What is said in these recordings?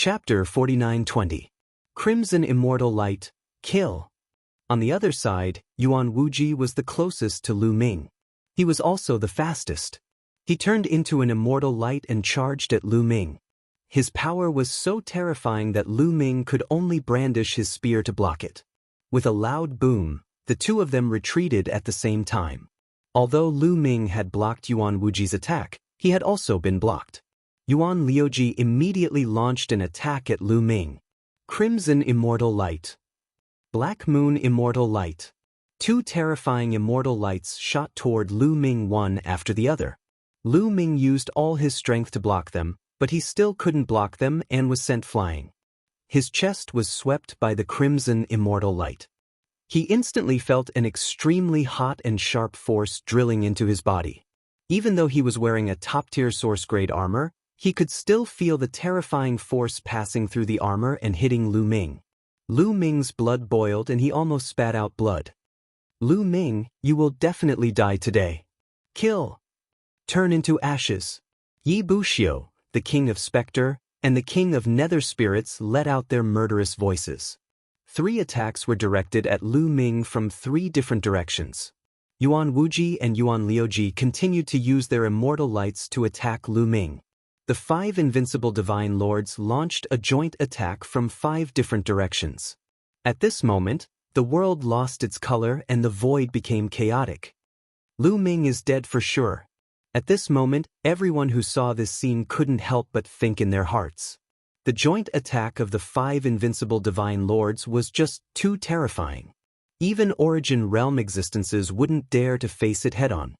Chapter 49-20. Crimson Immortal Light, Kill. On the other side, Yuan Wuji was the closest to Lu Ming. He was also the fastest. He turned into an immortal light and charged at Lu Ming. His power was so terrifying that Lu Ming could only brandish his spear to block it. With a loud boom, the two of them retreated at the same time. Although Lu Ming had blocked Yuan Wuji's attack, he had also been blocked. Yuan Liuji immediately launched an attack at Lu Ming. Crimson Immortal Light. Black Moon Immortal Light. Two terrifying immortal lights shot toward Lu Ming one after the other. Lu Ming used all his strength to block them, but he still couldn't block them and was sent flying. His chest was swept by the crimson immortal light. He instantly felt an extremely hot and sharp force drilling into his body. Even though he was wearing a top-tier source-grade armor, he could still feel the terrifying force passing through the armor and hitting Lu Ming. Lu Ming's blood boiled and he almost spat out blood. Lu Ming, you will definitely die today. Kill. Turn into ashes. Yi Buxiu, the king of Spectre, and the king of Nether Spirits let out their murderous voices. 3 attacks were directed at Lu Ming from 3 different directions. Yuan Wuji and Yuan Liuji continued to use their immortal lights to attack Lu Ming. The 5 invincible divine lords launched a joint attack from 5 different directions. At this moment, the world lost its color and the void became chaotic. Lu Ming is dead for sure. At this moment, everyone who saw this scene couldn't help but think in their hearts. The joint attack of the 5 invincible divine lords was just too terrifying. Even Origin Realm existences wouldn't dare to face it head-on.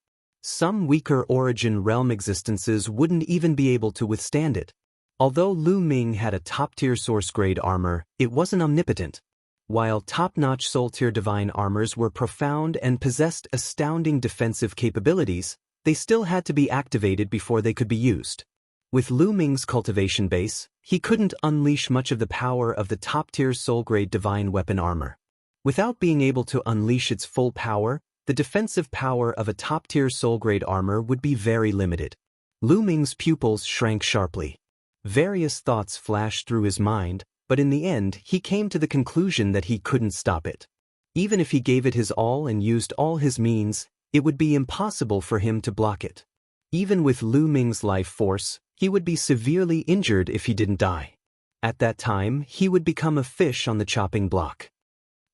Some weaker Origin Realm existences wouldn't even be able to withstand it. Although Lu Ming had a top-tier source-grade armor, it wasn't omnipotent. While top-notch soul-tier divine armors were profound and possessed astounding defensive capabilities, they still had to be activated before they could be used. With Lu Ming's cultivation base, he couldn't unleash much of the power of the top-tier soul-grade divine weapon armor. Without being able to unleash its full power, the defensive power of a top-tier soul-grade armor would be very limited. Lu Ming's pupils shrank sharply. Various thoughts flashed through his mind, but in the end he came to the conclusion that he couldn't stop it. Even if he gave it his all and used all his means, it would be impossible for him to block it. Even with Lu Ming's life force, he would be severely injured if he didn't die. At that time, he would become a fish on the chopping block.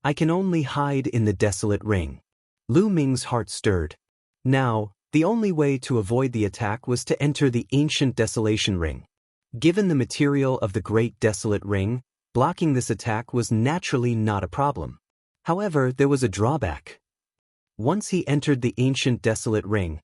I can only hide in the desolate ring. Lu Ming's heart stirred. Now, the only way to avoid the attack was to enter the ancient desolation ring. Given the material of the Great Desolate Ring, blocking this attack was naturally not a problem. However, there was a drawback. Once he entered the ancient desolate ring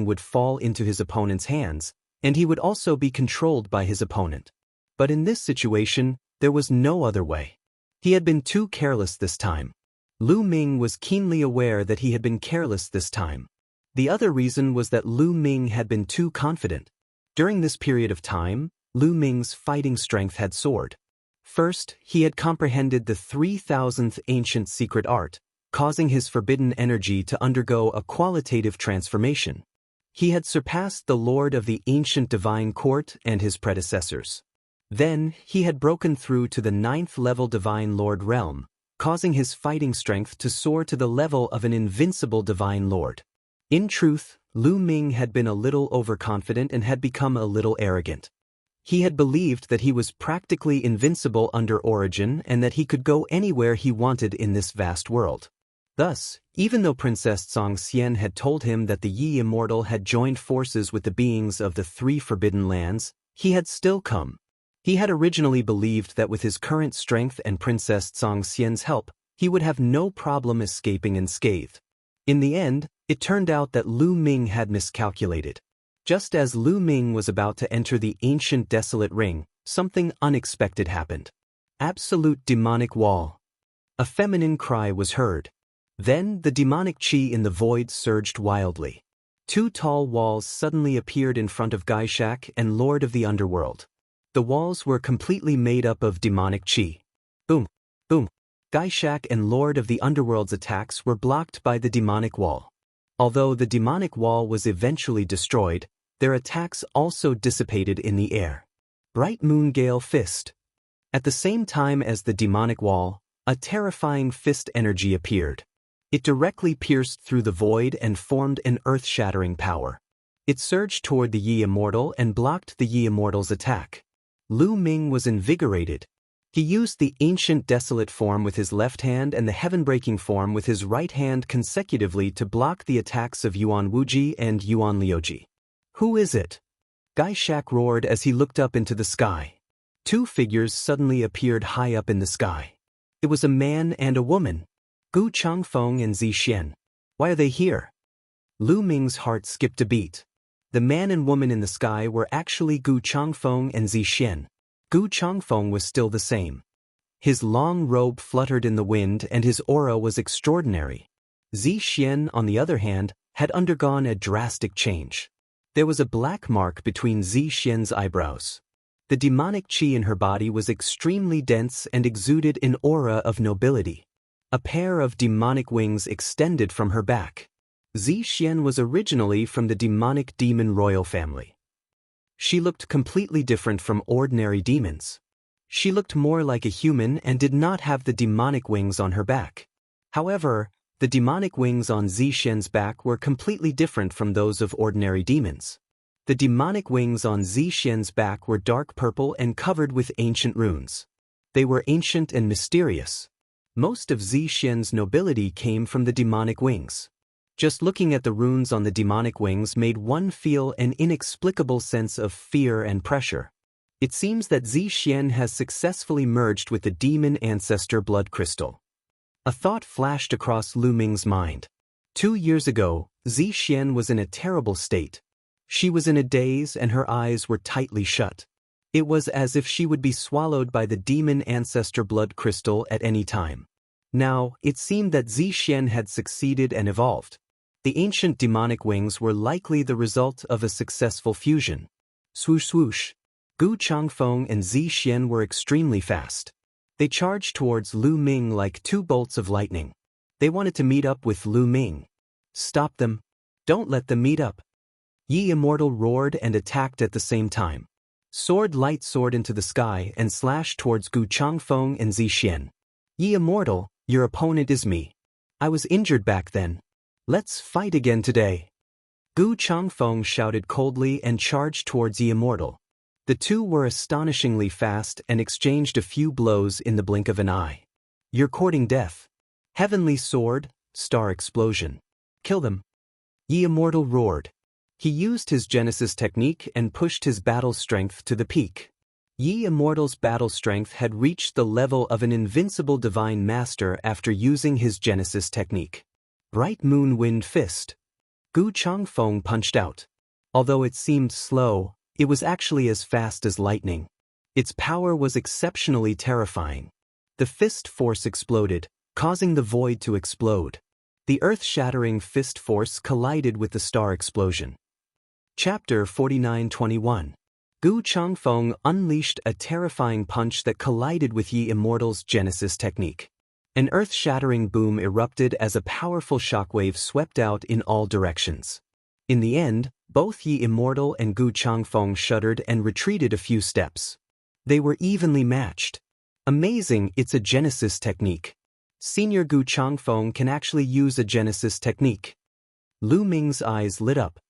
would fall into his opponent's hands, and he would also be controlled by his opponent. But in this situation, there was no other way. He had been too careless this time. Lu Ming was keenly aware that he had been careless this time. The other reason was that Lu Ming had been too confident. During this period of time, Lu Ming's fighting strength had soared. First, he had comprehended the 3000th ancient secret art, causing his forbidden energy to undergo a qualitative transformation. He had surpassed the Lord of the ancient divine court and his predecessors. Then, he had broken through to the 9th level divine lord realm, causing his fighting strength to soar to the level of an invincible divine lord. In truth, Lu Ming had been a little overconfident and had become a little arrogant. He had believed that he was practically invincible under Origin and that he could go anywhere he wanted in this vast world. Thus, even though Princess Xianxia had told him that the Yi Immortal had joined forces with the beings of the 3 Forbidden Lands, he had still come. He had originally believed that with his current strength and Princess Xianxia's help, he would have no problem escaping unscathed. In the end, it turned out that Lu Ming had miscalculated. Just as Lu Ming was about to enter the ancient desolate ring, something unexpected happened. Absolute demonic wall. A feminine cry was heard. Then the demonic chi in the void surged wildly. 2 tall walls suddenly appeared in front of Gaishak and Lord of the Underworld. The walls were completely made up of demonic chi. Boom, boom. Gaishak and Lord of the Underworld's attacks were blocked by the demonic wall. Although the demonic wall was eventually destroyed, their attacks also dissipated in the air. Bright Moon Gale Fist. At the same time as the demonic wall, a terrifying fist energy appeared. It directly pierced through the void and formed an earth-shattering power. It surged toward the Yi Immortal and blocked the Yi Immortal's attack. Lu Ming was invigorated. He used the ancient desolate form with his left hand and the heaven-breaking form with his right hand consecutively to block the attacks of Yuan Wuji and Yuan Liuji. Who is it? Gai Shak roared as he looked up into the sky. Two figures suddenly appeared high up in the sky. It was a man and a woman. Gu Changfeng and Zi Xian. Why are they here? Lu Ming's heart skipped a beat. The man and woman in the sky were actually Gu Changfeng and Zi Xian. Gu Changfeng was still the same. His long robe fluttered in the wind and his aura was extraordinary. Zi Xian, on the other hand, had undergone a drastic change. There was a black mark between Zi Xian's eyebrows. The demonic qi in her body was extremely dense and exuded an aura of nobility. A pair of demonic wings extended from her back. Zi Xian was originally from the demonic demon royal family. She looked completely different from ordinary demons. She looked more like a human and did not have the demonic wings on her back. However, the demonic wings on Zi Xian's back were completely different from those of ordinary demons. The demonic wings on Zi Xian's back were dark purple and covered with ancient runes. They were ancient and mysterious. Most of Zi Xian's nobility came from the demonic wings. Just looking at the runes on the demonic wings made one feel an inexplicable sense of fear and pressure. It seems that Zi Xian has successfully merged with the demon ancestor blood crystal. A thought flashed across Lu Ming's mind. 2 years ago, Zi Xian was in a terrible state. She was in a daze and her eyes were tightly shut. It was as if she would be swallowed by the demon ancestor blood crystal at any time. Now, it seemed that Zi Xian had succeeded and evolved. The ancient demonic wings were likely the result of a successful fusion. Swoosh swoosh. Gu Changfeng and Zi Xian were extremely fast. They charged towards Lu Ming like two bolts of lightning. They wanted to meet up with Lu Ming. Stop them. Don't let them meet up. Yi Immortal roared and attacked at the same time. Sword light soared into the sky and slashed towards Gu Changfeng and Zi Xian. Yi Immortal, your opponent is me. I was injured back then. Let's fight again today. Gu Changfeng shouted coldly and charged towards Yi Immortal. The two were astonishingly fast and exchanged a few blows in the blink of an eye. You're courting death. Heavenly sword, star explosion. Kill them. Yi Immortal roared. He used his Genesis technique and pushed his battle strength to the peak. Yi Immortal's battle strength had reached the level of an invincible divine master after using his Genesis technique. Bright Moon Wind Fist. Gu Changfeng punched out. Although it seemed slow, it was actually as fast as lightning. Its power was exceptionally terrifying. The fist force exploded, causing the void to explode. The earth-shattering fist force collided with the star explosion. Chapter 49-21. Gu Changfeng unleashed a terrifying punch that collided with Yi Immortal's Genesis technique. An earth-shattering boom erupted as a powerful shockwave swept out in all directions. In the end, both Yi Immortal and Gu Changfeng shuddered and retreated a few steps. They were evenly matched. Amazing, it's a Genesis technique. Senior Gu Changfeng can actually use a Genesis technique. Lu Ming's eyes lit up.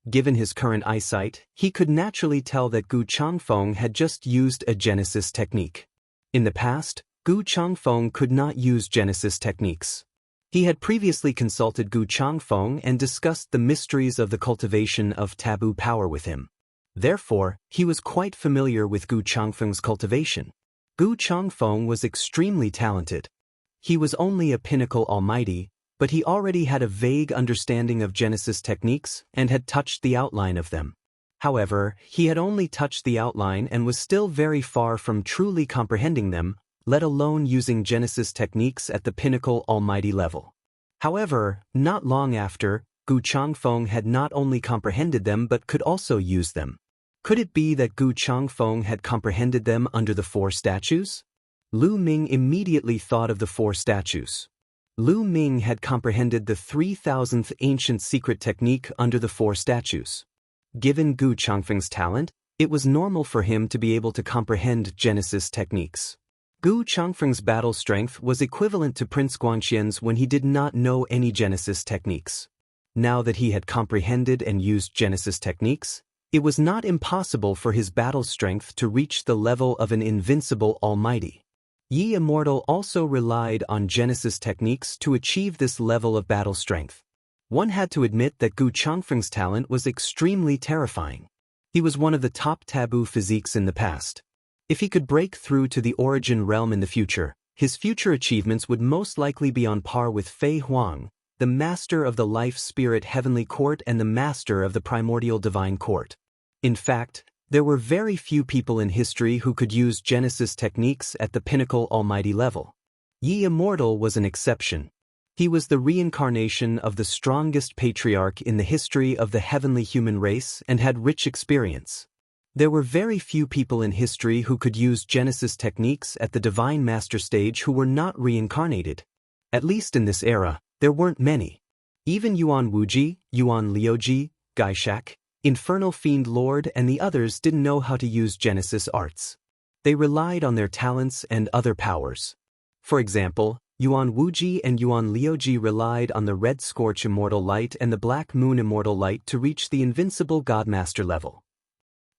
Given his current eyesight, he could naturally tell that Gu Changfeng had just used a Genesis technique. In the past, Gu Changfeng could not use Genesis techniques. He had previously consulted Gu Changfeng and discussed the mysteries of the cultivation of taboo power with him. Therefore, he was quite familiar with Gu Changfeng's cultivation. Gu Changfeng was extremely talented. He was only a pinnacle almighty, but he already had a vague understanding of Genesis techniques and had touched the outline of them. However, he had only touched the outline and was still very far from truly comprehending them, let alone using Genesis techniques at the pinnacle almighty level. However, not long after, Gu Changfeng had not only comprehended them but could also use them. Could it be that Gu Changfeng had comprehended them under the 4 statues? Lu Ming immediately thought of the 4 statues. Lu Ming had comprehended the 3000th ancient secret technique under the 4 statues. Given Gu Changfeng's talent, It was normal for him to be able to comprehend Genesis techniques. Gu Changfeng's battle strength was equivalent to Prince Guangxian's when he did not know any Genesis techniques. Now that he had comprehended and used Genesis techniques, it was not impossible for his battle strength to reach the level of an invincible almighty. Yi Immortal also relied on Genesis techniques to achieve this level of battle strength. One had to admit that Gu Changfeng's talent was extremely terrifying. He was one of the top taboo physiques in the past. If he could break through to the origin realm in the future, his future achievements would most likely be on par with Fei Huang, the master of the Life Spirit Heavenly Court and the master of the Primordial Divine Court. In fact, there were very few people in history who could use Genesis techniques at the pinnacle almighty level. Yi Immortal was an exception. He was the reincarnation of the strongest patriarch in the history of the heavenly human race and had rich experience. There were very few people in history who could use Genesis techniques at the Divine Master stage who were not reincarnated. At least in this era, there weren't many. Even Yuan Wuji, Yuan Liuji, Gaishak, Infernal Fiend Lord and the others didn't know how to use Genesis arts. They relied on their talents and other powers. For example, Yuan Wuji and Yuan Liuji relied on the Red Scorch Immortal Light and the Black Moon Immortal Light to reach the invincible Godmaster level.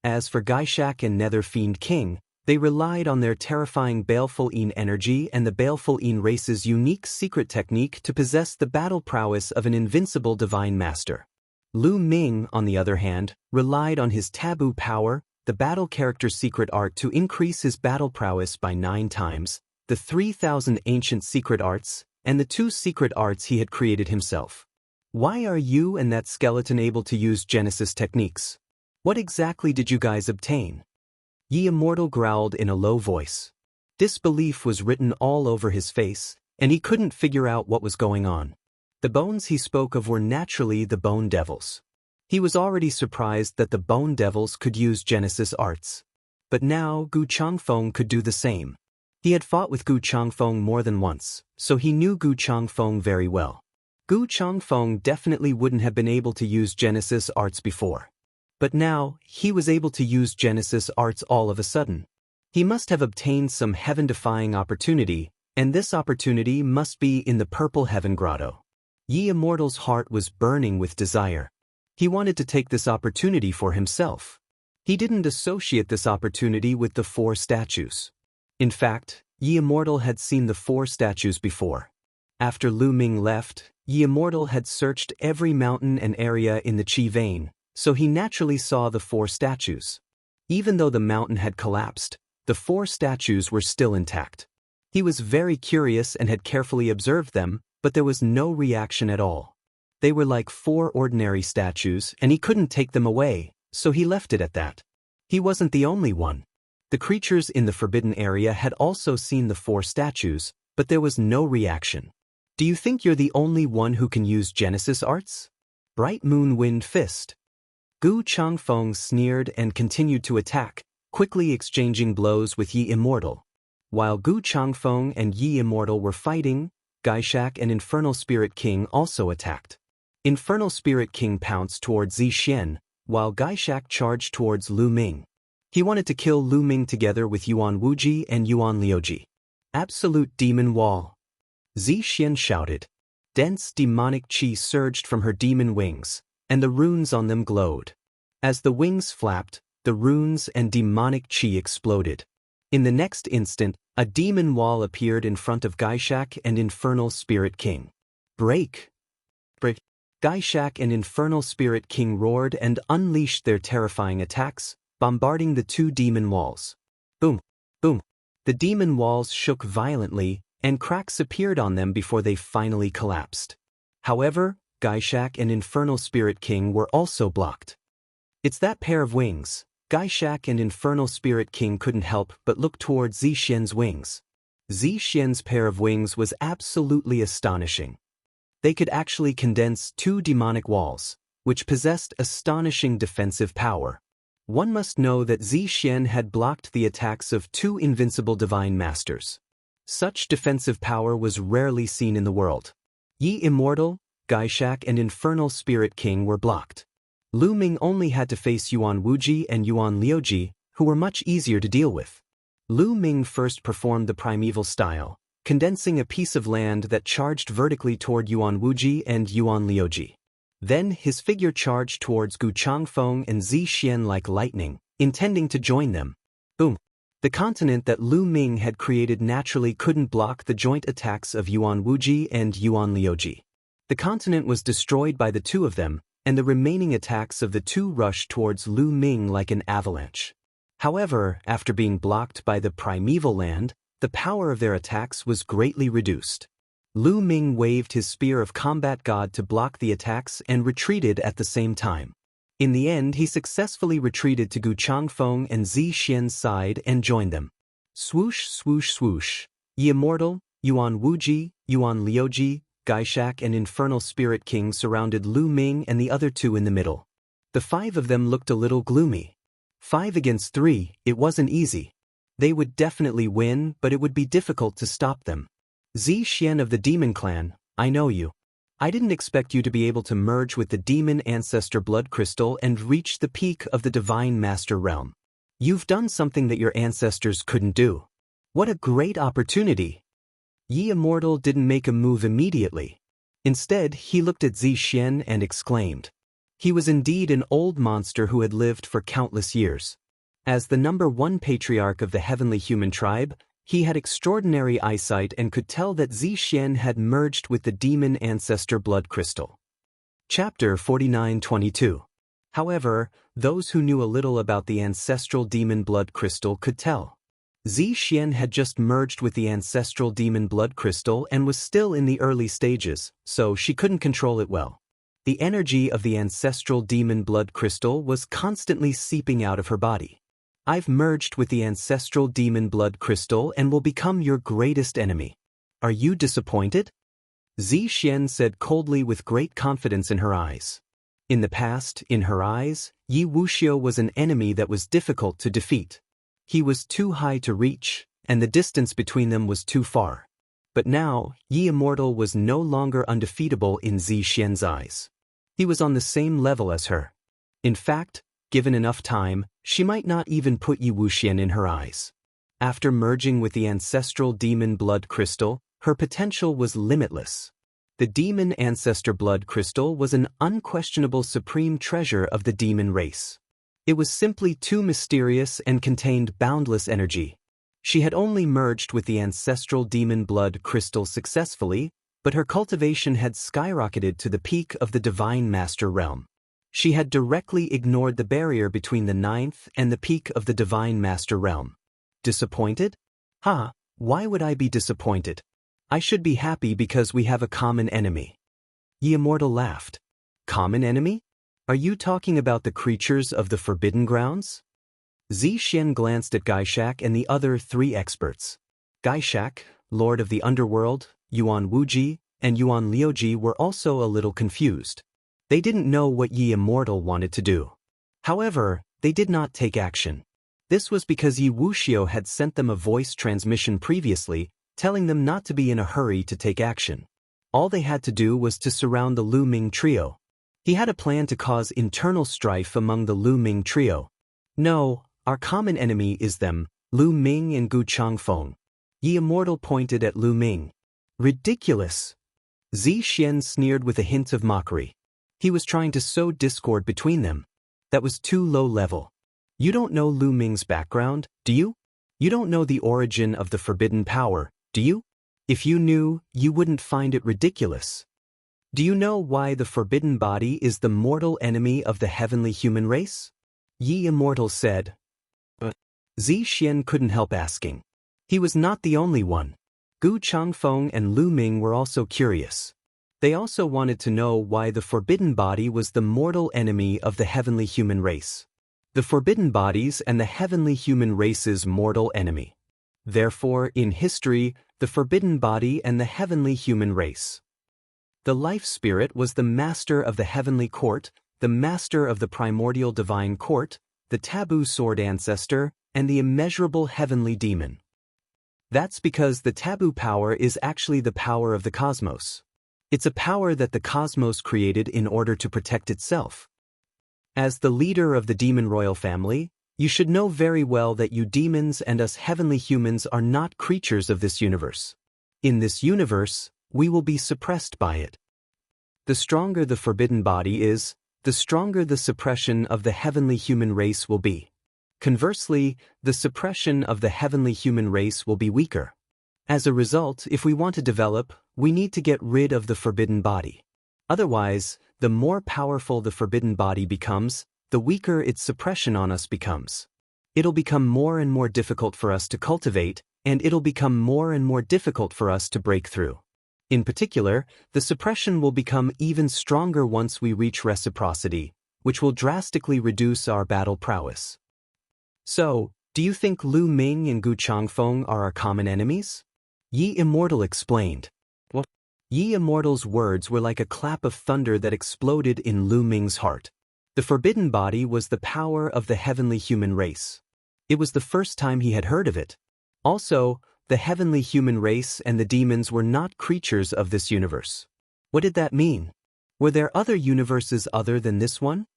As for Gaishak and Nether Fiend King, they relied on their terrifying Baleful Een energy and the Baleful Een race's unique secret technique to possess the battle prowess of an invincible divine master. Lu Ming, on the other hand, relied on his taboo power, the battle character secret art to increase his battle prowess by 9 times, the 3,000 ancient secret arts, and the 2 secret arts he had created himself. Why are you and that skeleton able to use Genesis techniques? What exactly did you guys obtain? Yi Immortal growled in a low voice. Disbelief was written all over his face, and he couldn't figure out what was going on. The bones he spoke of were naturally the Bone Devils. He was already surprised that the Bone Devils could use Genesis arts. But now Gu Changfeng could do the same. He had fought with Gu Changfeng more than once, so he knew Gu Changfeng very well. Gu Changfeng definitely wouldn't have been able to use Genesis arts before. But now, he was able to use Genesis arts all of a sudden. He must have obtained some heaven-defying opportunity, and this opportunity must be in the Purple Heaven Grotto. Yi Immortal's heart was burning with desire. He wanted to take this opportunity for himself. He didn't associate this opportunity with the 4 statues. In fact, Yi Immortal had seen the 4 statues before. After Lu Ming left, Yi Immortal had searched every mountain and area in the Qi vein, so he naturally saw the 4 statues. Even though the mountain had collapsed, the 4 statues were still intact. He was very curious and had carefully observed them, but there was no reaction at all. They were like 4 ordinary statues and he couldn't take them away, so he left it at that. He wasn't the only one. The creatures in the forbidden area had also seen the 4 statues, but there was no reaction. Do you think you're the only one who can use Genesis arts? Bright Moon Wind Fist. Gu Changfeng sneered and continued to attack, quickly exchanging blows with Yi Immortal. While Gu Changfeng and Yi Immortal were fighting, Gaishak and Infernal Spirit King also attacked. Infernal Spirit King pounced towards Zixian, while Gaishak charged towards Lu Ming. He wanted to kill Lu Ming together with Yuan Wuji and Yuan Liuji. Absolute Demon Wall. Zixian shouted. Dense demonic qi surged from her demon wings, and the runes on them glowed. As the wings flapped, the runes and demonic qi exploded. In the next instant, a demon wall appeared in front of Gaishak and Infernal Spirit King. Break! Break! Gaishak and Infernal Spirit King roared and unleashed their terrifying attacks, bombarding the 2 demon walls. Boom! Boom! The demon walls shook violently, and cracks appeared on them before they finally collapsed. However, Gaishak and Infernal Spirit King were also blocked. It's that pair of wings. Gaishak and Infernal Spirit King couldn't help but look towards Zixian's wings. Zixian's pair of wings was absolutely astonishing. They could actually condense 2 demonic walls, which possessed astonishing defensive power. One must know that Zixian had blocked the attacks of 2 invincible divine masters. Such defensive power was rarely seen in the world. Yi Immortal, Gaishak and Infernal Spirit King were blocked. Lu Ming only had to face Yuan Wuji and Yuan Liuji, who were much easier to deal with. Lu Ming first performed the primeval style, condensing a piece of land that charged vertically toward Yuan Wuji and Yuan Liuji. Then his figure charged towards Gu Changfeng and Zi Xian like lightning, intending to join them. Boom! The continent that Lu Ming had created naturally couldn't block the joint attacks of Yuan Wuji and Yuan Liuji. The continent was destroyed by the two of them, and the remaining attacks of the two rushed towards Lu Ming like an avalanche. However, after being blocked by the primeval land, the power of their attacks was greatly reduced. Lu Ming waved his spear of combat god to block the attacks and retreated at the same time. In the end, he successfully retreated to Gu Changfeng and Zi Xian's side and joined them. Swoosh, swoosh, swoosh. Yi Immortal, Yuan Wuji, Yuan Liuji, Gaishak and Infernal Spirit King surrounded Lu Ming and the other two in the middle. The five of them looked a little gloomy. 5 against 3, it wasn't easy. They would definitely win, but it would be difficult to stop them. Zi Xian of the Demon Clan, I know you. I didn't expect you to be able to merge with the Demon Ancestor Blood Crystal and reach the peak of the Divine Master Realm. You've done something that your ancestors couldn't do. What a great opportunity! Yi Immortal didn't make a move immediately. Instead, he looked at Zi Xian and exclaimed. He was indeed an old monster who had lived for countless years. As the #1 patriarch of the heavenly human tribe, he had extraordinary eyesight and could tell that Zi Xian had merged with the Demon Ancestor Blood Crystal. Chapter 49-22. However, those who knew a little about the ancestral demon blood crystal could tell. Zi Xian had just merged with the ancestral demon blood crystal and was still in the early stages, so she couldn't control it well. The energy of the ancestral demon blood crystal was constantly seeping out of her body. I've merged with the ancestral demon blood crystal and will become your greatest enemy. Are you disappointed? Zi Xian said coldly with great confidence in her eyes. In the past, in her eyes, Yi Wuxia was an enemy that was difficult to defeat. He was too high to reach, and the distance between them was too far. But now, Yi Immortal was no longer undefeatable in Zi Xian's eyes. He was on the same level as her. In fact, given enough time, she might not even put Yi Wuxian in her eyes. After merging with the ancestral demon blood crystal, her potential was limitless. The demon ancestor blood crystal was an unquestionable supreme treasure of the demon race. It was simply too mysterious and contained boundless energy. She had only merged with the ancestral demon blood crystal successfully, but her cultivation had skyrocketed to the peak of the Divine Master Realm. She had directly ignored the barrier between the 9th and the peak of the Divine Master Realm. Disappointed? Why would I be disappointed? I should be happy because we have a common enemy. Yi Immortal laughed. Common enemy? Are you talking about the creatures of the Forbidden Grounds? Zi Xian glanced at Gaishak and the other 3 experts. Gaishak, Lord of the Underworld, Yuan Wuji, and Yuan Liuji were also a little confused. They didn't know what Yi Immortal wanted to do. However, they did not take action. This was because Yi Wuxia had sent them a voice transmission previously, telling them not to be in a hurry to take action. All they had to do was to surround the Lu Ming trio. He had a plan to cause internal strife among the Lu Ming trio. No, our common enemy is them, Lu Ming and Gu Changfeng. Yi Immortal pointed at Lu Ming. Ridiculous! Zi Xian sneered with a hint of mockery. He was trying to sow discord between them. That was too low level. You don't know Lu Ming's background, do you? You don't know the origin of the forbidden power, do you? If you knew, you wouldn't find it ridiculous. Do you know why the forbidden body is the mortal enemy of the heavenly human race? Yi Immortal said. But Zi Xian couldn't help asking. He was not the only one. Gu Changfeng and Lu Ming were also curious. They also wanted to know why the forbidden body was the mortal enemy of the heavenly human race. The forbidden bodies and the heavenly human race's mortal enemy. Therefore, in history, the forbidden body and the heavenly human race. The life spirit was the master of the heavenly court, the master of the primordial divine court, the taboo sword ancestor, and the immeasurable heavenly demon. That's because the taboo power is actually the power of the cosmos. It's a power that the cosmos created in order to protect itself. As the leader of the demon royal family, you should know very well that you demons and us heavenly humans are not creatures of this universe. In this universe, we will be suppressed by it. The stronger the forbidden body is, the stronger the suppression of the heavenly human race will be. Conversely, the suppression of the heavenly human race will be weaker. As a result, if we want to develop, we need to get rid of the forbidden body. Otherwise, the more powerful the forbidden body becomes, the weaker its suppression on us becomes. It'll become more and more difficult for us to cultivate, and it'll become more and more difficult for us to break through. In particular, the suppression will become even stronger once we reach reciprocity, which will drastically reduce our battle prowess. So, do you think Lu Ming and Gu Changfeng are our common enemies? Yi Immortal explained. What? Yi Immortal's words were like a clap of thunder that exploded in Lu Ming's heart. The forbidden body was the power of the heavenly human race. It was the first time he had heard of it. Also, the heavenly human race and the demons were not creatures of this universe. What did that mean? Were there other universes other than this one?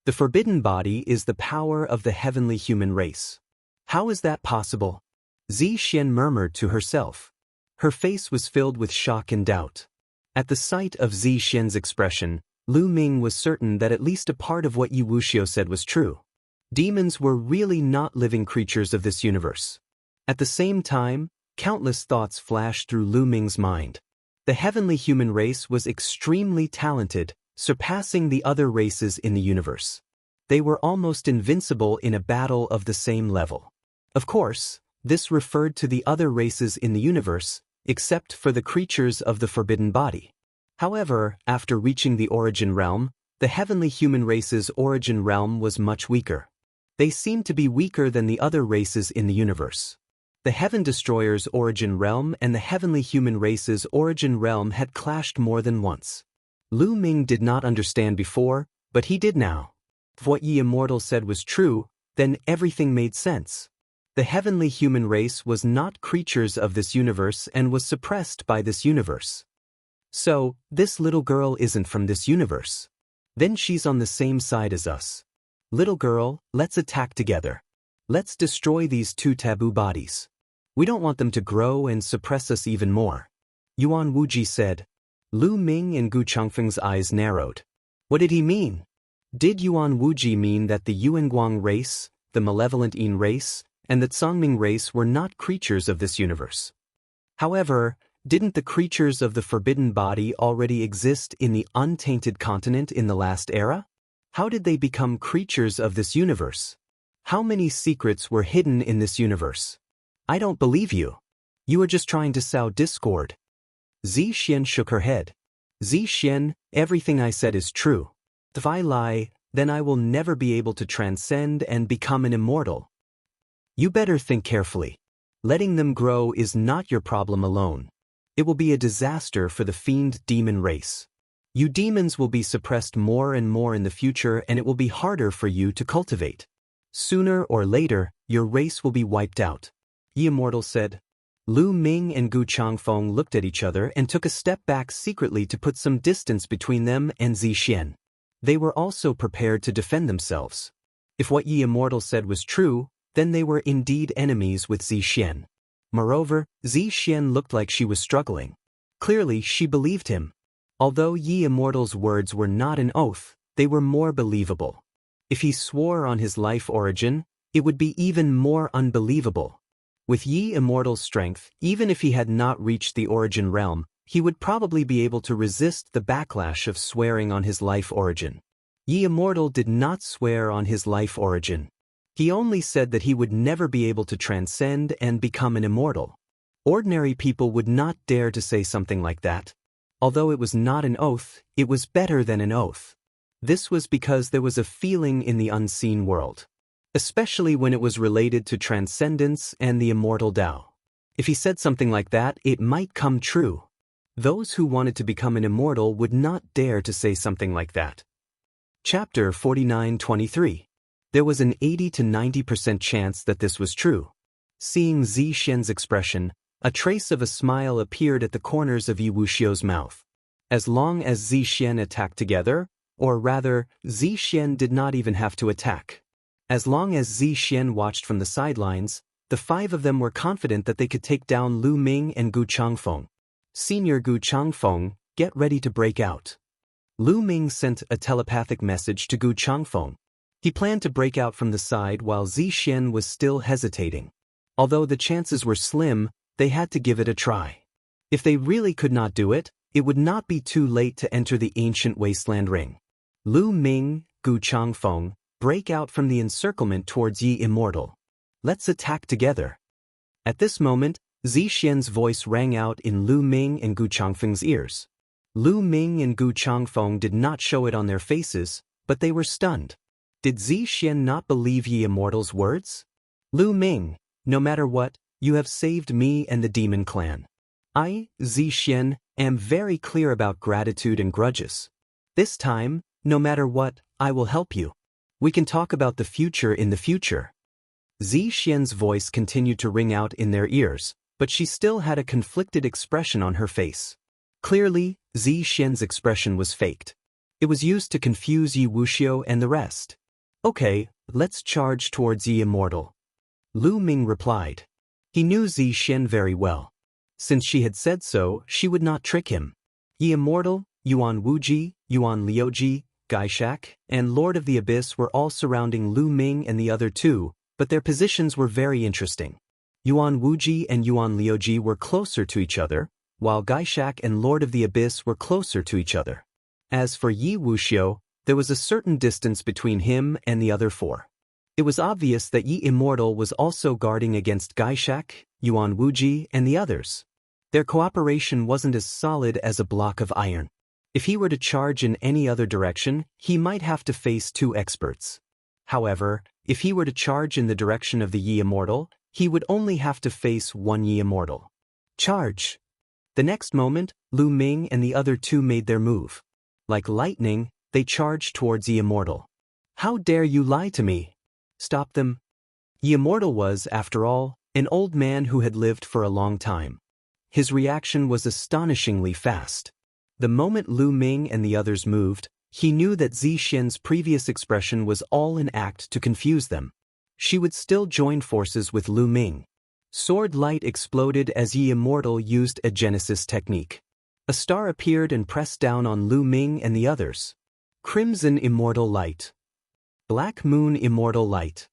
The forbidden body is the power of the heavenly human race. How is that possible? Xianxia murmured to herself. Her face was filled with shock and doubt. At the sight of Xianxia's expression, Lu Ming was certain that at least a part of what Yi Wuxiu said was true. Demons were really not living creatures of this universe. At the same time, countless thoughts flashed through Lu Ming's mind. The heavenly human race was extremely talented, surpassing the other races in the universe. They were almost invincible in a battle of the same level. Of course, this referred to the other races in the universe, except for the creatures of the forbidden body. However, after reaching the origin realm, the heavenly human race's origin realm was much weaker. They seemed to be weaker than the other races in the universe. The Heaven Destroyer's origin realm and the heavenly human race's origin realm had clashed more than once. Lu Ming did not understand before, but he did now. If what Yi Immortal said was true, then everything made sense. The heavenly human race was not creatures of this universe and was suppressed by this universe. So, this little girl isn't from this universe. Then she's on the same side as us. Little girl, let's attack together. Let's destroy these two taboo bodies. We don't want them to grow and suppress us even more. Yuan Wuji said. Lu Ming and Gu Changfeng's eyes narrowed. What did he mean? Did Yuan Wuji mean that the Yuanguang race, the malevolent Yin race, and the Cangming race were not creatures of this universe? However, didn't the creatures of the forbidden body already exist in the untainted continent in the last era? How did they become creatures of this universe? How many secrets were hidden in this universe? I don't believe you. You are just trying to sow discord. Xianxia shook her head. Xianxia, everything I said is true. If I lie, then I will never be able to transcend and become an immortal. You better think carefully. Letting them grow is not your problem alone. It will be a disaster for the fiend demon race. You demons will be suppressed more and more in the future, and it will be harder for you to cultivate. Sooner or later, your race will be wiped out. Yi Immortal said. Lu Ming and Gu Changfeng looked at each other and took a step back secretly to put some distance between them and Xianxia. They were also prepared to defend themselves. If what Yi Immortal said was true, then they were indeed enemies with Xianxia. Moreover, Xianxia looked like she was struggling. Clearly, she believed him. Although Yi Immortal's words were not an oath, they were more believable. If he swore on his life origin, it would be even more unbelievable. With Yi Immortal's strength, even if he had not reached the origin realm, he would probably be able to resist the backlash of swearing on his life origin. Yi Immortal did not swear on his life origin. He only said that he would never be able to transcend and become an immortal. Ordinary people would not dare to say something like that. Although it was not an oath, it was better than an oath. This was because there was a feeling in the unseen world, especially when it was related to transcendence and the immortal Tao. If he said something like that, it might come true. Those who wanted to become an immortal would not dare to say something like that. Chapter 49:23. There was an 80 to 90% chance that this was true. Seeing Xianxia's expression, a trace of a smile appeared at the corners of Yi Wuxiu's mouth. As long as Xianxia attacked together, Or rather, Xian did not even have to attack. As long as Xian watched from the sidelines, the five of them were confident that they could take down Lu Ming and Gu Changfeng. Senior Gu Changfeng, get ready to break out. Lu Ming sent a telepathic message to Gu Changfeng. He planned to break out from the side while Xian was still hesitating. Although the chances were slim, they had to give it a try. If they really could not do it, it would not be too late to enter the ancient wasteland ring. Lu Ming, Gu Changfeng, break out from the encirclement towards Yi Immortal. Let's attack together. At this moment, Xian's voice rang out in Lu Ming and Gu Changfeng's ears. Lu Ming and Gu Changfeng did not show it on their faces, but they were stunned. Did Xian not believe Yi Immortal's words? Lu Ming, no matter what, you have saved me and the demon clan. I, Xian, am very clear about gratitude and grudges. This time, no matter what, I will help you. We can talk about the future in the future. Xian's voice continued to ring out in their ears, but she still had a conflicted expression on her face. Clearly, Xian's expression was faked. It was used to confuse Yi Wuxia and the rest. Okay, let's charge towards Yi Immortal. Lu Ming replied. He knew Xian very well. Since she had said so, she would not trick him. Yi Immortal, Yuan Wuji, Yuan Liuji, Gaishak, and Lord of the Abyss were all surrounding Lu Ming and the other two, but their positions were very interesting. Yuan Wuji and Yuan Liuji were closer to each other, while Gaishak and Lord of the Abyss were closer to each other. As for Yi Wuxia, there was a certain distance between him and the other four. It was obvious that Yi Immortal was also guarding against Gaishak, Yuan Wuji, and the others. Their cooperation wasn't as solid as a block of iron. If he were to charge in any other direction, he might have to face two experts. However, if he were to charge in the direction of the Yi Immortal, he would only have to face one Yi Immortal. Charge! The next moment, Lu Ming and the other two made their move. Like lightning, they charged towards Yi Immortal. How dare you lie to me? Stop them. Yi Immortal was, after all, an old man who had lived for a long time. His reaction was astonishingly fast. The moment Lu Ming and the others moved, he knew that Xian's previous expression was all an act to confuse them. She would still join forces with Lu Ming. Sword light exploded as Yi Immortal used a Genesis technique. A star appeared and pressed down on Lu Ming and the others. Crimson Immortal Light. Black Moon Immortal Light.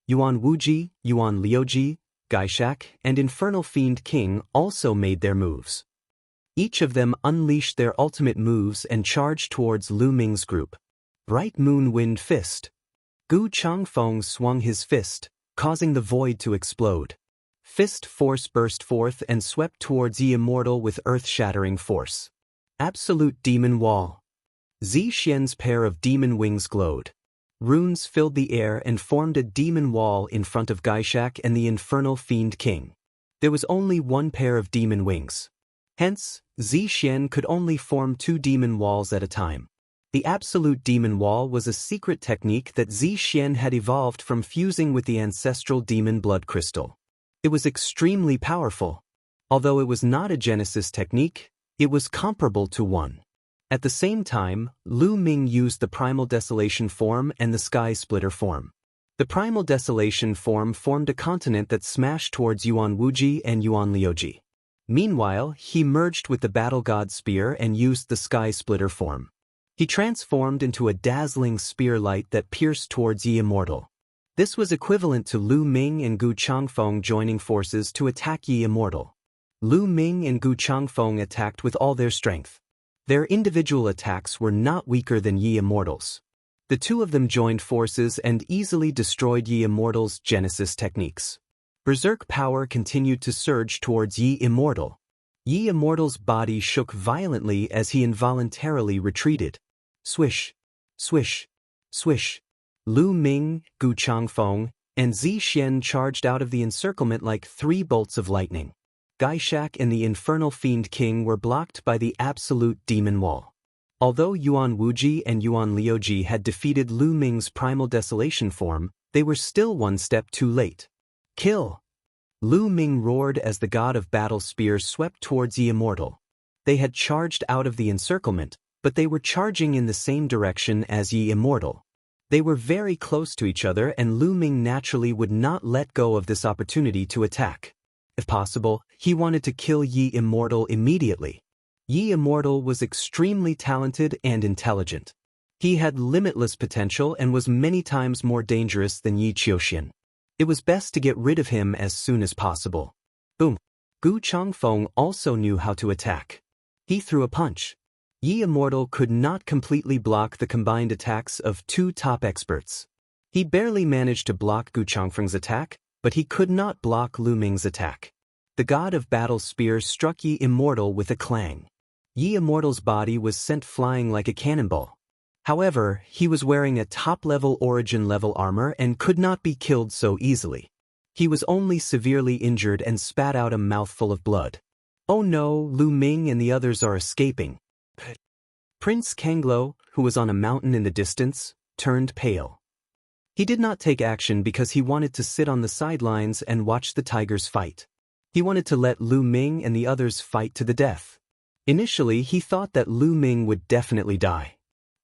Yuan Wuji, Yuan Liuji, Gaishak, and Infernal Fiend King also made their moves. Each of them unleashed their ultimate moves and charged towards Lu Ming's group. Bright Moon Wind Fist. Gu Changfeng swung his fist, causing the void to explode. Fist force burst forth and swept towards Yi Immortal with earth-shattering force. Absolute Demon Wall. Xian's pair of demon wings glowed. Runes filled the air and formed a demon wall in front of Gaishak and the Infernal Fiend King. There was only one pair of demon wings. Hence, Xian could only form two demon walls at a time. The Absolute Demon Wall was a secret technique that Xian had evolved from fusing with the ancestral demon blood crystal. It was extremely powerful. Although it was not a Genesis technique, it was comparable to one. At the same time, Lu Ming used the Primal Desolation form and the Sky Splitter form. The Primal Desolation form formed a continent that smashed towards Yuan Wuji and Yuan Liuji. Meanwhile, he merged with the Battle God Spear and used the Sky Splitter form. He transformed into a dazzling spear light that pierced towards Yi Immortal. This was equivalent to Lu Ming and Gu Changfeng joining forces to attack Yi Immortal. Lu Ming and Gu Changfeng attacked with all their strength. Their individual attacks were not weaker than Yi Immortal's. The two of them joined forces and easily destroyed Yi Immortal's Genesis techniques. Berserk power continued to surge towards Yi Immortal. Yi Immortal's body shook violently as he involuntarily retreated. Swish, swish, swish. Lu Ming, Gu Changfeng, and Xian charged out of the encirclement like three bolts of lightning. Gaishak and the Infernal Fiend King were blocked by the Absolute Demon Wall. Although Yuan Wuji and Yuan Liuji had defeated Lu Ming's Primal Desolation form, they were still one step too late. Kill! Lu Ming roared as the god of battle spears swept towards Yi Immortal. They had charged out of the encirclement, but they were charging in the same direction as Yi Immortal. They were very close to each other, and Lu Ming naturally would not let go of this opportunity to attack. If possible, he wanted to kill Yi Immortal immediately. Yi Immortal was extremely talented and intelligent. He had limitless potential and was many times more dangerous than Yi Qiuxian. It was best to get rid of him as soon as possible. Boom! Gu Changfeng also knew how to attack. He threw a punch. Yi Immortal could not completely block the combined attacks of two top experts. He barely managed to block Gu Changfeng's attack, but he could not block Lu Ming's attack. The god of battle spear struck Yi Immortal with a clang. Yi Immortal's body was sent flying like a cannonball. However, he was wearing a top-level origin-level armor and could not be killed so easily. He was only severely injured and spat out a mouthful of blood. Oh no, Lu Ming and the others are escaping. Prince Kanglo, who was on a mountain in the distance, turned pale. He did not take action because he wanted to sit on the sidelines and watch the tigers fight. He wanted to let Lu Ming and the others fight to the death. Initially, he thought that Lu Ming would definitely die.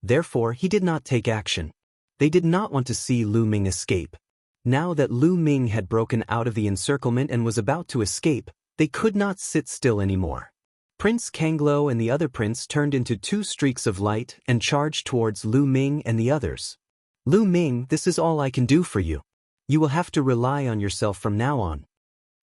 Therefore, he did not take action. They did not want to see Lu Ming escape. Now that Lu Ming had broken out of the encirclement and was about to escape, they could not sit still anymore. Prince Kanglo and the other prince turned into two streaks of light and charged towards Lu Ming and the others. Lu Ming, this is all I can do for you. You will have to rely on yourself from now on.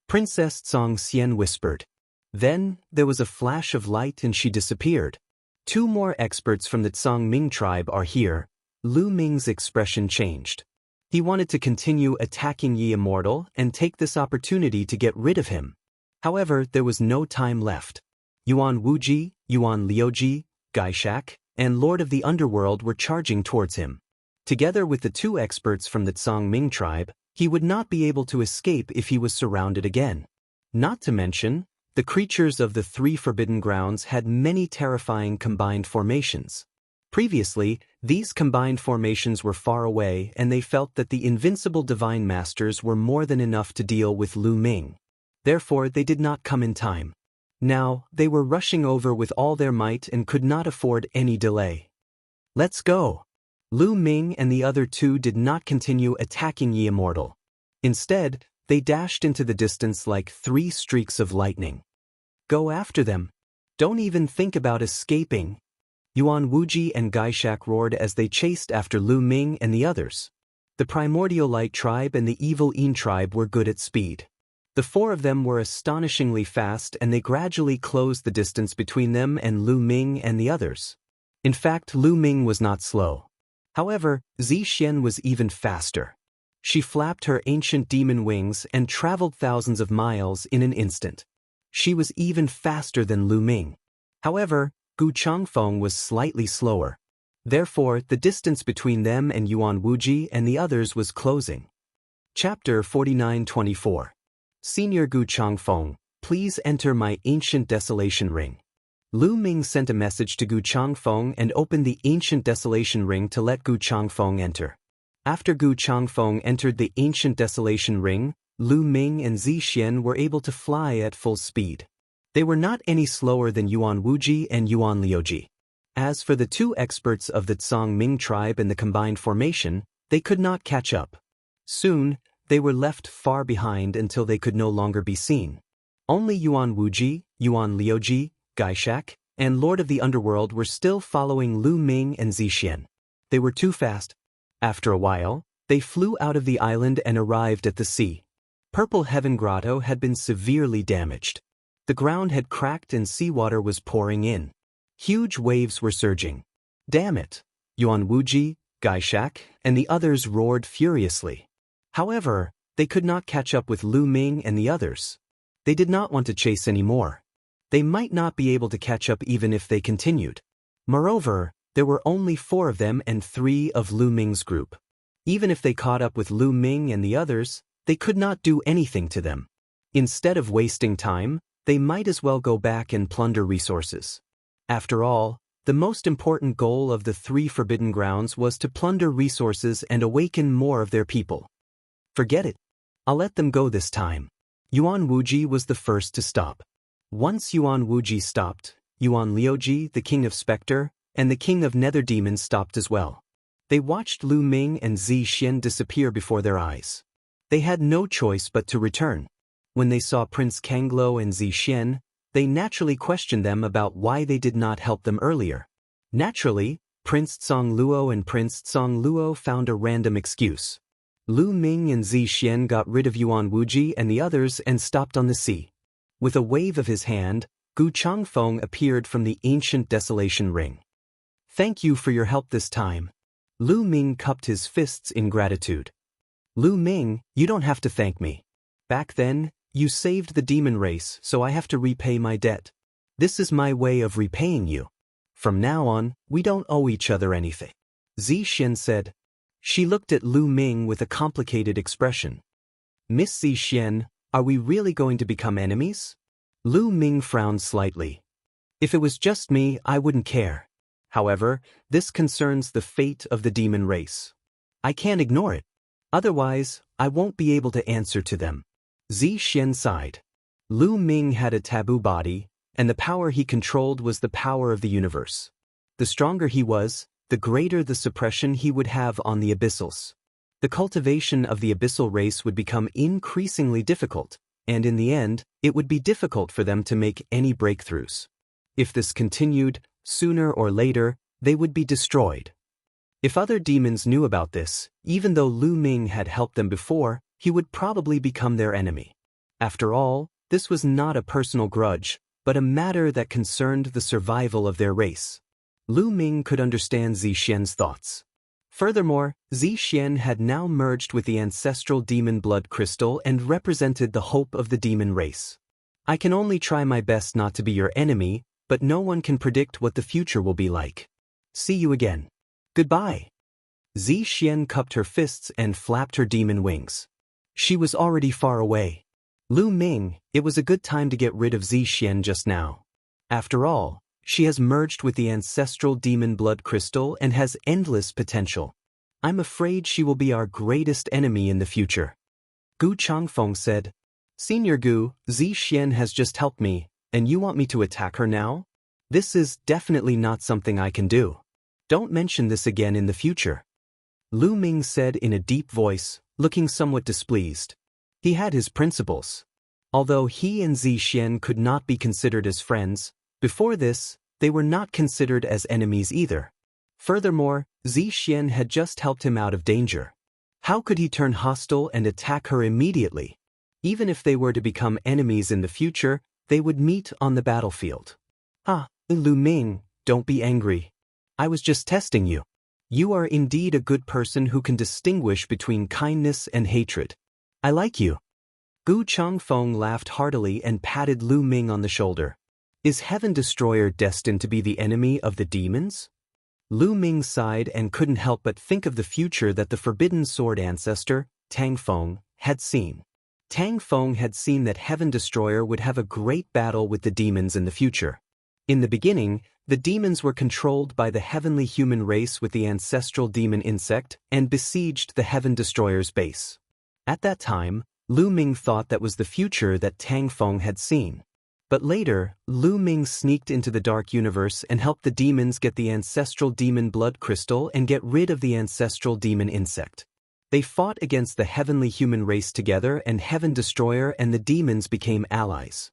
Princess Xianxia whispered. Then, there was a flash of light and she disappeared. Two more experts from the Ming tribe are here. Lu Ming's expression changed. He wanted to continue attacking Yi Immortal and take this opportunity to get rid of him. However, there was no time left. Yuan Wuji, Yuan Liuji, Gaishak, and Lord of the Underworld were charging towards him. Together with the two experts from the Ming tribe, he would not be able to escape if he was surrounded again. Not to mention, the creatures of the three forbidden grounds had many terrifying combined formations. Previously, these combined formations were far away and they felt that the invincible divine masters were more than enough to deal with Lu Ming. Therefore, they did not come in time. Now, they were rushing over with all their might and could not afford any delay. Let's go! Lu Ming and the other two did not continue attacking Yi Immortal. Instead, they dashed into the distance like three streaks of lightning. Go after them. Don't even think about escaping. Yuan Wuji and Gaishak roared as they chased after Lu Ming and the others. The Primordial Light tribe and the Evil Yin tribe were good at speed. The four of them were astonishingly fast and they gradually closed the distance between them and Lu Ming and the others. In fact, Lu Ming was not slow. However, Zixian was even faster. She flapped her ancient demon wings and traveled thousands of miles in an instant. She was even faster than Lu Ming. However, Gu Changfeng was slightly slower. Therefore, the distance between them and Yuan Wuji and the others was closing. Chapter 49-24. Senior Gu Changfeng, please enter my ancient desolation ring. Lu Ming sent a message to Gu Changfeng and opened the ancient desolation ring to let Gu Changfeng enter. After Gu Changfeng entered the ancient desolation ring, Lu Ming and Zixian were able to fly at full speed. They were not any slower than Yuan Wuji and Yuan Liuji. As for the two experts of the Ming tribe in the combined formation, they could not catch up. Soon, they were left far behind until they could no longer be seen. Only Yuan Wuji, Yuan Liuji, Gaishak, and Lord of the Underworld were still following Lu Ming and Zixian. They were too fast. After a while, they flew out of the island and arrived at the sea. Purple Heaven Grotto had been severely damaged. The ground had cracked and seawater was pouring in. Huge waves were surging. Damn it! Yuan Wuji, Gaishak, and the others roared furiously. However, they could not catch up with Lu Ming and the others. They did not want to chase anymore. They might not be able to catch up even if they continued. Moreover, there were only 4 of them and 3 of Lu Ming's group. Even if they caught up with Lu Ming and the others, they could not do anything to them. Instead of wasting time, they might as well go back and plunder resources. After all, the most important goal of the 3 Forbidden Grounds was to plunder resources and awaken more of their people. Forget it. I'll let them go this time. Yuan Wuji was the first to stop. Once Yuan Wuji stopped, Yuan Liuji, the King of Spectre, and the king of nether demons stopped as well. They watched Lu Ming and Xian disappear before their eyes. They had no choice but to return. When they saw Prince Kanglo and Xian, they naturally questioned them about why they did not help them earlier. Naturally, Prince Tsongluo and Prince Tsongluo found a random excuse. Lu Ming and Xian got rid of Yuan Wuji and the others and stopped on the sea. With a wave of his hand, Gu Changfeng appeared from the ancient desolation ring. "Thank you for your help this time." Lu Ming cupped his fists in gratitude. "Lu Ming, you don't have to thank me. Back then, you saved the demon race, so I have to repay my debt. This is my way of repaying you. From now on, we don't owe each other anything," Xian said. She looked at Lu Ming with a complicated expression. "Miss Xian, are we really going to become enemies?" Lu Ming frowned slightly. "If it was just me, I wouldn't care. However, this concerns the fate of the demon race. I can't ignore it. Otherwise, I won't be able to answer to them." Xian sighed. Lu Ming had a taboo body, and the power he controlled was the power of the universe. The stronger he was, the greater the suppression he would have on the abyssals. The cultivation of the abyssal race would become increasingly difficult, and in the end, it would be difficult for them to make any breakthroughs. If this continued, sooner or later, they would be destroyed. If other demons knew about this, even though Lu Ming had helped them before, he would probably become their enemy. After all, this was not a personal grudge, but a matter that concerned the survival of their race. Lu Ming could understand Xian's thoughts. Furthermore, Xian had now merged with the ancestral demon blood crystal and represented the hope of the demon race. "I can only try my best not to be your enemy, but no one can predict what the future will be like. See you again. Goodbye." Xian cupped her fists and flapped her demon wings. She was already far away. "Lu Ming, it was a good time to get rid of Xian just now. After all, she has merged with the ancestral demon blood crystal and has endless potential. I'm afraid she will be our greatest enemy in the future." Gu Changfeng said. "Senior Gu, Xian has just helped me, and you want me to attack her now? This is definitely not something I can do. Don't mention this again in the future." Lu Ming said in a deep voice, looking somewhat displeased. He had his principles. Although he and Xian could not be considered as friends, before this, they were not considered as enemies either. Furthermore, Xian had just helped him out of danger. How could he turn hostile and attack her immediately? Even if they were to become enemies in the future, they would meet on the battlefield. Lu Ming, don't be angry. I was just testing you. You are indeed a good person who can distinguish between kindness and hatred. I like you." Gu Changfeng laughed heartily and patted Lu Ming on the shoulder. "Is Heaven Destroyer destined to be the enemy of the demons?" Lu Ming sighed and couldn't help but think of the future that the Forbidden Sword ancestor, Tang Feng, had seen. Tang Feng had seen that Heaven Destroyer would have a great battle with the demons in the future. In the beginning, the demons were controlled by the heavenly human race with the ancestral demon insect and besieged the Heaven Destroyer's base. At that time, Lu Ming thought that was the future that Tang Feng had seen. But later, Lu Ming sneaked into the dark universe and helped the demons get the ancestral demon blood crystal and get rid of the ancestral demon insect. They fought against the heavenly human race together, and Heaven Destroyer and the demons became allies.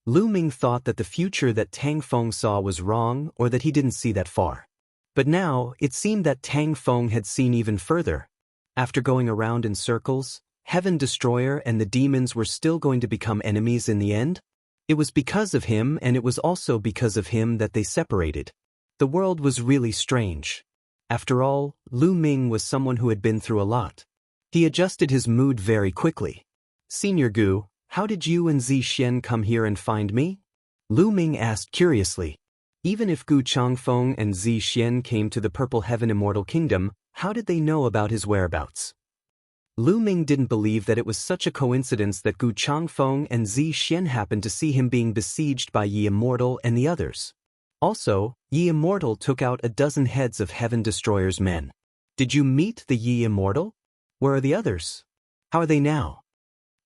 Lu Ming thought that the future that Tang Feng saw was wrong, or that he didn't see that far. But now, it seemed that Tang Feng had seen even further. After going around in circles, Heaven Destroyer and the demons were still going to become enemies in the end? It was because of him, and it was also because of him that they separated. The world was really strange. After all, Lu Ming was someone who had been through a lot. He adjusted his mood very quickly. "Senior Gu, how did you and Xian come here and find me?" Lu Ming asked curiously. Even if Gu Changfeng and Xian came to the Purple Heaven Immortal Kingdom, how did they know about his whereabouts? Lu Ming didn't believe that it was such a coincidence that Gu Changfeng and Xian happened to see him being besieged by Yi Immortal and the others. Also, Yi Immortal took out a dozen heads of Heaven Destroyer's men. "Did you meet the Yi Immortal? Where are the others? How are they now?"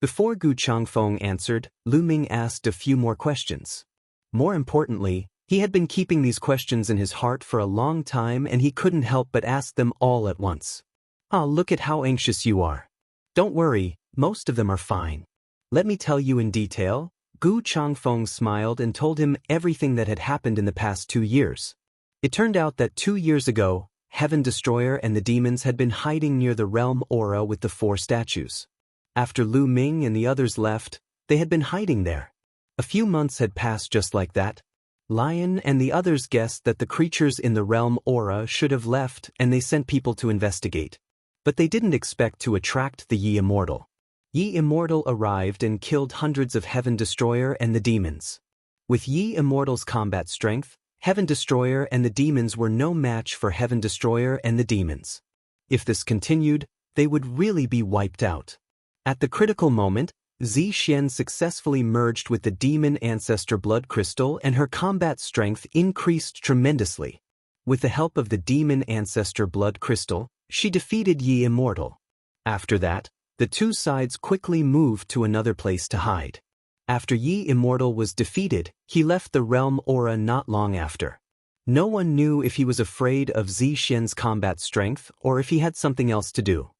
Before Gu Changfeng answered, Lu Ming asked a few more questions. More importantly, He had been keeping these questions in his heart for a long time and he couldn't help but ask them all at once. "Ah, look at how anxious you are. Don't worry, most of them are fine. Let me tell you in detail." Gu Changfeng smiled and told him everything that had happened in the past 2 years. It turned out that 2 years ago, Heaven Destroyer and the demons had been hiding near the realm aura with the 4 statues. After Lu Ming and the others left, they had been hiding there. A few months had passed just like that. Lion and the others guessed that the creatures in the realm aura should have left and they sent people to investigate. But they didn't expect to attract the Yi Immortal. Yi Immortal arrived and killed hundreds of Heaven Destroyer and the demons. With Yi Immortal's combat strength, Heaven Destroyer and the demons were no match for Heaven Destroyer and the demons. If this continued, they would really be wiped out. At the critical moment, Zi Xian successfully merged with the demon ancestor blood crystal and her combat strength increased tremendously. With the help of the demon ancestor blood crystal, she defeated Yi Immortal. After that, the two sides quickly moved to another place to hide. After Yi Immortal was defeated, he left the realm aura not long after. No one knew if he was afraid of Zi Xian's combat strength or if he had something else to do.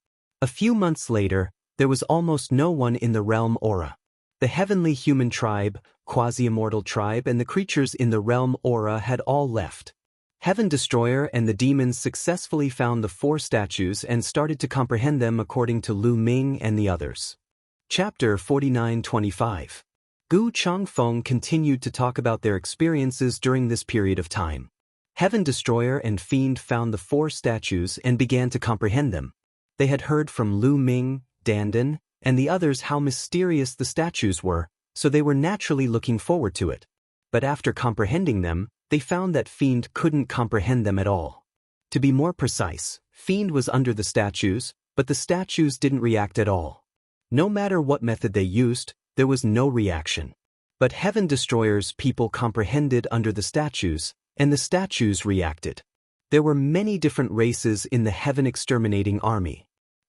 A few months later, there was almost no one in the realm aura. The heavenly human tribe, quasi-immortal tribe and the creatures in the realm aura had all left. Heaven Destroyer and the demons successfully found the 4 statues and started to comprehend them according to Lu Ming and the others. Chapter 49-25. Gu Changfeng continued to talk about their experiences during this period of time. Heaven Destroyer and Fiend found the 4 statues and began to comprehend them. They had heard from Lu Ming, Dandan, and the others how mysterious the statues were, so they were naturally looking forward to it. But after comprehending them, they found that Fiend couldn't comprehend them at all. To be more precise, Fiend was under the statues, but the statues didn't react at all. No matter what method they used, there was no reaction. But Heaven Destroyer's people comprehended under the statues, and the statues reacted. There were many different races in the Heaven Exterminating Army.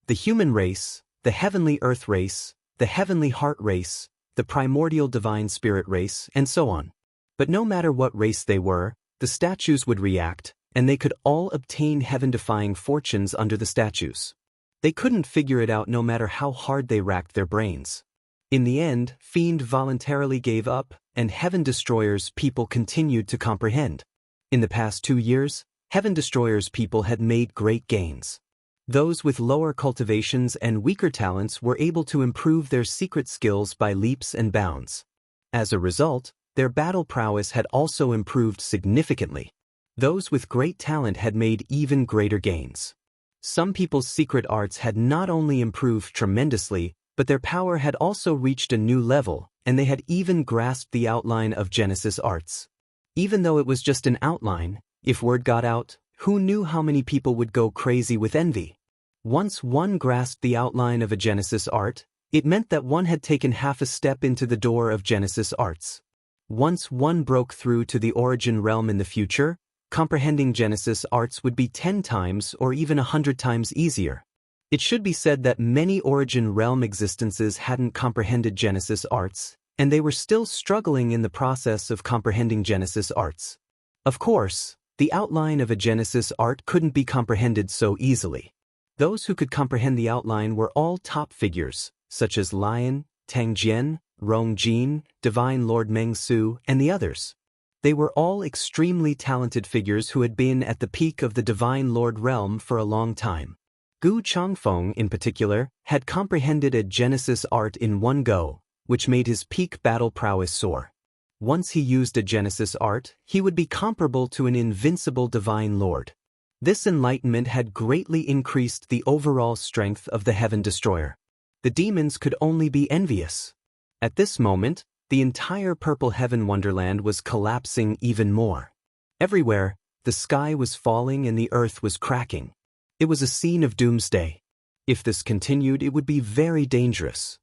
The human race, the Heavenly Earth race, the Heavenly Heart race, the Primordial Divine Spirit race, and so on. But no matter what race they were, the statues would react, and they could all obtain heaven-defying fortunes under the statues. They couldn't figure it out no matter how hard they racked their brains. In the end, Fiend voluntarily gave up, and Heaven Destroyer's people continued to comprehend. In the past 2 years, Heaven Destroyer's people had made great gains. Those with lower cultivations and weaker talents were able to improve their secret skills by leaps and bounds. As a result, their battle prowess had also improved significantly. Those with great talent had made even greater gains. Some people's secret arts had not only improved tremendously, but their power had also reached a new level, and they had even grasped the outline of Genesis arts. Even though it was just an outline, if word got out, who knew how many people would go crazy with envy? Once one grasped the outline of a Genesis art, it meant that one had taken half a step into the door of Genesis arts. Once one broke through to the origin realm in the future, comprehending Genesis arts would be 10 times or even 100 times easier. It should be said that many origin realm existences hadn't comprehended Genesis arts, and they were still struggling in the process of comprehending Genesis arts. Of course, the outline of a Genesis art couldn't be comprehended so easily. Those who could comprehend the outline were all top figures, such as Lion, Tang Jian, Rong Jin, Divine Lord Meng Su, and the others. They were all extremely talented figures who had been at the peak of the Divine Lord realm for a long time. Gu Changfeng, in particular, had comprehended a Genesis art in one go, which made his peak battle prowess soar. Once he used a Genesis art, he would be comparable to an invincible Divine Lord. This enlightenment had greatly increased the overall strength of the Heaven Destroyer. The demons could only be envious. At this moment, the entire Purple Heaven Wonderland was collapsing even more. Everywhere, the sky was falling and the earth was cracking. It was a scene of doomsday. If this continued, it would be very dangerous.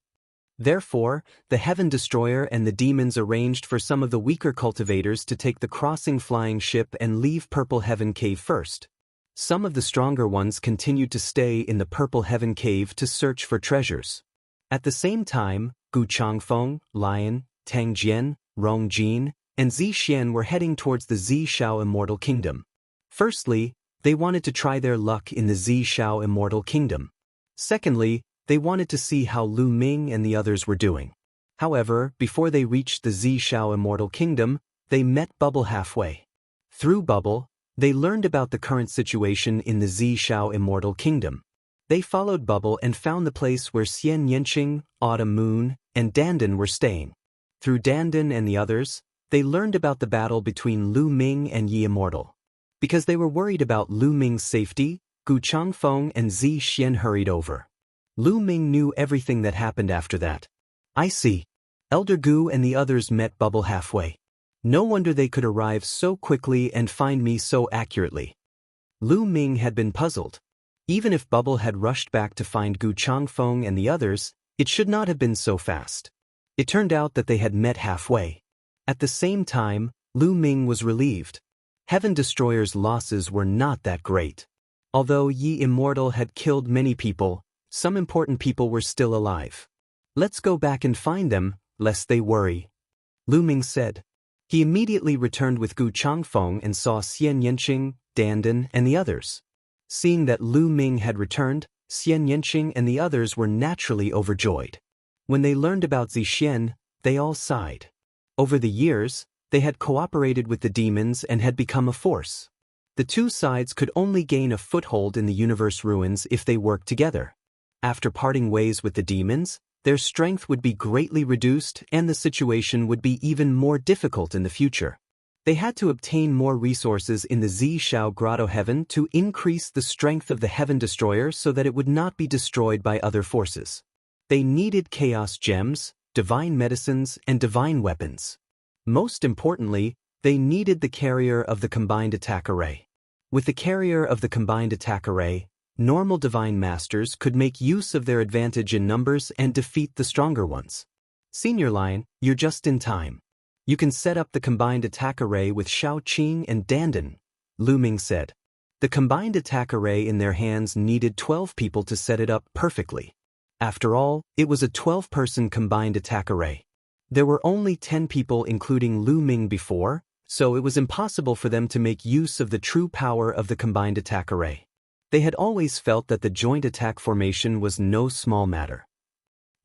Therefore, the Heaven Destroyer and the demons arranged for some of the weaker cultivators to take the crossing flying ship and leave Purple Heaven Cave first. Some of the stronger ones continued to stay in the Purple Heaven Cave to search for treasures. At the same time, Gu Changfeng, Lion, Tang Jian, Rong Jin, and Xian were heading towards the Xiao Immortal Kingdom. Firstly, they wanted to try their luck in the Xiao Immortal Kingdom. Secondly, they wanted to see how Lu Ming and the others were doing. However, before they reached the Xiao Immortal Kingdom, they met Bubble halfway. Through Bubble, they learned about the current situation in the Xiao Immortal Kingdom. They followed Bubble and found the place where Xianxia, Autumn Moon, and Dandan were staying. Through Dandan and the others, they learned about the battle between Lu Ming and Yi Immortal. Because they were worried about Lu Ming's safety, Gu Changfeng and Xian hurried over. Lu Ming knew everything that happened after that. I see. Elder Gu and the others met Bubble halfway. No wonder they could arrive so quickly and find me so accurately. Lu Ming had been puzzled. Even if Bubble had rushed back to find Gu Changfeng and the others, it should not have been so fast. It turned out that they had met halfway. At the same time, Lu Ming was relieved. Heaven Destroyer's losses were not that great. Although Yi Immortal had killed many people, some important people were still alive. Let's go back and find them, lest they worry, Lu Ming said. He immediately returned with Gu Changfeng and saw Xianxia, Dandan, and the others. Seeing that Lu Ming had returned, Xianxia and the others were naturally overjoyed. When they learned about Xian, they all sighed. Over the years, they had cooperated with the demons and had become a force. The two sides could only gain a foothold in the universe ruins if they worked together. After parting ways with the demons, their strength would be greatly reduced and the situation would be even more difficult in the future. They had to obtain more resources in the Xiao Grotto Heaven to increase the strength of the Heaven Destroyer so that it would not be destroyed by other forces. They needed chaos gems, divine medicines, and divine weapons. Most importantly, they needed the carrier of the combined attack array. With the carrier of the combined attack array, normal divine masters could make use of their advantage in numbers and defeat the stronger ones. Senior Lion, you're just in time. You can set up the combined attack array with Shaoqing and Dandan, Lu Ming said. The combined attack array in their hands needed 12 people to set it up perfectly. After all, it was a 12-person combined attack array. There were only 10 people including Lu Ming before, so it was impossible for them to make use of the true power of the combined attack array. They had always felt that the joint attack formation was no small matter.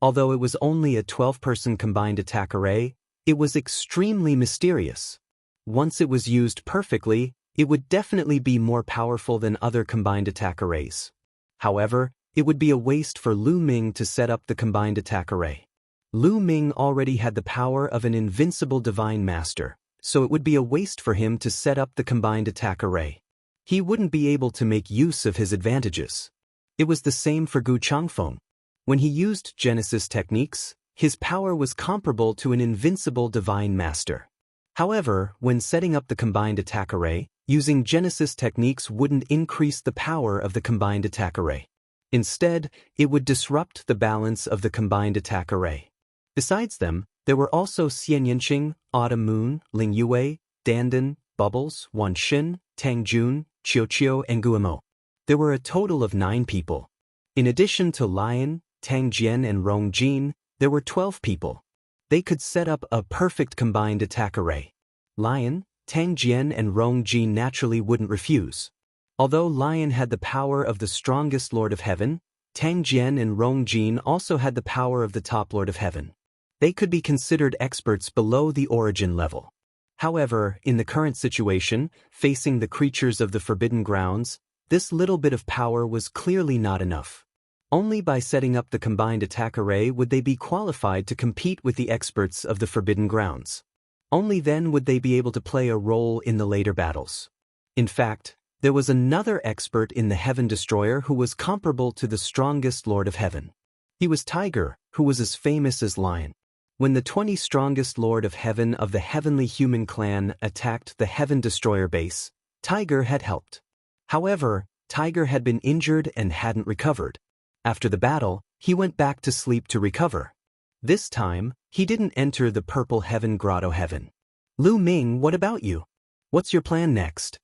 Although it was only a 12-person combined attack array, it was extremely mysterious. Once it was used perfectly, it would definitely be more powerful than other combined attack arrays. However, it would be a waste for Lu Ming to set up the combined attack array. Lu Ming already had the power of an invincible divine master, so it would be a waste for him to set up the combined attack array. He wouldn't be able to make use of his advantages. It was the same for Gu Changfeng. When he used Genesis techniques, his power was comparable to an invincible divine master. However, when setting up the combined attack array, using Genesis techniques wouldn't increase the power of the combined attack array. Instead, it would disrupt the balance of the combined attack array. Besides them, there were also Xianxia, Autumn Moon, Ling Yue, Dandan, Bubbles, Wan Xin, Tang Jun, Qiuqiu, and Guimo. There were a total of 9 people. In addition to Lion, Tang Jian, and Rong Jin, there were 12 people. They could set up a perfect combined attack array. Lion, Tang Jian, and Rong Jin naturally wouldn't refuse. Although Lion had the power of the strongest Lord of Heaven, Tang Jian and Rong Jin also had the power of the top Lord of Heaven. They could be considered experts below the origin level. However, in the current situation, facing the creatures of the Forbidden Grounds, this little bit of power was clearly not enough. Only by setting up the combined attack array would they be qualified to compete with the experts of the Forbidden Grounds. Only then would they be able to play a role in the later battles. In fact, there was another expert in the Heaven Destroyer who was comparable to the strongest Lord of Heaven. He was Tiger, who was as famous as Lion. When the 20 strongest Lord of Heaven of the Heavenly Human Clan attacked the Heaven Destroyer base, Tiger had helped. However, Tiger had been injured and hadn't recovered. After the battle, he went back to sleep to recover. This time, he didn't enter the Purple Heaven Grotto Heaven. Lu Ming, what about you? What's your plan next?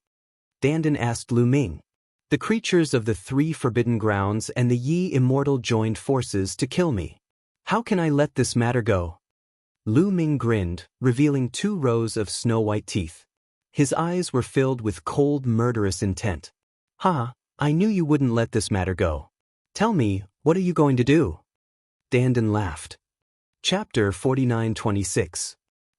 Dandan asked Lu Ming. The creatures of the 3 Forbidden Grounds and the Yi Immortal joined forces to kill me. How can I let this matter go? Lu Ming grinned, revealing 2 rows of snow-white teeth. His eyes were filled with cold, murderous intent. I knew you wouldn't let this matter go. Tell me, what are you going to do? Dandan laughed. Chapter 49-26.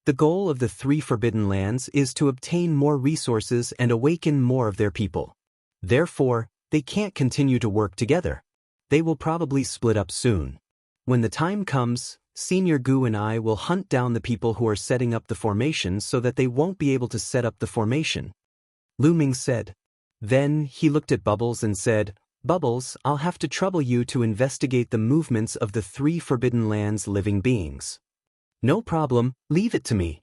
The goal of the 3 Forbidden Lands is to obtain more resources and awaken more of their people. Therefore, they can't continue to work together. They will probably split up soon. When the time comes, Senior Gu and I will hunt down the people who are setting up the formation so that they won't be able to set up the formation. Lu Ming said. Then he looked at Bubbles and said, Bubbles, I'll have to trouble you to investigate the movements of the 3 Forbidden Lands living beings. No problem, leave it to me.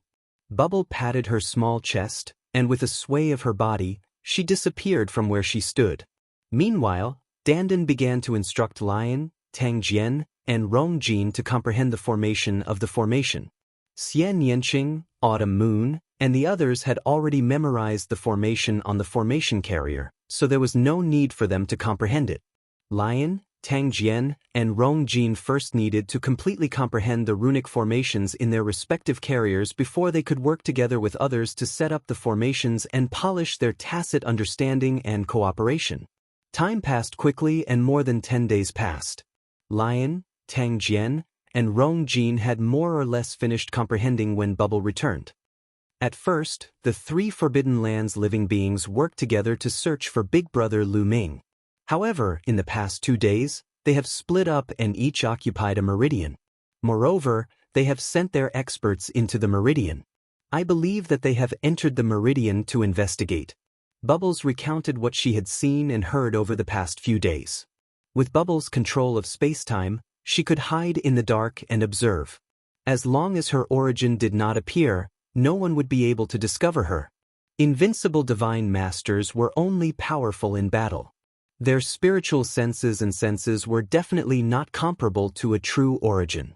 Bubble patted her small chest, and with a sway of her body, she disappeared from where she stood. Meanwhile, Dandan began to instruct Lion, Tangjian, and Rongjin to comprehend the formation of the formation. Xianxia, Autumn Moon, and the others had already memorized the formation on the formation carrier, so there was no need for them to comprehend it. Lion, Tangjian, and Rongjin first needed to completely comprehend the runic formations in their respective carriers before they could work together with others to set up the formations and polish their tacit understanding and cooperation. Time passed quickly and more than 10 days passed. Lion, Tangjian, and Rongjin had more or less finished comprehending when Bubble returned. At first, the 3 Forbidden Lands living beings worked together to search for Big Brother Lu Ming. However, in the past 2 days, they have split up and each occupied a meridian. Moreover, they have sent their experts into the meridian. I believe that they have entered the meridian to investigate. Bubbles recounted what she had seen and heard over the past few days. With Bubbles' control of space-time, she could hide in the dark and observe. As long as her origin did not appear, no one would be able to discover her. Invincible divine masters were only powerful in battle. Their spiritual senses were definitely not comparable to a true origin.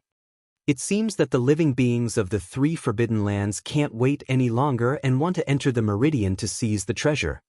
It seems that the living beings of the 3 Forbidden Lands can't wait any longer and want to enter the meridian to seize the treasure.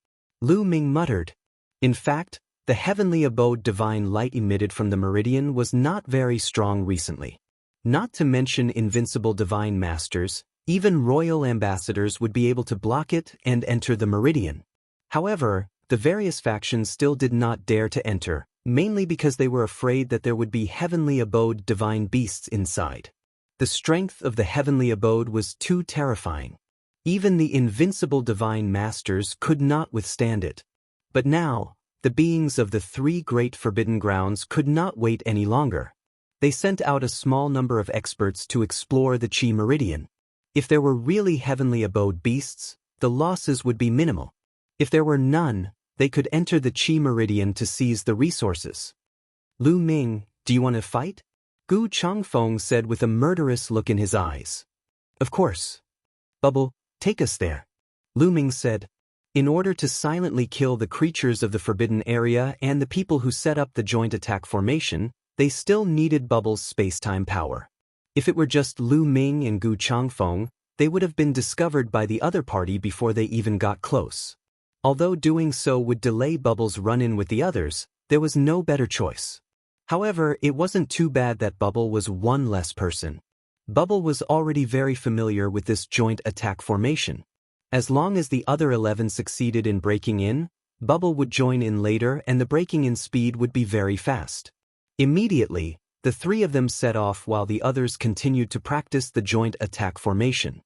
Lu Ming muttered. In fact, the heavenly abode divine light emitted from the meridian was not very strong recently. Not to mention invincible divine masters, even royal ambassadors would be able to block it and enter the meridian. However, the various factions still did not dare to enter, mainly because they were afraid that there would be heavenly abode divine beasts inside. The strength of the heavenly abode was too terrifying. Even the invincible divine masters could not withstand it. But now, the beings of the 3 great forbidden grounds could not wait any longer. They sent out a small number of experts to explore the Qi Meridian. If there were really heavenly abode beasts, the losses would be minimal. If there were none, they could enter the Qi Meridian to seize the resources. Lu Ming, do you want to fight? Gu Changfeng said with a murderous look in his eyes. Of course. Bubble, take us there. Lu Ming said. In order to silently kill the creatures of the forbidden area and the people who set up the joint attack formation, they still needed Bubble's space-time power. If it were just Lu Ming and Gu Changfeng, they would have been discovered by the other party before they even got close. Although doing so would delay Bubble's run-in with the others, there was no better choice. However, it wasn't too bad that Bubble was one less person. Bubble was already very familiar with this joint attack formation. As long as the other 11 succeeded in breaking in, Bubble would join in later and the breaking in speed would be very fast. Immediately, the 3 of them set off while the others continued to practice the joint attack formation.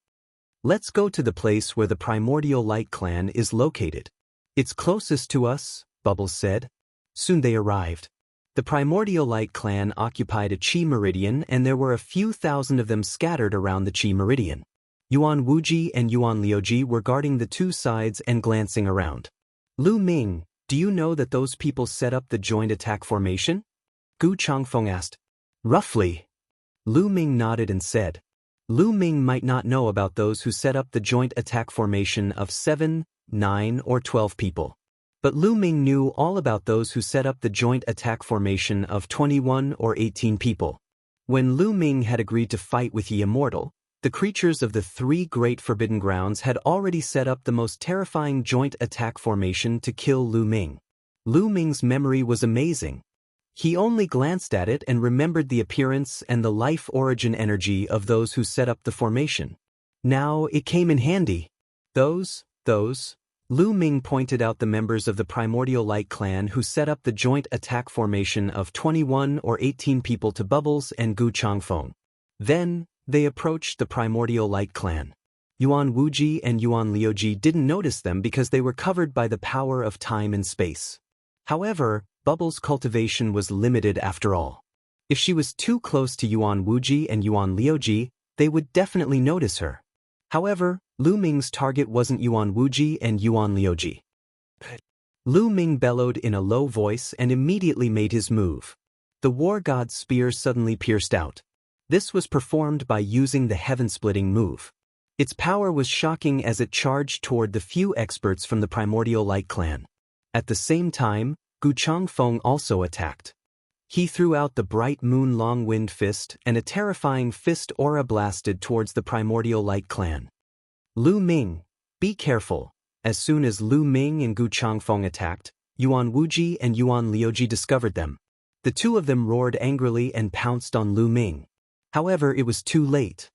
Let's go to the place where the Primordial Light Clan is located. It's closest to us, Bubbles said. Soon they arrived. The Primordial Light Clan occupied a Qi Meridian and there were a few thousand of them scattered around the Qi Meridian. Yuan Wuji and Yuan Liuji were guarding the 2 sides and glancing around. Lu Ming, do you know that those people set up the joint attack formation? Gu Changfeng asked. Roughly. Lu Ming nodded and said. Lu Ming might not know about those who set up the joint attack formation of 7, 9, or 12 people. But Lu Ming knew all about those who set up the joint attack formation of 21 or 18 people. When Lu Ming had agreed to fight with the Immortal, the creatures of the 3 great forbidden grounds had already set up the most terrifying joint attack formation to kill Lu Ming. Lu Ming's memory was amazing. He only glanced at it and remembered the appearance and the life origin energy of those who set up the formation. Now it came in handy. Those. Lu Ming pointed out the members of the Primordial Light clan who set up the joint attack formation of 21 or 18 people to Bubbles and Gu Changfeng. Then, they approached the Primordial Light clan. Yuan Wuji and Yuan Liuji didn't notice them because they were covered by the power of time and space. However, Bubbles' cultivation was limited after all. If she was too close to Yuan Wuji and Yuan Liuji, they would definitely notice her. However, Lu Ming's target wasn't Yuan Wuji and Yuan Liuji. Lu Ming bellowed in a low voice and immediately made his move. The war god's spear suddenly pierced out. This was performed by using the heaven-splitting move. Its power was shocking as it charged toward the few experts from the Primordial Light clan. At the same time, Gu Changfeng also attacked. He threw out the bright moon long wind fist and a terrifying fist aura blasted towards the Primordial Light clan. Lu Ming, be careful. As soon as Lu Ming and Gu Changfeng attacked, Yuan Wuji and Yuan Liuji discovered them. The two of them roared angrily and pounced on Lu Ming. However, it was too late.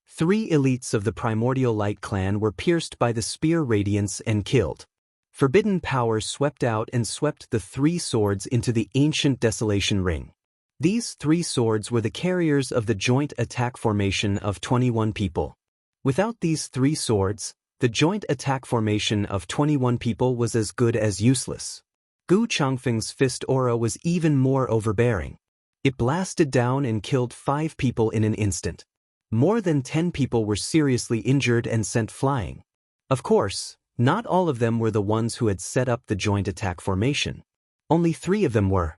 3 elites of the Primordial Light clan were pierced by the spear radiance and killed. Forbidden power swept out and swept the 3 swords into the ancient desolation ring. These 3 swords were the carriers of the joint attack formation of 21 people. Without these 3 swords, the joint attack formation of 21 people was as good as useless. Gu Changfeng's fist aura was even more overbearing. It blasted down and killed 5 people in an instant. More than 10 people were seriously injured and sent flying. Of course, not all of them were the ones who had set up the joint attack formation. Only 3 of them were.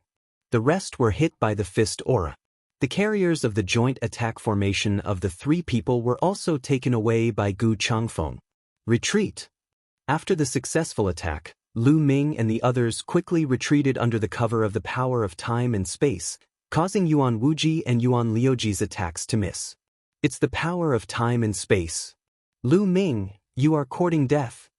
The rest were hit by the fist aura. The carriers of the joint attack formation of the 3 people were also taken away by Gu Changfeng. Retreat. After the successful attack, Lu Ming and the others quickly retreated under the cover of the power of time and space, causing Yuan Wuji and Yuan Liuji's attacks to miss. It's the power of time and space. Lu Ming, you are courting death.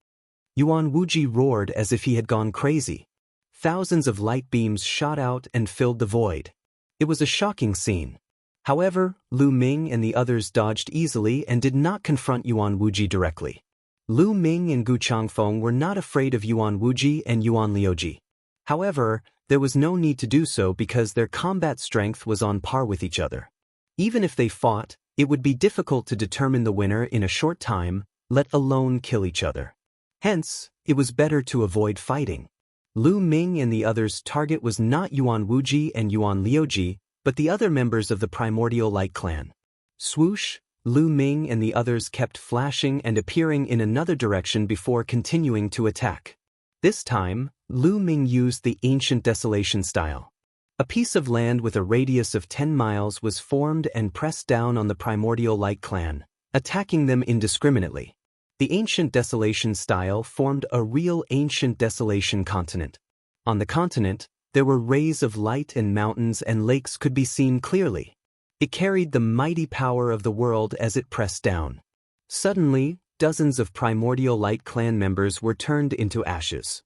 Yuan Wuji roared as if he had gone crazy. Thousands of light beams shot out and filled the void. It was a shocking scene. However, Lu Ming and the others dodged easily and did not confront Yuan Wuji directly. Lu Ming and Gu Changfeng were not afraid of Yuan Wuji and Yuan Liuji. However, there was no need to do so because their combat strength was on par with each other. Even if they fought, it would be difficult to determine the winner in a short time, let alone kill each other. Hence, it was better to avoid fighting. Lu Ming and the others' target was not Yuan Wuji and Yuan Liuji, but the other members of the Primordial Light clan. Swoosh, Lu Ming and the others kept flashing and appearing in another direction before continuing to attack. This time, Lu Ming used the ancient desolation style. A piece of land with a radius of 10 miles was formed and pressed down on the Primordial Light clan, attacking them indiscriminately. The ancient desolation style formed a real ancient desolation continent. On the continent, there were rays of light and mountains and lakes could be seen clearly. It carried the mighty power of the world as it pressed down. Suddenly, dozens of Primordial Light clan members were turned into ashes.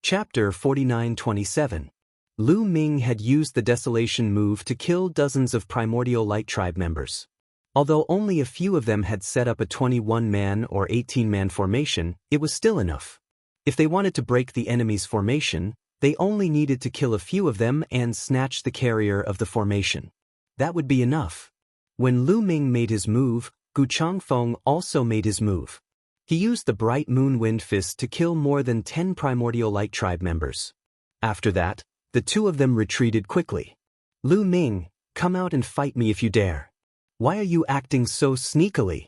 Chapter 49-27. Lu Ming had used the desolation move to kill dozens of Primordial Light tribe members. Although only a few of them had set up a 21-man or 18-man formation, it was still enough. If they wanted to break the enemy's formation, they only needed to kill a few of them and snatch the carrier of the formation. That would be enough. When Lu Ming made his move, Gu Changfeng also made his move. He used the bright moon wind fist to kill more than 10 Primordial Light tribe members. After that, the 2 of them retreated quickly. Lu Ming, come out and fight me if you dare. Why are you acting so sneakily?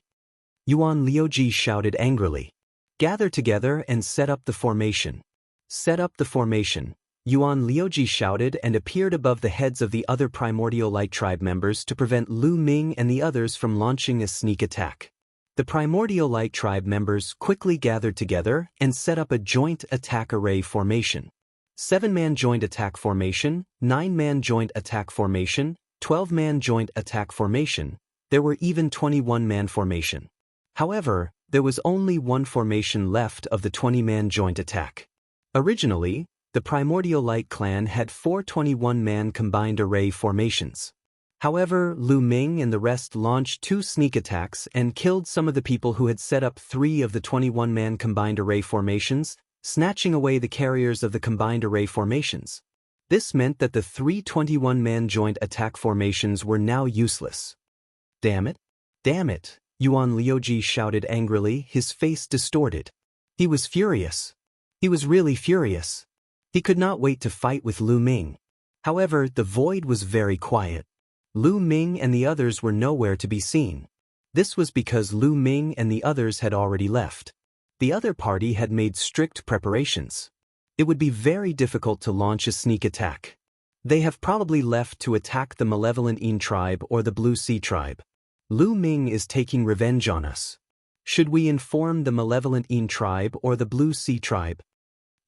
Yuan Liuji shouted angrily. Gather together and set up the formation. Set up the formation. Yuan Liuji shouted and appeared above the heads of the other Primordial Light tribe members to prevent Lu Ming and the others from launching a sneak attack. The Primordial Light tribe members quickly gathered together and set up a joint attack array formation. 7-man joint attack formation, 9-man joint attack formation, 12-man joint attack formation. There were even 21-man formation. However, there was only one formation left of the 20-man joint attack. Originally, the Primordial Light clan had 4 21-man combined array formations. However, Lu Ming and the rest launched 2 sneak attacks and killed some of the people who had set up 3 of the 21-man combined array formations, snatching away the carriers of the combined array formations. This meant that the 3 21-man joint attack formations were now useless. Damn it! Damn it! Yuan Liuji shouted angrily, his face distorted. He was furious. He was really furious. He could not wait to fight with Lu Ming. However, the void was very quiet. Lu Ming and the others were nowhere to be seen. This was because Lu Ming and the others had already left. The other party had made strict preparations. It would be very difficult to launch a sneak attack. They have probably left to attack the malevolent Yin tribe or the Blue Sea tribe. Lu Ming is taking revenge on us. Should we inform the malevolent Yin tribe or the Blue Sea tribe?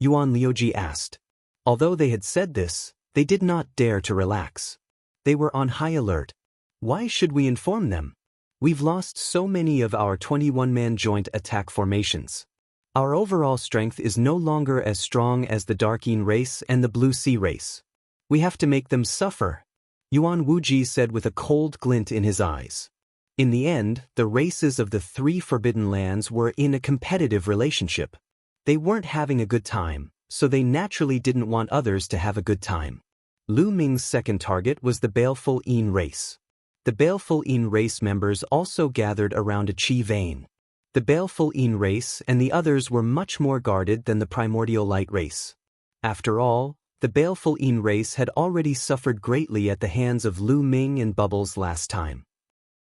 Yuan Liuji asked. Although they had said this, they did not dare to relax. They were on high alert. Why should we inform them? We've lost so many of our 21-man joint attack formations. Our overall strength is no longer as strong as the Dark Yin race and the Blue Sea race. We have to make them suffer, Yuan Wuji said with a cold glint in his eyes. In the end, the races of the 3 Forbidden Lands were in a competitive relationship. They weren't having a good time, so they naturally didn't want others to have a good time. Lu Ming's second target was the Baleful Yin race. The Baleful Yin race members also gathered around a chi vein. The Baleful Yin race and the others were much more guarded than the Primordial Light race. After all, the Baleful Yin race had already suffered greatly at the hands of Lu Ming and Bubbles last time.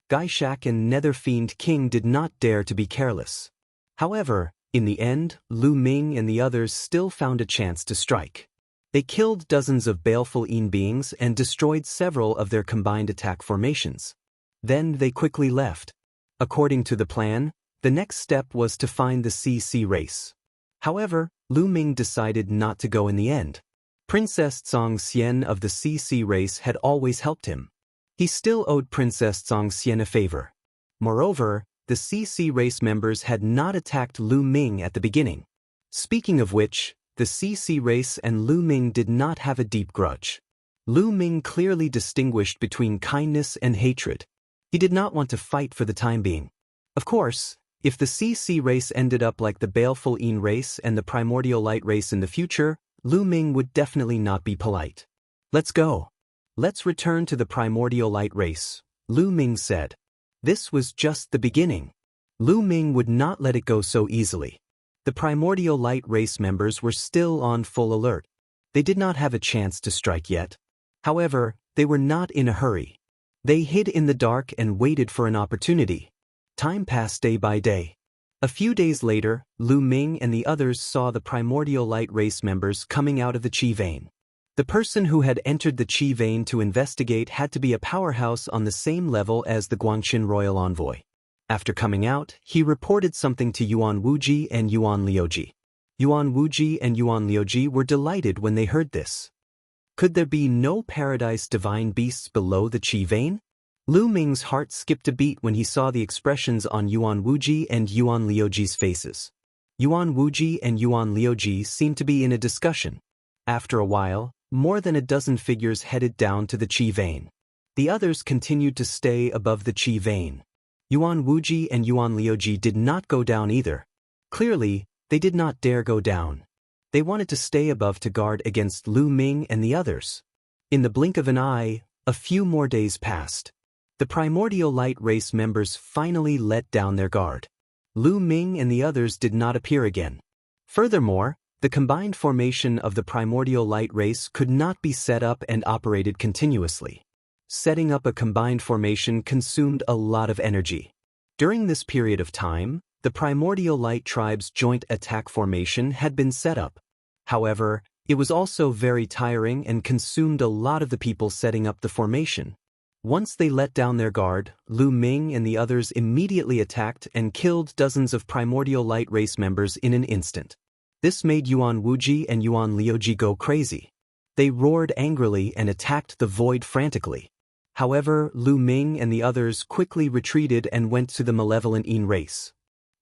Gaishak and Netherfiend King did not dare to be careless. However, in the end, Lu Ming and the others still found a chance to strike. They killed dozens of Baleful Yin beings and destroyed several of their combined attack formations. Then they quickly left. According to the plan, the next step was to find the CC race. However, Lu Ming decided not to go in the end. Princess Xianxia of the CC race had always helped him. He still owed Princess Xianxia a favor. Moreover, the CC race members had not attacked Lu Ming at the beginning. Speaking of which, the CC race and Lu Ming did not have a deep grudge. Lu Ming clearly distinguished between kindness and hatred. He did not want to fight for the time being. Of course, if the CC race ended up like the Baleful Yin race and the Primordial Light race in the future, Lu Ming would definitely not be polite. Let's go. Let's return to the Primordial Light race, Lu Ming said. This was just the beginning. Lu Ming would not let it go so easily. The Primordial Light race members were still on full alert. They did not have a chance to strike yet. However, they were not in a hurry. They hid in the dark and waited for an opportunity. Time passed day by day. A few days later, Lu Ming and the others saw the Primordial Light race members coming out of the Qi vein. The person who had entered the Qi vein to investigate had to be a powerhouse on the same level as the Guangxin royal envoy. After coming out, he reported something to Yuan Wuji and Yuan Liuji. Yuan Wuji and Yuan Liuji were delighted when they heard this. Could there be no paradise divine beasts below the Qi vein? Lu Ming's heart skipped a beat when he saw the expressions on Yuan Wuji and Yuan Liuji's faces. Yuan Wuji and Yuan Liuji seemed to be in a discussion. After a while, more than a dozen figures headed down to the Qi vein. The others continued to stay above the Qi vein. Yuan Wuji and Yuan Liuji did not go down either. Clearly, they did not dare go down. They wanted to stay above to guard against Lu Ming and the others. In the blink of an eye, a few more days passed. The Primordial Light race members finally let down their guard. Lu Ming and the others did not appear again. Furthermore, the combined formation of the Primordial Light race could not be set up and operated continuously. Setting up a combined formation consumed a lot of energy. During this period of time, the Primordial Light tribe's joint attack formation had been set up. However, it was also very tiring and consumed a lot of the people setting up the formation. Once they let down their guard, Lu Ming and the others immediately attacked and killed dozens of Primordial Light race members in an instant. This made Yuan Wuji and Yuan Liuji go crazy. They roared angrily and attacked the void frantically. However, Lu Ming and the others quickly retreated and went to the malevolent Yin race.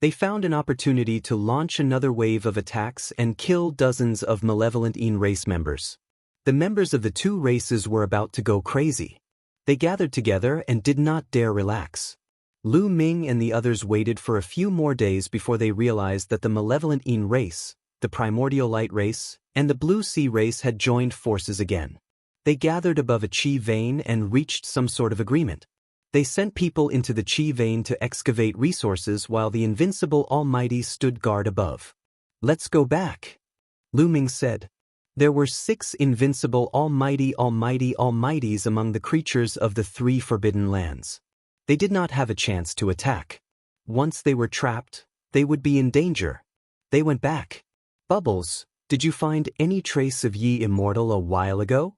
They found an opportunity to launch another wave of attacks and kill dozens of malevolent Yin race members. The members of the two races were about to go crazy. They gathered together and did not dare relax. Lu Ming and the others waited for a few more days before they realized that the malevolent Yin race, the primordial light race, and the blue sea race had joined forces again. They gathered above a qi vein and reached some sort of agreement. They sent people into the qi vein to excavate resources while the invincible Almighty stood guard above. "Let's go back," Lu Ming said. There were 6 invincible almighties among the creatures of the 3 forbidden lands. They did not have a chance to attack. Once they were trapped, they would be in danger. They went back. "Bubbles, did you find any trace of Yi Immortal a while ago?"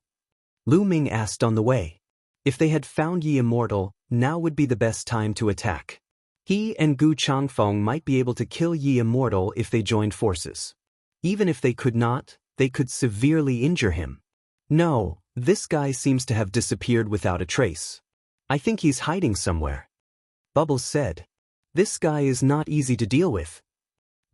Lu Ming asked on the way. If they had found Yi Immortal, now would be the best time to attack. He and Gu Changfeng might be able to kill Yi Immortal if they joined forces. Even if they could not, they could severely injure him. "No, this guy seems to have disappeared without a trace. I think he's hiding somewhere," Bubbles said. "This guy is not easy to deal with."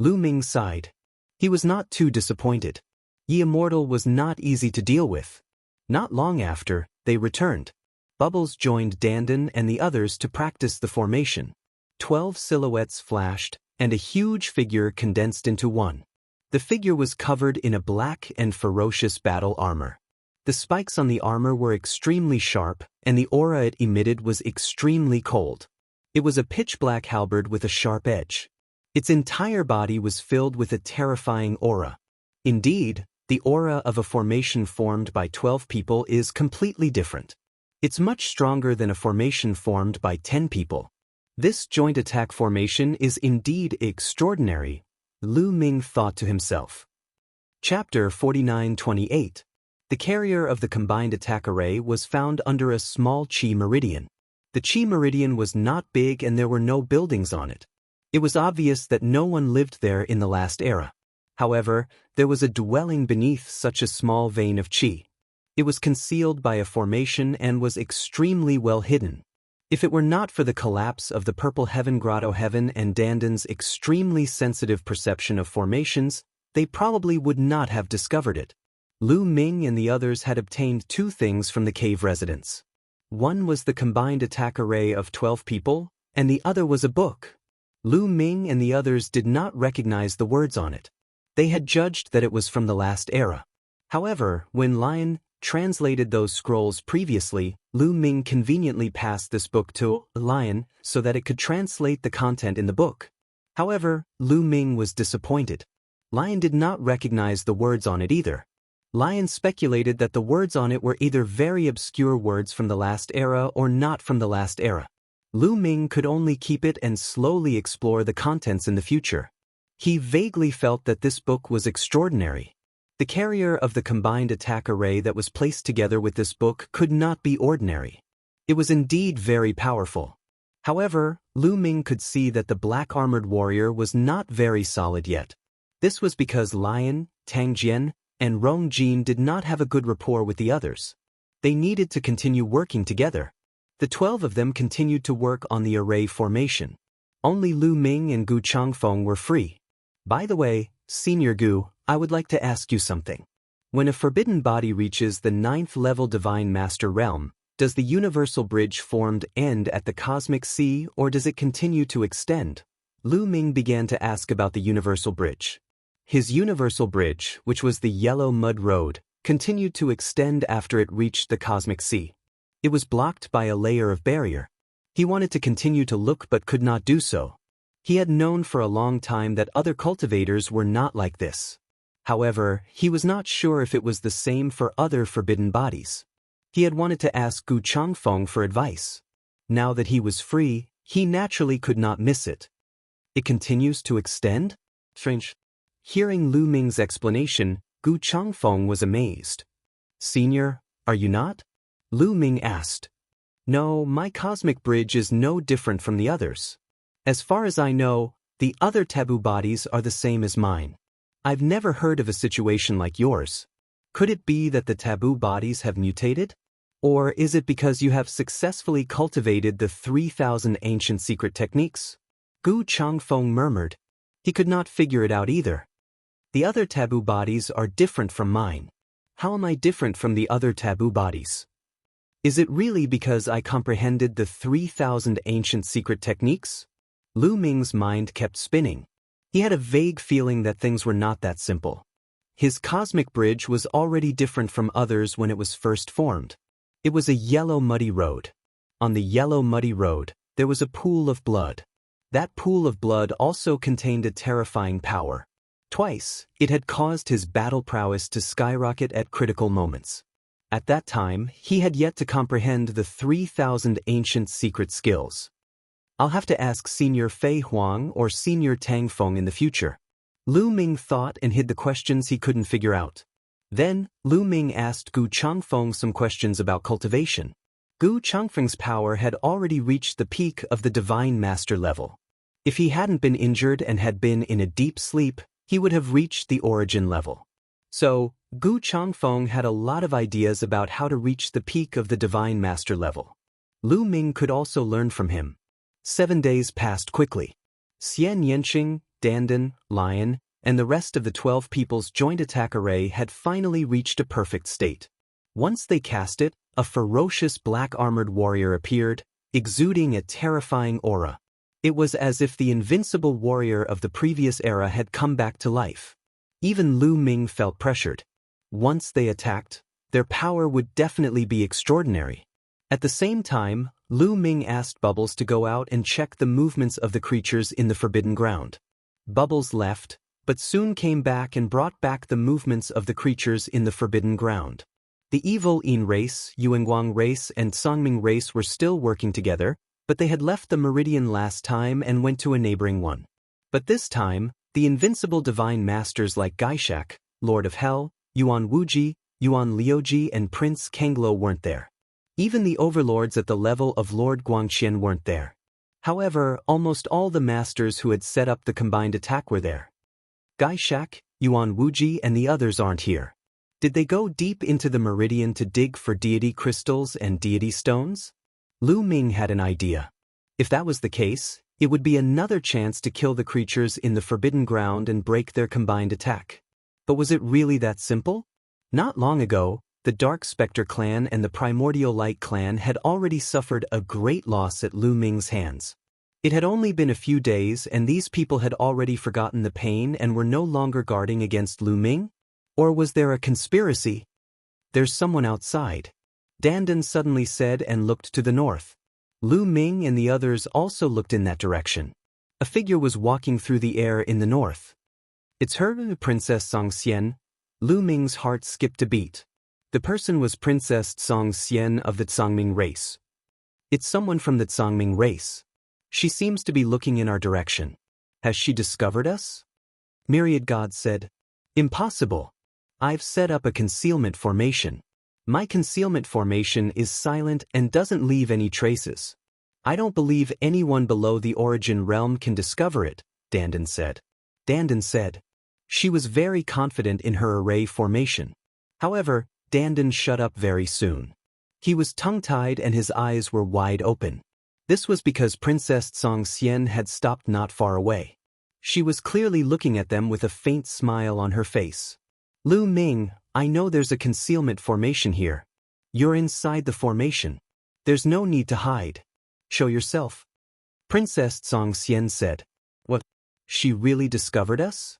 Lu Ming sighed. He was not too disappointed. Yi Immortal was not easy to deal with. Not long after, they returned. Bubbles joined Dandan and the others to practice the formation. 12 silhouettes flashed, and a huge figure condensed into one. The figure was covered in a black and ferocious battle armor. The spikes on the armor were extremely sharp, and the aura it emitted was extremely cold. It was a pitch-black halberd with a sharp edge. Its entire body was filled with a terrifying aura. Indeed, the aura of a formation formed by 12 people is completely different. It's much stronger than a formation formed by 10 people. This joint attack formation is indeed extraordinary, Lu Ming thought to himself. Chapter 49-28. The carrier of the combined attack array was found under a small Qi meridian. The Qi meridian was not big and there were no buildings on it. It was obvious that no one lived there in the last era. However, there was a dwelling beneath such a small vein of Qi. It was concealed by a formation and was extremely well hidden. If it were not for the collapse of the Purple Heaven Grotto Heaven and Dandan's extremely sensitive perception of formations, they probably would not have discovered it. Lu Ming and the others had obtained 2 things from the cave residents. One was the combined attack array of 12 people, and the other was a book. Lu Ming and the others did not recognize the words on it. They had judged that it was from the last era. However, when Lion translated those scrolls previously, Lu Ming conveniently passed this book to Lion so that it could translate the content in the book. However, Lu Ming was disappointed. Lion did not recognize the words on it either. Lion speculated that the words on it were either very obscure words from the last era or not from the last era. Lu Ming could only keep it and slowly explore the contents in the future. He vaguely felt that this book was extraordinary. The carrier of the combined attack array that was placed together with this book could not be ordinary. It was indeed very powerful. However, Lu Ming could see that the black-armored warrior was not very solid yet. This was because Lion, Tang Jian, and Rong Jin did not have a good rapport with the others. They needed to continue working together. The 12 of them continued to work on the array formation. Only Lu Ming and Gu Changfeng were free. "By the way, Senior Gu, I would like to ask you something. When a forbidden body reaches the 9th level Divine Master Realm, does the universal bridge formed end at the cosmic sea or does it continue to extend?" Lu Ming began to ask about the universal bridge. His universal bridge, which was the yellow mud road, continued to extend after it reached the cosmic sea. It was blocked by a layer of barrier. He wanted to continue to look but could not do so. He had known for a long time that other cultivators were not like this. However, he was not sure if it was the same for other forbidden bodies. He had wanted to ask Gu Changfeng for advice. Now that he was free, he naturally could not miss it. "It continues to extend?" Strange. Hearing Lu Ming's explanation, Gu Changfeng was amazed. "Senior, are you not?" Lu Ming asked. "No, my cosmic bridge is no different from the others. As far as I know, the other taboo bodies are the same as mine. I've never heard of a situation like yours. Could it be that the taboo bodies have mutated? Or is it because you have successfully cultivated the 3,000 ancient secret techniques?" Gu Changfeng murmured. He could not figure it out either. The other taboo bodies are different from mine. How am I different from the other taboo bodies? Is it really because I comprehended the 3,000 ancient secret techniques? Lu Ming's mind kept spinning. He had a vague feeling that things were not that simple. His cosmic bridge was already different from others when it was first formed. It was a yellow muddy road. On the yellow muddy road, there was a pool of blood. That pool of blood also contained a terrifying power. Twice, it had caused his battle prowess to skyrocket at critical moments. At that time, he had yet to comprehend the 3,000 ancient secret skills. I'll have to ask Senior Fei Huang or Senior Tang Feng in the future. Lu Ming thought and hid the questions he couldn't figure out. Then, Lu Ming asked Gu Changfeng some questions about cultivation. Gu Changfeng's power had already reached the peak of the Divine Master level. If he hadn't been injured and had been in a deep sleep, he would have reached the origin level. So, Gu Changfeng had a lot of ideas about how to reach the peak of the Divine Master level. Lu Ming could also learn from him. 7 days passed quickly. Xianxia, Dandan, Lion, and the rest of the 12 people's joint attack array had finally reached a perfect state. Once they cast it, a ferocious black-armored warrior appeared, exuding a terrifying aura. It was as if the invincible warrior of the previous era had come back to life. Even Lu Ming felt pressured. Once they attacked, their power would definitely be extraordinary. At the same time, Lu Ming asked Bubbles to go out and check the movements of the creatures in the Forbidden Ground. Bubbles left, but soon came back and brought back the movements of the creatures in the Forbidden Ground. The evil Yin race, Yuanguang race, and Songming race were still working together, but they had left the Meridian last time and went to a neighboring one. But this time, the invincible divine masters like Gaishak, Lord of Hell, Yuan Wuji, Yuan Liuji, and Prince Kanglo weren't there. Even the overlords at the level of Lord Guangqian weren't there. However, almost all the masters who had set up the combined attack were there. Gaishak, Yuan Wuji, and the others aren't here. Did they go deep into the Meridian to dig for deity crystals and deity stones? Lu Ming had an idea. If that was the case, it would be another chance to kill the creatures in the Forbidden Ground and break their combined attack. But was it really that simple? Not long ago, the Dark Spectre clan and the Primordial Light clan had already suffered a great loss at Lu Ming's hands. It had only been a few days and these people had already forgotten the pain and were no longer guarding against Lu Ming? Or was there a conspiracy? There's someone outside. Dandan suddenly said and looked to the north. Lu Ming and the others also looked in that direction. A figure was walking through the air in the north. It's her, Princess Xianxia. Lu Ming's heart skipped a beat. The person was Princess Xianxia of the Songming race. It's someone from the Songming race. She seems to be looking in our direction. Has she discovered us? Myriad gods said. Impossible. I've set up a concealment formation. My concealment formation is silent and doesn't leave any traces. I don't believe anyone below the origin realm can discover it, Dandan said. Dandan said. She was very confident in her array formation. However, Dandan shut up very soon. He was tongue-tied and his eyes were wide open. This was because Princess Xianxia had stopped not far away. She was clearly looking at them with a faint smile on her face. Lu Ming, I know there's a concealment formation here. You're inside the formation. There's no need to hide. Show yourself. Princess Xianxia said. What? She really discovered us?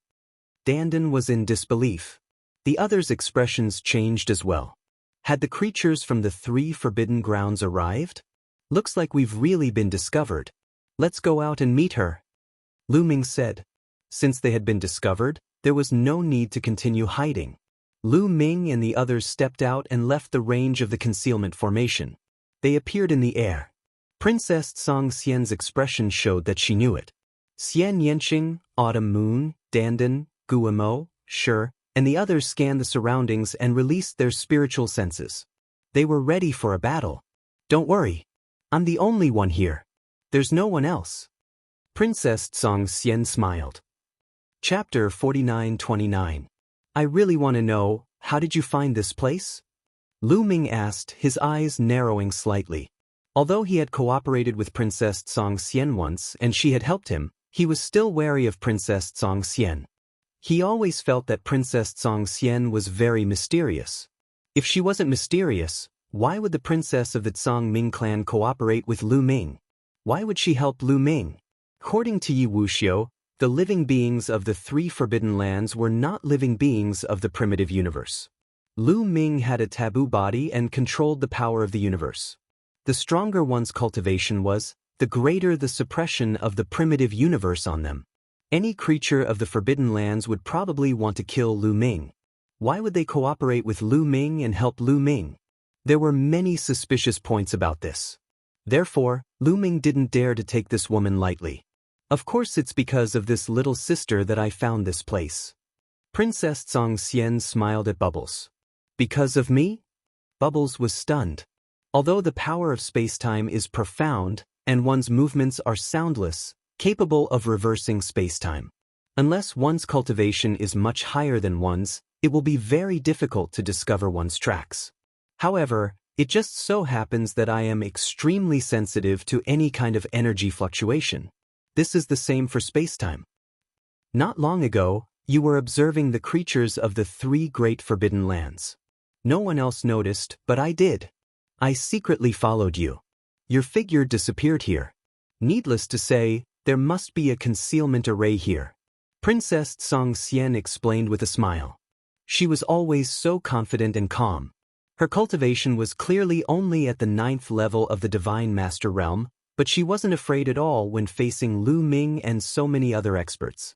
Dandan was in disbelief. The others' expressions changed as well. Had the creatures from the 3 Forbidden Grounds arrived? Looks like we've really been discovered. Let's go out and meet her. Lu Ming said. Since they had been discovered, there was no need to continue hiding. Lu Ming and the others stepped out and left the range of the concealment formation. They appeared in the air. Princess Xianxia's expression showed that she knew it. Xianxia, Autumn Moon, Dandan, Guimo, Shi, and the others scanned the surroundings and released their spiritual senses. They were ready for a battle. Don't worry. I'm the only one here. There's no one else. Princess Xianxia smiled. Chapter 49-29. I really want to know, how did you find this place? Lu Ming asked, his eyes narrowing slightly. Although he had cooperated with Princess Xianxia once and she had helped him, he was still wary of Princess Xianxia. He always felt that Princess Xianxia was very mysterious. If she wasn't mysterious, why would the princess of the Ming clan cooperate with Lu Ming? Why would she help Lu Ming? According to Yi Wuxiu, the living beings of the three forbidden lands were not living beings of the primitive universe. Lu Ming had a taboo body and controlled the power of the universe. The stronger one's cultivation was, the greater the suppression of the primitive universe on them. Any creature of the forbidden lands would probably want to kill Lu Ming. Why would they cooperate with Lu Ming and help Lu Ming? There were many suspicious points about this. Therefore, Lu Ming didn't dare to take this woman lightly. Of course it's because of this little sister that I found this place. Princess Xianxia smiled at Bubbles. Because of me? Bubbles was stunned. Although the power of space-time is profound, and one's movements are soundless, capable of reversing space-time. Unless one's cultivation is much higher than one's, it will be very difficult to discover one's tracks. However, it just so happens that I am extremely sensitive to any kind of energy fluctuation. This is the same for space-time. Not long ago, you were observing the creatures of the three great forbidden lands. No one else noticed, but I did. I secretly followed you. Your figure disappeared here. Needless to say, there must be a concealment array here. Princess Xianxia explained with a smile. She was always so confident and calm. Her cultivation was clearly only at the 9th level of the Divine Master realm, but she wasn't afraid at all when facing Lu Ming and so many other experts.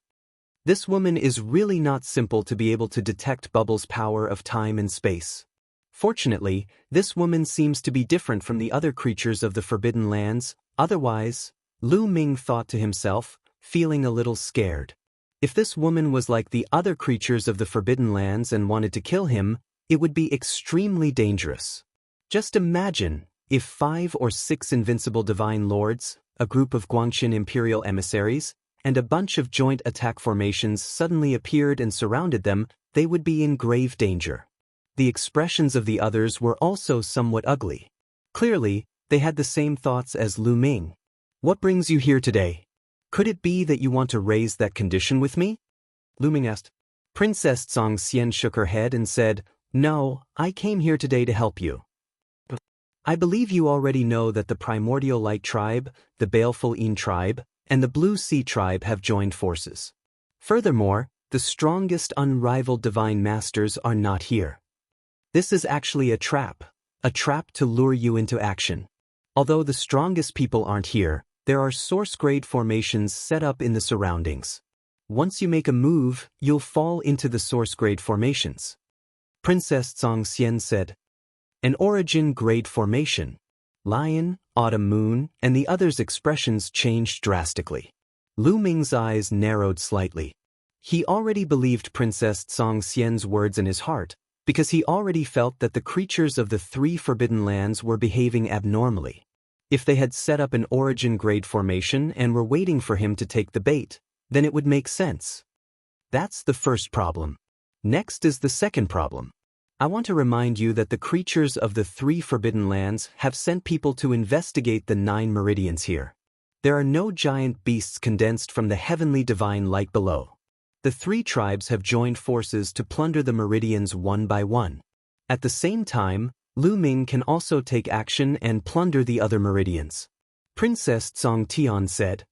This woman is really not simple to be able to detect Bubbles' power of time and space. Fortunately, this woman seems to be different from the other creatures of the Forbidden Lands, otherwise, Lu Ming thought to himself, feeling a little scared. If this woman was like the other creatures of the Forbidden Lands and wanted to kill him, it would be extremely dangerous. Just imagine, if 5 or 6 invincible divine lords, a group of Guangxin imperial emissaries, and a bunch of joint attack formations suddenly appeared and surrounded them, they would be in grave danger. The expressions of the others were also somewhat ugly. Clearly, they had the same thoughts as Lu Ming. What brings you here today? Could it be that you want to raise that condition with me? Lu Ming asked. Princess Xianxia shook her head and said, No, I came here today to help you. I believe you already know that the Primordial Light Tribe, the Baleful Yin Tribe, and the Blue Sea Tribe have joined forces. Furthermore, the strongest unrivaled divine masters are not here. This is actually a trap to lure you into action. Although the strongest people aren't here, there are source-grade formations set up in the surroundings. Once you make a move, you'll fall into the source-grade formations. Princess Xianxia said. An origin-grade formation. Lion, Autumn Moon, and the others' expressions changed drastically. Lu Ming's eyes narrowed slightly. He already believed Princess Xianxia's words in his heart, because he already felt that the creatures of the three forbidden lands were behaving abnormally. If they had set up an origin-grade formation and were waiting for him to take the bait, then it would make sense. That's the first problem. Next is the second problem. I want to remind you that the creatures of the three forbidden lands have sent people to investigate the 9 meridians here. There are no giant beasts condensed from the heavenly divine light below. The 3 tribes have joined forces to plunder the meridians one by one. At the same time, Lu Ming can also take action and plunder the other meridians. Princess Xianxia said.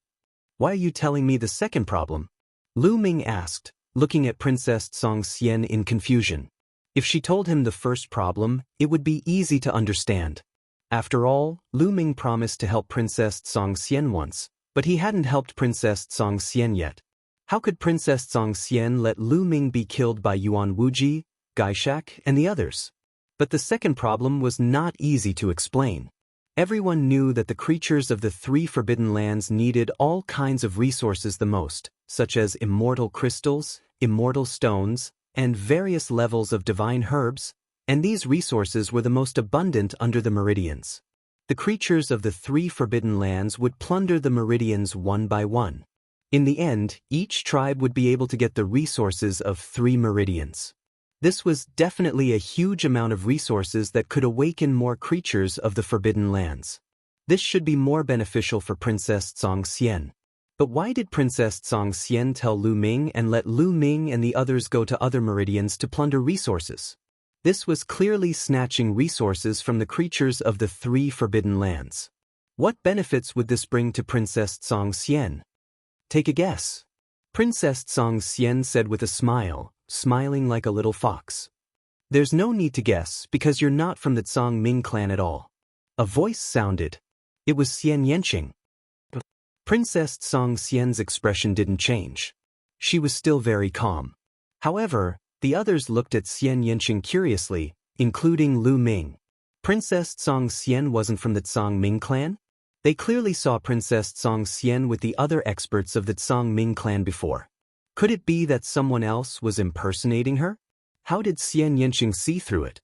Why are you telling me the second problem? Lu Ming asked, looking at Princess Xianxia in confusion. If she told him the first problem, it would be easy to understand. After all, Lu Ming promised to help Princess Xianxia once, but he hadn't helped Princess Xianxia yet. How could Princess Xianxia let Lu Ming be killed by Yuan Wuji, Gaishak, and the others? But the second problem was not easy to explain. Everyone knew that the creatures of the 3 forbidden lands needed all kinds of resources the most, such as immortal crystals, immortal stones, and various levels of divine herbs, and these resources were the most abundant under the meridians. The creatures of the 3 forbidden lands would plunder the meridians one by one. In the end, each tribe would be able to get the resources of 3 meridians. This was definitely a huge amount of resources that could awaken more creatures of the forbidden lands. This should be more beneficial for Princess Xianxia. But why did Princess Xianxia tell Lu Ming and let Lu Ming and the others go to other meridians to plunder resources? This was clearly snatching resources from the creatures of the 3 forbidden lands. What benefits would this bring to Princess Xianxia? Take a guess. Princess Xianxia said with a smile, smiling like a little fox. There's no need to guess because you're not from the Ming clan at all. A voice sounded. It was Xianxia. Princess Xianxia's expression didn't change. She was still very calm. However, the others looked at Xianxia curiously, including Lu Ming. Princess Xianxia wasn't from the Ming clan? They clearly saw Princess Xianxia with the other experts of the Ming clan before. Could it be that someone else was impersonating her? How did Xianxia see through it?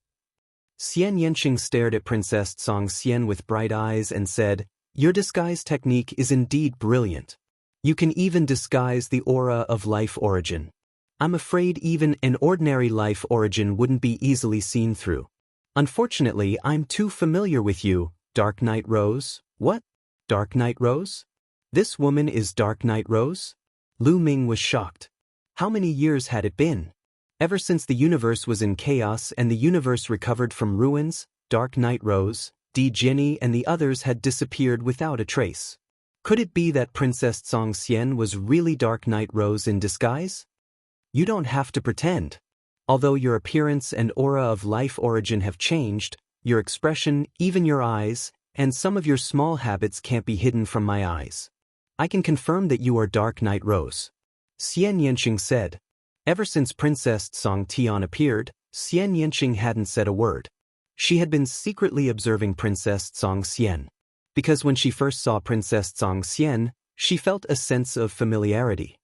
Xianxia stared at Princess Xianxia with bright eyes and said, "Your disguise technique is indeed brilliant. You can even disguise the aura of life origin. I'm afraid even an ordinary life origin wouldn't be easily seen through. Unfortunately, I'm too familiar with you, Dark Knight Rose." What? Dark Knight Rose? This woman is Dark Knight Rose? Lu Ming was shocked. How many years had it been? Ever since the universe was in chaos and the universe recovered from ruins, Dark Knight Rose, Di Jinny and the others had disappeared without a trace. Could it be that Princess Xianxia was really Dark Knight Rose in disguise? You don't have to pretend. Although your appearance and aura of life origin have changed, your expression, even your eyes, and some of your small habits can't be hidden from my eyes. I can confirm that you are Dark Knight Rose. Xianxia said. Ever since Princess Xianxia appeared, Xianxia hadn't said a word. She had been secretly observing Princess Xianxia. Because when she first saw Princess Xianxia, she felt a sense of familiarity.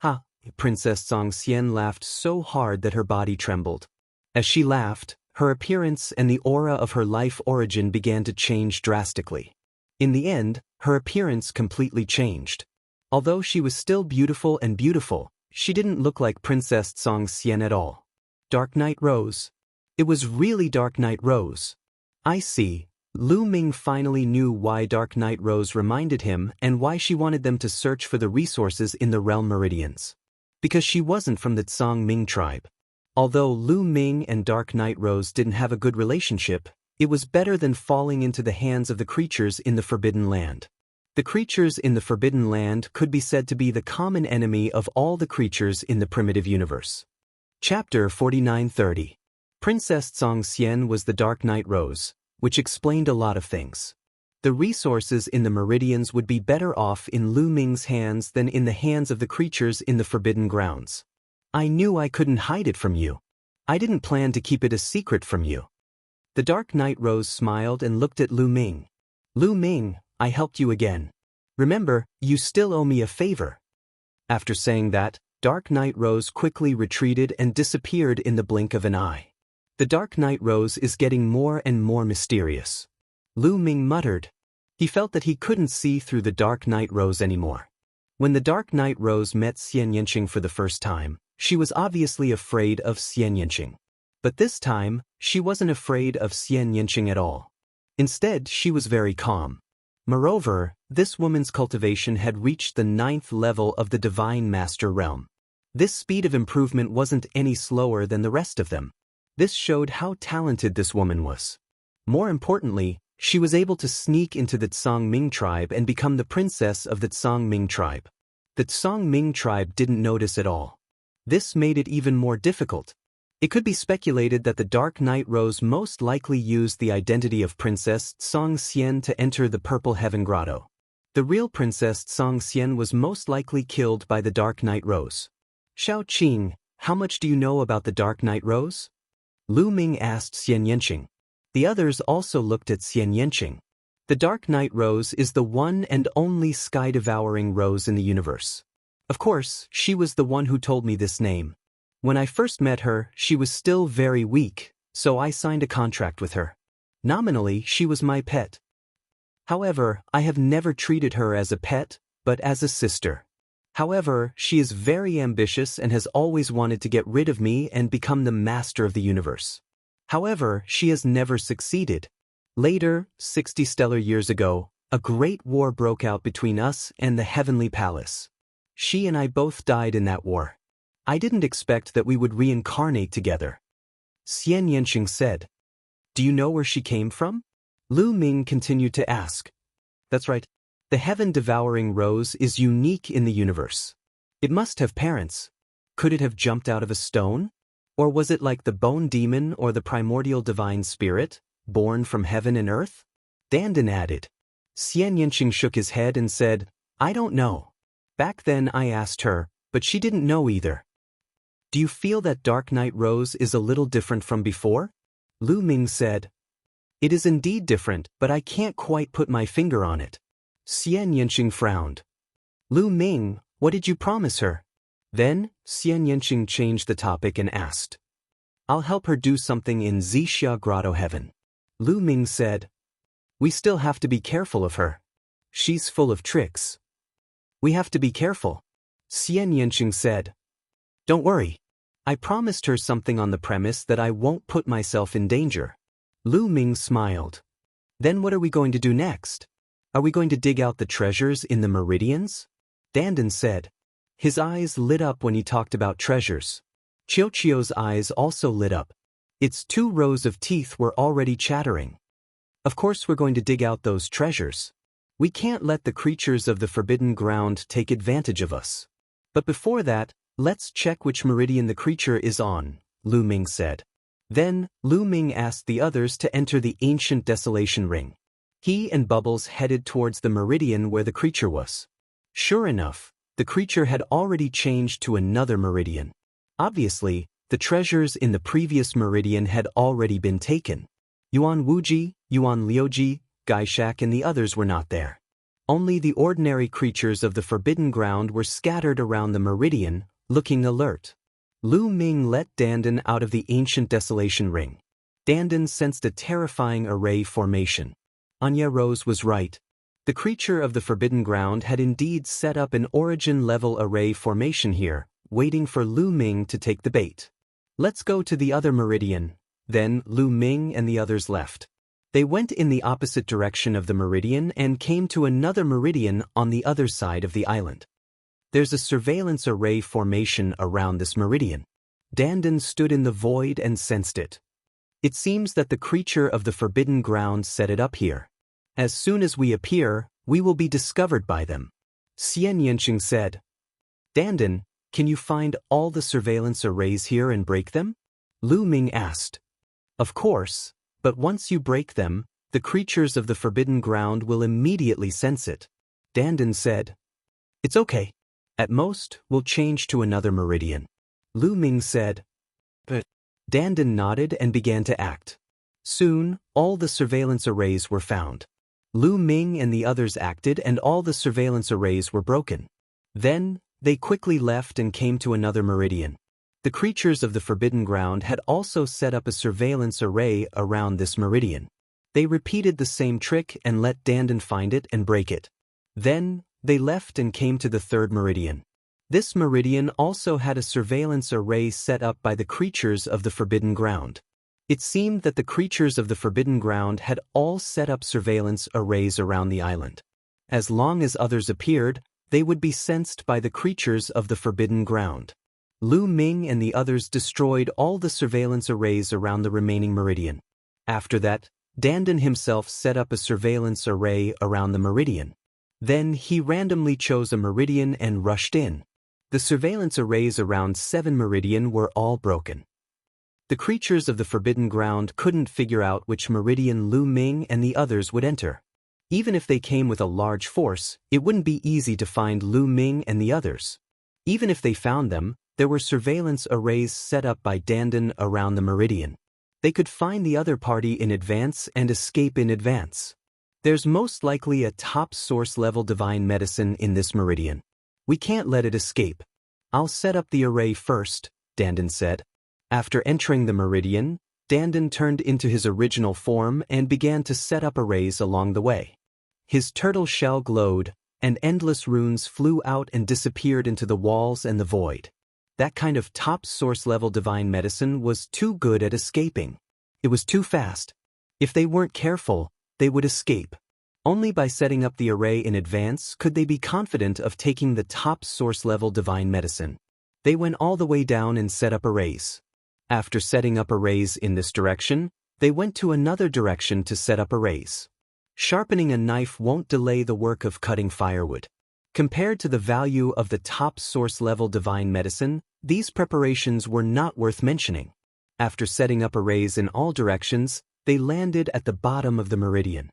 Ha! Princess Xianxia laughed so hard that her body trembled. As she laughed, her appearance and the aura of her life origin began to change drastically. In the end, her appearance completely changed. Although she was still beautiful, she didn't look like Princess Xianxia at all. Dark Knight Rose. It was really Dark Knight Rose. I see. Lu Ming finally knew why Dark Knight Rose reminded him and why she wanted them to search for the resources in the realm meridians. Because she wasn't from the Ming tribe. Although Lu Ming and Dark Knight Rose didn't have a good relationship, it was better than falling into the hands of the creatures in the Forbidden Land. The creatures in the Forbidden Land could be said to be the common enemy of all the creatures in the primitive universe. Chapter 4930. Princess Xianxia was the Dark Knight Rose, which explained a lot of things. The resources in the meridians would be better off in Lu Ming's hands than in the hands of the creatures in the Forbidden Grounds. I knew I couldn't hide it from you. I didn't plan to keep it a secret from you. The Dark Knight Rose smiled and looked at Lu Ming. Lu Ming, I helped you again. Remember, you still owe me a favor. After saying that, Dark Knight Rose quickly retreated and disappeared in the blink of an eye. The Dark Knight Rose is getting more and more mysterious. Lu Ming muttered. He felt that he couldn't see through the Dark Knight Rose anymore. When the Dark Knight Rose met Xianxia for the first time, she was obviously afraid of Xianxia. But this time, she wasn't afraid of Xianxia at all. Instead, she was very calm. Moreover, this woman's cultivation had reached the 9th level of the Divine Master realm. This speed of improvement wasn't any slower than the rest of them. This showed how talented this woman was. More importantly, she was able to sneak into the Ming tribe and become the princess of the Ming tribe. The Ming tribe didn't notice at all. This made it even more difficult. It could be speculated that the Dark Knight Rose most likely used the identity of Princess Xianxia to enter the Purple Heaven Grotto. The real Princess Xianxia was most likely killed by the Dark Knight Rose. Xiao Qing, how much do you know about the Dark Knight Rose? Lu Ming asked Xianxia. The others also looked at Xianxia. The Dark Knight Rose is the one and only sky-devouring rose in the universe. Of course, she was the one who told me this name. When I first met her, she was still very weak, so I signed a contract with her. Nominally, she was my pet. However, I have never treated her as a pet, but as a sister. However, she is very ambitious and has always wanted to get rid of me and become the master of the universe. However, she has never succeeded. Later, 60 stellar years ago, a great war broke out between us and the Heavenly Palace. She and I both died in that war. I didn't expect that we would reincarnate together. Xianxia said. Do you know where she came from? Lu Ming continued to ask. That's right. The heaven-devouring rose is unique in the universe. It must have parents. Could it have jumped out of a stone? Or was it like the bone demon or the primordial divine spirit, born from heaven and earth? Dandan added. Xianxia shook his head and said, I don't know. Back then I asked her, but she didn't know either. Do you feel that Dark Night Rose is a little different from before? Lu Ming said. It is indeed different, but I can't quite put my finger on it. Xianxia frowned. Lu Ming, what did you promise her? Then, Xianxia changed the topic and asked. I'll help her do something in Xixia Grotto Heaven. Lu Ming said. We still have to be careful of her. She's full of tricks. We have to be careful. Xianxia said. Don't worry. I promised her something on the premise that I won't put myself in danger. Lu Ming smiled. Then what are we going to do next? Are we going to dig out the treasures in the meridians? Dandan said. His eyes lit up when he talked about treasures. Qiuqiu's eyes also lit up. Its 2 rows of teeth were already chattering. Of course we're going to dig out those treasures. We can't let the creatures of the forbidden ground take advantage of us. But before that, let's check which meridian the creature is on, Lu Ming said. Then, Lu Ming asked the others to enter the ancient desolation ring. He and Bubbles headed towards the meridian where the creature was. Sure enough, the creature had already changed to another meridian. Obviously, the treasures in the previous meridian had already been taken. Yuan Wuji, Yuan Liuji, Gaishak and the others were not there. Only the ordinary creatures of the forbidden ground were scattered around the meridian, looking alert. Lu Ming let Dandan out of the ancient desolation ring. Dandan sensed a terrifying array formation. Anya Rose was right. The creature of the forbidden ground had indeed set up an origin-level array formation here, waiting for Lu Ming to take the bait. Let's go to the other meridian. Then Lu Ming and the others left. They went in the opposite direction of the meridian and came to another meridian on the other side of the island. There's a surveillance array formation around this meridian. Dandan stood in the void and sensed it. It seems that the creature of the forbidden ground set it up here. As soon as we appear, we will be discovered by them. Xianxia said. Dandan, can you find all the surveillance arrays here and break them? Lu Ming asked. Of course, but once you break them, the creatures of the forbidden ground will immediately sense it. Dandan said. It's okay. At most, we'll change to another meridian. Lu Ming said. But Dandan nodded and began to act. Soon, all the surveillance arrays were found. Lu Ming and the others acted and all the surveillance arrays were broken. Then, they quickly left and came to another meridian. The creatures of the forbidden ground had also set up a surveillance array around this meridian. They repeated the same trick and let Dandan find it and break it. Then, they left and came to the third meridian. This meridian also had a surveillance array set up by the creatures of the forbidden ground. It seemed that the creatures of the forbidden ground had all set up surveillance arrays around the island. As long as others appeared, they would be sensed by the creatures of the forbidden ground. Lu Ming and the others destroyed all the surveillance arrays around the remaining meridian. After that, Dandan himself set up a surveillance array around the meridian. Then he randomly chose a meridian and rushed in. The surveillance arrays around 7 meridian were all broken. The creatures of the forbidden ground couldn't figure out which meridian Lu Ming and the others would enter. Even if they came with a large force, it wouldn't be easy to find Lu Ming and the others. Even if they found them, there were surveillance arrays set up by Dandan around the meridian. They could find the other party in advance and escape in advance. There's most likely a top source level divine medicine in this meridian. We can't let it escape. I'll set up the array first, Dandan said. After entering the meridian, Dandan turned into his original form and began to set up arrays along the way. His turtle shell glowed, and endless runes flew out and disappeared into the walls and the void. That kind of top source level divine medicine was too good at escaping. It was too fast. If they weren't careful, they would escape. Only by setting up the array in advance could they be confident of taking the top source-level divine medicine. They went all the way down and set up arrays. After setting up arrays in this direction, they went to another direction to set up arrays. Sharpening a knife won't delay the work of cutting firewood. Compared to the value of the top source-level divine medicine, these preparations were not worth mentioning. After setting up arrays in all directions, they landed at the bottom of the meridian.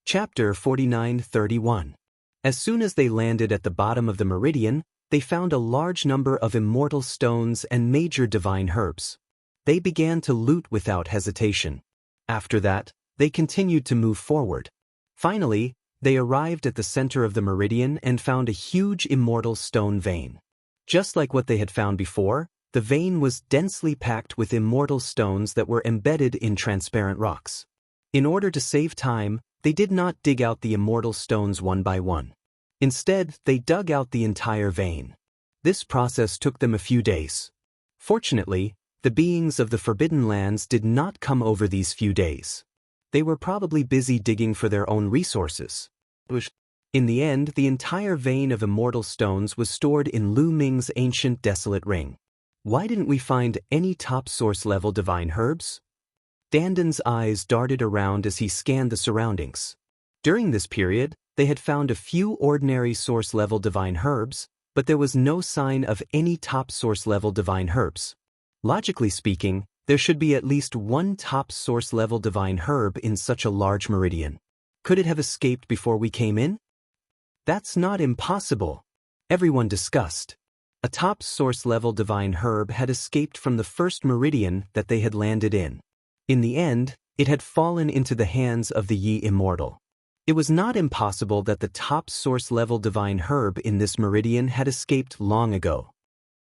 Chapter 49:31. As soon as they landed at the bottom of the meridian, they found a large number of immortal stones and major divine herbs. They began to loot without hesitation. After that, they continued to move forward. Finally, they arrived at the center of the meridian and found a huge immortal stone vein. Just like what they had found before, the vein was densely packed with immortal stones that were embedded in transparent rocks. In order to save time, they did not dig out the immortal stones one by one. Instead, they dug out the entire vein. This process took them a few days. Fortunately, the beings of the Forbidden Lands did not come over these few days. They were probably busy digging for their own resources. In the end, the entire vein of immortal stones was stored in Lu Ming's ancient desolate ring. Why didn't we find any top source-level divine herbs? Danden's eyes darted around as he scanned the surroundings. During this period, they had found a few ordinary source-level divine herbs, but there was no sign of any top source-level divine herbs. Logically speaking, there should be at least one top source-level divine herb in such a large meridian. Could it have escaped before we came in? That's not impossible. Everyone discussed. A top source-level divine herb had escaped from the first meridian that they had landed in. In the end, it had fallen into the hands of the Yi Immortal. It was not impossible that the top source-level divine herb in this meridian had escaped long ago.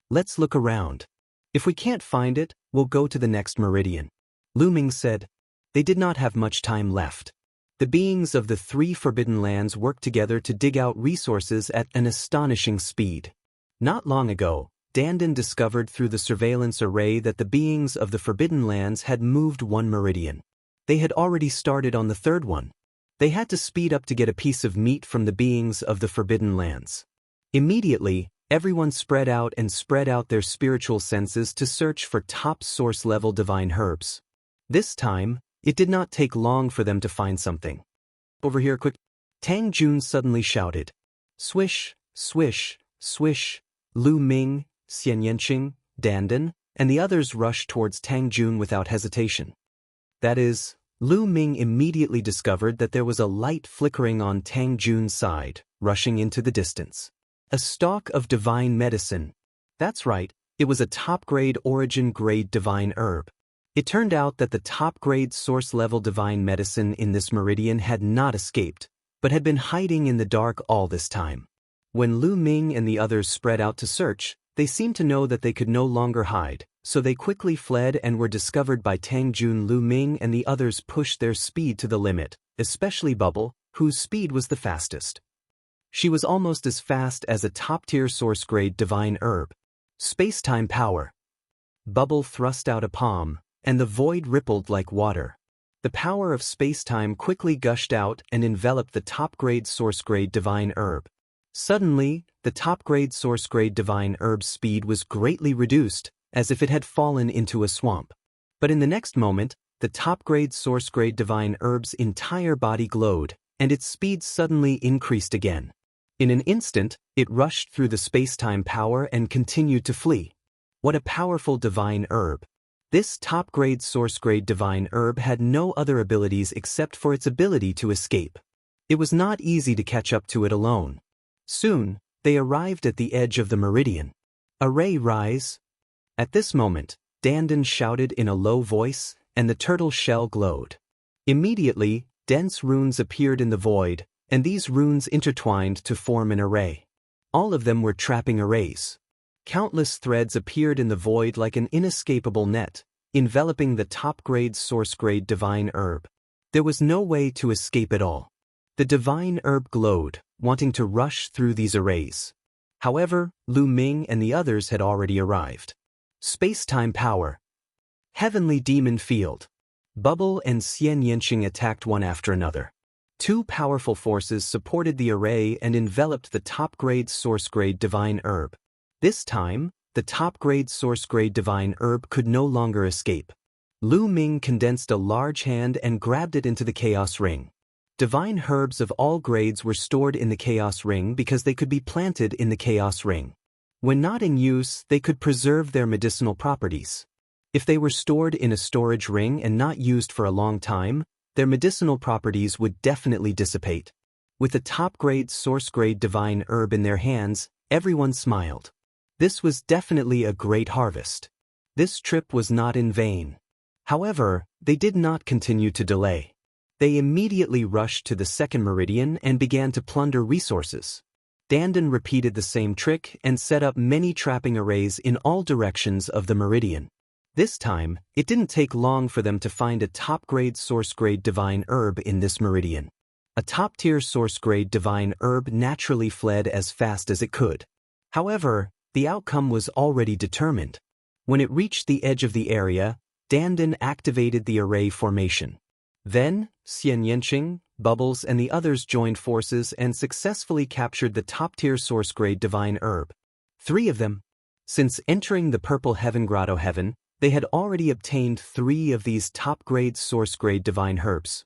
Let's look around. If we can't find it, we'll go to the next meridian. Lu Ming said. They did not have much time left. The beings of the three Forbidden Lands worked together to dig out resources at an astonishing speed. Not long ago, Danden discovered through the surveillance array that the beings of the Forbidden Lands had moved one meridian. They had already started on the third one. They had to speed up to get a piece of meat from the beings of the Forbidden Lands. Immediately, everyone spread out their spiritual senses to search for top source-level divine herbs. This time, it did not take long for them to find something. Over here quick! Tang Jun suddenly shouted. Swish, swish, swish. Lu Ming, Xianxia, Danden, and the others rushed towards Tang Jun without hesitation. That is, Lu Ming immediately discovered that there was a light flickering on Tang Jun's side, rushing into the distance. A stalk of divine medicine. That's right, it was a top-grade origin-grade divine herb. It turned out that the top-grade source-level divine medicine in this meridian had not escaped, but had been hiding in the dark all this time. When Lu Ming and the others spread out to search, they seemed to know that they could no longer hide, so they quickly fled and were discovered by Tang Jun. Lu Ming and the others pushed their speed to the limit, especially Bubble, whose speed was the fastest. She was almost as fast as a top-tier source-grade divine herb. Space-time power. Bubble thrust out a palm, and the void rippled like water. The power of space-time quickly gushed out and enveloped the top-grade source-grade divine herb. Suddenly, the top-grade source-grade divine herb's speed was greatly reduced, as if it had fallen into a swamp. But in the next moment, the top-grade source-grade divine herb's entire body glowed, and its speed suddenly increased again. In an instant, it rushed through the space-time power and continued to flee. What a powerful divine herb! This top-grade source-grade divine herb had no other abilities except for its ability to escape. It was not easy to catch up to it alone. Soon, they arrived at the edge of the meridian. Array rise! At this moment, Danden shouted in a low voice, and the turtle shell glowed. Immediately, dense runes appeared in the void, and these runes intertwined to form an array. All of them were trapping arrays. Countless threads appeared in the void like an inescapable net, enveloping the top-grade source-grade divine herb. There was no way to escape at all. The divine herb glowed, wanting to rush through these arrays. However, Lu Ming and the others had already arrived. Space-time power. Heavenly demon field. Bubble and Xianxia attacked one after another. Two powerful forces supported the array and enveloped the top-grade source-grade divine herb. This time, the top-grade source-grade divine herb could no longer escape. Lu Ming condensed a large hand and grabbed it into the chaos ring. Divine herbs of all grades were stored in the chaos ring because they could be planted in the chaos ring. When not in use, they could preserve their medicinal properties. If they were stored in a storage ring and not used for a long time, their medicinal properties would definitely dissipate. With the top-grade source-grade divine herb in their hands, everyone smiled. This was definitely a great harvest. This trip was not in vain. However, they did not continue to delay. They immediately rushed to the second meridian and began to plunder resources. Dandan repeated the same trick and set up many trapping arrays in all directions of the meridian. This time, it didn't take long for them to find a top-grade source-grade divine herb in this meridian. A top-tier source-grade divine herb naturally fled as fast as it could. However, the outcome was already determined. When it reached the edge of the area, Dandan activated the array formation. Then, Xianxia, Bubbles and the others joined forces and successfully captured the top-tier source-grade divine herb. 3 of them. Since entering the Purple Heaven Grotto Heaven, they had already obtained 3 of these top-grade source-grade divine herbs.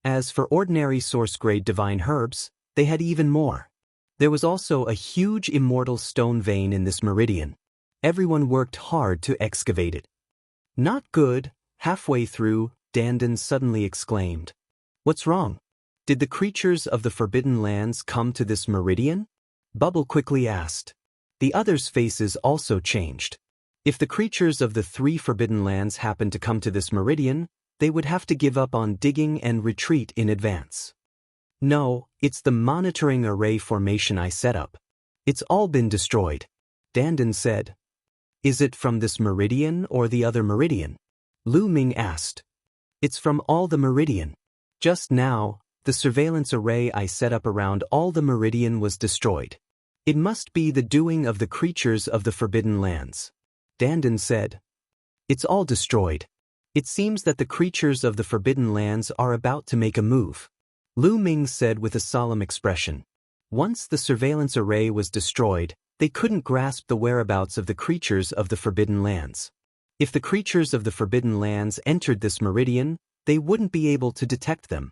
As for ordinary source-grade divine herbs, they had even more. There was also a huge immortal stone vein in this meridian. Everyone worked hard to excavate it. Not good. Halfway through, Dandan suddenly exclaimed, "What's wrong? Did the creatures of the Forbidden Lands come to this meridian?" Bubble quickly asked. The others' faces also changed. If the creatures of the 3 Forbidden Lands happened to come to this meridian, they would have to give up on digging and retreat in advance. "No, it's the monitoring array formation I set up. It's all been destroyed," Dandan said. "Is it from this meridian or the other meridian?" Lu Ming asked. "It's from all the meridian. Just now, the surveillance array I set up around all the meridian was destroyed. It must be the doing of the creatures of the Forbidden Lands," Dandan said. "It's all destroyed. It seems that the creatures of the Forbidden Lands are about to make a move," Lu Ming said with a solemn expression. Once the surveillance array was destroyed, they couldn't grasp the whereabouts of the creatures of the Forbidden Lands. If the creatures of the Forbidden Lands entered this meridian, they wouldn't be able to detect them.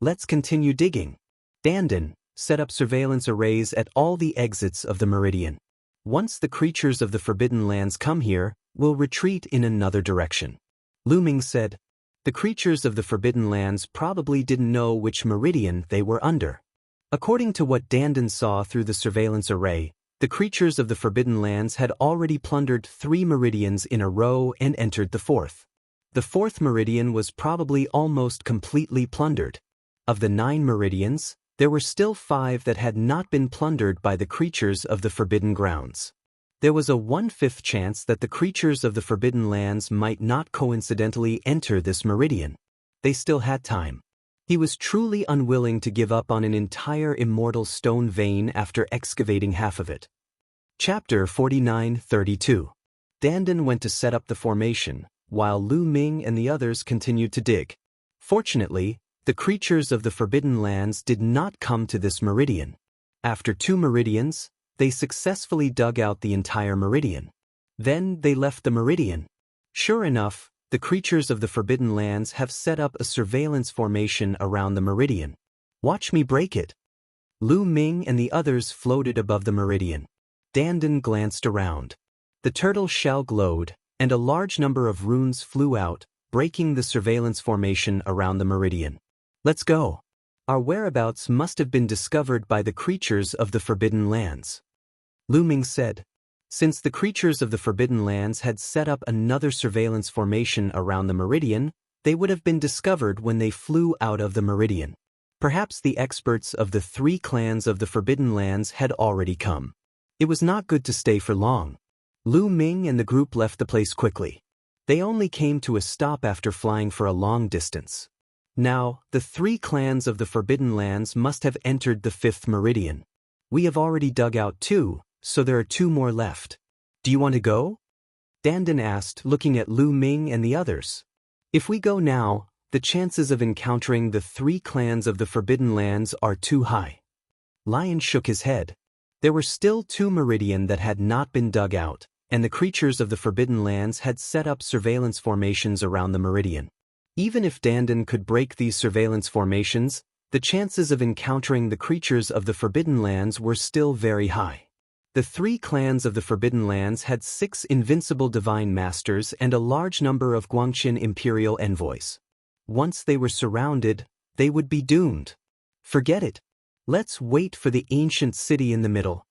"Let's continue digging." Dandan set up surveillance arrays at all the exits of the meridian. Once the creatures of the Forbidden Lands come here, we'll retreat in another direction. Lu Ming said. The creatures of the Forbidden Lands probably didn't know which meridian they were under. According to what Dandan saw through the surveillance array, the creatures of the Forbidden Lands had already plundered 3 meridians in a row and entered the 4th. The 4th meridian was probably almost completely plundered. Of the 9 meridians, there were still 5 that had not been plundered by the creatures of the Forbidden Grounds. There was a 1/5 chance that the creatures of the Forbidden Lands might not coincidentally enter this meridian. They still had time. He was truly unwilling to give up on an entire immortal stone vein after excavating half of it. Chapter 49-32. Dandan went to set up the formation, while Lu Ming and the others continued to dig. Fortunately, the creatures of the Forbidden Lands did not come to this meridian. After 2 meridians, they successfully dug out the entire meridian. Then they left the meridian. Sure enough, the creatures of the Forbidden Lands have set up a surveillance formation around the meridian. Watch me break it. Lu Ming and the others floated above the meridian. Dandan glanced around. The turtle shell glowed, and a large number of runes flew out, breaking the surveillance formation around the meridian. Let's go. Our whereabouts must have been discovered by the creatures of the Forbidden Lands. Lu Ming said. Since the creatures of the Forbidden Lands had set up another surveillance formation around the meridian, they would have been discovered when they flew out of the meridian. Perhaps the experts of the 3 clans of the Forbidden Lands had already come. It was not good to stay for long. Lu Ming and the group left the place quickly. They only came to a stop after flying for a long distance. Now, the 3 clans of the Forbidden Lands must have entered the 5th meridian. We have already dug out 2. So there are 2 more left. Do you want to go? Dandan asked, looking at Lu Ming and the others. If we go now, the chances of encountering the 3 clans of the Forbidden Lands are too high. Lion shook his head. There were still 2 meridian that had not been dug out, and the creatures of the Forbidden Lands had set up surveillance formations around the meridian. Even if Dandan could break these surveillance formations, the chances of encountering the creatures of the Forbidden Lands were still very high. The 3 clans of the Forbidden Lands had 6 invincible divine masters and a large number of Guangxin imperial envoys. Once they were surrounded, they would be doomed. Forget it. Let's wait for the ancient city in the middle.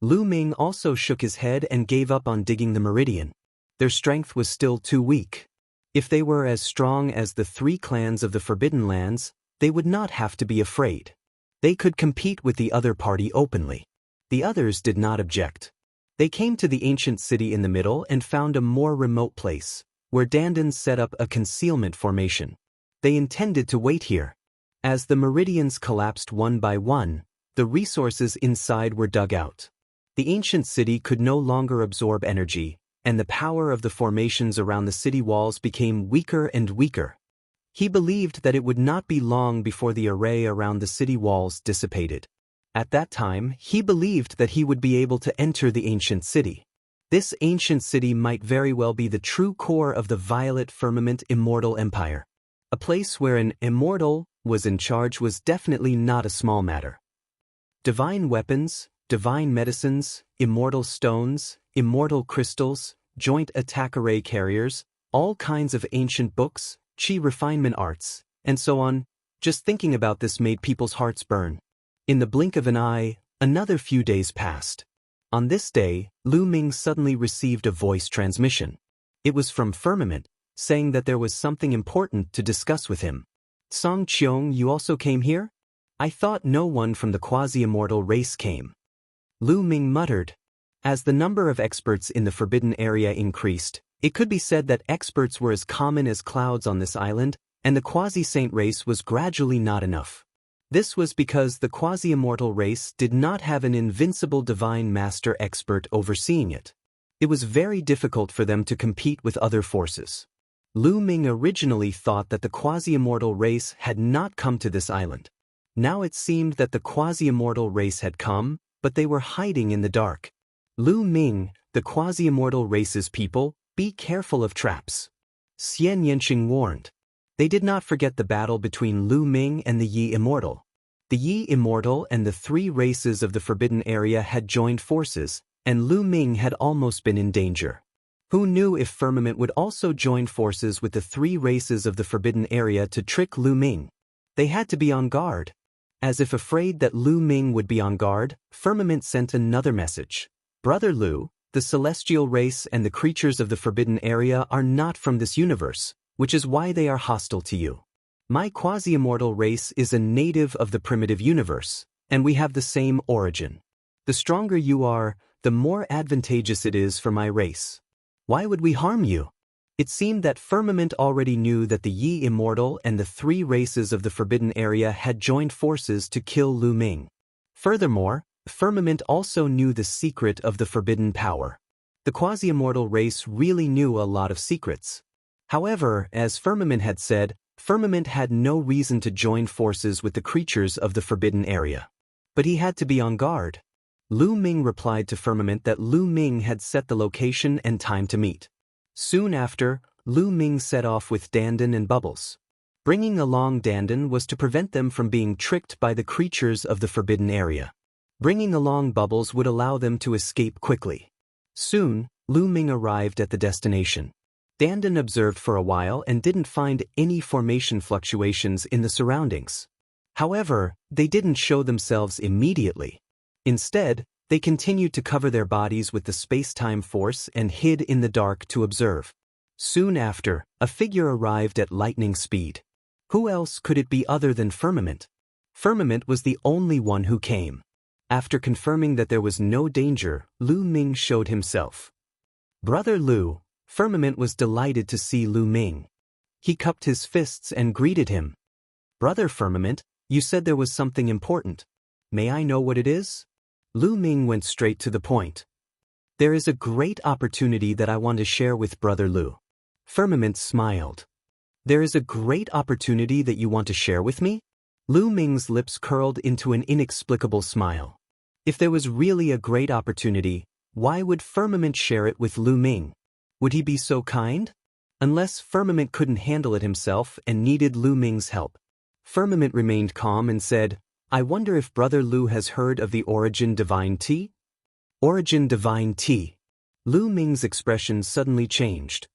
Lu Ming also shook his head and gave up on digging the meridian. Their strength was still too weak. If they were as strong as the 3 clans of the Forbidden Lands, they would not have to be afraid. They could compete with the other party openly. The others did not object. They came to the ancient city in the middle and found a more remote place, where Dandan set up a concealment formation. They intended to wait here. As the meridians collapsed one by one, the resources inside were dug out. The ancient city could no longer absorb energy, and the power of the formations around the city walls became weaker and weaker. He believed that it would not be long before the array around the city walls dissipated. At that time, he believed that he would be able to enter the ancient city. This ancient city might very well be the true core of the Violet Firmament Immortal Empire. A place where an Immortal was in charge was definitely not a small matter. Divine weapons, divine medicines, immortal stones, immortal crystals, joint attack array carriers, all kinds of ancient books, chi refinement arts, and so on. Just thinking about this made people's hearts burn. In the blink of an eye, another few days passed. On this day, Lu Ming suddenly received a voice transmission. It was from Firmament, saying that there was something important to discuss with him. Song Qiong, you also came here? I thought no one from the quasi-immortal race came. Lu Ming muttered. As the number of experts in the forbidden area increased, it could be said that experts were as common as clouds on this island, and the quasi-saint race was gradually not enough. This was because the quasi-immortal race did not have an invincible divine master expert overseeing it. It was very difficult for them to compete with other forces. Lu Ming originally thought that the quasi-immortal race had not come to this island. Now it seemed that the quasi-immortal race had come, but they were hiding in the dark. Lu Ming, the quasi-immortal race's people, be careful of traps. Xianxia warned. They did not forget the battle between Lu Ming and the Yi Immortal. The Yi Immortal and the 3 races of the forbidden area had joined forces, and Lu Ming had almost been in danger. Who knew if Firmament would also join forces with the 3 races of the forbidden area to trick Lu Ming? They had to be on guard. As if afraid that Lu Ming would be on guard, Firmament sent another message. Brother Lu, the celestial race and the creatures of the forbidden area are not from this universe, which is why they are hostile to you. My quasi-immortal race is a native of the primitive universe, and we have the same origin. The stronger you are, the more advantageous it is for my race. Why would we harm you? It seemed that Firmament already knew that the Yi Immortal and the 3 races of the forbidden area had joined forces to kill Lu Ming. Furthermore, Firmament also knew the secret of the forbidden power. The quasi-immortal race really knew a lot of secrets. However, as Firmament had said, Firmament had no reason to join forces with the creatures of the forbidden area. But he had to be on guard. Lu Ming replied to Firmament that Lu Ming had set the location and time to meet. Soon after, Lu Ming set off with Dandan and Bubbles. Bringing along Dandan was to prevent them from being tricked by the creatures of the forbidden area. Bringing along Bubbles would allow them to escape quickly. Soon, Lu Ming arrived at the destination. Dandan observed for a while and didn't find any formation fluctuations in the surroundings. However, they didn't show themselves immediately. Instead, they continued to cover their bodies with the space-time force and hid in the dark to observe. Soon after, a figure arrived at lightning speed. Who else could it be other than Firmament? Firmament was the only one who came. After confirming that there was no danger, Lu Ming showed himself. Brother Lu, Firmament was delighted to see Lu Ming. He cupped his fists and greeted him. Brother Firmament, you said there was something important. May I know what it is? Lu Ming went straight to the point. There is a great opportunity that I want to share with Brother Lu. Firmament smiled. There is a great opportunity that you want to share with me? Lu Ming's lips curled into an inexplicable smile. If there was really a great opportunity, why would Firmament share it with Lu Ming? Would he be so kind? Unless Firmament couldn't handle it himself and needed Lu Ming's help. Firmament remained calm and said, I wonder if Brother Lu has heard of the Origin Divine Tea? Origin Divine Tea. Lu Ming's expression suddenly changed.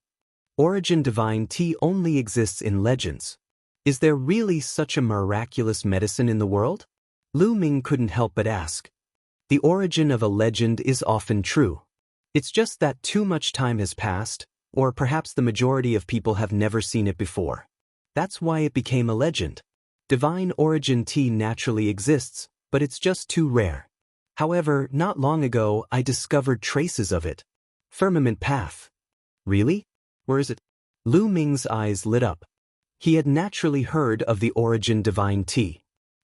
Origin Divine Tea only exists in legends. Is there really such a miraculous medicine in the world? Lu Ming couldn't help but ask. The origin of a legend is often true. It's just that too much time has passed, or perhaps the majority of people have never seen it before. That's why it became a legend. Divine Origin Tea naturally exists, but it's just too rare. However, not long ago I discovered traces of it. Firmament Path. Really? Where is it? Lu Ming's eyes lit up. He had naturally heard of the Origin Divine Tea.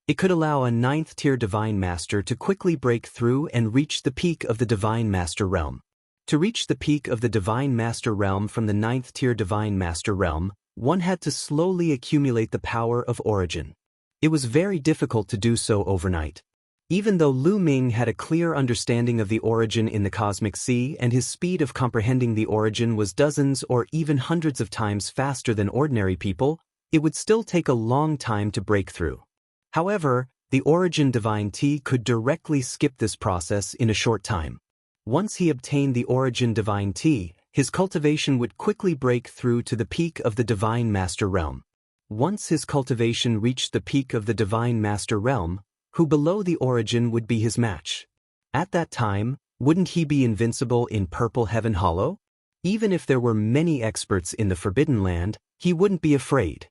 It could allow a 9th-tier Divine Master to quickly break through and reach the peak of the Divine Master Realm. To reach the peak of the Divine Master Realm from the 9th-tier Divine Master Realm, one had to slowly accumulate the power of Origin. It was very difficult to do so overnight. Even though Lu Ming had a clear understanding of the origin in the Cosmic Sea and his speed of comprehending the origin was dozens or even hundreds of times faster than ordinary people, it would still take a long time to break through. However, the Origin Divine Tea could directly skip this process in a short time. Once he obtained the Origin Divine Tea, his cultivation would quickly break through to the peak of the Divine Master Realm. Once his cultivation reached the peak of the Divine Master Realm, who below the origin would be his match? At that time, wouldn't he be invincible in Purple Heaven Hollow? Even if there were many experts in the Forbidden Land, he wouldn't be afraid.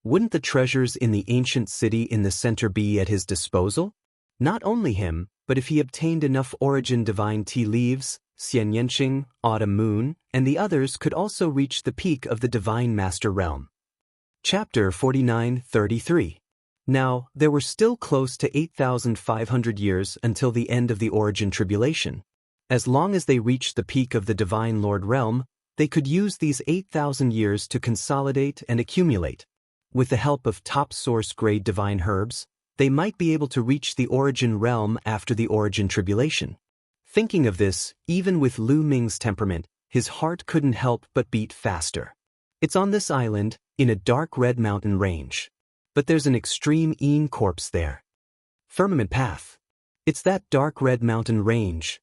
Wouldn't the treasures in the ancient city in the center be at his disposal? Not only him, but if he obtained enough Origin Divine Tea leaves, Xianxia, Autumn Moon, and the others could also reach the peak of the Divine Master Realm. Chapter 49-33. Now, there were still close to 8,500 years until the end of the Origin Tribulation. As long as they reached the peak of the Divine Lord Realm, they could use these 8,000 years to consolidate and accumulate. With the help of top source-grade divine herbs, they might be able to reach the Origin Realm after the Origin Tribulation. Thinking of this, even with Lu Ming's temperament, his heart couldn't help but beat faster. It's on this island, in a dark red mountain range. But there's an extreme corpse there. Firmament Path. It's that dark red mountain range.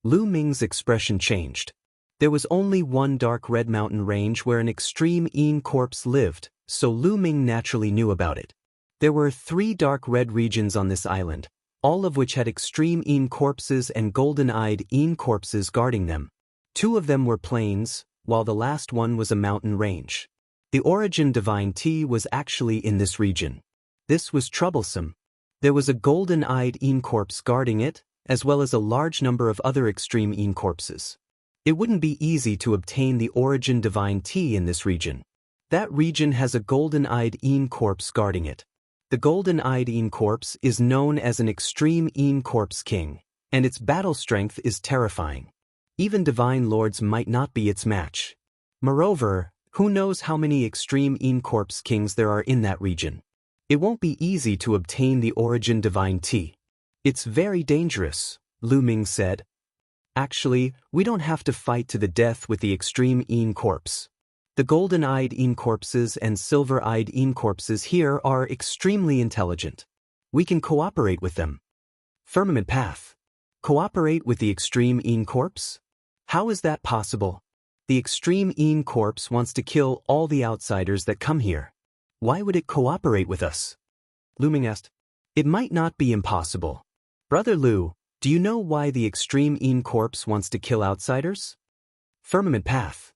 Lu Ming's expression changed. There was only one dark red mountain range where an extreme corpse lived, so Lu Ming naturally knew about it. There were 3 dark red regions on this island, all of which had extreme corpses and golden-eyed corpses guarding them. 2 of them were plains, while the last one was a mountain range. The Origin Divine Tea was actually in this region. This was troublesome. There was a golden-eyed corpse guarding it, as well as a large number of other extreme corpses. It wouldn't be easy to obtain the Origin Divine Tea in this region. That region has a golden-eyed corpse guarding it. The golden-eyed corpse is known as an extreme corpse king, and its battle strength is terrifying. Even divine lords might not be its match. Moreover, who knows how many extreme corpse kings there are in that region? It won't be easy to obtain the Origin Divine Tea. It's very dangerous, Lu Ming said. Actually, we don't have to fight to the death with the extreme corpse. The golden-eyed corpses and silver-eyed corpses here are extremely intelligent. We can cooperate with them. Firmament Path. Cooperate with the extreme corpse? How is that possible? The extreme corpse wants to kill all the outsiders that come here. Why would it cooperate with us? Lu Ming asked. It might not be impossible. Brother Lu, do you know why the extreme corpse wants to kill outsiders? Firmament Path.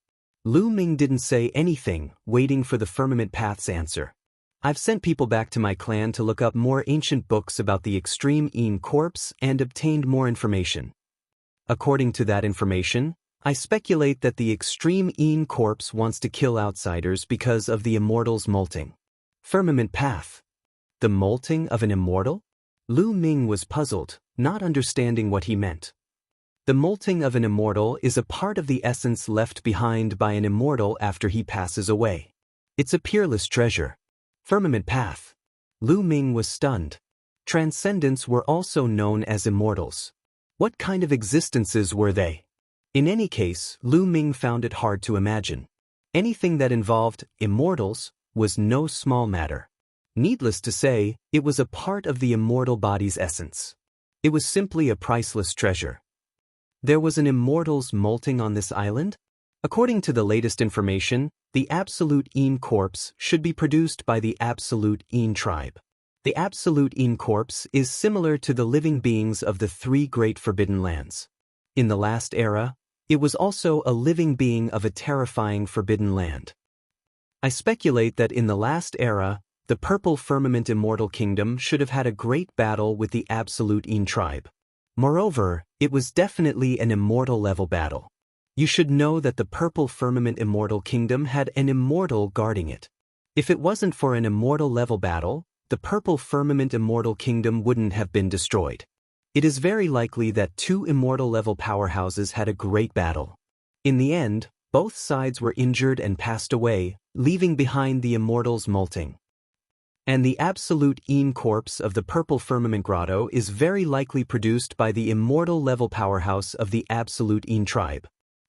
Lu Ming didn't say anything, waiting for the Firmament Path's answer. I've sent people back to my clan to look up more ancient books about the extreme corpse and obtained more information. According to that information, I speculate that the extreme corpse wants to kill outsiders because of the immortal's molting. Firmament Path. The molting of an immortal? Lu Ming was puzzled, not understanding what he meant. The molting of an immortal is a part of the essence left behind by an immortal after he passes away. It's a peerless treasure. Firmament path. Lu Ming was stunned. Transcendents were also known as immortals. What kind of existences were they? In any case, Lu Ming found it hard to imagine. Anything that involved immortals was no small matter. Needless to say, it was a part of the immortal body's essence. It was simply a priceless treasure. There was an immortal's molting on this island? According to the latest information, the Absolute Een corpse should be produced by the Absolute Een tribe. The Absolute Een corpse is similar to the living beings of the three great forbidden lands. In the last era, it was also a living being of a terrifying forbidden land. I speculate that in the last era, the Purple Firmament Immortal Kingdom should have had a great battle with the Absolute Een tribe. Moreover, it was definitely an immortal-level battle. You should know that the Purple Firmament Immortal Kingdom had an immortal guarding it. If it wasn't for an immortal-level battle, the Purple Firmament Immortal Kingdom wouldn't have been destroyed. It is very likely that two immortal-level powerhouses had a great battle. In the end, both sides were injured and passed away, leaving behind the immortals molting. And the Absolute Een corpse of the Purple Firmament Grotto is very likely produced by the immortal-level powerhouse of the Absolute Een tribe.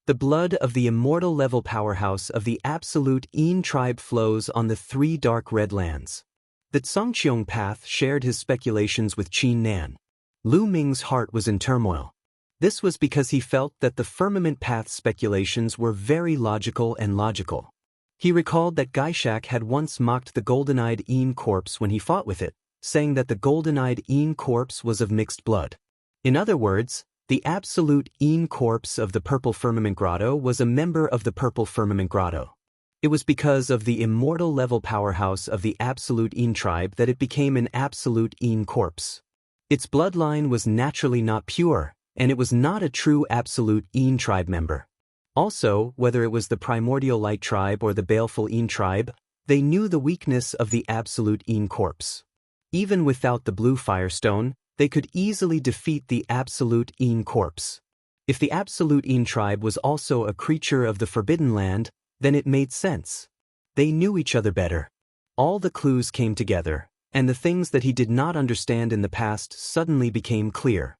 The blood of the immortal-level powerhouse of the Absolute Een tribe flows on the three dark red lands. The Zongqiong path shared his speculations with Qin Nan. Lu Ming's heart was in turmoil. This was because he felt that the firmament path's speculations were very logical and logical. He recalled that Gaishak had once mocked the golden-eyed Een corpse when he fought with it, saying that the golden-eyed Een corpse was of mixed blood. In other words, the Absolute Een corpse of the Purple Firmament Grotto was a member of the Purple Firmament Grotto. It was because of the immortal-level powerhouse of the Absolute Een tribe that it became an Absolute Een corpse. Its bloodline was naturally not pure, and it was not a true Absolute Een tribe member. Also, whether it was the Primordial Light tribe or the Baleful Een tribe, they knew the weakness of the Absolute Een corpse. Even without the blue firestone, they could easily defeat the Absolute Een corpse. If the Absolute Een tribe was also a creature of the Forbidden Land, then it made sense. They knew each other better. All the clues came together, and the things that he did not understand in the past suddenly became clear.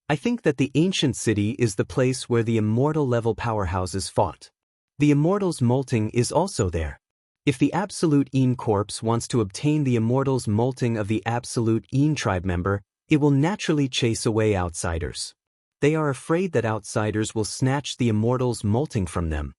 I think that the ancient city is the place where the immortal-level powerhouses fought. The immortal's molting is also there. If the Absolute Een corpse wants to obtain the immortal's molting of the Absolute Een tribe member, it will naturally chase away outsiders. They are afraid that outsiders will snatch the immortal's molting from them.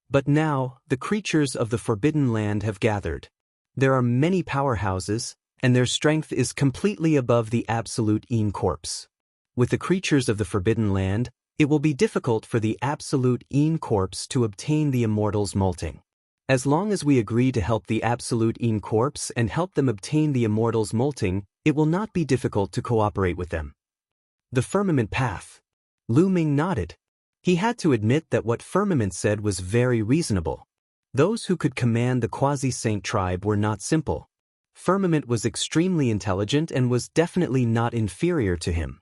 But now, the creatures of the Forbidden Land have gathered. There are many powerhouses, and their strength is completely above the Absolute Een corpse. With the creatures of the Forbidden Land, it will be difficult for the Absolute Een corpse to obtain the immortal's molting. As long as we agree to help the Absolute Een corpse and help them obtain the immortal's molting, it will not be difficult to cooperate with them. The Firmament Path. Lu Ming nodded. He had to admit that what Firmament said was very reasonable. Those who could command the Quasi-Saint tribe were not simple. Firmament was extremely intelligent and was definitely not inferior to him.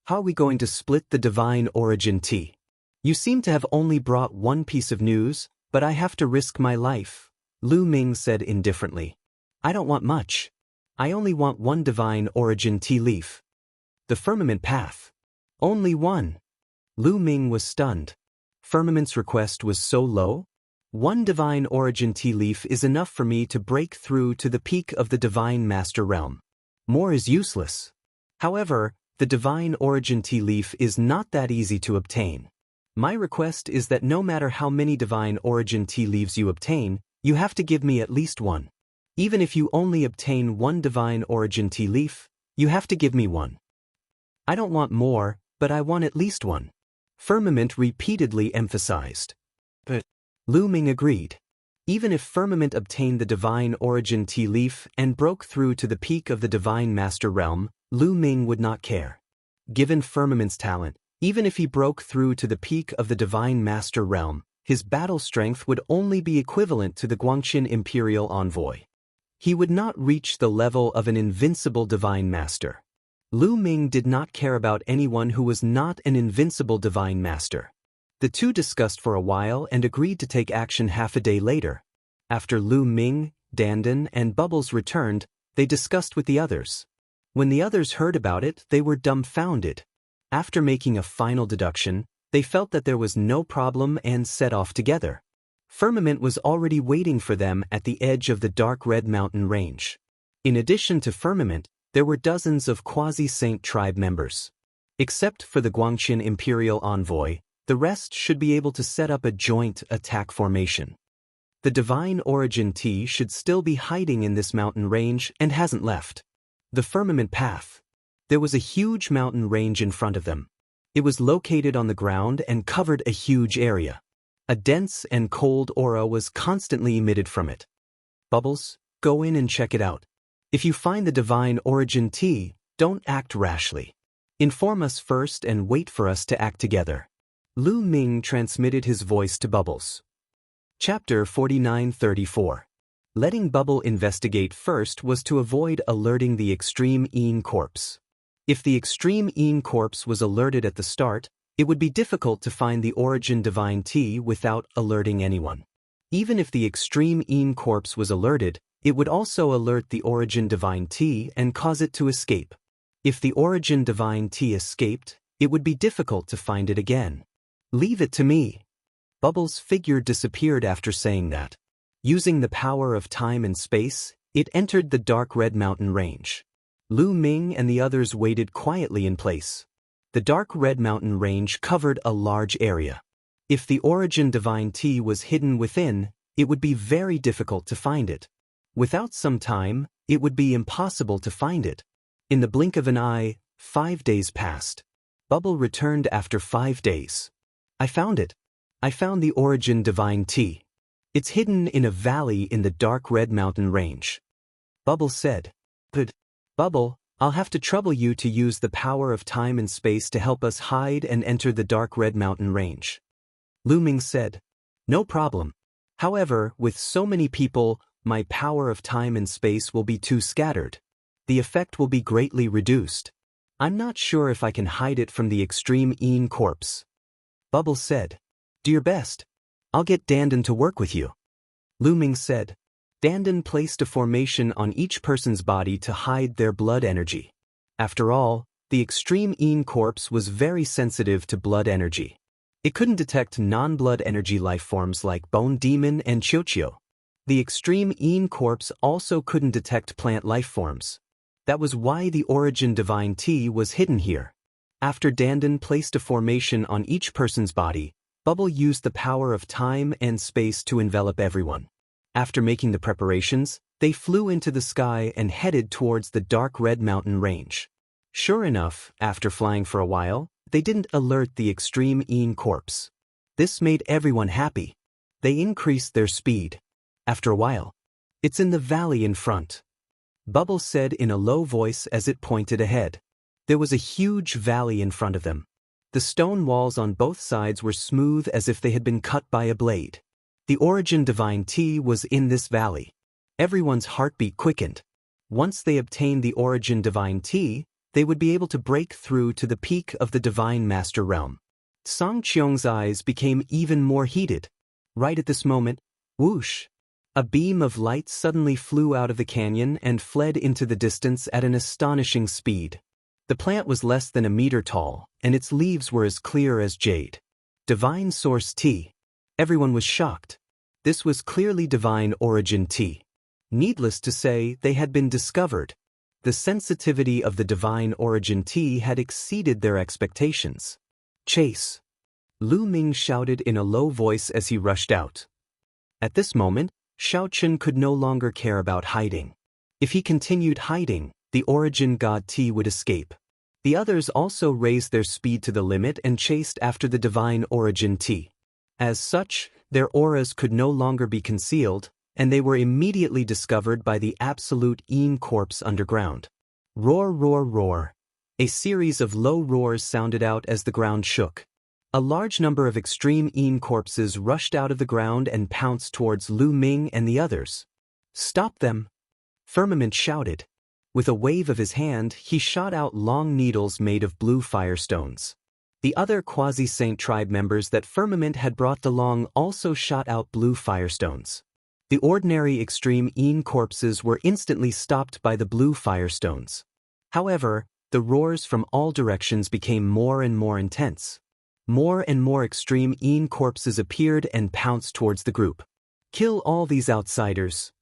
How are we going to split the divine origin tea? You seem to have only brought one piece of news, but I have to risk my life, Lu Ming said indifferently. I don't want much. I only want one divine origin tea leaf. The Firmament Path. Only one. Lu Ming was stunned. Firmament's request was so low? One divine origin tea leaf is enough for me to break through to the peak of the Divine Master Realm. More is useless. However, the divine origin tea leaf is not that easy to obtain. My request is that no matter how many divine origin tea leaves you obtain, you have to give me at least one. Even if you only obtain one divine origin tea leaf, you have to give me one. I don't want more, but I want at least one. Firmament repeatedly emphasized. But Lu Ming agreed. Even if Firmament obtained the divine origin tea leaf and broke through to the peak of the Divine Master Realm, Lu Ming would not care. Given Firmament's talent, even if he broke through to the peak of the Divine Master Realm, his battle strength would only be equivalent to the Guangxin Imperial Envoy. He would not reach the level of an invincible Divine Master. Lu Ming did not care about anyone who was not an invincible Divine Master. The two discussed for a while and agreed to take action half a day later. After Lu Ming, Dandan, and Bubbles returned, they discussed with the others. When the others heard about it, they were dumbfounded. After making a final deduction, they felt that there was no problem and set off together. Firmament was already waiting for them at the edge of the dark red mountain range. In addition to Firmament, there were dozens of quasi-saint tribe members. Except for the Guangqian imperial envoy, the rest should be able to set up a joint attack formation. The divine origin T should still be hiding in this mountain range and hasn't left. The Firmament Path. There was a huge mountain range in front of them. It was located on the ground and covered a huge area. A dense and cold aura was constantly emitted from it. Bubbles, go in and check it out. If you find the divine origin T, don't act rashly. Inform us first and wait for us to act together. Lu Ming transmitted his voice to Bubbles. Chapter 49-34. Letting Bubble investigate first was to avoid alerting the Extreme Een Corpse. If the Extreme Een Corpse was alerted at the start, it would be difficult to find the origin divine T without alerting anyone. Even if the Extreme Een Corpse was alerted, it would also alert the origin divine T and cause it to escape. If the origin divine T escaped, it would be difficult to find it again. Leave it to me. Bubbles' figure disappeared after saying that. Using the power of time and space, it entered the dark red mountain range. Lu Ming and the others waited quietly in place. The dark red mountain range covered a large area. If the origin divine T was hidden within, it would be very difficult to find it. Without some time, it would be impossible to find it. In the blink of an eye, 5 days passed. Bubble returned after 5 days. I found it. I found the origin divine T. It's hidden in a valley in the dark red mountain range. Bubble said. But, Bubble, I'll have to trouble you to use the power of time and space to help us hide and enter the dark red mountain range. Lu Ming said. No problem. However, with so many people, my power of time and space will be too scattered. The effect will be greatly reduced. I'm not sure if I can hide it from the Extreme Een Corpse. Bubble said. Do your best. I'll get Dandan to work with you. Lu Ming said. Dandan placed a formation on each person's body to hide their blood energy. After all, the Extreme Een Corpse was very sensitive to blood energy. It couldn't detect non-blood energy lifeforms like Bone Demon and Qiuqiu. The Extreme Een Corpse also couldn't detect plant lifeforms. That was why the origin divine T was hidden here. After Dandan placed a formation on each person's body, Bubble used the power of time and space to envelop everyone. After making the preparations, they flew into the sky and headed towards the dark red mountain range. Sure enough, after flying for a while, they didn't alert the Extreme Een Corpse. This made everyone happy. They increased their speed. After a while, it's in the valley in front. Bubble said in a low voice as it pointed ahead. There was a huge valley in front of them. The stone walls on both sides were smooth as if they had been cut by a blade. The origin divine T was in this valley. Everyone's heartbeat quickened. Once they obtained the origin divine T, they would be able to break through to the peak of the divine master realm. Song Qiong's eyes became even more heated. Right at this moment, whoosh! A beam of light suddenly flew out of the canyon and fled into the distance at an astonishing speed. The plant was less than a meter tall, and its leaves were as clear as jade. Divine Source T. Everyone was shocked. This was clearly Divine Origin T. Needless to say, they had been discovered. The sensitivity of the Divine Origin T had exceeded their expectations. Chase! Lu Ming shouted in a low voice as he rushed out. At this moment, Xiaochen could no longer care about hiding. If he continued hiding, the origin god T would escape. The others also raised their speed to the limit and chased after the divine origin T. As such, their auras could no longer be concealed, and they were immediately discovered by the absolute Een Corpse underground. Roar, roar, roar. A series of low roars sounded out as the ground shook. A large number of extreme Een Corpses rushed out of the ground and pounced towards Lu Ming and the others. Stop them! Firmament shouted. With a wave of his hand, he shot out long needles made of blue firestones. The other quasi-saint tribe members that Firmament had brought along also shot out blue firestones. The ordinary extreme Yin corpses were instantly stopped by the blue firestones. However, the roars from all directions became more and more intense. More and more extreme Yin corpses appeared and pounced towards the group. "Kill all these outsiders!"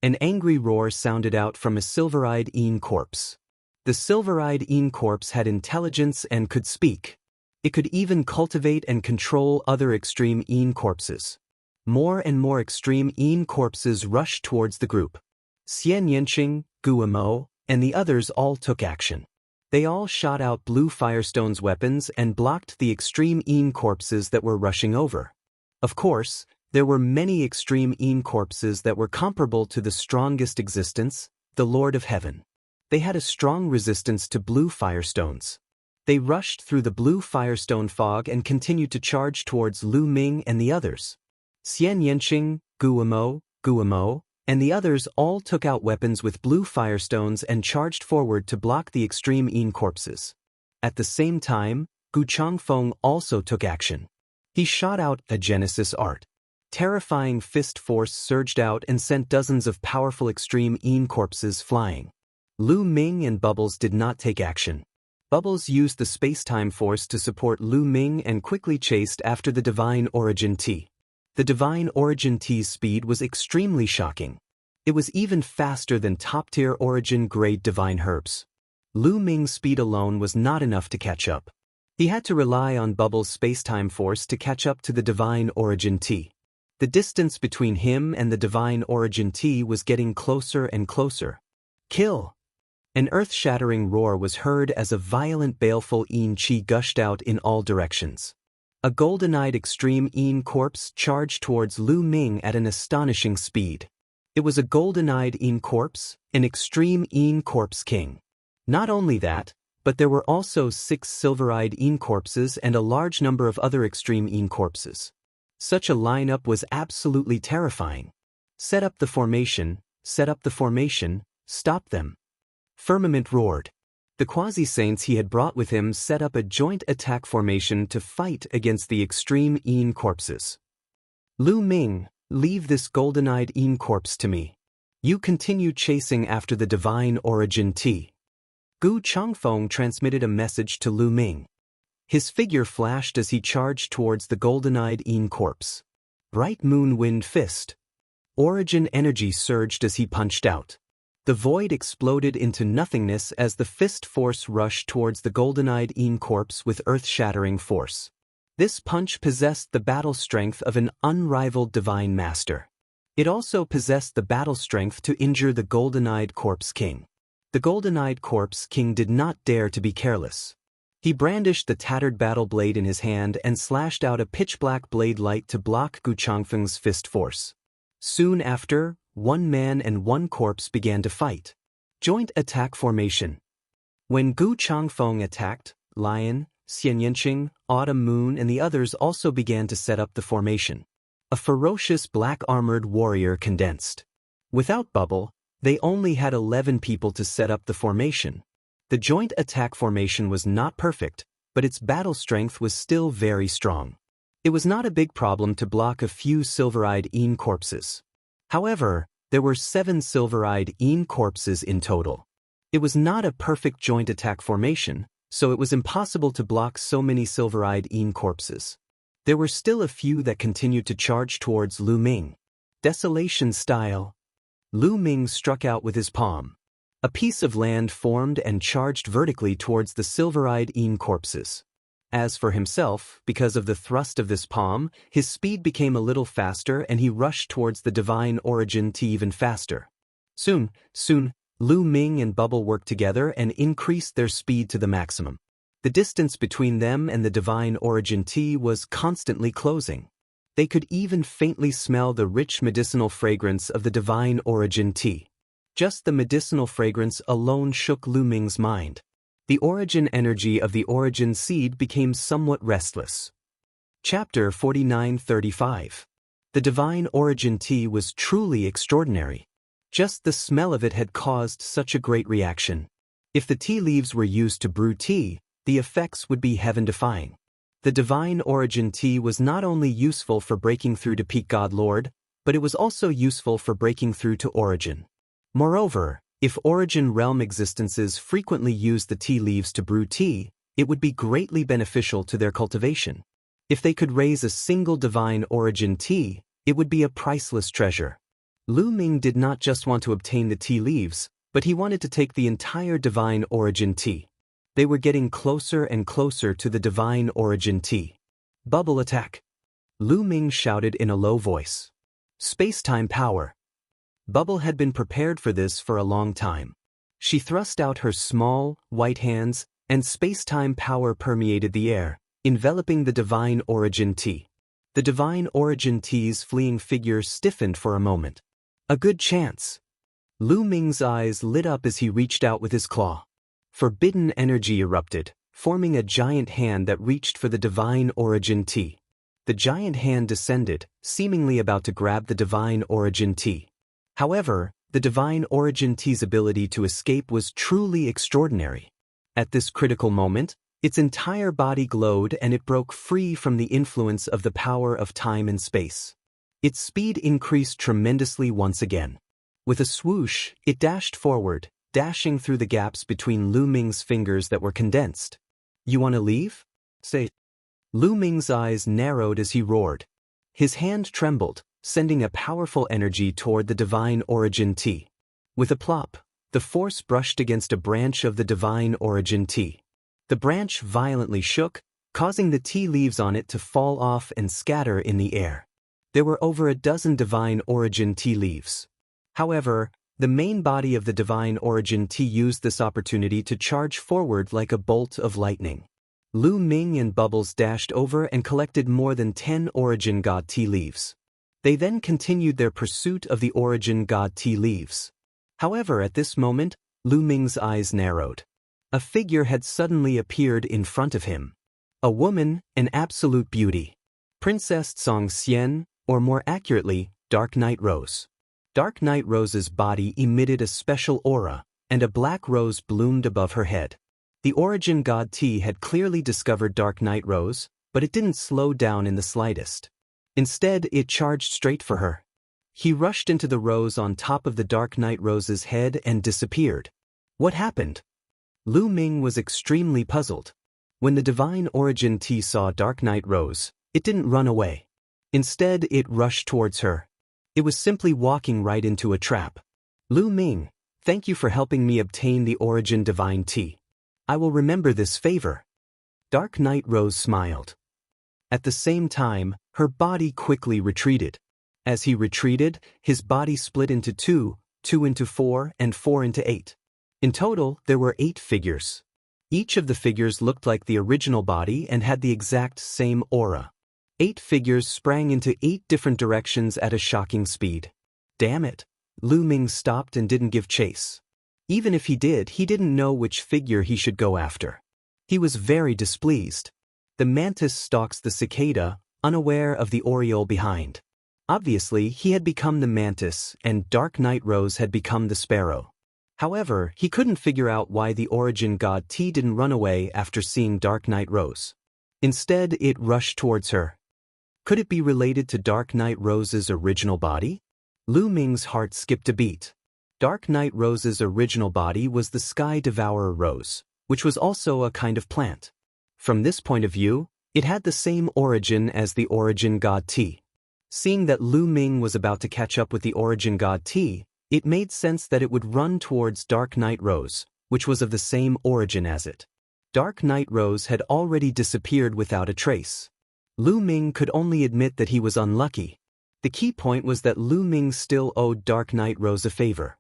An angry roar sounded out from a silver-eyed Yin corpse. The silver-eyed Yin corpse had intelligence and could speak. It could even cultivate and control other extreme Yin corpses. More and more extreme Yin corpses rushed towards the group. Xianxia, Guamo, and the others all took action. They all shot out blue firestone's weapons and blocked the extreme Yin corpses that were rushing over. Of course, there were many extreme Yin corpses that were comparable to the strongest existence, the Lord of Heaven. They had a strong resistance to blue firestones. They rushed through the blue firestone fog and continued to charge towards Lu Ming and the others. Xianxia, Guamo, and the others all took out weapons with blue firestones and charged forward to block the extreme Yin corpses. At the same time, Gu Changfeng also took action. He shot out a Genesis art. Terrifying fist force surged out and sent dozens of powerful extreme Yin corpses flying. Lu Ming and Bubbles did not take action. Bubbles used the space-time force to support Lu Ming and quickly chased after the Divine Origin Tea. The Divine Origin Tea's speed was extremely shocking. It was even faster than top-tier Origin-grade Divine Herbs. Lu Ming's speed alone was not enough to catch up. He had to rely on Bubbles' space-time force to catch up to the Divine Origin Tea. The distance between him and the Divine Origin Tea was getting closer and closer. "Kill!" An earth-shattering roar was heard as a violent baleful Yin Qi gushed out in all directions. A golden-eyed extreme Yin corpse charged towards Lu Ming at an astonishing speed. It was a golden-eyed Yin corpse, an extreme Yin corpse king. Not only that, but there were also 6 silver-eyed Yin corpses and a large number of other extreme Yin corpses. Such a lineup was absolutely terrifying. Set up the formation, stop them. Firmament roared. The quasi-saints he had brought with him set up a joint attack formation to fight against the extreme Yin corpses. "Lu Ming, leave this golden-eyed Yin corpse to me. You continue chasing after the Divine Origin Tea." Gu Changfeng transmitted a message to Lu Ming. His figure flashed as he charged towards the golden-eyed Yin corpse. Bright moon wind fist. Origin energy surged as he punched out. The void exploded into nothingness as the fist force rushed towards the golden-eyed Yin corpse with earth-shattering force. This punch possessed the battle strength of an unrivaled divine master. It also possessed the battle strength to injure the golden-eyed corpse king. The golden-eyed corpse king did not dare to be careless. He brandished the tattered battle blade in his hand and slashed out a pitch-black blade light to block Gu Changfeng's fist force. Soon after, 1 man and 1 corpse began to fight. Joint attack formation. When Gu Changfeng attacked, Lion, Xianxia, Autumn Moon and the others also began to set up the formation. A ferocious black-armored warrior condensed. Without Bubble, they only had 11 people to set up the formation. The joint attack formation was not perfect, but its battle strength was still very strong. It was not a big problem to block a few silver-eyed Yin corpses. However, there were 7 silver-eyed Yin corpses in total. It was not a perfect joint attack formation, so it was impossible to block so many silver-eyed Yin corpses. There were still a few that continued to charge towards Lu Ming. Desolation style. Lu Ming struck out with his palm. A piece of land formed and charged vertically towards the silver-eyed Yin corpses. As for himself, because of the thrust of this palm, his speed became a little faster and he rushed towards the Divine Origin Tea even faster. Soon, Lu Ming and Bubble worked together and increased their speed to the maximum. The distance between them and the Divine Origin Tea was constantly closing. They could even faintly smell the rich medicinal fragrance of the Divine Origin Tea. Just the medicinal fragrance alone shook Lu Ming's mind. The origin energy of the origin seed became somewhat restless. Chapter 49-35. The Divine Origin Tea was truly extraordinary. Just the smell of it had caused such a great reaction. If the tea leaves were used to brew tea, the effects would be heaven-defying. The Divine Origin Tea was not only useful for breaking through to Peak God Lord, but it was also useful for breaking through to origin. Moreover, if origin realm existences frequently used the tea leaves to brew tea, it would be greatly beneficial to their cultivation. If they could raise a single divine origin tea, it would be a priceless treasure. Lu Ming did not just want to obtain the tea leaves, but he wanted to take the entire divine origin tea. They were getting closer and closer to the divine origin tea. Bubble attack. Lu Ming shouted in a low voice. Space-time power. Bubble had been prepared for this for a long time. She thrust out her small, white hands, and space-time power permeated the air, enveloping the divine origin tea. The divine origin tea's fleeing figure stiffened for a moment. A good chance. Lu Ming's eyes lit up as he reached out with his claw. Forbidden energy erupted, forming a giant hand that reached for the divine origin tea. The giant hand descended, seemingly about to grab the divine origin tea. However, the divine origin tea's ability to escape was truly extraordinary. At this critical moment, its entire body glowed and it broke free from the influence of the power of time and space. Its speed increased tremendously once again. With a swoosh, it dashed forward, dashing through the gaps between Lu Ming's fingers that were condensed. You want to leave? Say. Lu Ming's eyes narrowed as he roared. His hand trembled, sending a powerful energy toward the divine origin tea. With a plop, the force brushed against a branch of the divine origin tea. The branch violently shook, causing the tea leaves on it to fall off and scatter in the air. There were over a dozen divine origin tea leaves. However, the main body of the divine origin tea used this opportunity to charge forward like a bolt of lightning. Lu Ming and Bubbles dashed over and collected more than 10 origin god tea leaves. They then continued their pursuit of the origin god tea leaves. However, at this moment, Lu Ming's eyes narrowed. A figure had suddenly appeared in front of him. A woman, an absolute beauty. Princess Xianxia, or more accurately, Dark Night Rose. Dark Night Rose's body emitted a special aura, and a black rose bloomed above her head. The origin god tea had clearly discovered Dark Night Rose, but it didn't slow down in the slightest. Instead, it charged straight for her. He rushed into the rose on top of the Dark Night Rose's head and disappeared. What happened? Lu Ming was extremely puzzled. When the divine origin tea saw Dark Night Rose, it didn't run away. Instead, it rushed towards her. It was simply walking right into a trap. Lu Ming, thank you for helping me obtain the origin divine tea. I will remember this favor. Dark Night Rose smiled. At the same time, her body quickly retreated. As he retreated, his body split into two into 4, and 4 into 8. In total, there were 8 figures. Each of the figures looked like the original body and had the exact same aura. 8 figures sprang into 8 different directions at a shocking speed. Damn it! Lu Ming stopped and didn't give chase. Even if he did, he didn't know which figure he should go after. He was very displeased. The mantis stalks the cicada, unaware of the oriole behind. Obviously, he had become the mantis, and Dark Night Rose had become the sparrow. However, he couldn't figure out why the origin god tea didn't run away after seeing Dark Night Rose. Instead, it rushed towards her. Could it be related to Dark Night Rose's original body? Lu Ming's heart skipped a beat. Dark Night Rose's original body was the Sky Devourer Rose, which was also a kind of plant. From this point of view, it had the same origin as the origin god tea. Seeing that Lu Ming was about to catch up with the origin god tea, it made sense that it would run towards Dark Night Rose, which was of the same origin as it. Dark Night Rose had already disappeared without a trace. Lu Ming could only admit that he was unlucky. The key point was that Lu Ming still owed Dark Night Rose a favor.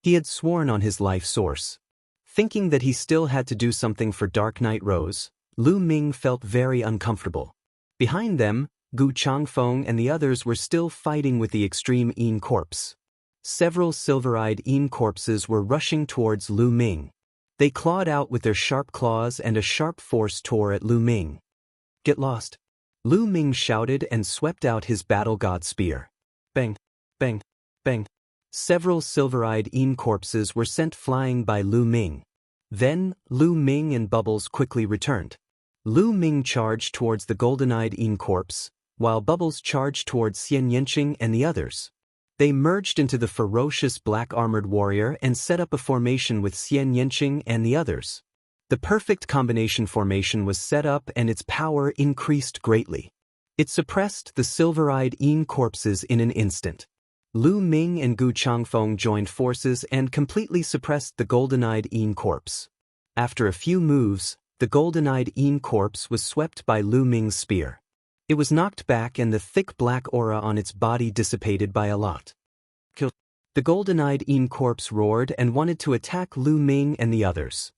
He had sworn on his life source. Thinking that he still had to do something for Dark Night Rose, Lu Ming felt very uncomfortable. Behind them, Gu Changfeng and the others were still fighting with the extreme Yin corpse. Several silver-eyed Yin corpses were rushing towards Lu Ming. They clawed out with their sharp claws and a sharp force tore at Lu Ming. Get lost! Lu Ming shouted and swept out his battle god spear. Bang! Bang! Bang! Several silver-eyed Yin corpses were sent flying by Lu Ming. Then, Lu Ming and Bubbles quickly returned. Lu Ming charged towards the golden-eyed Yin corpse, while bubbles charged towards Xianxia and the others. They merged into the ferocious black-armored warrior and set up a formation with Xianxia and the others. The perfect combination formation was set up and its power increased greatly. It suppressed the silver-eyed Yin corpses in an instant. Lu Ming and Gu Changfeng joined forces and completely suppressed the golden-eyed Yin corpse. After a few moves, the golden-eyed Yin corpse was swept by Lu Ming's spear. It was knocked back and the thick black aura on its body dissipated by a lot. The golden-eyed Yin corpse roared and wanted to attack Lu Ming and the others.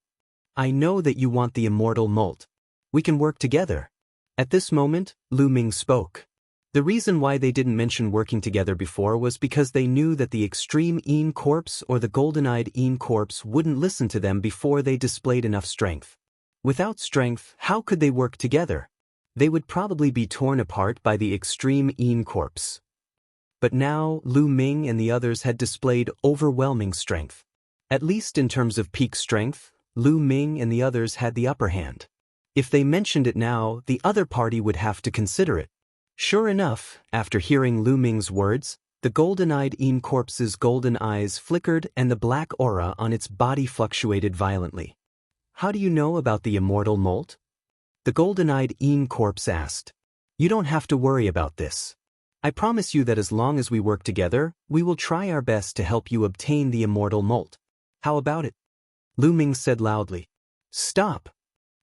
I know that you want the immortal molt. We can work together. At this moment, Lu Ming spoke. The reason why they didn't mention working together before was because they knew that the extreme Yin corpse or the golden-eyed Yin corpse wouldn't listen to them before they displayed enough strength. Without strength, how could they work together? They would probably be torn apart by the extreme Yin corpse. But now, Lu Ming and the others had displayed overwhelming strength. At least in terms of peak strength, Lu Ming and the others had the upper hand. If they mentioned it now, the other party would have to consider it. Sure enough, after hearing Lu Ming's words, the golden-eyed Yin corpse's golden eyes flickered and the black aura on its body fluctuated violently. How do you know about the immortal molt? The golden-eyed Yin corpse asked. You don't have to worry about this. I promise you that as long as we work together, we will try our best to help you obtain the immortal molt. How about it? Lu Ming said loudly. Stop!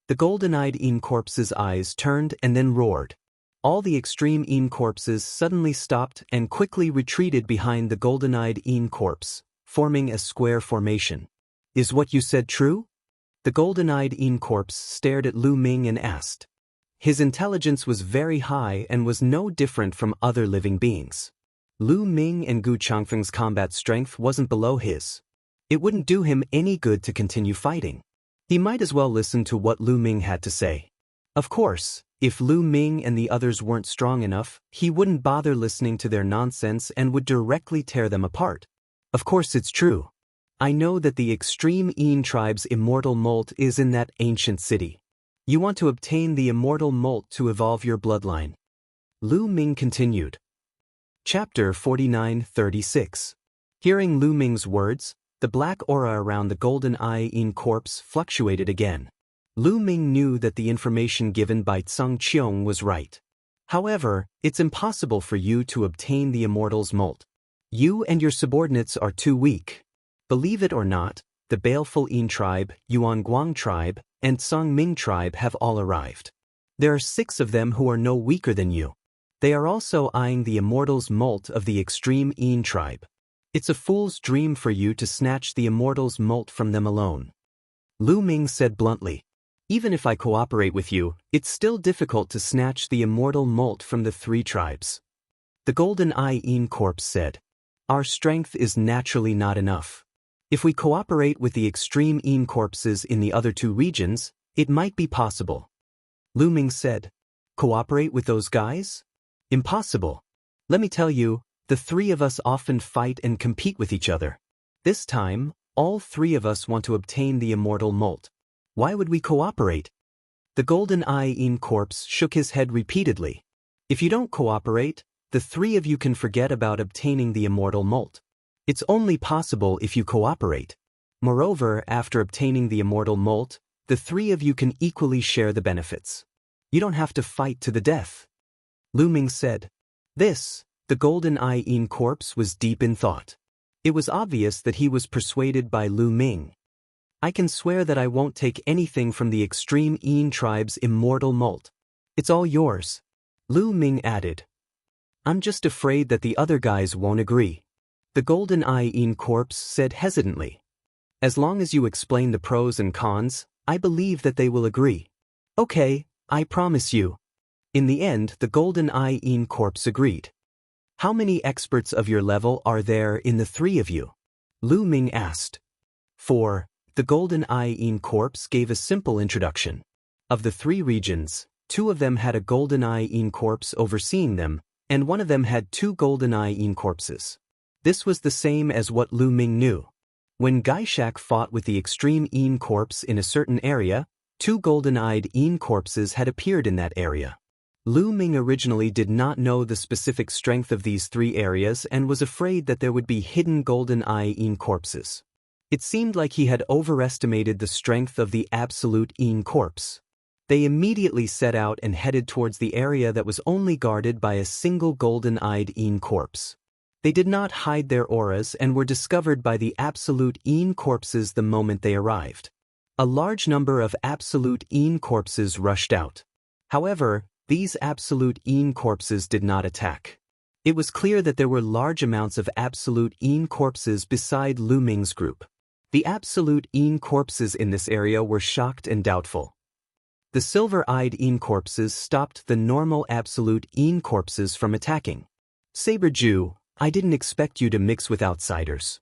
The golden-eyed Yin corpse's eyes turned and then roared. All the extreme Yin corpses suddenly stopped and quickly retreated behind the golden-eyed Yin corpse, forming a square formation. Is what you said true? The golden-eyed Yin corpse stared at Lu Ming and asked. His intelligence was very high and was no different from other living beings. Lu Ming and Gu Changfeng's combat strength wasn't below his. It wouldn't do him any good to continue fighting. He might as well listen to what Lu Ming had to say. Of course, if Lu Ming and the others weren't strong enough, he wouldn't bother listening to their nonsense and would directly tear them apart. Of course it's true. I know that the extreme Yin tribe's immortal molt is in that ancient city. You want to obtain the immortal molt to evolve your bloodline. Lu Ming continued. Chapter 49-36. Hearing Lu Ming's words, the black aura around the golden-eye Yin corpse fluctuated again. Lu Ming knew that the information given by Tsang Qiong was right. However, it's impossible for you to obtain the immortal's molt. You and your subordinates are too weak. Believe it or not, the baleful Yin tribe, Yuanguang tribe, and Songming tribe have all arrived. There are 6 of them who are no weaker than you. They are also eyeing the immortal's molt of the extreme Yin tribe. It's a fool's dream for you to snatch the immortal's molt from them alone. Lu Ming said bluntly. Even if I cooperate with you, it's still difficult to snatch the immortal molt from the 3 tribes. The golden-eye Yin corpse said. Our strength is naturally not enough. If we cooperate with the extreme Yin corpses in the other 2 regions, it might be possible. Lu Ming said. Cooperate with those guys? Impossible. Let me tell you, the 3 of us often fight and compete with each other. This time, all 3 of us want to obtain the immortal molt. Why would we cooperate? The golden-eye Yin corpse shook his head repeatedly. If you don't cooperate, the 3 of you can forget about obtaining the immortal molt. It's only possible if you cooperate. Moreover, after obtaining the immortal molt, the 3 of you can equally share the benefits. You don't have to fight to the death. Lu Ming said. The golden-eye Yin corpse was deep in thought. It was obvious that he was persuaded by Lu Ming. I can swear that I won't take anything from the extreme Yin tribe's immortal molt. It's all yours. Lu Ming added. I'm just afraid that the other guys won't agree. The golden-eye Yin corpse said hesitantly. As long as you explain the pros and cons, I believe that they will agree. Okay, I promise you. In the end, the golden-eye Yin corpse agreed. How many experts of your level are there in the 3 of you? Lu Ming asked. 4. The golden-eye Yin corpse gave a simple introduction. Of the 3 regions, 2 of them had a golden-eye Yin corpse overseeing them, and 1 of them had 2 golden-eye Yin corpses. This was the same as what Lu Ming knew. When Gaishak fought with the extreme Yin corpse in a certain area, 2 golden-eyed Yin corpses had appeared in that area. Lu Ming originally did not know the specific strength of these three areas and was afraid that there would be hidden golden Yin corpses. It seemed like he had overestimated the strength of the absolute Yin corpse. They immediately set out and headed towards the area that was only guarded by a single golden-eyed Yin corpse. They did not hide their auras and were discovered by the absolute Yin corpses the moment they arrived. A large number of absolute Yin corpses rushed out. However, these absolute Yin corpses did not attack. It was clear that there were large amounts of absolute Yin corpses beside Lu Ming's group. The absolute Yin corpses in this area were shocked and doubtful. The silver-eyed Yin corpses stopped the normal absolute Yin corpses from attacking. Saber Jew, I didn't expect you to mix with outsiders.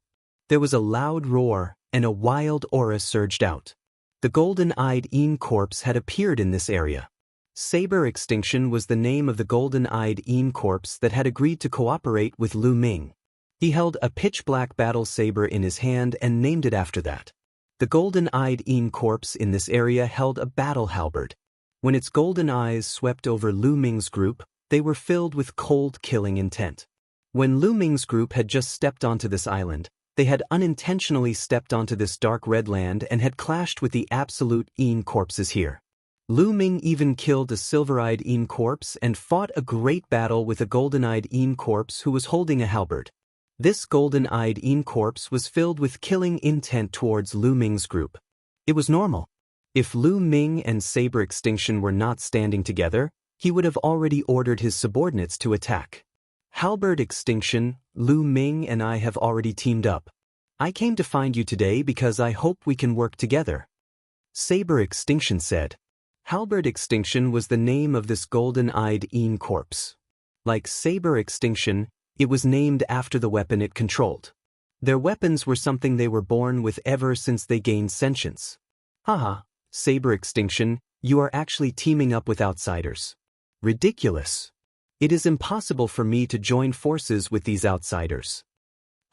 There was a loud roar, and a wild aura surged out. The golden-eyed Yin corpse had appeared in this area. Saber Extinction was the name of the golden-eyed Yin corpse that had agreed to cooperate with Lu Ming. He held a pitch-black battle saber in his hand and named it after that. The golden-eyed Yin corpse in this area held a battle halberd. When its golden eyes swept over Lu Ming's group, they were filled with cold killing intent. When Lu Ming's group had just stepped onto this island, they had unintentionally stepped onto this dark red land and had clashed with the absolute Yin corpses here. Lu Ming even killed a silver-eyed Yin corpse and fought a great battle with a golden-eyed Yin corpse who was holding a halberd. This golden-eyed Yin corpse was filled with killing intent towards Lu Ming's group. It was normal. If Lu Ming and Saber Extinction were not standing together, he would have already ordered his subordinates to attack. Halberd Extinction, Lu Ming and I have already teamed up. I came to find you today because I hope we can work together. Saber Extinction said. Halberd Extinction was the name of this golden-eyed Yin corpse. Like Saber Extinction, it was named after the weapon it controlled. Their weapons were something they were born with ever since they gained sentience. Haha, Saber Extinction, you are actually teaming up with outsiders. Ridiculous. It is impossible for me to join forces with these outsiders.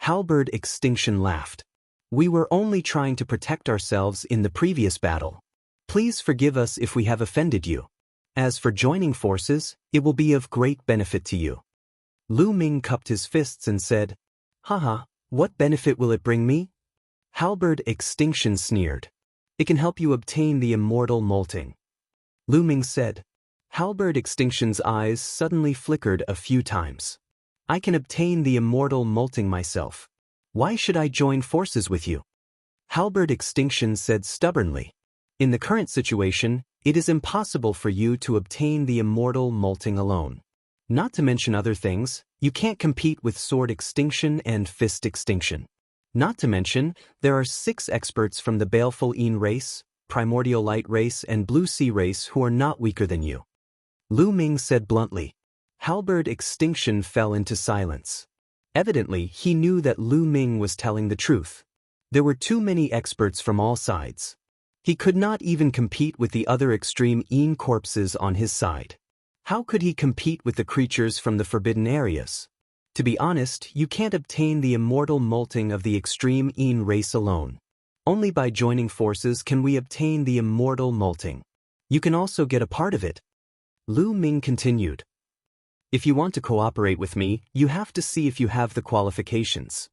Halberd Extinction laughed. We were only trying to protect ourselves in the previous battle. Please forgive us if we have offended you. As for joining forces, it will be of great benefit to you. Lu Ming cupped his fists and said, Haha, what benefit will it bring me? Halberd Extinction sneered. It can help you obtain the immortal molting. Lu Ming said. Halberd Extinction's eyes suddenly flickered a few times. I can obtain the immortal molting myself. Why should I join forces with you? Halberd Extinction said stubbornly. In the current situation, it is impossible for you to obtain the immortal molting alone. Not to mention other things, you can't compete with Sword Extinction and Fist Extinction. Not to mention, there are 6 experts from the Baleful Yin race, Primordial Light race and Blue Sea race who are not weaker than you. Lu Ming said bluntly. Halberd Extinction fell into silence. Evidently, he knew that Lu Ming was telling the truth. There were too many experts from all sides. He could not even compete with the other extreme Yin corpses on his side. How could he compete with the creatures from the forbidden areas? To be honest, you can't obtain the immortal molting of the extreme Yin race alone. Only by joining forces can we obtain the immortal molting. You can also get a part of it. Lu Ming continued. If you want to cooperate with me, you have to see if you have the qualifications.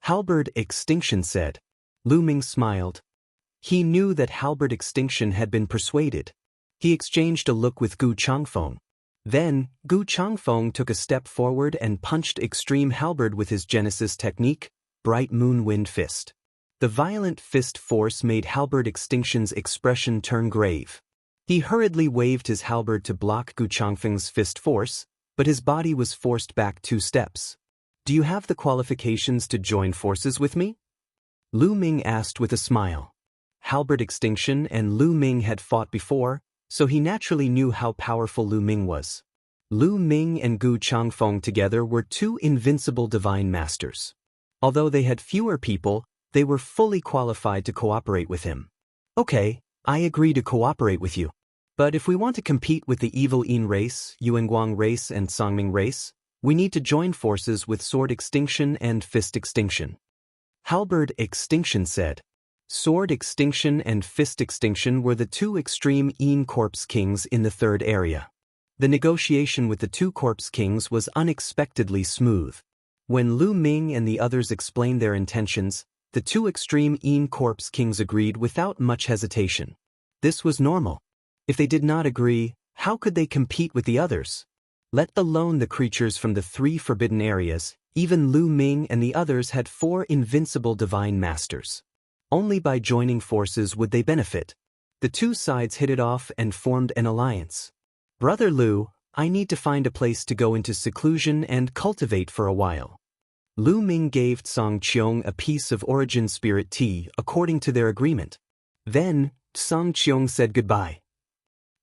Halberd Extinction said. Lu Ming smiled. He knew that Halberd Extinction had been persuaded. He exchanged a look with Gu Changfeng. Then, Gu Changfeng took a step forward and punched Extreme Halberd with his Genesis technique, Bright Moon Wind Fist. The violent fist force made Halberd Extinction's expression turn grave. He hurriedly waved his halberd to block Gu Changfeng's fist force, but his body was forced back 2 steps. Do you have the qualifications to join forces with me? Lu Ming asked with a smile. Halberd Extinction and Lu Ming had fought before, so he naturally knew how powerful Lu Ming was. Lu Ming and Gu Changfeng together were 2 invincible divine masters. Although they had fewer people, they were fully qualified to cooperate with him. Okay, I agree to cooperate with you. But if we want to compete with the evil Yin race, Yuanguang race and Songming race, we need to join forces with Sword Extinction and Fist Extinction. Halberd Extinction said. Sword Extinction and Fist Extinction were the 2 extreme Yin Corpse kings in the 3rd area. The negotiation with the two corpse kings was unexpectedly smooth. When Lu Ming and the others explained their intentions, the two extreme Yin corpse kings agreed without much hesitation. This was normal. If they did not agree, how could they compete with the others? Let alone the creatures from the three forbidden areas, even Lu Ming and the others had 4 invincible divine masters. Only by joining forces would they benefit. The two sides hit it off and formed an alliance. Brother Lu, I need to find a place to go into seclusion and cultivate for a while. Lu Ming gave Song Qiong a piece of origin spirit tea according to their agreement. Then, Song Qiong said goodbye.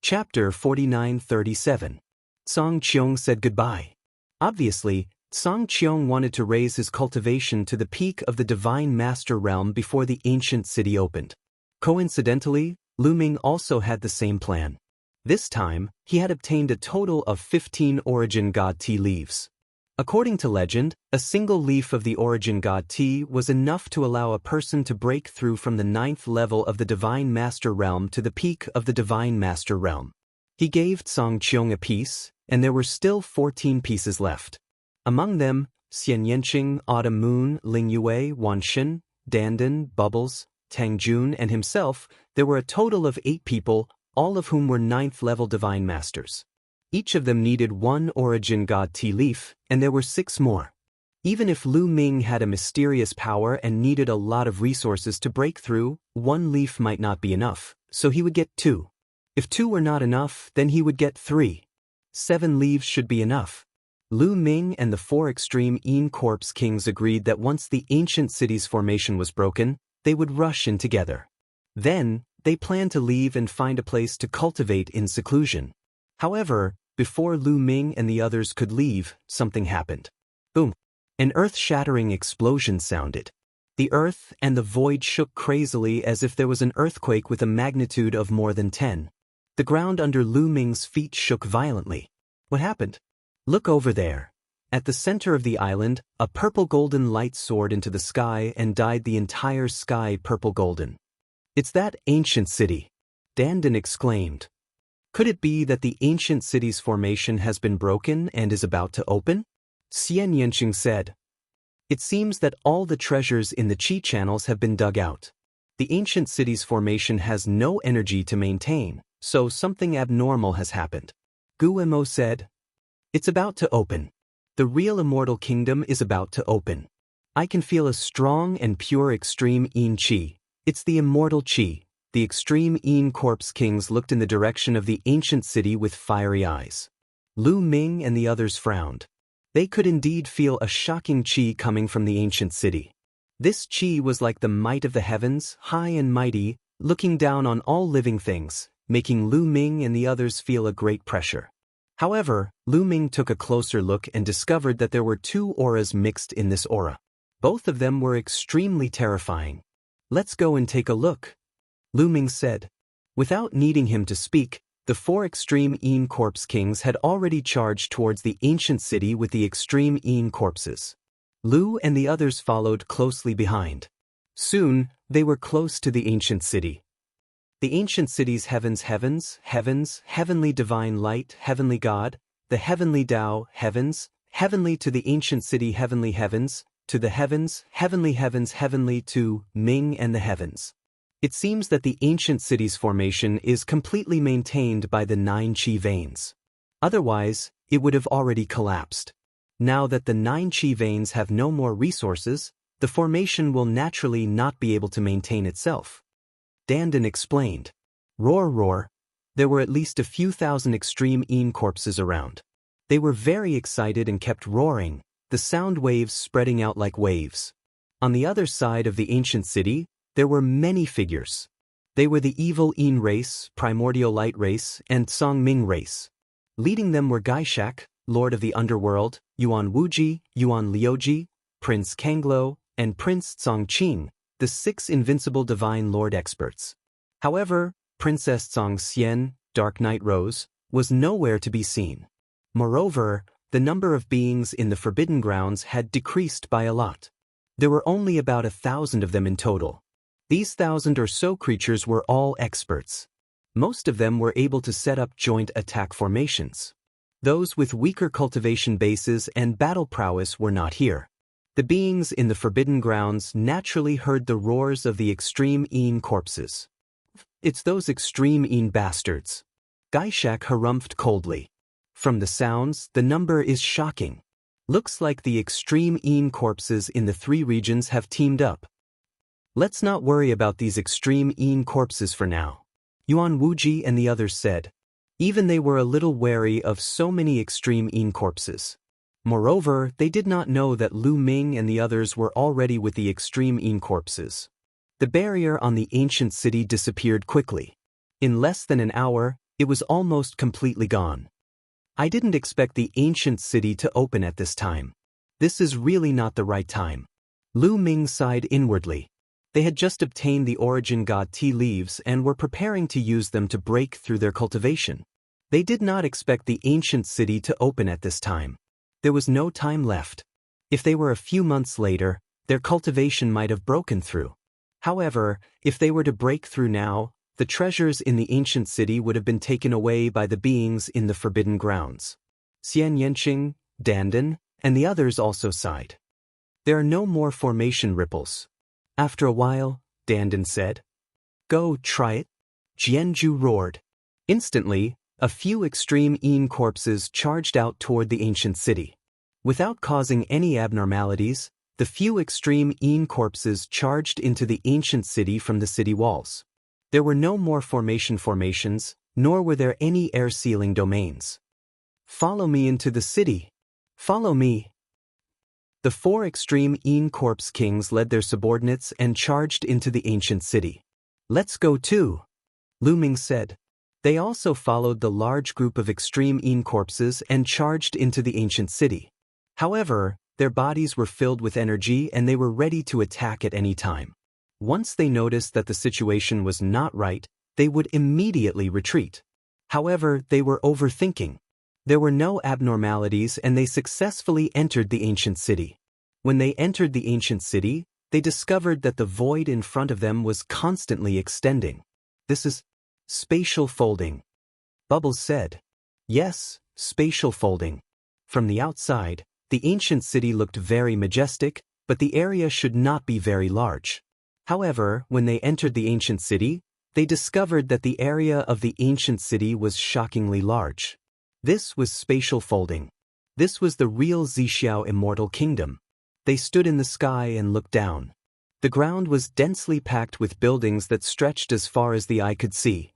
Chapter 49-37. Song Qiong said goodbye. Obviously, Song Qiong wanted to raise his cultivation to the peak of the Divine Master realm before the ancient city opened. Coincidentally, Lu Ming also had the same plan. This time, he had obtained a total of 15 Origin God Tea leaves. According to legend, a single leaf of the Origin God Tea was enough to allow a person to break through from the 9th level of the Divine Master realm to the peak of the Divine Master realm. He gave Song Qiong a piece, and there were still 14 pieces left. Among them, Xianxia, Autumn Moon, Ling Yue, Wan Shen, Dandan, Bubbles, Tang Jun, and himself, there were a total of 8 people, all of whom were 9th level Divine Masters. Each of them needed 1 Origin God Tea leaf, and there were 6 more. Even if Lu Ming had a mysterious power and needed a lot of resources to break through, 1 leaf might not be enough, so he would get 2. If 2 were not enough, then he would get 3. 7 leaves should be enough. Lu Ming and the 4 extreme Yin corpse kings agreed that once the ancient city's formation was broken, they would rush in together. Then, they planned to leave and find a place to cultivate in seclusion. However, before Lu Ming and the others could leave, something happened. Boom! An earth-shattering explosion sounded. The earth and the void shook crazily as if there was an earthquake with a magnitude of more than 10. The ground under Lu Ming's feet shook violently. What happened? Look over there. At the center of the island, a purple-golden light soared into the sky and dyed the entire sky purple-golden. It's that ancient city, Dandan exclaimed. Could it be that the ancient city's formation has been broken and is about to open? Xianxia said. It seems that all the treasures in the Qi channels have been dug out. The ancient city's formation has no energy to maintain, so something abnormal has happened. Guemo said. It's about to open. The real immortal kingdom is about to open. I can feel a strong and pure extreme Yin Qi. It's the immortal Qi. The extreme Yin corpse kings looked in the direction of the ancient city with fiery eyes. Lu Ming and the others frowned. They could indeed feel a shocking Qi coming from the ancient city. This Qi was like the might of the heavens, high and mighty, looking down on all living things, making Lu Ming and the others feel a great pressure. However, Lu Ming took a closer look and discovered that there were 2 auras mixed in this aura. Both of them were extremely terrifying. Let's go and take a look, Lu Ming said. Without needing him to speak, the 4 extreme Yin corpse kings had already charged towards the ancient city with the extreme Yin corpses. Lu and the others followed closely behind. Soon, they were close to the ancient city. The ancient city's heavens, heavenly divine light, heavenly God, the heavenly Tao, heavens, heavenly to the ancient city, heavenly heavens, to the heavens, heavenly to Ming and the heavens. It seems that the ancient city's formation is completely maintained by the 9 Qi veins. Otherwise, it would have already collapsed. Now that the 9 Qi veins have no more resources, the formation will naturally not be able to maintain itself. Dandan explained. Roar, roar. There were at least a few thousand extreme Yin corpses around. They were very excited and kept roaring, the sound waves spreading out like waves. On the other side of the ancient city, there were many figures. They were the evil Yin race, primordial light race, and Song Ming race. Leading them were Gaishak, Lord of the Underworld, Yuan Wuji, Yuan Liuji, Prince Kanglo, and Prince Tsongqing, the 6 invincible divine lord experts. However, Princess Tsongxian, Dark Night Rose, was nowhere to be seen. Moreover, the number of beings in the Forbidden Grounds had decreased by a lot. There were only about 1,000 of them in total. These 1,000 or so creatures were all experts. Most of them were able to set up joint attack formations. Those with weaker cultivation bases and battle prowess were not here. The beings in the Forbidden Grounds naturally heard the roars of the extreme Een corpses. It's those extreme Een bastards. Gaishak harumphed coldly. From the sounds, the number is shocking. Looks like the extreme Een corpses in the 3 regions have teamed up. Let's not worry about these extreme Een corpses for now, Yuan Wuji and the others said. Even they were a little wary of so many extreme Een corpses. Moreover, they did not know that Lu Ming and the others were already with the extreme Een corpses. The barrier on the ancient city disappeared quickly. In less than an hour, it was almost completely gone. I didn't expect the ancient city to open at this time. This is really not the right time. Lu Ming sighed inwardly. They had just obtained the origin god tea leaves and were preparing to use them to break through their cultivation. They did not expect the ancient city to open at this time. There was no time left. If they were a few months later, their cultivation might have broken through. However, if they were to break through now, the treasures in the ancient city would have been taken away by the beings in the Forbidden Grounds. Xianxia, Dandan, and the others also sighed. There are no more formation ripples. After a while, Dandan said. Go, try it. Jianju roared. Instantly, a few extreme Een corpses charged out toward the ancient city. Without causing any abnormalities, the few extreme Een corpses charged into the ancient city from the city walls. There were no more formations, nor were there any air-sealing domains. Follow me into the city. Follow me. The 4 extreme Een corpse kings led their subordinates and charged into the ancient city. Let's go too, Lu Ming said. They also followed the large group of extreme Een corpses and charged into the ancient city. However, their bodies were filled with energy and they were ready to attack at any time. Once they noticed that the situation was not right, they would immediately retreat. However, they were overthinking. There were no abnormalities and they successfully entered the ancient city. When they entered the ancient city, they discovered that the void in front of them was constantly extending. This is spatial folding. Bubbles said. Yes, spatial folding. From the outside, the ancient city looked very majestic, but the area should not be very large. However, when they entered the ancient city, they discovered that the area of the ancient city was shockingly large. This was spatial folding. This was the real Xixiao Immortal Kingdom. They stood in the sky and looked down. The ground was densely packed with buildings that stretched as far as the eye could see.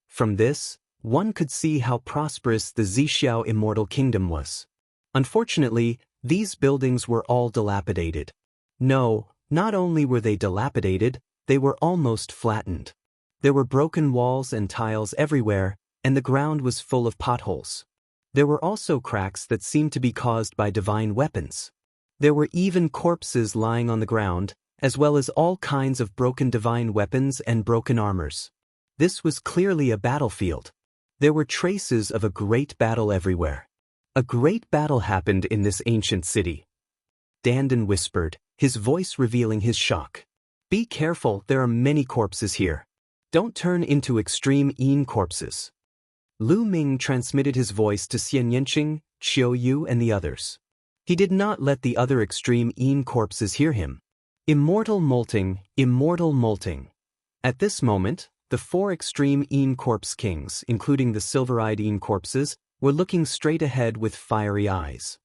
From this, one could see how prosperous the Xixiao Immortal Kingdom was. Unfortunately, these buildings were all dilapidated. No, not only were they dilapidated, they were almost flattened. There were broken walls and tiles everywhere, and the ground was full of potholes. There were also cracks that seemed to be caused by divine weapons. There were even corpses lying on the ground, as well as all kinds of broken divine weapons and broken armors. This was clearly a battlefield. There were traces of a great battle everywhere. A great battle happened in this ancient city. Dandan whispered, his voice revealing his shock. Be careful, there are many corpses here. Don't turn into extreme Een corpses. Lu Ming transmitted his voice to Xianxia, Qiu Yu and the others. He did not let the other extreme Een corpses hear him. Immortal molting, immortal molting. At this moment, the 4 extreme Een corpse kings, including the silver-eyed Een corpses, were looking straight ahead with fiery eyes.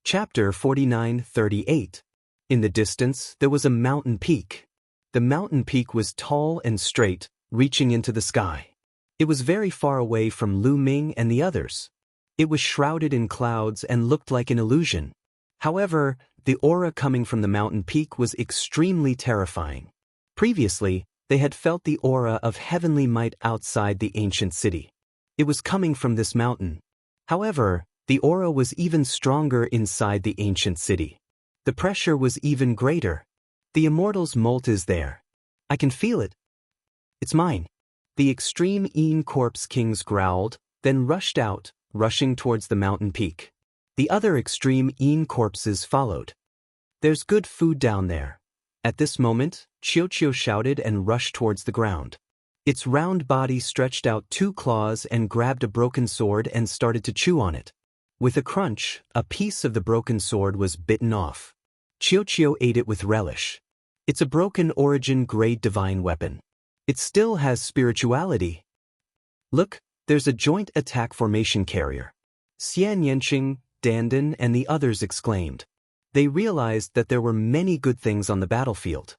Chapter 49-38. In the distance, there was a mountain peak. The mountain peak was tall and straight, reaching into the sky. It was very far away from Lu Ming and the others. It was shrouded in clouds and looked like an illusion. However, the aura coming from the mountain peak was extremely terrifying. Previously, they had felt the aura of heavenly might outside the ancient city. It was coming from this mountain. However, the aura was even stronger inside the ancient city. The pressure was even greater. The Immortal's molt is there. I can feel it. It's mine. The extreme Een corpse kings growled, then rushed out, rushing towards the mountain peak. The other extreme Een corpses followed. There's good food down there. At this moment, Qiu shouted and rushed towards the ground. Its round body stretched out 2 claws and grabbed a broken sword and started to chew on it. With a crunch, a piece of the broken sword was bitten off. Xiao ate it with relish. It's a broken origin grade divine weapon. It still has spirituality. Look, there's a joint attack formation carrier. Xianxia, Dandan, and the others exclaimed. They realized that there were many good things on the battlefield.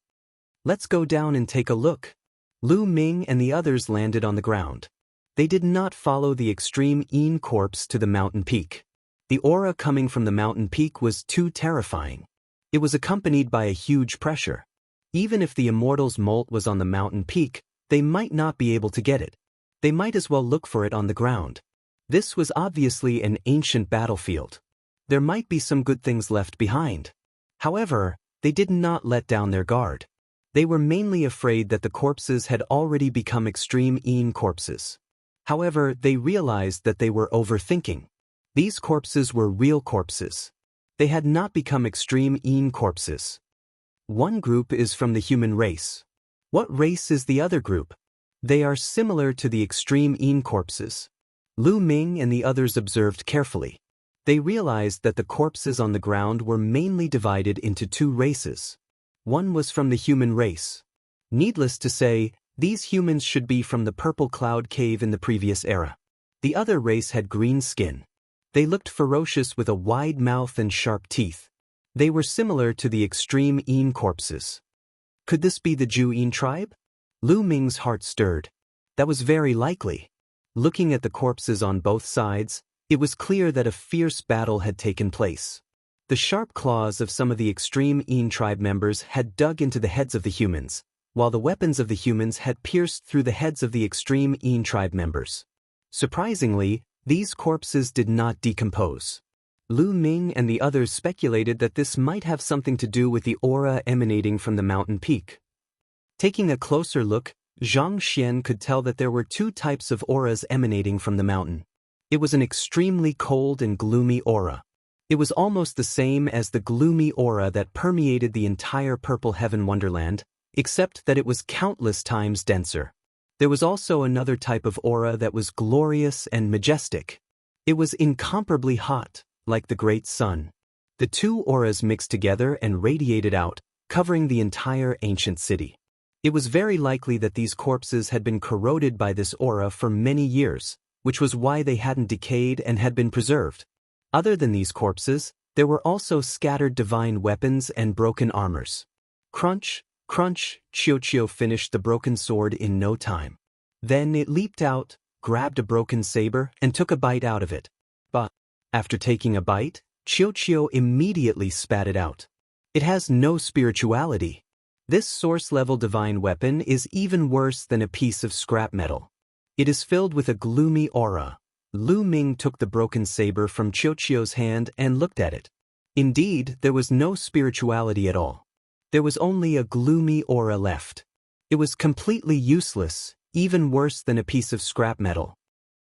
Let's go down and take a look. Lu Ming and the others landed on the ground. They did not follow the extreme Yin corpse to the mountain peak. The aura coming from the mountain peak was too terrifying. It was accompanied by a huge pressure. Even if the Immortal's molt was on the mountain peak, they might not be able to get it. They might as well look for it on the ground. This was obviously an ancient battlefield. There might be some good things left behind. However, they did not let down their guard. They were mainly afraid that the corpses had already become extreme Yin corpses. However, they realized that they were overthinking. These corpses were real corpses. They had not become extreme Yin corpses. One group is from the human race. What race is the other group? They are similar to the extreme Yin corpses. Lu Ming and the others observed carefully. They realized that the corpses on the ground were mainly divided into two races. One was from the human race. Needless to say, these humans should be from the Purple Cloud Cave in the previous era. The other race had green skin. They looked ferocious with a wide mouth and sharp teeth. They were similar to the extreme Yin corpses. Could this be the Zhu Yin tribe? Lu Ming's heart stirred. That was very likely. Looking at the corpses on both sides, it was clear that a fierce battle had taken place. The sharp claws of some of the extreme Yin tribe members had dug into the heads of the humans, while the weapons of the humans had pierced through the heads of the extreme Yin tribe members. Surprisingly, these corpses did not decompose. Lu Ming and the others speculated that this might have something to do with the aura emanating from the mountain peak. Taking a closer look, Zhang Xian could tell that there were two types of auras emanating from the mountain. It was an extremely cold and gloomy aura. It was almost the same as the gloomy aura that permeated the entire Purple Heaven Wonderland, except that it was countless times denser. There was also another type of aura that was glorious and majestic. It was incomparably hot, like the great sun. The two auras mixed together and radiated out, covering the entire ancient city. It was very likely that these corpses had been corroded by this aura for many years, which was why they hadn't decayed and had been preserved. Other than these corpses, there were also scattered divine weapons and broken armors. Crunch, crunch, Xiao finished the broken sword in no time. Then it leaped out, grabbed a broken saber, and took a bite out of it. But, after taking a bite, Xiao immediately spat it out. It has no spirituality. This source-level divine weapon is even worse than a piece of scrap metal. It is filled with a gloomy aura. Lu Ming took the broken saber from Xiao's hand and looked at it. Indeed, there was no spirituality at all. There was only a gloomy aura left. It was completely useless, even worse than a piece of scrap metal.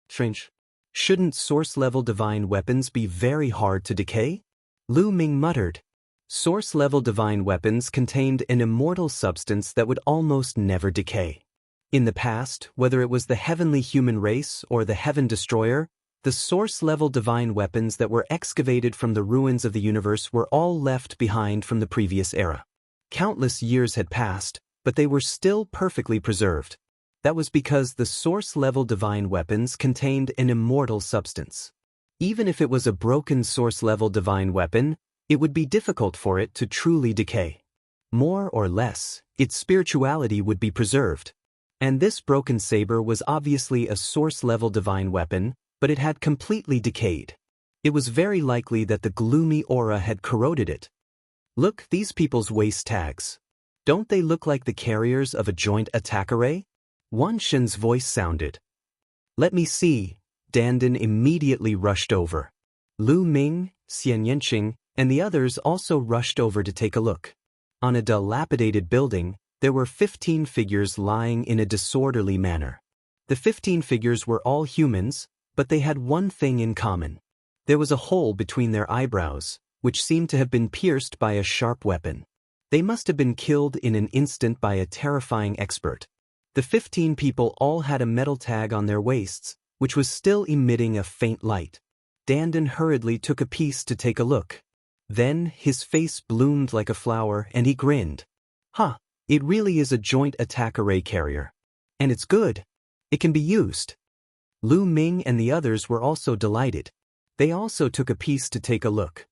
Strange. Shouldn't source-level divine weapons be very hard to decay? Lu Ming muttered. Source-level divine weapons contained an immortal substance that would almost never decay. In the past, whether it was the heavenly human race or the Heaven Destroyer, the source-level divine weapons that were excavated from the ruins of the universe were all left behind from the previous era. Countless years had passed, but they were still perfectly preserved. That was because the source-level divine weapons contained an immortal substance. Even if it was a broken source-level divine weapon, it would be difficult for it to truly decay. More or less, its spirituality would be preserved. And this broken saber was obviously a source-level divine weapon, but it had completely decayed. It was very likely that the gloomy aura had corroded it. Look, these people's waist tags. Don't they look like the carriers of a joint attack array? Wan Shen's voice sounded. Let me see. Dandan immediately rushed over. Lu Ming, Xianxia, and the others also rushed over to take a look. On a dilapidated building, there were 15 figures lying in a disorderly manner. The 15 figures were all humans, but they had one thing in common. There was a hole between their eyebrows, which seemed to have been pierced by a sharp weapon. They must have been killed in an instant by a terrifying expert. The 15 people all had a metal tag on their waists, which was still emitting a faint light. Dandan hurriedly took a piece to take a look. Then, his face bloomed like a flower and he grinned. Huh, it really is a joint attack array carrier. And it's good. It can be used. Lu Ming and the others were also delighted. They also took a piece to take a look.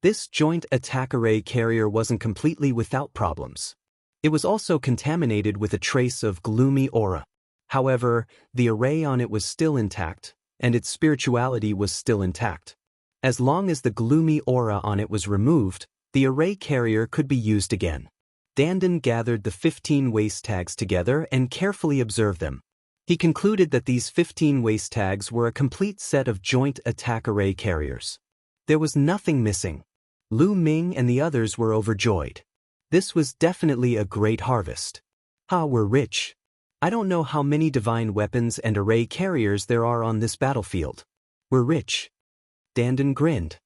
This joint attack array carrier wasn't completely without problems. It was also contaminated with a trace of gloomy aura. However, the array on it was still intact, and its spirituality was still intact. As long as the gloomy aura on it was removed, the array carrier could be used again. Dandan gathered the 15 waste tags together and carefully observed them. He concluded that these 15 waste tags were a complete set of joint attack array carriers. There was nothing missing. Lu Ming and the others were overjoyed. This was definitely a great harvest. We're rich. I don't know how many divine weapons and array carriers there are on this battlefield. We're rich. Dandan grinned.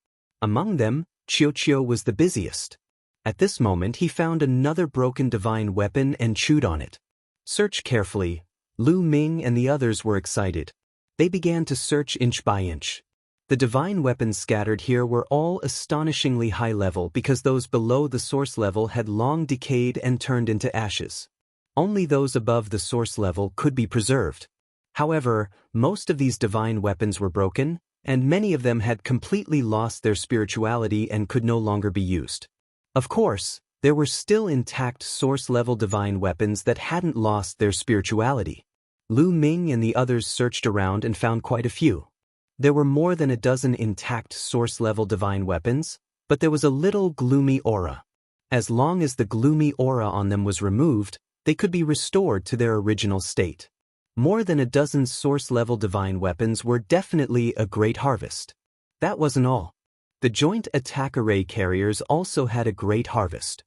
Among them, Qiu was the busiest. At this moment he found another broken divine weapon and chewed on it. Search carefully. Lu Ming and the others were excited. They began to search inch by inch. The divine weapons scattered here were all astonishingly high level because those below the source level had long decayed and turned into ashes. Only those above the source level could be preserved. However, most of these divine weapons were broken, and many of them had completely lost their spirituality and could no longer be used. Of course, there were still intact source-level divine weapons that hadn't lost their spirituality. Lu Ming and the others searched around and found quite a few. There were more than a dozen intact source-level divine weapons, but there was a little gloomy aura. As long as the gloomy aura on them was removed, they could be restored to their original state. More than a dozen source-level divine weapons were definitely a great harvest. That wasn't all. The joint attack array carriers also had a great harvest.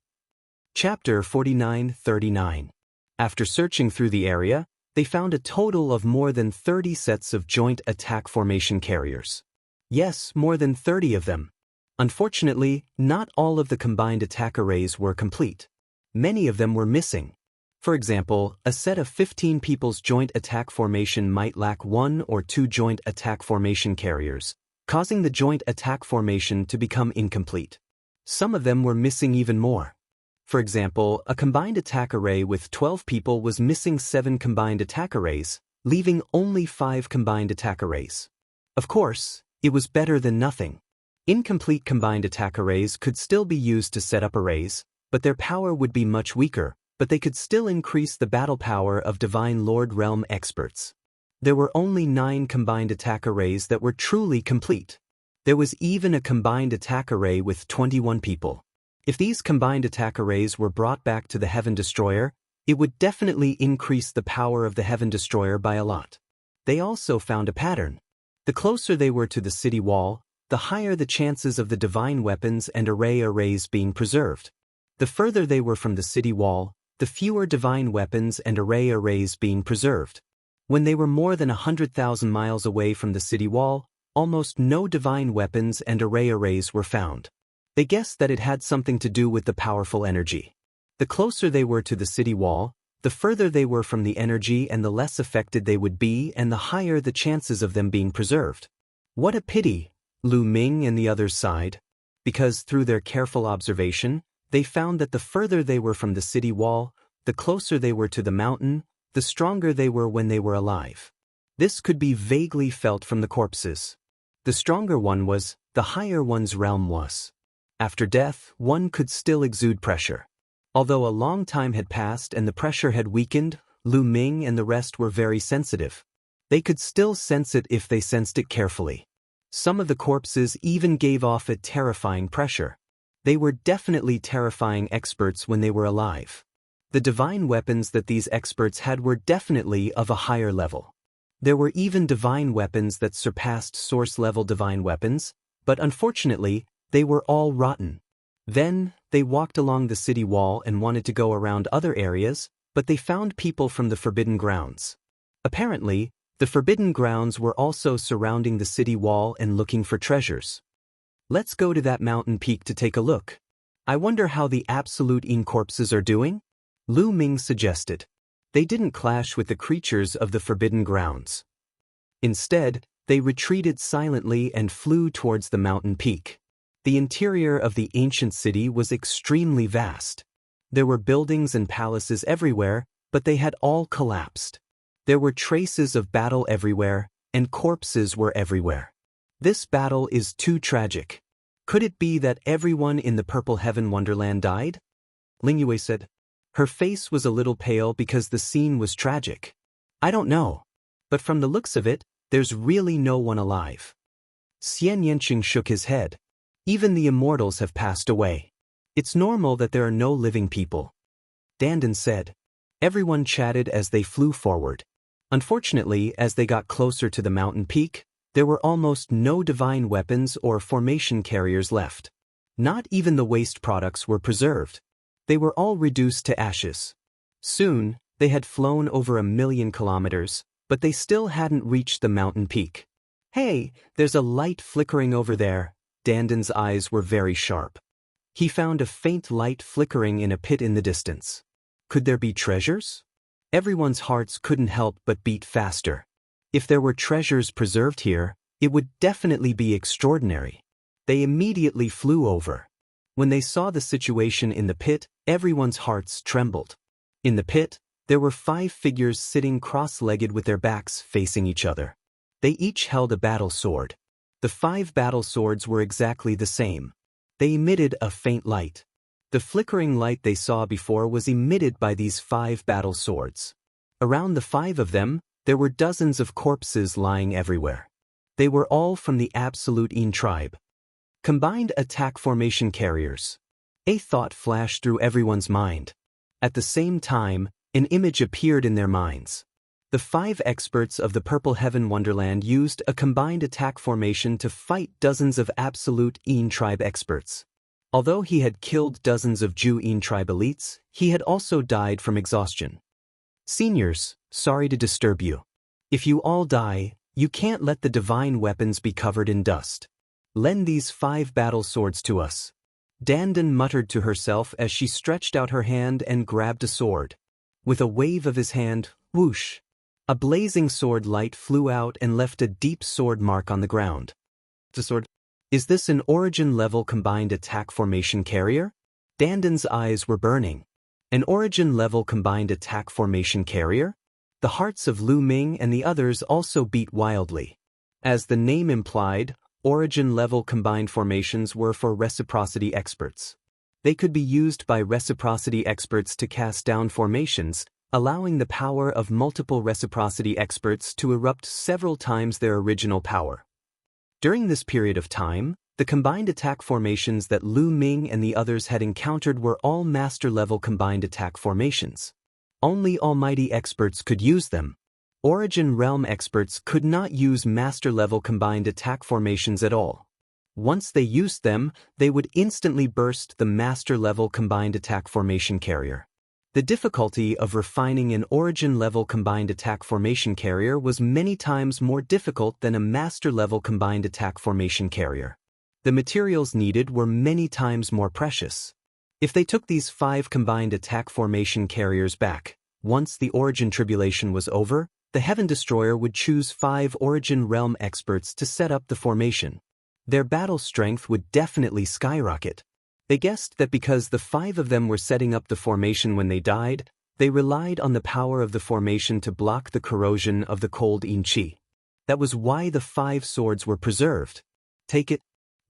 Chapter 49-39. After searching through the area, they found a total of more than 30 sets of joint attack formation carriers. Yes, more than 30 of them. Unfortunately, not all of the combined attack arrays were complete. Many of them were missing. For example, a set of 15 people's joint attack formation might lack 1 or 2 joint attack formation carriers, causing the joint attack formation to become incomplete. Some of them were missing even more. For example, a combined attack array with 12 people was missing 7 combined attack arrays, leaving only 5 combined attack arrays. Of course, it was better than nothing. Incomplete combined attack arrays could still be used to set up arrays, but their power would be much weaker, but they could still increase the battle power of Divine Lord Realm experts. There were only 9 combined attack arrays that were truly complete. There was even a combined attack array with 21 people. If these combined attack arrays were brought back to the Heaven Destroyer, it would definitely increase the power of the Heaven Destroyer by a lot. They also found a pattern. The closer they were to the city wall, the higher the chances of the divine weapons and arrays being preserved. The further they were from the city wall, the fewer divine weapons and arrays being preserved. When they were more than 100,000 miles away from the city wall, almost no divine weapons and arrays were found. They guessed that it had something to do with the powerful energy. The closer they were to the city wall, the further they were from the energy and the less affected they would be and the higher the chances of them being preserved. What a pity, Lu Ming and the others sighed, because through their careful observation, they found that the further they were from the city wall, the closer they were to the mountain, the stronger they were when they were alive. This could be vaguely felt from the corpses. The stronger one was, the higher one's realm was. After death, one could still exude pressure. Although a long time had passed and the pressure had weakened, Lu Ming and the rest were very sensitive. They could still sense it if they sensed it carefully. Some of the corpses even gave off a terrifying pressure. They were definitely terrifying experts when they were alive. The divine weapons that these experts had were definitely of a higher level. There were even divine weapons that surpassed source-level divine weapons, but unfortunately, they were all rotten. Then, they walked along the city wall and wanted to go around other areas, but they found people from the Forbidden Grounds. Apparently, the Forbidden Grounds were also surrounding the city wall and looking for treasures. Let's go to that mountain peak to take a look. I wonder how the Absolute Incorpses are doing? Lu Ming suggested. They didn't clash with the creatures of the Forbidden Grounds. Instead, They retreated silently and flew towards the mountain peak. The interior of the ancient city was extremely vast. There were buildings and palaces everywhere, but they had all collapsed. There were traces of battle everywhere, and corpses were everywhere. This battle is too tragic. Could it be that everyone in the Purple Heaven Wonderland died? Lingyue said. Her face was a little pale because the scene was tragic. I don't know. But from the looks of it, there's really no one alive. Xianxia shook his head. Even the immortals have passed away. It's normal that there are no living people. Dandan said. Everyone chatted as they flew forward. Unfortunately, as they got closer to the mountain peak, there were almost no divine weapons or formation carriers left. Not even the waste products were preserved. They were all reduced to ashes. Soon, they had flown over 1,000,000 kilometers, but they still hadn't reached the mountain peak. Hey, there's a light flickering over there. Dandan's eyes were very sharp. He found a faint light flickering in a pit in the distance. Could there be treasures? Everyone's hearts couldn't help but beat faster. If there were treasures preserved here, it would definitely be extraordinary. They immediately flew over. When they saw the situation in the pit, everyone's hearts trembled. In the pit, there were 5 figures sitting cross-legged with their backs facing each other. They each held a battle sword. The 5 battle swords were exactly the same. They emitted a faint light. The flickering light they saw before was emitted by these 5 battle swords. Around the 5 of them, there were dozens of corpses lying everywhere. They were all from the Absolute Yin tribe. Combined attack formation carriers. A thought flashed through everyone's mind. At the same time, an image appeared in their minds. The 5 experts of the Purple Heaven Wonderland used a combined attack formation to fight dozens of Absolute Yin tribe experts. Although he had killed dozens of Ju Yin tribe elites, he had also died from exhaustion. Seniors, sorry to disturb you. If you all die, you can't let the divine weapons be covered in dust. Lend these 5 battle swords to us. Dandan muttered to herself as she stretched out her hand and grabbed a sword. With a wave of his hand, whoosh! A blazing sword light flew out and left a deep sword mark on the ground. The sword. Is this an origin-level combined attack formation carrier? Dandan's eyes were burning. An origin-level combined attack formation carrier? The hearts of Lu Ming and the others also beat wildly. As the name implied, origin-level combined formations were for reciprocity experts. They could be used by reciprocity experts to cast down formations, allowing the power of multiple reciprocity experts to erupt several times their original power. During this period of time, the combined attack formations that Lu Ming and the others had encountered were all master-level combined attack formations. Only almighty experts could use them. Origin realm experts could not use master-level combined attack formations at all. Once they used them, they would instantly burst the master-level combined attack formation carrier. The difficulty of refining an origin-level combined attack formation carrier was many times more difficult than a master-level combined attack formation carrier. The materials needed were many times more precious. If they took these 5 combined attack formation carriers back, once the origin tribulation was over, the Heaven Destroyer would choose 5 origin realm experts to set up the formation. Their battle strength would definitely skyrocket. They guessed that because the 5 of them were setting up the formation when they died, they relied on the power of the formation to block the corrosion of the cold Yin Qi. That was why the 5 swords were preserved. Take it.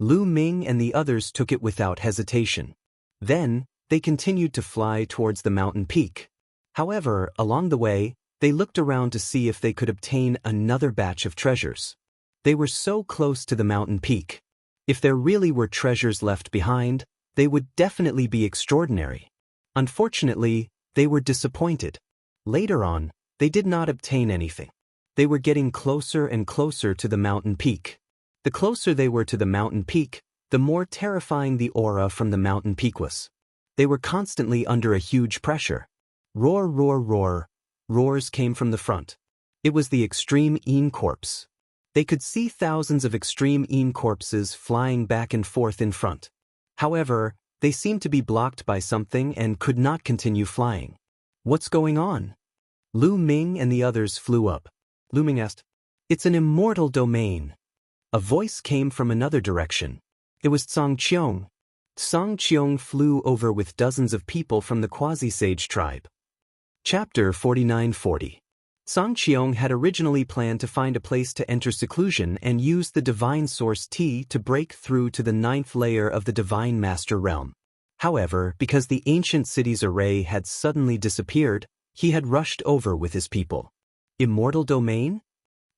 Lu Ming and the others took it without hesitation. Then, they continued to fly towards the mountain peak. However, along the way, they looked around to see if they could obtain another batch of treasures. They were so close to the mountain peak. If there really were treasures left behind, they would definitely be extraordinary. Unfortunately, they were disappointed. Later on, they did not obtain anything. They were getting closer and closer to the mountain peak. The closer they were to the mountain peak, the more terrifying the aura from the mountain peak was. They were constantly under a huge pressure. Roar, roar, roar. Roars came from the front. It was the Extreme Yin Corpse. They could see thousands of Extreme Yin corpses flying back and forth in front. However, they seemed to be blocked by something and could not continue flying. What's going on? Lu Ming and the others flew up. Lu Ming asked, It's an immortal domain. A voice came from another direction. It was Zhang Qiong. Zhang Qiong flew over with dozens of people from the quasi-sage tribe. Chapter 4940. Zhang Qiong had originally planned to find a place to enter seclusion and use the divine source T to break through to the 9th layer of the divine master realm. However, because the ancient city's array had suddenly disappeared, he had rushed over with his people. Immortal domain?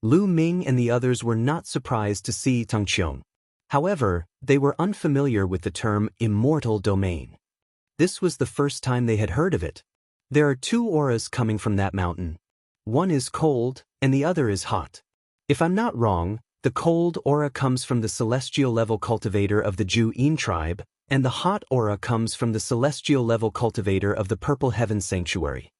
Lu Ming and the others were not surprised to see Zhang Qiong. However, they were unfamiliar with the term immortal domain. This was the first time they had heard of it. There are 2 auras coming from that mountain. One is cold, and the other is hot. If I'm not wrong, the cold aura comes from the celestial level cultivator of the Ju-In tribe, and the hot aura comes from the celestial level cultivator of the Purple Heaven Sanctuary.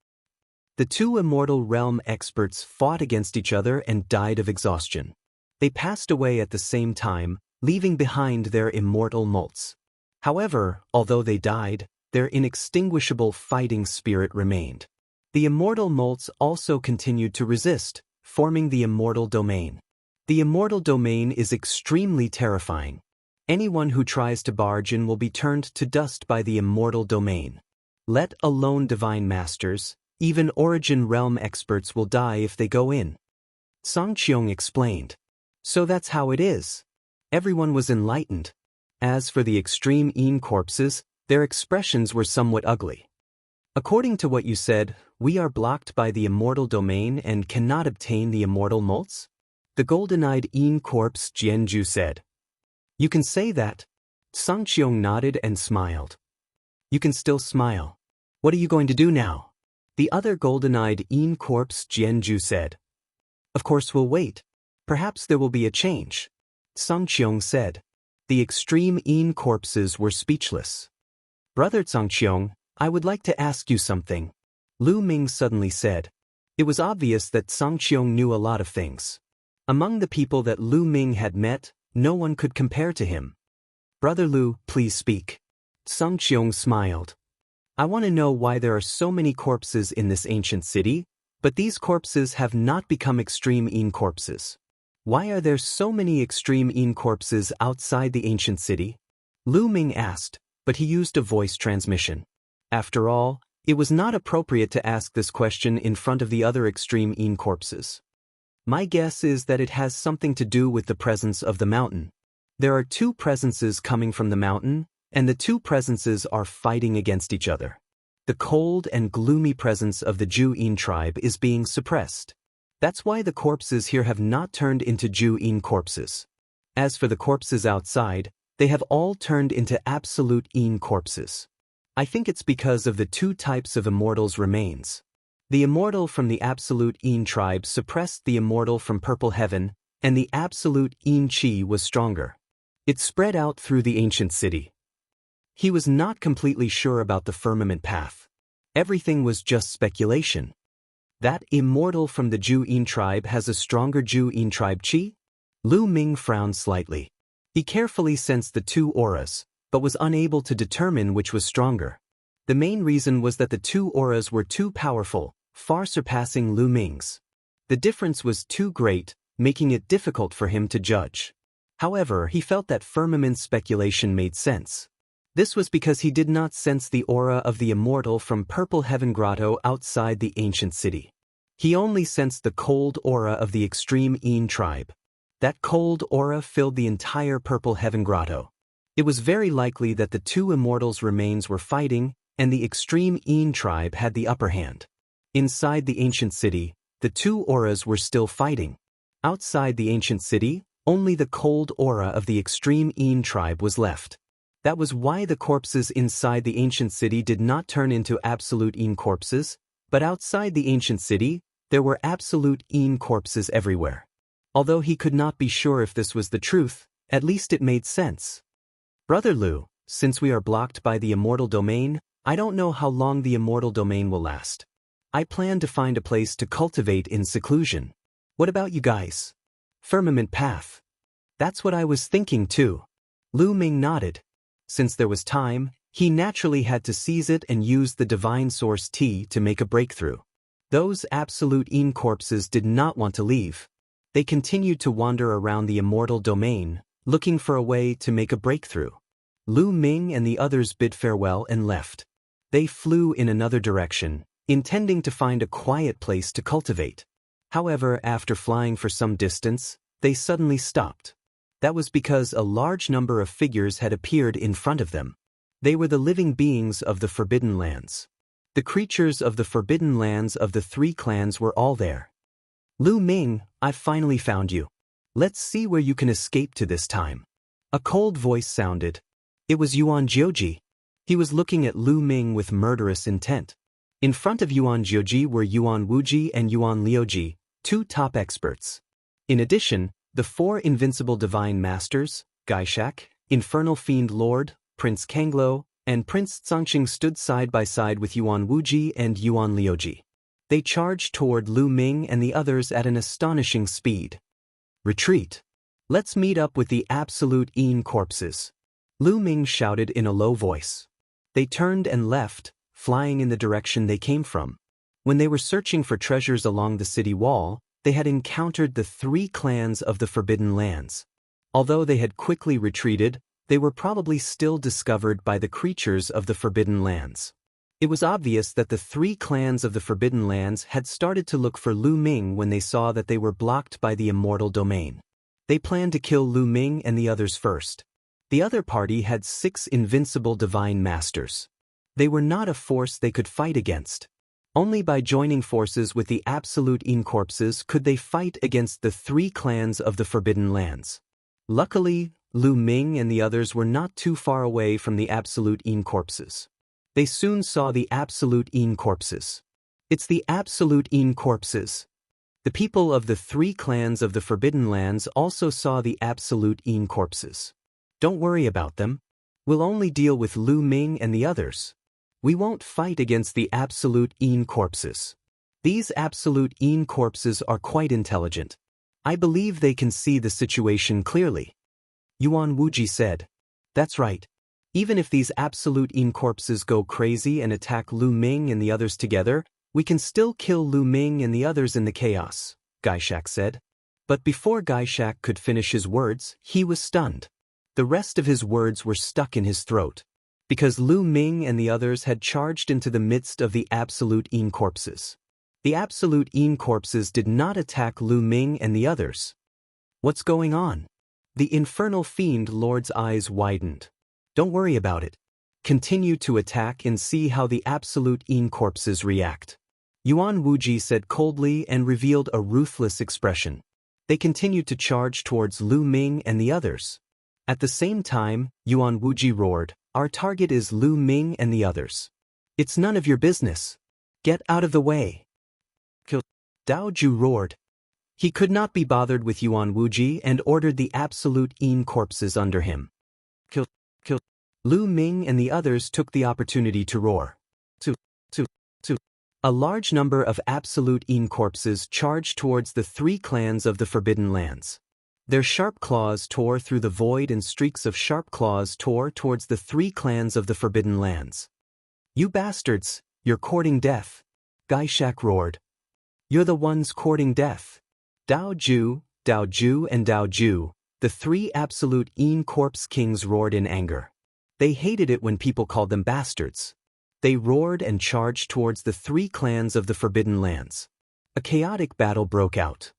The 2 immortal realm experts fought against each other and died of exhaustion. They passed away at the same time, leaving behind their immortal molts. However, although they died, their inextinguishable fighting spirit remained. The immortal molts also continued to resist, forming the immortal domain. The immortal domain is extremely terrifying. Anyone who tries to barge in will be turned to dust by the immortal domain. Let alone divine masters, even origin realm experts will die if they go in. Zhang Qiong explained. So that's how it is. Everyone was enlightened. As for the extreme Yin corpses, their expressions were somewhat ugly. According to what you said, we are blocked by the immortal domain and cannot obtain the immortal molts? The golden-eyed Yin corpse Jianju said. You can say that. Zhang Qiong nodded and smiled. You can still smile. What are you going to do now? The other golden-eyed Yin corpse Jianju said. Of course we'll wait. Perhaps there will be a change. Zhang Qiong said. The extreme Yin corpses were speechless. Brother Zhang Qiong, I would like to ask you something. Lu Ming suddenly said. It was obvious that Zhang Qiong knew a lot of things. Among the people that Lu Ming had met, no one could compare to him. Brother Lu, please speak. Zhang Qiong smiled. I want to know why there are so many corpses in this ancient city, but these corpses have not become extreme Yin corpses. Why are there so many extreme Yin corpses outside the ancient city? Lu Ming asked, but he used a voice transmission. After all, it was not appropriate to ask this question in front of the other extreme Yin corpses. My guess is that it has something to do with the presence of the mountain. There are 2 presences coming from the mountain, and the 2 presences are fighting against each other. The cold and gloomy presence of the Ju-In tribe is being suppressed. That's why the corpses here have not turned into Ju-In corpses. As for the corpses outside, they have all turned into absolute Yin corpses. I think it's because of the 2 types of immortals remains. The immortal from the absolute Yin tribe suppressed the immortal from Purple Heaven, and the absolute Yin Qi was stronger. It spread out through the ancient city. He was not completely sure about the firmament path. Everything was just speculation. That immortal from the Ju-In tribe has a stronger Ju-In tribe Qi? Lu Ming frowned slightly. He carefully sensed the 2 auras, but was unable to determine which was stronger. The main reason was that the 2 auras were too powerful, far surpassing Lu Ming's. The difference was too great, making it difficult for him to judge. However, he felt that firmament's speculation made sense. This was because he did not sense the aura of the immortal from Purple Heaven Grotto outside the ancient city. He only sensed the cold aura of the extreme Yin tribe. That cold aura filled the entire Purple Heaven Grotto. It was very likely that the 2 immortals' remains were fighting, and the extreme Yin tribe had the upper hand. Inside the ancient city, the 2 auras were still fighting. Outside the ancient city, only the cold aura of the extreme Yin tribe was left. That was why the corpses inside the ancient city did not turn into absolute Yin corpses, but outside the ancient city, there were absolute Yin corpses everywhere. Although he could not be sure if this was the truth, at least it made sense. Brother Lu, since we are blocked by the immortal domain, I don't know how long the immortal domain will last. I plan to find a place to cultivate in seclusion. What about you guys? Firmament path. That's what I was thinking too. Lu Ming nodded. Since there was time, he naturally had to seize it and use the divine source T to make a breakthrough. Those absolute Yin corpses did not want to leave. They continued to wander around the immortal domain, looking for a way to make a breakthrough. Lu Ming and the others bid farewell and left. They flew in another direction, intending to find a quiet place to cultivate. However, after flying for some distance, they suddenly stopped. That was because a large number of figures had appeared in front of them. They were the living beings of the Forbidden Lands. The creatures of the Forbidden Lands of the 3 clans were all there. Lu Ming, I've finally found you. Let's see where you can escape to this time. A cold voice sounded. It was Yuan Jiuji. He was looking at Lu Ming with murderous intent. In front of Yuan Jiuji were Yuan Wuji and Yuan Liuji, 2 top experts. In addition, the 4 invincible divine masters, Gaishak, Infernal Fiend Lord, Prince Kanglo, and Prince Xianxia stood side by side with Yuan Wuji and Yuan Liuji. They charged toward Lu Ming and the others at an astonishing speed. Retreat. Let's meet up with the absolute Yin corpses. Lu Ming shouted in a low voice. They turned and left, flying in the direction they came from. When they were searching for treasures along the city wall, they had encountered the 3 clans of the Forbidden Lands. Although they had quickly retreated, they were probably still discovered by the creatures of the Forbidden Lands. It was obvious that the 3 clans of the Forbidden Lands had started to look for Lu Ming when they saw that they were blocked by the immortal domain. They planned to kill Lu Ming and the others first. The other party had 6 invincible divine masters. They were not a force they could fight against. Only by joining forces with the absolute Yin corpses could they fight against the 3 clans of the Forbidden Lands. Luckily, Lu Ming and the others were not too far away from the absolute Yin corpses. They soon saw the absolute Yin corpses. It's the absolute Yin corpses. The people of the 3 clans of the Forbidden Lands also saw the absolute Yin corpses. Don't worry about them. We'll only deal with Lu Ming and the others. We won't fight against the absolute Yin corpses. These absolute Yin corpses are quite intelligent. I believe they can see the situation clearly. Yuan Wuji said. That's right. Even if these absolute Yin corpses go crazy and attack Lu Ming and the others together, we can still kill Lu Ming and the others in the chaos, Gaishak said. But before Gaishak could finish his words, he was stunned. The rest of his words were stuck in his throat. Because Lu Ming and the others had charged into the midst of the absolute Yin corpses. The absolute Yin corpses did not attack Lu Ming and the others. What's going on? The Infernal Fiend Lord's eyes widened. Don't worry about it. Continue to attack and see how the absolute Yin corpses react. Yuan Wuji said coldly and revealed a ruthless expression. They continued to charge towards Lu Ming and the others. At the same time, Yuan Wuji roared, our target is Lu Ming and the others. It's none of your business. Get out of the way. Kill. Dao Ju roared. He could not be bothered with Yuan Wuji and ordered the absolute Yin corpses under him. Kill. Lu Ming and the others took the opportunity to roar. A large number of absolute Yin corpses charged towards the 3 clans of the Forbidden Lands. Their sharp claws tore through the void and streaks of sharp claws tore towards the 3 clans of the Forbidden Lands. You bastards, you're courting death. Gaishak roared. You're the ones courting death. Dao Ju, and Dao Ju, the 3 absolute Yin corpse kings roared in anger. They hated it when people called them bastards. They roared and charged towards the 3 clans of the Forbidden Lands. A chaotic battle broke out.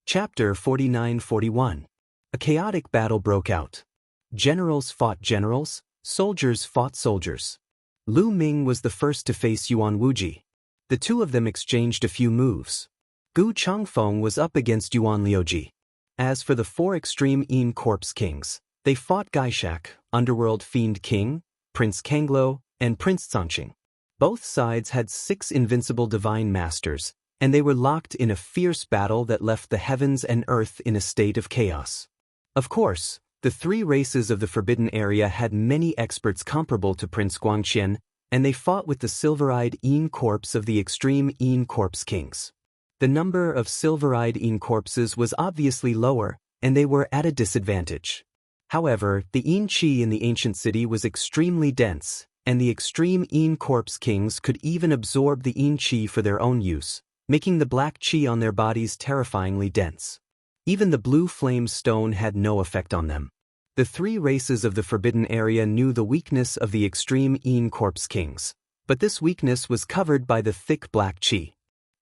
Chapter 49-41. A chaotic battle broke out. Generals fought generals, soldiers fought soldiers. Lu Ming was the first to face Yuan Wuji. The 2 of them exchanged a few moves. Gu Changfeng was up against Yuan Liuji. As for the 4 extreme Yin corpse kings, they fought Gaishak, Underworld Fiend King, Prince Kanglo, and Prince Xianxia. Both sides had 6 invincible divine masters, and they were locked in a fierce battle that left the heavens and earth in a state of chaos. Of course, the 3 races of the Forbidden Area had many experts comparable to Prince Guangqian, and they fought with the silver-eyed Yin corpse of the extreme Yin corpse kings. The number of silver-eyed Yin corpses was obviously lower, and they were at a disadvantage. However, the Yin Qi in the ancient city was extremely dense, and the extreme Yin corpse kings could even absorb the Yin Qi for their own use, making the black Qi on their bodies terrifyingly dense. Even the blue flame stone had no effect on them. The three races of the forbidden area knew the weakness of the extreme Yin Corpse Kings, but this weakness was covered by the thick black qi.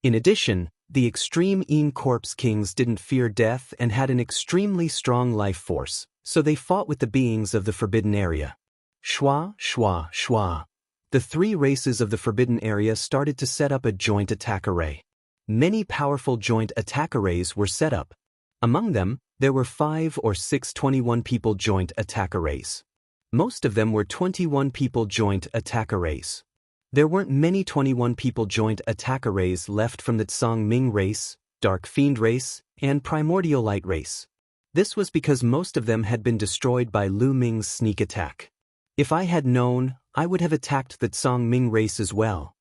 In addition, the extreme Yin Corpse Kings didn't fear death and had an extremely strong life force, so they fought with the beings of the forbidden area. Shua, shua, shua. The three races of the forbidden area started to set up a joint attack array. Many powerful joint attack arrays were set up. Among them, there were 5 or 6 21-people joint attack arrays. Most of them were 21-people joint attack arrays. There weren't many 21-people joint attack arrays left from the Tsang Ming race, Dark Fiend race, and Primordial Light race. This was because most of them had been destroyed by Lu Ming's sneak attack. If I had known, I would have attacked the Tsang Ming race as well.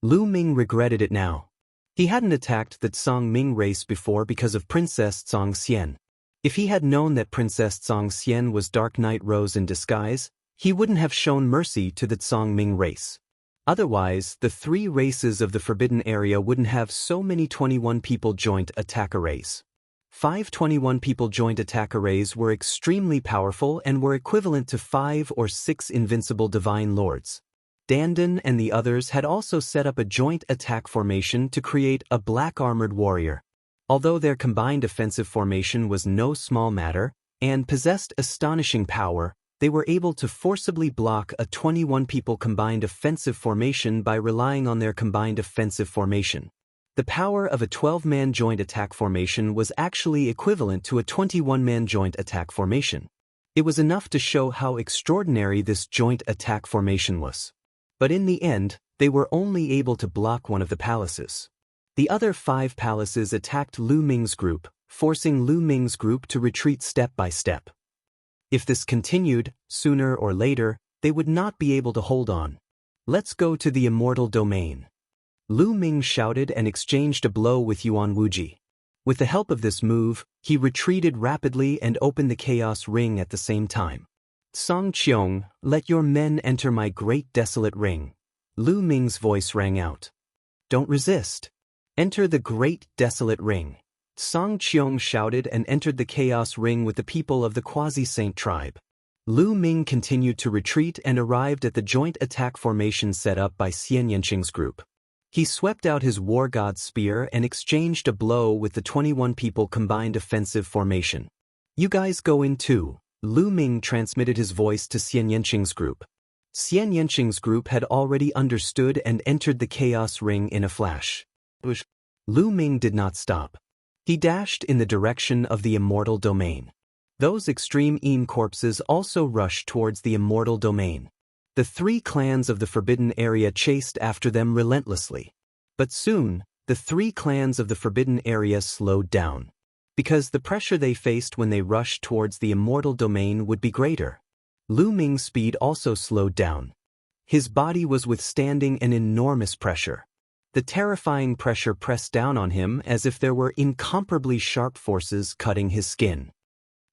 Lu Ming regretted it now. He hadn't attacked the Tsang Ming race before because of Princess Tsang Xian. If he had known that Princess Tsang Xian was Dark Knight Rose in disguise, he wouldn't have shown mercy to the Tsang Ming race. Otherwise, the three races of the forbidden area wouldn't have so many 21-people joint attack arrays. 5 21-people joint attack arrays were extremely powerful and were equivalent to 5 or 6 invincible divine lords. Dandan and the others had also set up a joint attack formation to create a black-armored warrior. Although their combined offensive formation was no small matter, and possessed astonishing power, they were able to forcibly block a 21-people combined offensive formation by relying on their combined offensive formation. The power of a 12-man joint attack formation was actually equivalent to a 21-man joint attack formation. It was enough to show how extraordinary this joint attack formation was. But in the end, they were only able to block one of the palaces. The other 5 palaces attacked Lu Ming's group, forcing Lu Ming's group to retreat step by step. If this continued, sooner or later, they would not be able to hold on. Let's go to the Immortal domain. Lu Ming shouted and exchanged a blow with Yuan Wuji. With the help of this move, he retreated rapidly and opened the Chaos Ring at the same time. Song Qiong, let your men enter my great desolate ring. Lu Ming's voice rang out. Don't resist. Enter the great desolate ring. Song Qiong shouted and entered the Chaos Ring with the people of the Quasi-Saint tribe. Lu Ming continued to retreat and arrived at the joint attack formation set up by Xianxia's group. He swept out his War God spear and exchanged a blow with the 21-people combined offensive formation. You guys go in too. Lu Ming transmitted his voice to Xianxia's group. Xianxia's group had already understood and entered the Chaos Ring in a flash. Lu Ming did not stop. He dashed in the direction of the Immortal domain. Those extreme Yin corpses also rushed towards the Immortal domain. The 3 clans of the forbidden area chased after them relentlessly. But soon, the 3 clans of the forbidden area slowed down. Because the pressure they faced when they rushed towards the Immortal domain would be greater. Lu Ming's speed also slowed down. His body was withstanding an enormous pressure. The terrifying pressure pressed down on him as if there were incomparably sharp forces cutting his skin.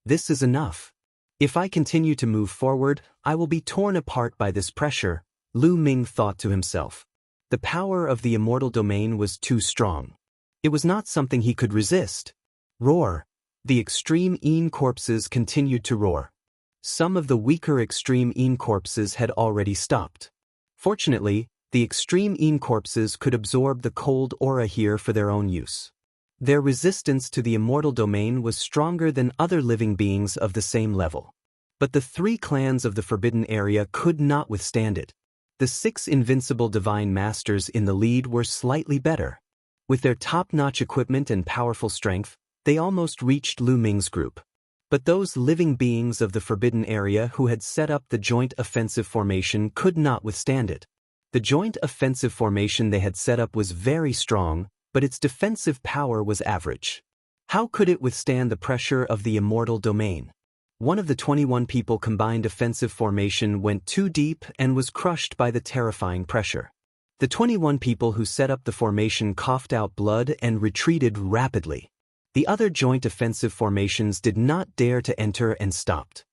This is enough. If I continue to move forward, I will be torn apart by this pressure, Lu Ming thought to himself. The power of the Immortal domain was too strong. It was not something he could resist. Roar. The extreme Yin corpses continued to roar. Some of the weaker extreme Yin corpses had already stopped. Fortunately, the extreme Yin corpses could absorb the cold aura here for their own use. Their resistance to the Immortal domain was stronger than other living beings of the same level. But the 3 clans of the forbidden area could not withstand it. The 6 invincible divine masters in the lead were slightly better. With their top-notch equipment and powerful strength, they almost reached Lu Ming's group. But those living beings of the forbidden area who had set up the joint offensive formation could not withstand it. The joint offensive formation they had set up was very strong, but its defensive power was average. How could it withstand the pressure of the Immortal domain? One of the 21-people combined offensive formation went too deep and was crushed by the terrifying pressure. The 21 people who set up the formation coughed out blood and retreated rapidly. The other joint offensive formations did not dare to enter and stopped.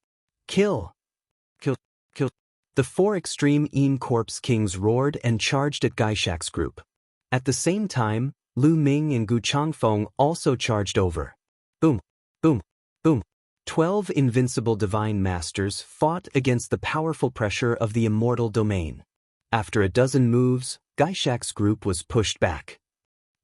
Kill! Kill! Kill! The 4 extreme Yin Corpse Kings roared and charged at Gaishak's group. At the same time, Lu Ming and Gu Changfeng also charged over. Boom! Boom. Boom. 12 invincible divine masters fought against the powerful pressure of the immortal domain. After a dozen moves, Gaishak's group was pushed back.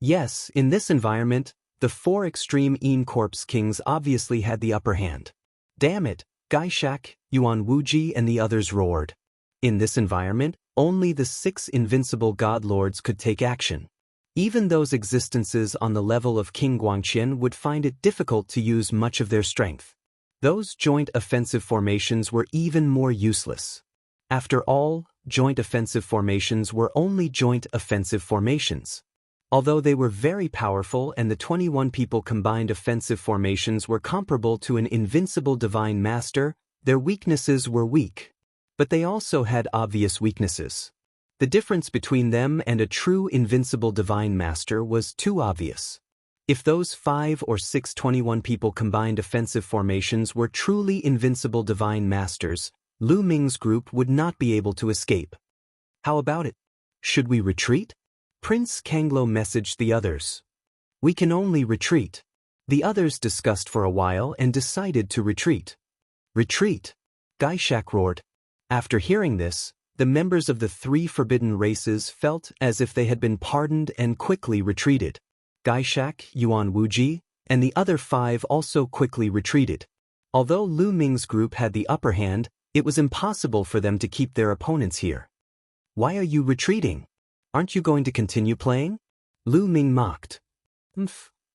Yes, in this environment, the 4 extreme Corpse kings obviously had the upper hand. Damn it, Gaishak, Yuan Wuji and the others roared. In this environment, only the 6 invincible god lords could take action. Even those existences on the level of King Guangqian would find it difficult to use much of their strength. Those joint offensive formations were even more useless. After all, joint offensive formations were only joint offensive formations. Although they were very powerful and the 21 people combined offensive formations were comparable to an invincible divine master, their weaknesses were weak. But they also had obvious weaknesses. The difference between them and a true invincible divine master was too obvious. If those 5 or 6 21 people combined offensive formations were truly invincible divine masters, Lu Ming's group would not be able to escape. How about it? Should we retreat? Prince Kanglo messaged the others. We can only retreat. The others discussed for a while and decided to retreat. Retreat? Gaishak roared. After hearing this, the members of the 3 forbidden races felt as if they had been pardoned and quickly retreated. Gaishak, Yuan Wuji, and the other 5 also quickly retreated. Although Lu Ming's group had the upper hand, it was impossible for them to keep their opponents here. Why are you retreating? Aren't you going to continue playing? Lu Ming mocked.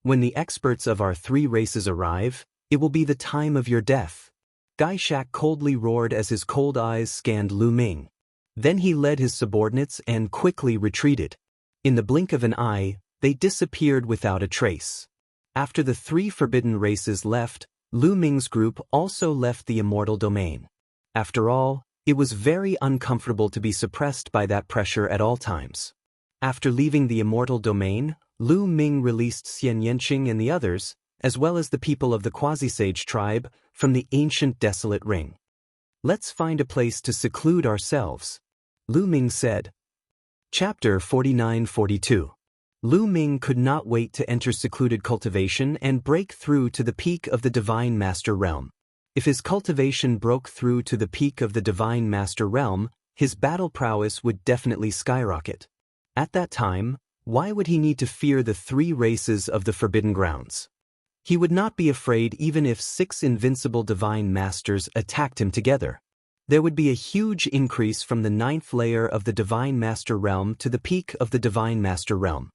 When the experts of our 3 races arrive, it will be the time of your death. Gaishak coldly roared as his cold eyes scanned Lu Ming. Then he led his subordinates and quickly retreated. In the blink of an eye, they disappeared without a trace. After the 3 forbidden races left, Lu Ming's group also left the immortal domain. After all, it was very uncomfortable to be suppressed by that pressure at all times. After leaving the immortal domain, Lu Ming released Xianxia and the others, as well as the people of the Quasi-Sage tribe, from the ancient desolate ring. Let's find a place to seclude ourselves, Lu Ming said. Chapter 49-42. Lu Ming could not wait to enter secluded cultivation and break through to the peak of the Divine Master Realm. If his cultivation broke through to the peak of the Divine Master Realm, his battle prowess would definitely skyrocket. At that time, why would he need to fear the 3 races of the Forbidden Grounds? He would not be afraid even if 6 invincible Divine Masters attacked him together. There would be a huge increase from the 9th layer of the Divine Master Realm to the peak of the Divine Master Realm.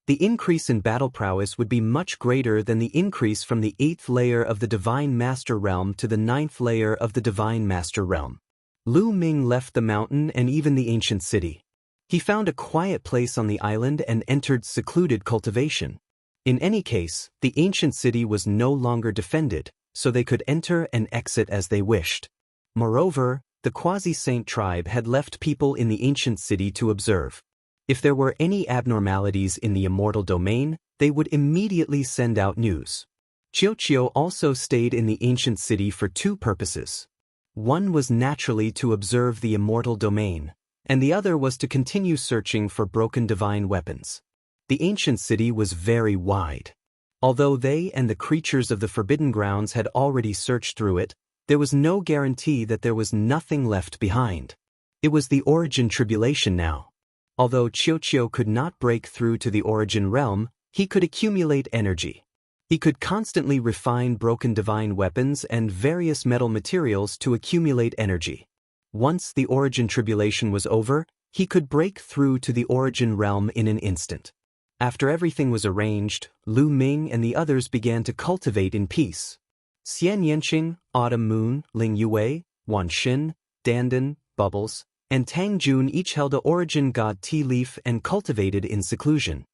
The increase in battle prowess would be much greater than the increase from the 8th layer of the Divine Master Realm to the 9th layer of the Divine Master Realm. Lu Ming left the mountain and even the ancient city. He found a quiet place on the island and entered secluded cultivation. In any case, the ancient city was no longer defended, so they could enter and exit as they wished. Moreover, the Quasi-Saint tribe had left people in the ancient city to observe. If there were any abnormalities in the immortal domain, they would immediately send out news. Qiuqiu also stayed in the ancient city for 2 purposes. One was naturally to observe the immortal domain, and the other was to continue searching for broken divine weapons. The ancient city was very wide. Although they and the creatures of the Forbidden Grounds had already searched through it, there was no guarantee that there was nothing left behind. It was the origin tribulation now. Although Qiuqiu could not break through to the origin realm, he could accumulate energy. He could constantly refine broken divine weapons and various metal materials to accumulate energy. Once the origin tribulation was over, he could break through to the origin realm in an instant. After everything was arranged, Lu Ming and the others began to cultivate in peace. Xianxia, Autumn Moon, Ling Yue, Wan Xin, Dandan, Bubbles, and Tang Jun each held a origin god tea leaf and cultivated in seclusion.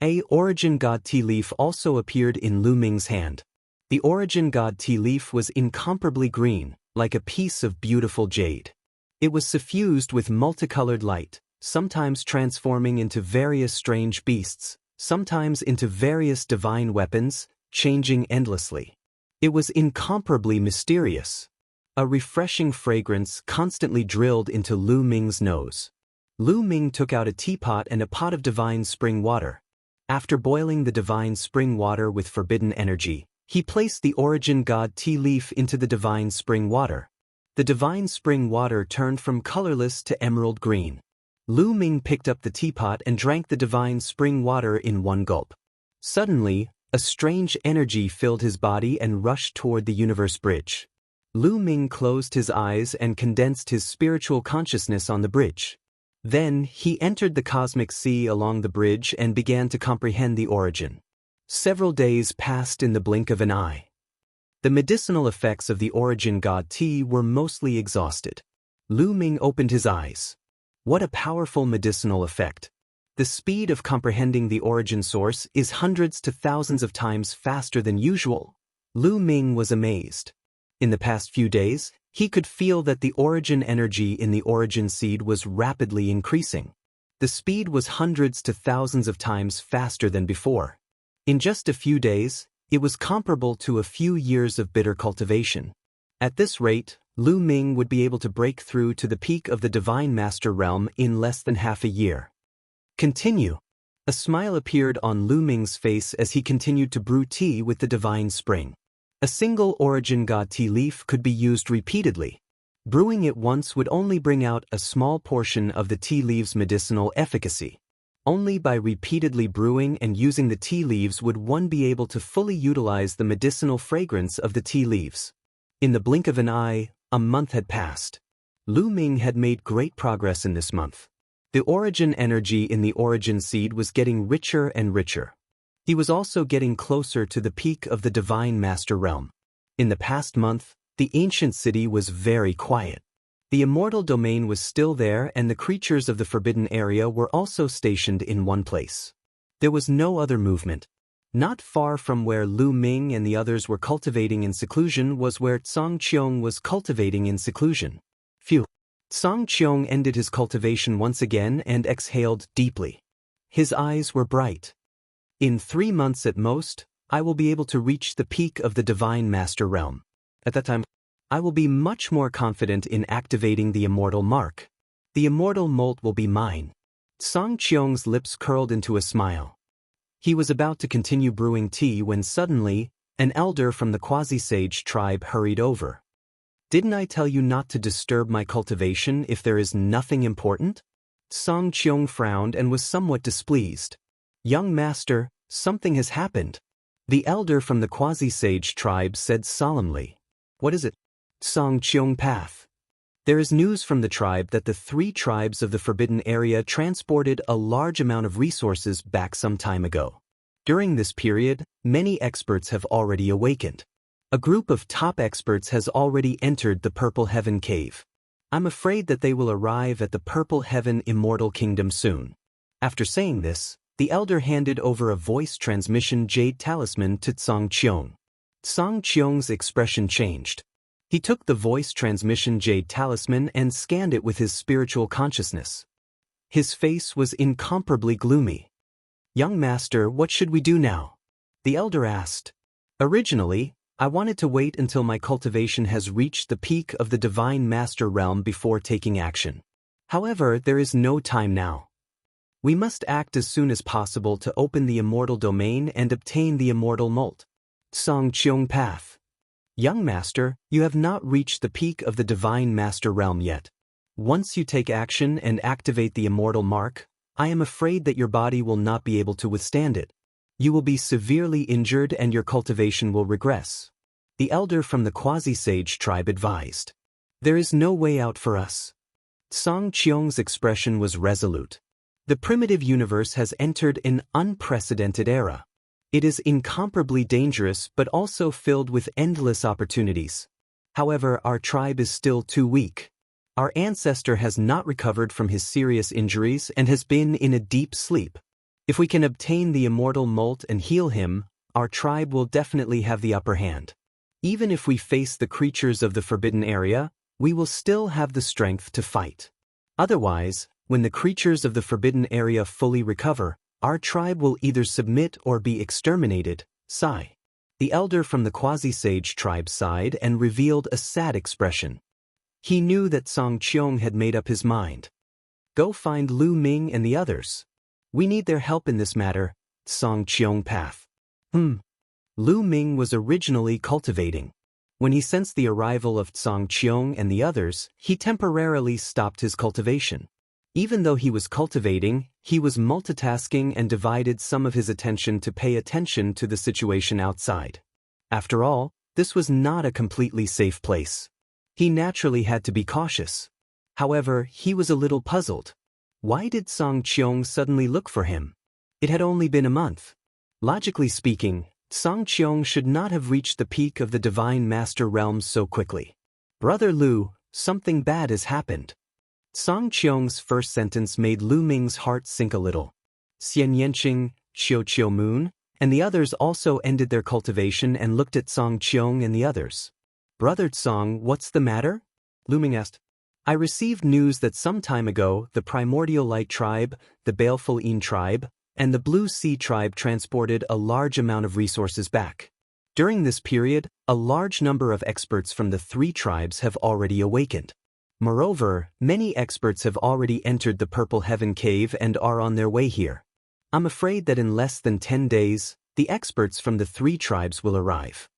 A origin god tea leaf also appeared in Lu Ming's hand. The origin god tea leaf was incomparably green, like a piece of beautiful jade. It was suffused with multicolored light, sometimes transforming into various strange beasts, sometimes into various divine weapons, changing endlessly. It was incomparably mysterious. A refreshing fragrance constantly drilled into Lu Ming's nose. Lu Ming took out a teapot and a pot of divine spring water. After boiling the divine spring water with forbidden energy, He placed the origin god tea leaf into the divine spring water. The divine spring water turned from colorless to emerald green. Lu Ming picked up the teapot and drank the divine spring water in one gulp. Suddenly, a strange energy filled his body and rushed toward the universe bridge. Lu Ming closed his eyes and condensed his spiritual consciousness on the bridge. Then, he entered the cosmic sea along the bridge and began to comprehend the origin. Several days passed in the blink of an eye. The medicinal effects of the origin god tea were mostly exhausted. Lu Ming opened his eyes. What a powerful medicinal effect! The speed of comprehending the origin source is hundreds to thousands of times faster than usual. Lu Ming was amazed. In the past few days, he could feel that the origin energy in the origin seed was rapidly increasing. The speed was hundreds to thousands of times faster than before. In just a few days, it was comparable to a few years of bitter cultivation. At this rate, Lu Ming would be able to break through to the peak of the Divine Master realm in less than half a year. Continue. A smile appeared on Lu Ming's face as he continued to brew tea with the Divine Spring. A single origin god tea leaf could be used repeatedly. Brewing it once would only bring out a small portion of the tea leaves' medicinal efficacy. Only by repeatedly brewing and using the tea leaves would one be able to fully utilize the medicinal fragrance of the tea leaves. In the blink of an eye, a month had passed. Lu Ming had made great progress in this month. The origin energy in the origin seed was getting richer and richer. He was also getting closer to the peak of the Divine Master realm. In the past month, the ancient city was very quiet. The immortal domain was still there and the creatures of the forbidden area were also stationed in one place. There was no other movement. Not far from where Lu Ming and the others were cultivating in seclusion was where Cang Qiong was cultivating in seclusion. Phew. Cang Qiong ended his cultivation once again and exhaled deeply. His eyes were bright. In 3 months at most, I will be able to reach the peak of the Divine Master realm. At that time, I will be much more confident in activating the immortal mark. The immortal molt will be mine. Cang Qiong's lips curled into a smile. He was about to continue brewing tea when suddenly, an elder from the quasi-sage tribe hurried over. Didn't I tell you not to disturb my cultivation if there is nothing important? Cang Qiong frowned and was somewhat displeased. Young master, something has happened. The elder from the quasi-sage tribe said solemnly. What is it? Cang Qiong path. There is news from the tribe that the 3 tribes of the forbidden area transported a large amount of resources back some time ago. During this period, many experts have already awakened. A group of top experts has already entered the Purple Heaven Cave. I'm afraid that they will arrive at the Purple Heaven Immortal Kingdom soon. After saying this, the elder handed over a voice transmission jade talisman to Cang Qiong. Cang Qiong's expression changed. He took the voice transmission jade talisman and scanned it with his spiritual consciousness. His face was incomparably gloomy. Young master, what should we do now? The elder asked. Originally, I wanted to wait until my cultivation has reached the peak of the Divine Master realm before taking action. However, there is no time now. We must act as soon as possible to open the immortal domain and obtain the immortal molt. Cang Qiong path. Young master, you have not reached the peak of the Divine Master realm yet. Once you take action and activate the immortal mark, I am afraid that your body will not be able to withstand it. You will be severely injured and your cultivation will regress. The elder from the quasi-sage tribe advised. There is no way out for us. Cang Qiong's expression was resolute. The primitive universe has entered an unprecedented era. It is incomparably dangerous but also filled with endless opportunities. However, our tribe is still too weak. Our ancestor has not recovered from his serious injuries and has been in a deep sleep. If we can obtain the immortal molt and heal him, our tribe will definitely have the upper hand. Even if we face the creatures of the forbidden area, we will still have the strength to fight. Otherwise, when the creatures of the forbidden area fully recover, our tribe will either submit or be exterminated. Sigh. The elder from the quasi-sage tribe sighed and revealed a sad expression. He knew that Cang Qiong had made up his mind. Go find Lu Ming and the others. We need their help in this matter. Cang Qiong path. Lu Ming was originally cultivating. When he sensed the arrival of Zhang Qiong and the others, he temporarily stopped his cultivation. Even though he was cultivating, he was multitasking and divided some of his attention to pay attention to the situation outside. After all, this was not a completely safe place. He naturally had to be cautious. However, he was a little puzzled. Why did Zhang Qiong suddenly look for him? It had only been a month. Logically speaking, Zhang Qiong should not have reached the peak of the Divine Master realms so quickly. Brother Lu, something bad has happened. Zhang Qiong's first sentence made Lu Ming's heart sink a little. Xianxia, Xiao Moon, and the others also ended their cultivation and looked at Zhang Qiong and the others. Brother Zhang, what's the matter? Lu Ming asked. I received news that some time ago the Primordial Light Tribe, the Baleful Yin Tribe, and the Blue Sea Tribe transported a large amount of resources back. During this period, a large number of experts from the three tribes have already awakened. Moreover, many experts have already entered the Purple Heaven Cave and are on their way here. I'm afraid that in less than 10 days, the experts from the three tribes will arrive.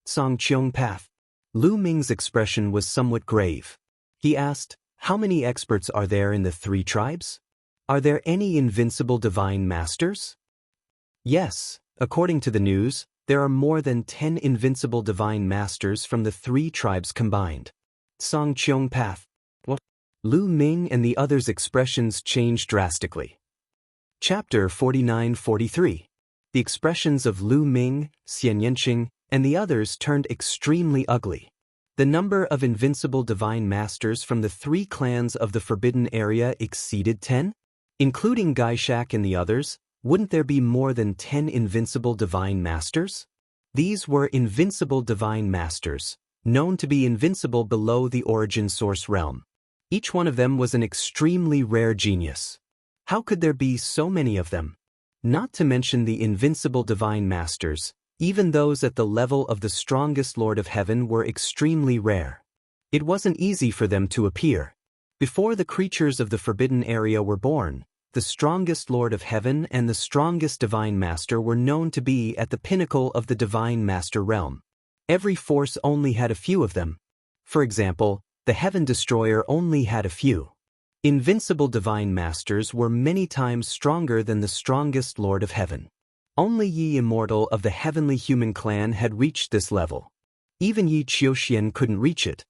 Zhang Qiong Path. Lu Ming's expression was somewhat grave. He asked, how many experts are there in the three tribes? Are there any invincible divine masters? Yes, according to the news, there are more than 10 invincible divine masters from the three tribes combined. Zhang Qiong Path. What? Lu Ming and the others' expressions changed drastically. Chapter 49-43. The expressions of Lu Ming, Xianxia, and the others turned extremely ugly. The number of invincible divine masters from the three clans of the Forbidden Area exceeded 10? Including Gaishak and the others, wouldn't there be more than 10 invincible divine masters? These were invincible divine masters, known to be invincible below the origin source realm. Each one of them was an extremely rare genius. How could there be so many of them? Not to mention the invincible divine masters, even those at the level of the strongest Lord of Heaven were extremely rare. It wasn't easy for them to appear. Before the creatures of the Forbidden Area were born, the strongest Lord of Heaven and the strongest Divine Master were known to be at the pinnacle of the Divine Master realm. Every force only had a few of them. For example, the Heaven Destroyer only had a few. Invincible Divine Masters were many times stronger than the strongest Lord of Heaven. Only Yi Immortal of the Heavenly Human Clan had reached this level. Even Yi Qiuxian couldn't reach it.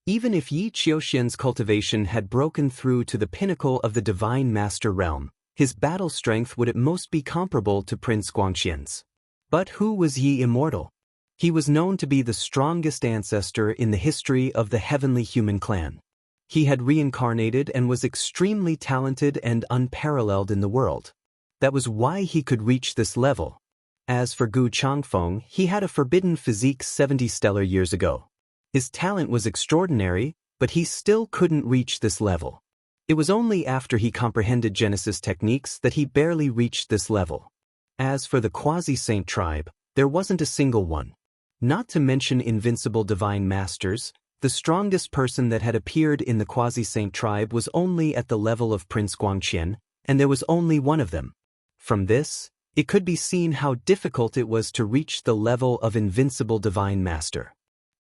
Even if Yi Qiuxian's cultivation had broken through to the pinnacle of the Divine Master realm, his battle strength would at most be comparable to Prince Guangxian's. But who was Yi Immortal? He was known to be the strongest ancestor in the history of the Heavenly Human Clan. He had reincarnated and was extremely talented and unparalleled in the world. That was why he could reach this level. As for Gu Changfeng, he had a forbidden physique 70 stellar years ago. His talent was extraordinary, but he still couldn't reach this level. It was only after he comprehended Genesis techniques that he barely reached this level. As for the Quasi-Saint tribe, there wasn't a single one. Not to mention invincible divine masters, the strongest person that had appeared in the Quasi-Saint tribe was only at the level of Prince Guangxian, and there was only one of them. From this, it could be seen how difficult it was to reach the level of invincible divine master.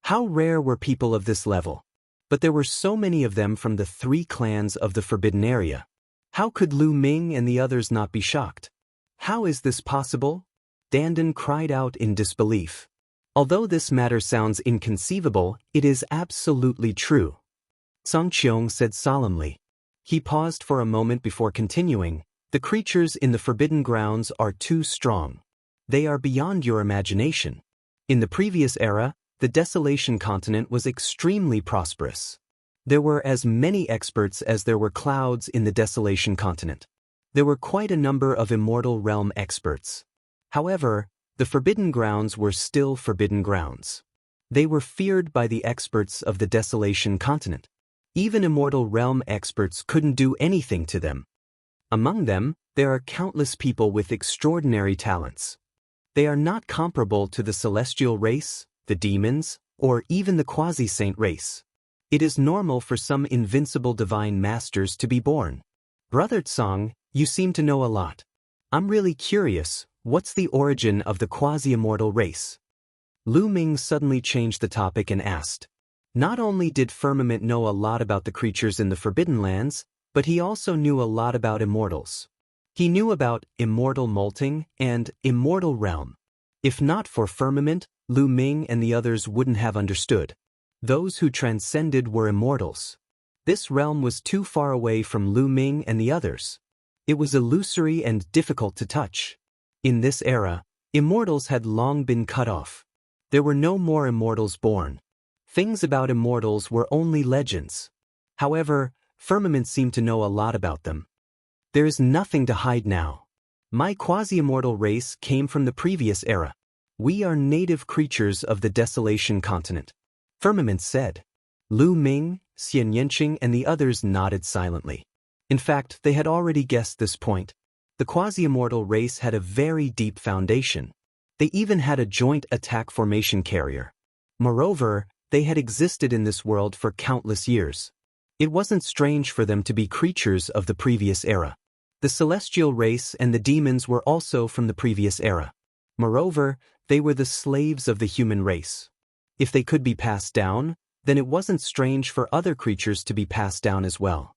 How rare were people of this level? But there were so many of them from the three clans of the Forbidden Area. How could Lu Ming and the others not be shocked? How is this possible? Dandan cried out in disbelief. Although this matter sounds inconceivable, it is absolutely true. Zhang Qiong said solemnly. He paused for a moment before continuing. The creatures in the Forbidden Grounds are too strong. They are beyond your imagination. In the previous era, the Desolation continent was extremely prosperous. There were as many experts as there were clouds in the Desolation continent. There were quite a number of Immortal Realm experts. However, the Forbidden Grounds were still Forbidden Grounds. They were feared by the experts of the Desolation continent. Even Immortal Realm experts couldn't do anything to them. Among them, there are countless people with extraordinary talents. They are not comparable to the Celestial race, the demons, or even the Quasi-Saint race. It is normal for some invincible divine masters to be born. Brother Tsang, you seem to know a lot. I'm really curious, What's the origin of the quasi-immortal race? Lu Ming suddenly changed the topic and asked. Not only did Firmament know a lot about the creatures in the Forbidden Lands, but he also knew a lot about immortals. He knew about immortal molting and immortal realm. If not for Firmament, Lu Ming and the others wouldn't have understood. Those who transcended were immortals. This realm was too far away from Lu Ming and the others. It was illusory and difficult to touch. In this era, immortals had long been cut off. There were no more immortals born. Things about immortals were only legends. However, Firmament seemed to know a lot about them. There is nothing to hide now. My quasi-immortal race came from the previous era. We are native creatures of the Desolation continent. Firmament said. Lu Ming, Xianxia and the others nodded silently. In fact, they had already guessed this point. The quasi-immortal race had a very deep foundation. They even had a joint attack formation carrier. Moreover, they had existed in this world for countless years. It wasn't strange for them to be creatures of the previous era. The celestial race and the demons were also from the previous era. Moreover, they were the slaves of the human race. If they could be passed down, then it wasn't strange for other creatures to be passed down as well.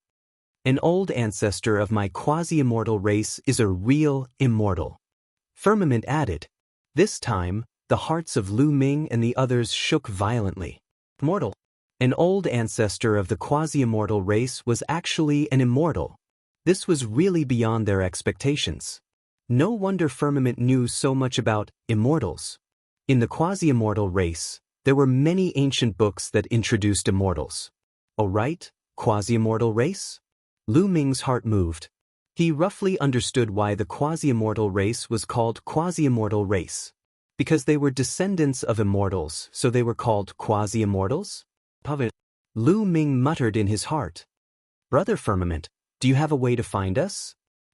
An old ancestor of my quasi-immortal race is a real immortal. Firmament added. This time, the hearts of Lu Ming and the others shook violently. Mortal. An old ancestor of the quasi-immortal race was actually an immortal. This was really beyond their expectations. No wonder Firmament knew so much about immortals. In the quasi-immortal race, there were many ancient books that introduced immortals. Oh right, quasi-immortal race? Lu Ming's heart moved. He roughly understood why the quasi-immortal race was called quasi-immortal race. Because they were descendants of immortals, so they were called quasi-immortals? Lu Ming muttered in his heart. Brother Firmament, do you have a way to find us?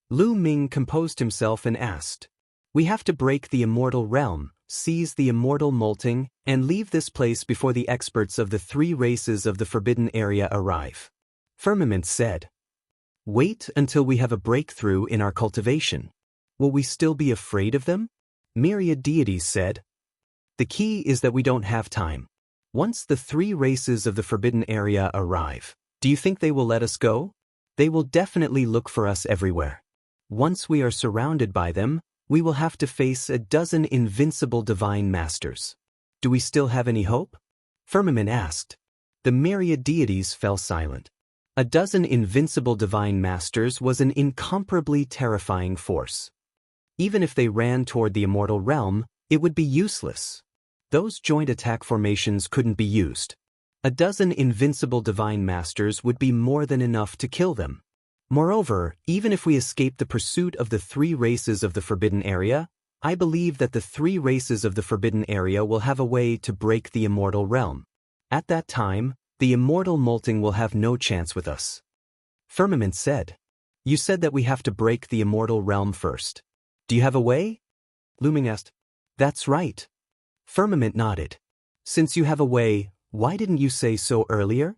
Lu Ming composed himself and asked. We have to break the immortal realm, seize the immortal molting, and leave this place before the experts of the 3 races of the Forbidden Area arrive. Firmament said. Wait until we have a breakthrough in our cultivation. Will we still be afraid of them? Myriad deities said. The key is that we don't have time. Once the 3 races of the Forbidden Area arrive, do you think they will let us go? They will definitely look for us everywhere. Once we are surrounded by them, we will have to face a dozen invincible divine masters. Do we still have any hope? Firmament asked. The myriad deities fell silent. A dozen invincible divine masters was an incomparably terrifying force. Even if they ran toward the immortal realm, it would be useless. Those joint attack formations couldn't be used. A dozen invincible divine masters would be more than enough to kill them. Moreover, even if we escape the pursuit of the 3 races of the Forbidden Area, I believe that the 3 races of the Forbidden Area will have a way to break the immortal realm. At that time, the immortal molting will have no chance with us. Firmament said. You said that we have to break the immortal realm first. Do you have a way? Lu Ming asked. That's right. Firmament nodded. Since you have a way, why didn't you say so earlier?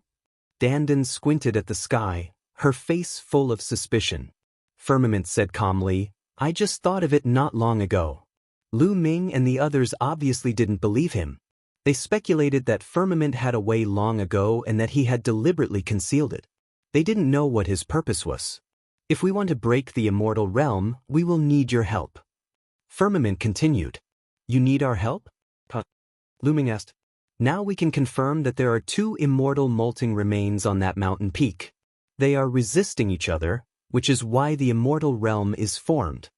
Dandan squinted at the sky, her face full of suspicion. Firmament said calmly, I just thought of it not long ago. Lu Ming and the others obviously didn't believe him. They speculated that Firmament had a way long ago and that he had deliberately concealed it. They didn't know what his purpose was. If we want to break the immortal realm, we will need your help. Firmament continued. You need our help? Lu Ming asked. Now we can confirm that there are 2 immortal molting remains on that mountain peak. They are resisting each other, which is why the immortal realm is formed.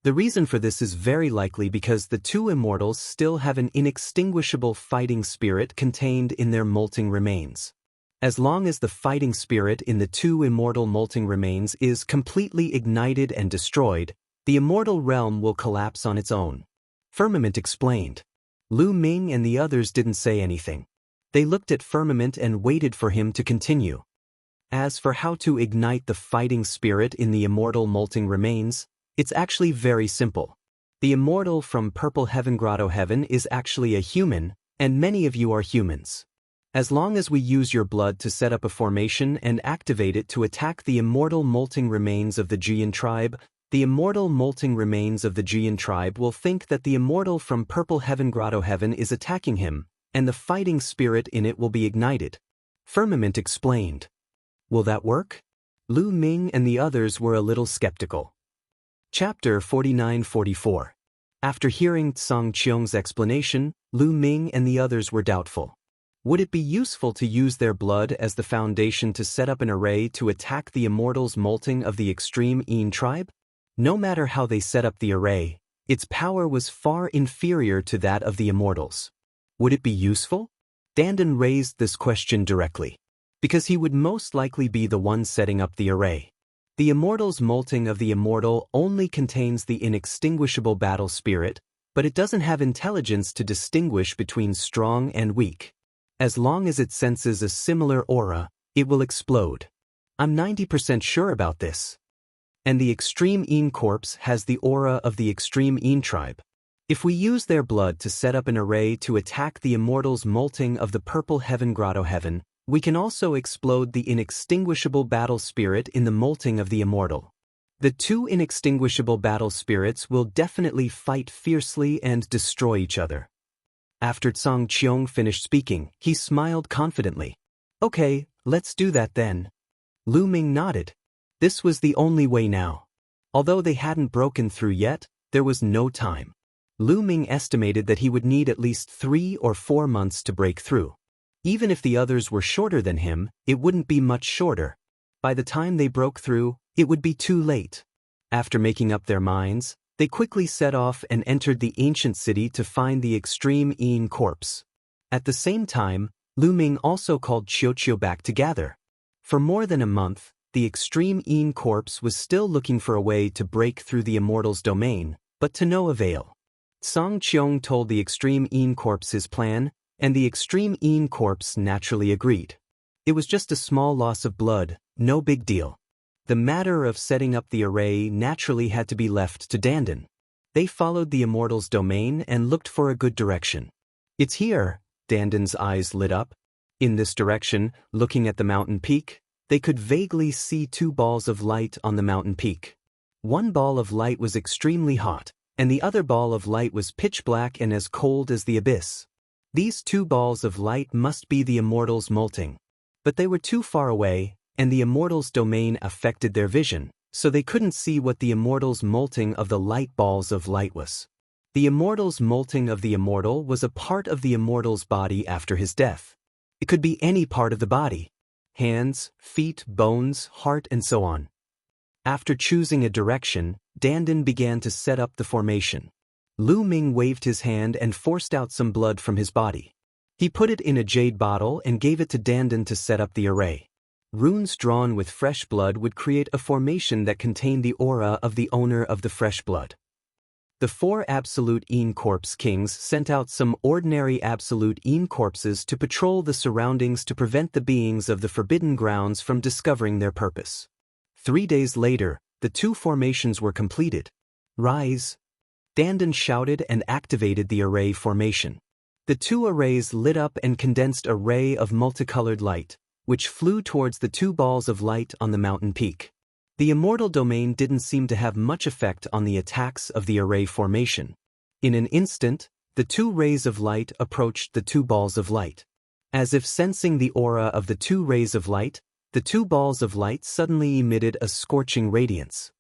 The reason for this is very likely because the 2 immortals still have an inextinguishable fighting spirit contained in their molting remains. As long as the fighting spirit in the 2 immortal molting remains is completely ignited and destroyed, the immortal realm will collapse on its own. Firmament explained. Lu Ming and the others didn't say anything. They looked at Firmament and waited for him to continue. As for how to ignite the fighting spirit in the immortal molting remains, it's actually very simple. The immortal from Purple Heaven Grotto Heaven is actually a human, and many of you are humans. As long as we use your blood to set up a formation and activate it to attack the immortal molting remains of the Jian tribe, The immortal molting remains of the Jian tribe will think that the immortal from Purple Heaven Grotto Heaven is attacking him, and the fighting spirit in it will be ignited. Firmament explained. Will that work? Lu Ming and the others were a little skeptical. Chapter 49-44. After hearing Tsang Qiong's explanation, Lu Ming and the others were doubtful. Would it be useful to use their blood as the foundation to set up an array to attack the immortals molting of the extreme Yin tribe? No matter how they set up the array, its power was far inferior to that of the immortals. Would it be useful? Dandan raised this question directly, because he would most likely be the one setting up the array. The immortals molting of the immortal only contains the inextinguishable battle spirit, but it doesn't have intelligence to distinguish between strong and weak. As long as it senses a similar aura, it will explode. I'm 90% sure about this. And the extreme Yin corpse has the aura of the extreme Yin tribe. If we use their blood to set up an array to attack the immortals molting of the Purple Heaven Grotto Heaven, we can also explode the inextinguishable battle spirit in the molting of the immortal. The two inextinguishable battle spirits will definitely fight fiercely and destroy each other. After Tsang Qiong finished speaking, he smiled confidently. Okay, let's do that then. Lu Ming nodded. This was the only way now. Although they hadn't broken through yet, there was no time. Lu Ming estimated that he would need at least 3 or 4 months to break through. Even if the others were shorter than him, it wouldn't be much shorter. By the time they broke through, it would be too late. After making up their minds, they quickly set off and entered the ancient city to find the extreme Yin corpse. At the same time, Lu Ming also called Qiuqiu back to gather. For more than a month, the extreme Yin corpse was still looking for a way to break through the immortal's domain, but to no avail. Tsang Qiong told the extreme Yin corpse his plan, and the extreme Yin corpse naturally agreed. It was just a small loss of blood, no big deal. The matter of setting up the array naturally had to be left to Dandan. They followed the immortal's domain and looked for a good direction. It's here, Dandan's eyes lit up. In this direction, looking at the mountain peak, they could vaguely see 2 balls of light on the mountain peak. One ball of light was extremely hot, and the other ball of light was pitch black and as cold as the abyss. These 2 balls of light must be the immortals molting. But they were too far away, and the immortals' domain affected their vision, so they couldn't see what the immortals' molting of the light balls of light was. The immortals' molting of the immortal was a part of the immortal's body after his death. It could be any part of the body. Hands, feet, bones, heart, and so on. After choosing a direction, Dandan began to set up the formation. Lu Ming waved his hand and forced out some blood from his body. He put it in a jade bottle and gave it to Dandan to set up the array. Runes drawn with fresh blood would create a formation that contained the aura of the owner of the fresh blood. The 4 absolute Yin corpse kings sent out some ordinary absolute Yin corpses to patrol the surroundings to prevent the beings of the Forbidden Grounds from discovering their purpose. 3 days later, the 2 formations were completed. Rise! Dandan shouted and activated the array formation. The 2 arrays lit up and condensed a ray of multicolored light, which flew towards the 2 balls of light on the mountain peak. The immortal domain didn't seem to have much effect on the attacks of the array formation. In an instant, the 2 rays of light approached the 2 balls of light. As if sensing the aura of the 2 rays of light, the 2 balls of light suddenly emitted a scorching radiance.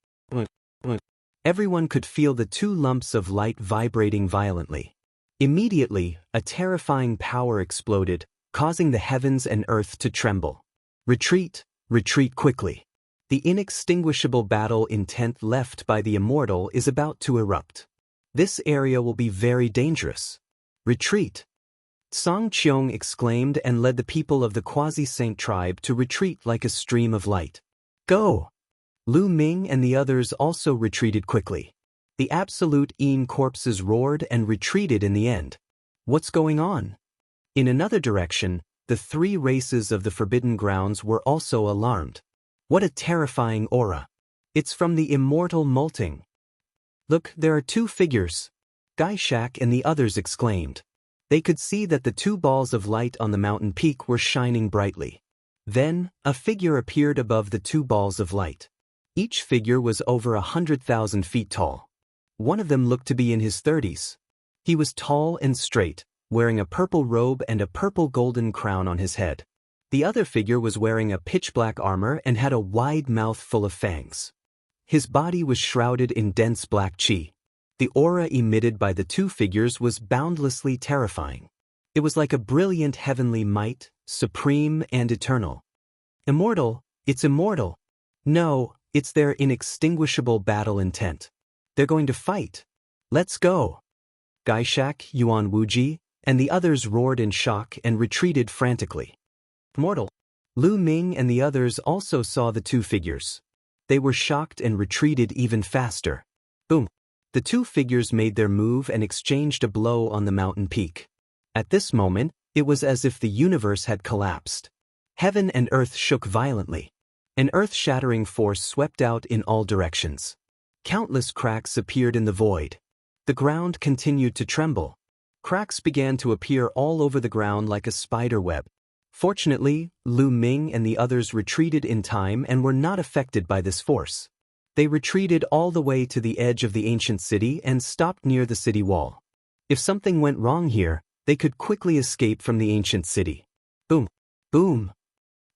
Everyone could feel the 2 lumps of light vibrating violently. Immediately, a terrifying power exploded, causing the heavens and earth to tremble. Retreat, retreat quickly. The inextinguishable battle intent left by the immortal is about to erupt. This area will be very dangerous. Retreat. Tsang Qiong exclaimed and led the people of the Quasi-Saint tribe to retreat like a stream of light. Go! Lu Ming and the others also retreated quickly. The absolute Yin corpses roared and retreated in the end. What's going on? In another direction, the 3 races of the Forbidden Grounds were also alarmed. What a terrifying aura. It's from the immortal molting. Look, there are 2 figures. Gaishak and the others exclaimed. They could see that the 2 balls of light on the mountain peak were shining brightly. Then, a figure appeared above the 2 balls of light. Each figure was over 100,000 feet tall. One of them looked to be in his 30s. He was tall and straight, wearing a purple robe and a purple golden crown on his head. The other figure was wearing a pitch-black armor and had a wide mouth full of fangs. His body was shrouded in dense black chi. The aura emitted by the two figures was boundlessly terrifying. It was like a brilliant heavenly might, supreme and eternal. Immortal, it's immortal. No, it's their inextinguishable battle intent. They're going to fight. Let's go. Gaishak, Yuan Wuji, and the others roared in shock and retreated frantically. Immortal. Lu Ming and the others also saw the two figures. They were shocked and retreated even faster. Boom. The two figures made their move and exchanged a blow on the mountain peak. At this moment, it was as if the universe had collapsed. Heaven and earth shook violently. An earth-shattering force swept out in all directions. Countless cracks appeared in the void. The ground continued to tremble. Cracks began to appear all over the ground like a spider web. Fortunately, Lu Ming and the others retreated in time and were not affected by this force. They retreated all the way to the edge of the ancient city and stopped near the city wall. If something went wrong here, they could quickly escape from the ancient city. Boom! Boom!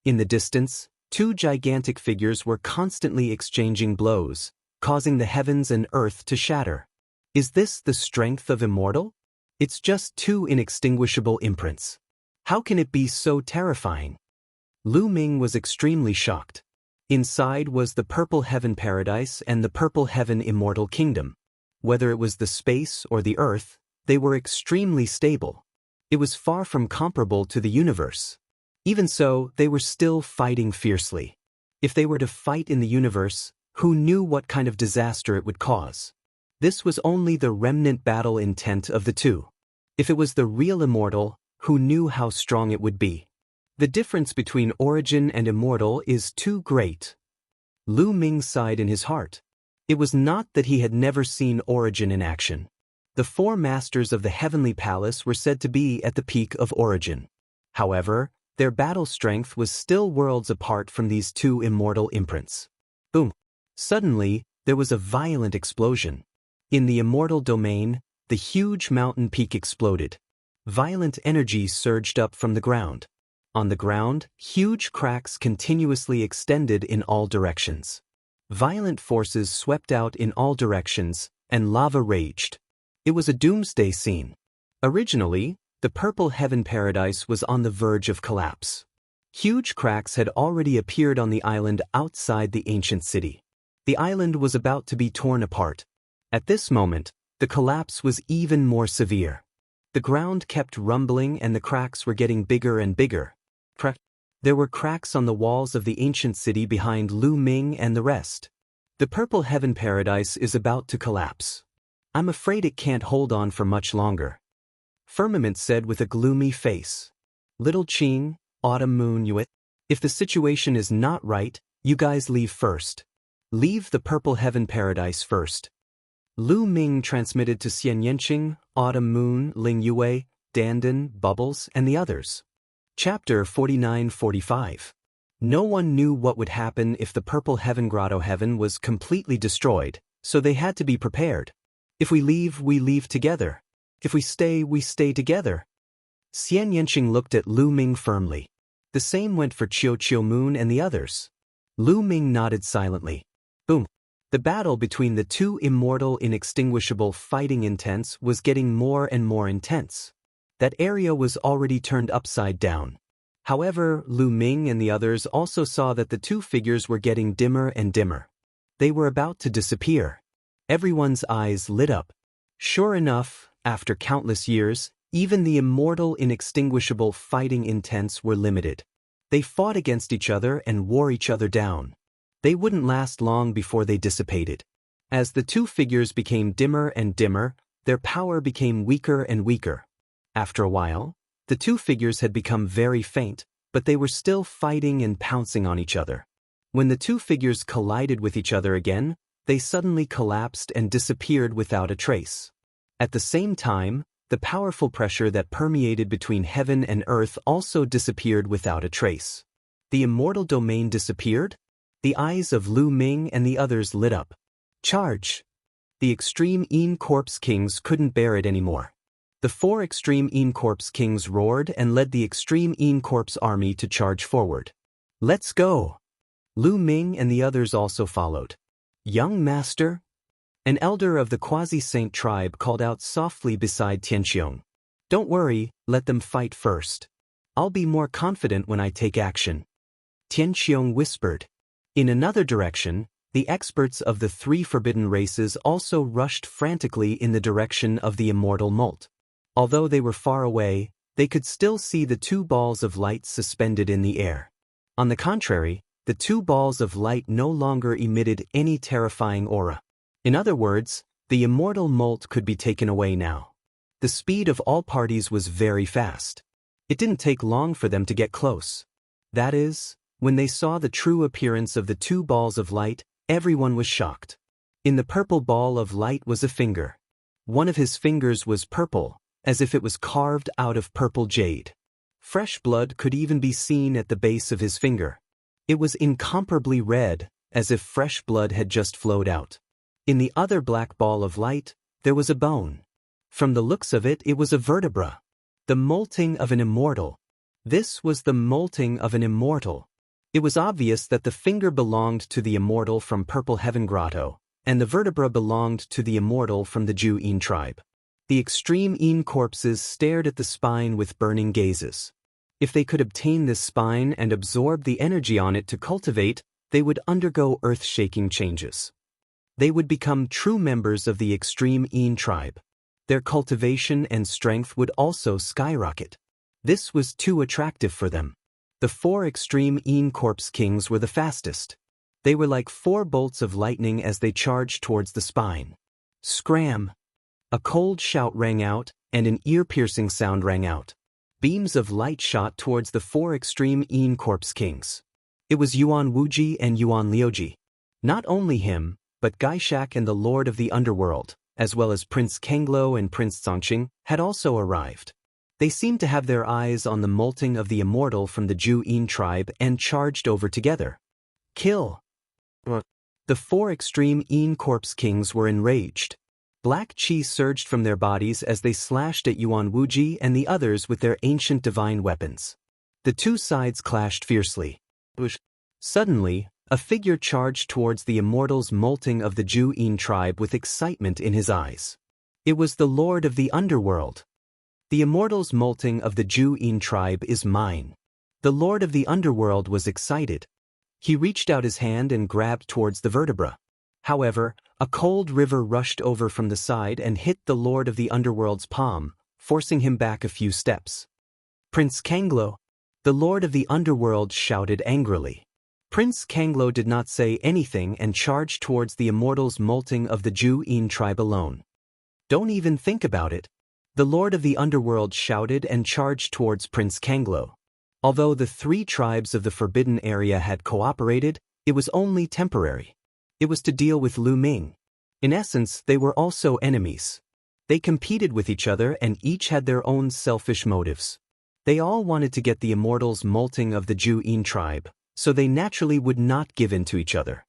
In the distance, two gigantic figures were constantly exchanging blows, causing the heavens and earth to shatter. Is this the strength of Immortal? It's just two inextinguishable imprints. How can it be so terrifying? Lu Ming was extremely shocked. Inside was the Purple Heaven Paradise and the Purple Heaven Immortal Kingdom. Whether it was the space or the earth, they were extremely stable. It was far from comparable to the universe. Even so, they were still fighting fiercely. If they were to fight in the universe, who knew what kind of disaster it would cause? This was only the remnant battle intent of the two. If it was the real Immortal, who knew how strong it would be? The difference between Origin and Immortal is too great. Lu Ming sighed in his heart. It was not that he had never seen Origin in action. The four masters of the Heavenly Palace were said to be at the peak of Origin. However, their battle strength was still worlds apart from these two immortal imprints. Boom! Suddenly, there was a violent explosion. In the immortal domain, the huge mountain peak exploded. Violent energy surged up from the ground. On the ground, huge cracks continuously extended in all directions. Violent forces swept out in all directions, and lava raged. It was a doomsday scene. Originally, the Purple Heaven Paradise was on the verge of collapse. Huge cracks had already appeared on the island outside the ancient city. The island was about to be torn apart. At this moment, the collapse was even more severe. The ground kept rumbling and the cracks were getting bigger and bigger. There were cracks on the walls of the ancient city behind Lu Ming and the rest. The Purple Heaven Paradise is about to collapse. I'm afraid it can't hold on for much longer. Firmament said with a gloomy face. Little Qing, Autumn Moon Yue, if the situation is not right, you guys leave first. Leave the Purple Heaven Paradise first. Lu Ming transmitted to Xianxia, Autumn Moon, Ling Yue, Dandan, Bubbles, and the others. Chapter 49-45. No one knew what would happen if the Purple Heaven Grotto Heaven was completely destroyed, so they had to be prepared. If we leave together. If we stay together. Xianxia looked at Lu Ming firmly. The same went for Qiu Moon and the others. Lu Ming nodded silently. Boom. The battle between the two immortal inextinguishable fighting intents was getting more and more intense. That area was already turned upside down. However, Lu Ming and the others also saw that the two figures were getting dimmer and dimmer. They were about to disappear. Everyone's eyes lit up. Sure enough, after countless years, even the immortal inextinguishable fighting intents were limited. They fought against each other and wore each other down. They wouldn't last long before they dissipated. As the two figures became dimmer and dimmer, their power became weaker and weaker. After a while, the two figures had become very faint, but they were still fighting and pouncing on each other. When the two figures collided with each other again, they suddenly collapsed and disappeared without a trace. At the same time, the powerful pressure that permeated between heaven and earth also disappeared without a trace. The immortal domain disappeared? The eyes of Lu Ming and the others lit up. Charge! The Extreme Een Corpse Kings couldn't bear it anymore. The 4 Extreme Een Corpse Kings roared and led the Extreme Een Corpse army to charge forward. Let's go! Lu Ming and the others also followed. Young master? An elder of the Quasi-Saint tribe called out softly beside Tianxiong. Don't worry, let them fight first. I'll be more confident when I take action. Tianxiong whispered. In another direction, the experts of the 3 forbidden races also rushed frantically in the direction of the immortal molt. Although they were far away, they could still see the 2 balls of light suspended in the air. On the contrary, the 2 balls of light no longer emitted any terrifying aura. In other words, the immortal molt could be taken away now. The speed of all parties was very fast. It didn't take long for them to get close. That is, when they saw the true appearance of the 2 balls of light, everyone was shocked. In the purple ball of light was a finger. One of his fingers was purple, as if it was carved out of purple jade. Fresh blood could even be seen at the base of his finger. It was incomparably red, as if fresh blood had just flowed out. In the other black ball of light, there was a bone. From the looks of it, it was a vertebra. The molting of an immortal. This was the molting of an immortal. It was obvious that the finger belonged to the immortal from Purple Heaven Grotto, and the vertebra belonged to the immortal from the Ju Een tribe. The Extreme Een corpses stared at the spine with burning gazes. If they could obtain this spine and absorb the energy on it to cultivate, they would undergo earth-shaking changes. They would become true members of the Extreme Een tribe. Their cultivation and strength would also skyrocket. This was too attractive for them. The 4 Extreme Een Corpse Kings were the fastest. They were like 4 bolts of lightning as they charged towards the spine. Scram! A cold shout rang out, and an ear-piercing sound rang out. Beams of light shot towards the 4 Extreme Een Corpse Kings. It was Yuan Wuji and Yuan Liuji. Not only him, but Gaishak and the Lord of the Underworld, as well as Prince Kenglo and Prince Zongqing, had also arrived. They seemed to have their eyes on the molting of the immortal from the Ju Een tribe and charged over together. Kill! The 4 Extreme Een Corpse Kings were enraged. Black chi surged from their bodies as they slashed at Yuan Wuji and the others with their ancient divine weapons. The 2 sides clashed fiercely. Suddenly, a figure charged towards the immortal's molting of the Ju Een tribe with excitement in his eyes. It was the Lord of the Underworld. The immortal's molting of the Ju Een tribe is mine. The Lord of the Underworld was excited. He reached out his hand and grabbed towards the vertebra. However, a cold river rushed over from the side and hit the Lord of the Underworld's palm, forcing him back a few steps. Prince Kenglo! The Lord of the Underworld shouted angrily. Prince Kenglo did not say anything and charged towards the immortal's molting of the Ju Een tribe alone. Don't even think about it. The Lord of the Underworld shouted and charged towards Prince Kenglo. Although the 3 tribes of the Forbidden Area had cooperated, it was only temporary. It was to deal with Lu Ming. In essence, they were also enemies. They competed with each other and each had their own selfish motives. They all wanted to get the immortal's molting of the Ju Een tribe, so they naturally would not give in to each other.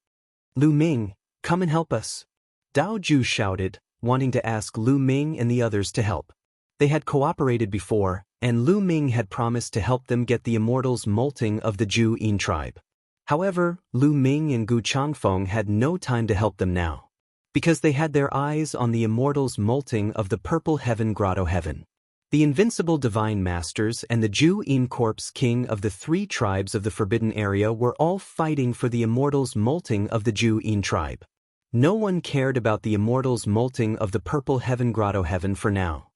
Lu Ming, come and help us. Dao Ju shouted, wanting to ask Lu Ming and the others to help. They had cooperated before, and Lu Ming had promised to help them get the immortal's molting of the Ju Een tribe. However, Lu Ming and Gu Changfeng had no time to help them now, because they had their eyes on the immortal's molting of the Purple Heaven Grotto Heaven. The invincible divine masters and the Ju Een Corpse king of the 3 tribes of the Forbidden Area were all fighting for the immortal's molting of the Ju Een tribe. No one cared about the immortal's molting of the Purple Heaven Grotto Heaven for now.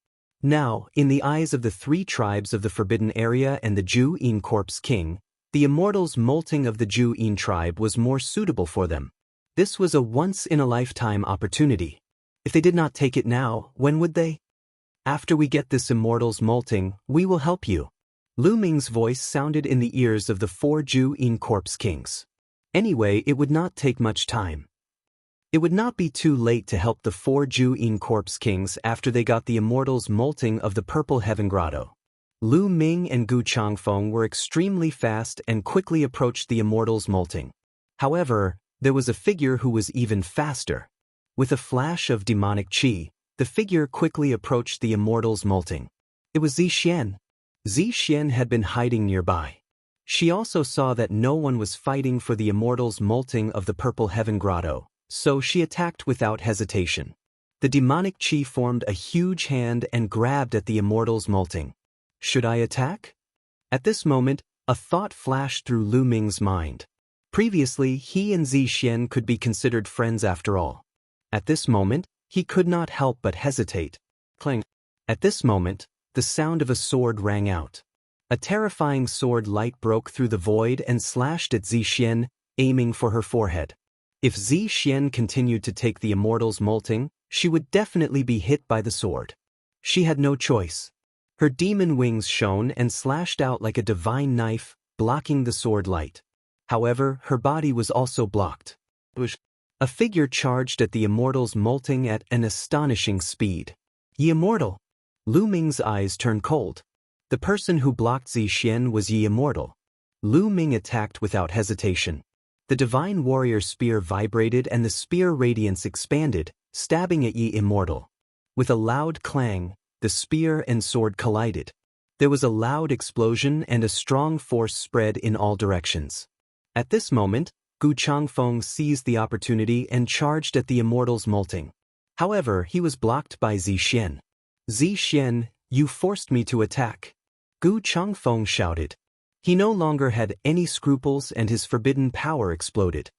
Now, in the eyes of the 3 tribes of the Forbidden Area and the Ju Een Corpse king, the immortal's molting of the Ju Een tribe was more suitable for them. This was a once-in-a-lifetime opportunity. If they did not take it now, when would they? After we get this immortal's molting, we will help you. Lu Ming's voice sounded in the ears of the 4 Ju Een Corpse kings. Anyway, it would not take much time. It would not be too late to help the 4 Ju Een Corpse kings after they got the immortal's molting of the Purple Heaven Grotto. Lu Ming and Gu Changfeng were extremely fast and quickly approached the immortal's molting. However, there was a figure who was even faster. With a flash of demonic chi, the figure quickly approached the immortal's molting. It was Zixian. Zixian had been hiding nearby. She also saw that no one was fighting for the immortal's molting of the Purple Heaven Grotto, so she attacked without hesitation. The demonic chi formed a huge hand and grabbed at the immortal's molting. Should I attack? At this moment, a thought flashed through Lu Ming's mind. Previously, he and Zixian could be considered friends after all. At this moment, he could not help but hesitate. Clang. At this moment, the sound of a sword rang out. A terrifying sword light broke through the void and slashed at Zixian, aiming for her forehead. If Zixian continued to take the immortal's molting, she would definitely be hit by the sword. She had no choice. Her demon wings shone and slashed out like a divine knife, blocking the sword light. However, her body was also blocked. A figure charged at the immortal's molting at an astonishing speed. Ye Immortal! Lu Ming's eyes turned cold. The person who blocked Zixian was Ye Immortal. Lu Ming attacked without hesitation. The divine warrior spear vibrated and the spear radiance expanded, stabbing at Ye Immortal. With a loud clang, the spear and sword collided. There was a loud explosion and a strong force spread in all directions. At this moment, Gu Changfeng seized the opportunity and charged at the immortal's molting. However, he was blocked by Zixian. Zixian, you forced me to attack. Gu Changfeng shouted. He no longer had any scruples and his forbidden power exploded.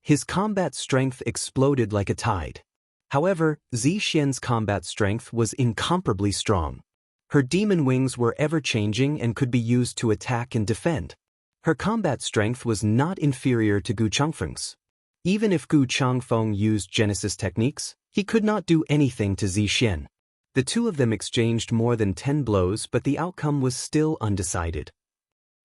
His combat strength exploded like a tide. However, Zixian's combat strength was incomparably strong. Her demon wings were ever-changing and could be used to attack and defend. Her combat strength was not inferior to Gu Changfeng's. Even if Gu Changfeng used Genesis techniques, he could not do anything to Zixian. The two of them exchanged more than 10 blows, but the outcome was still undecided.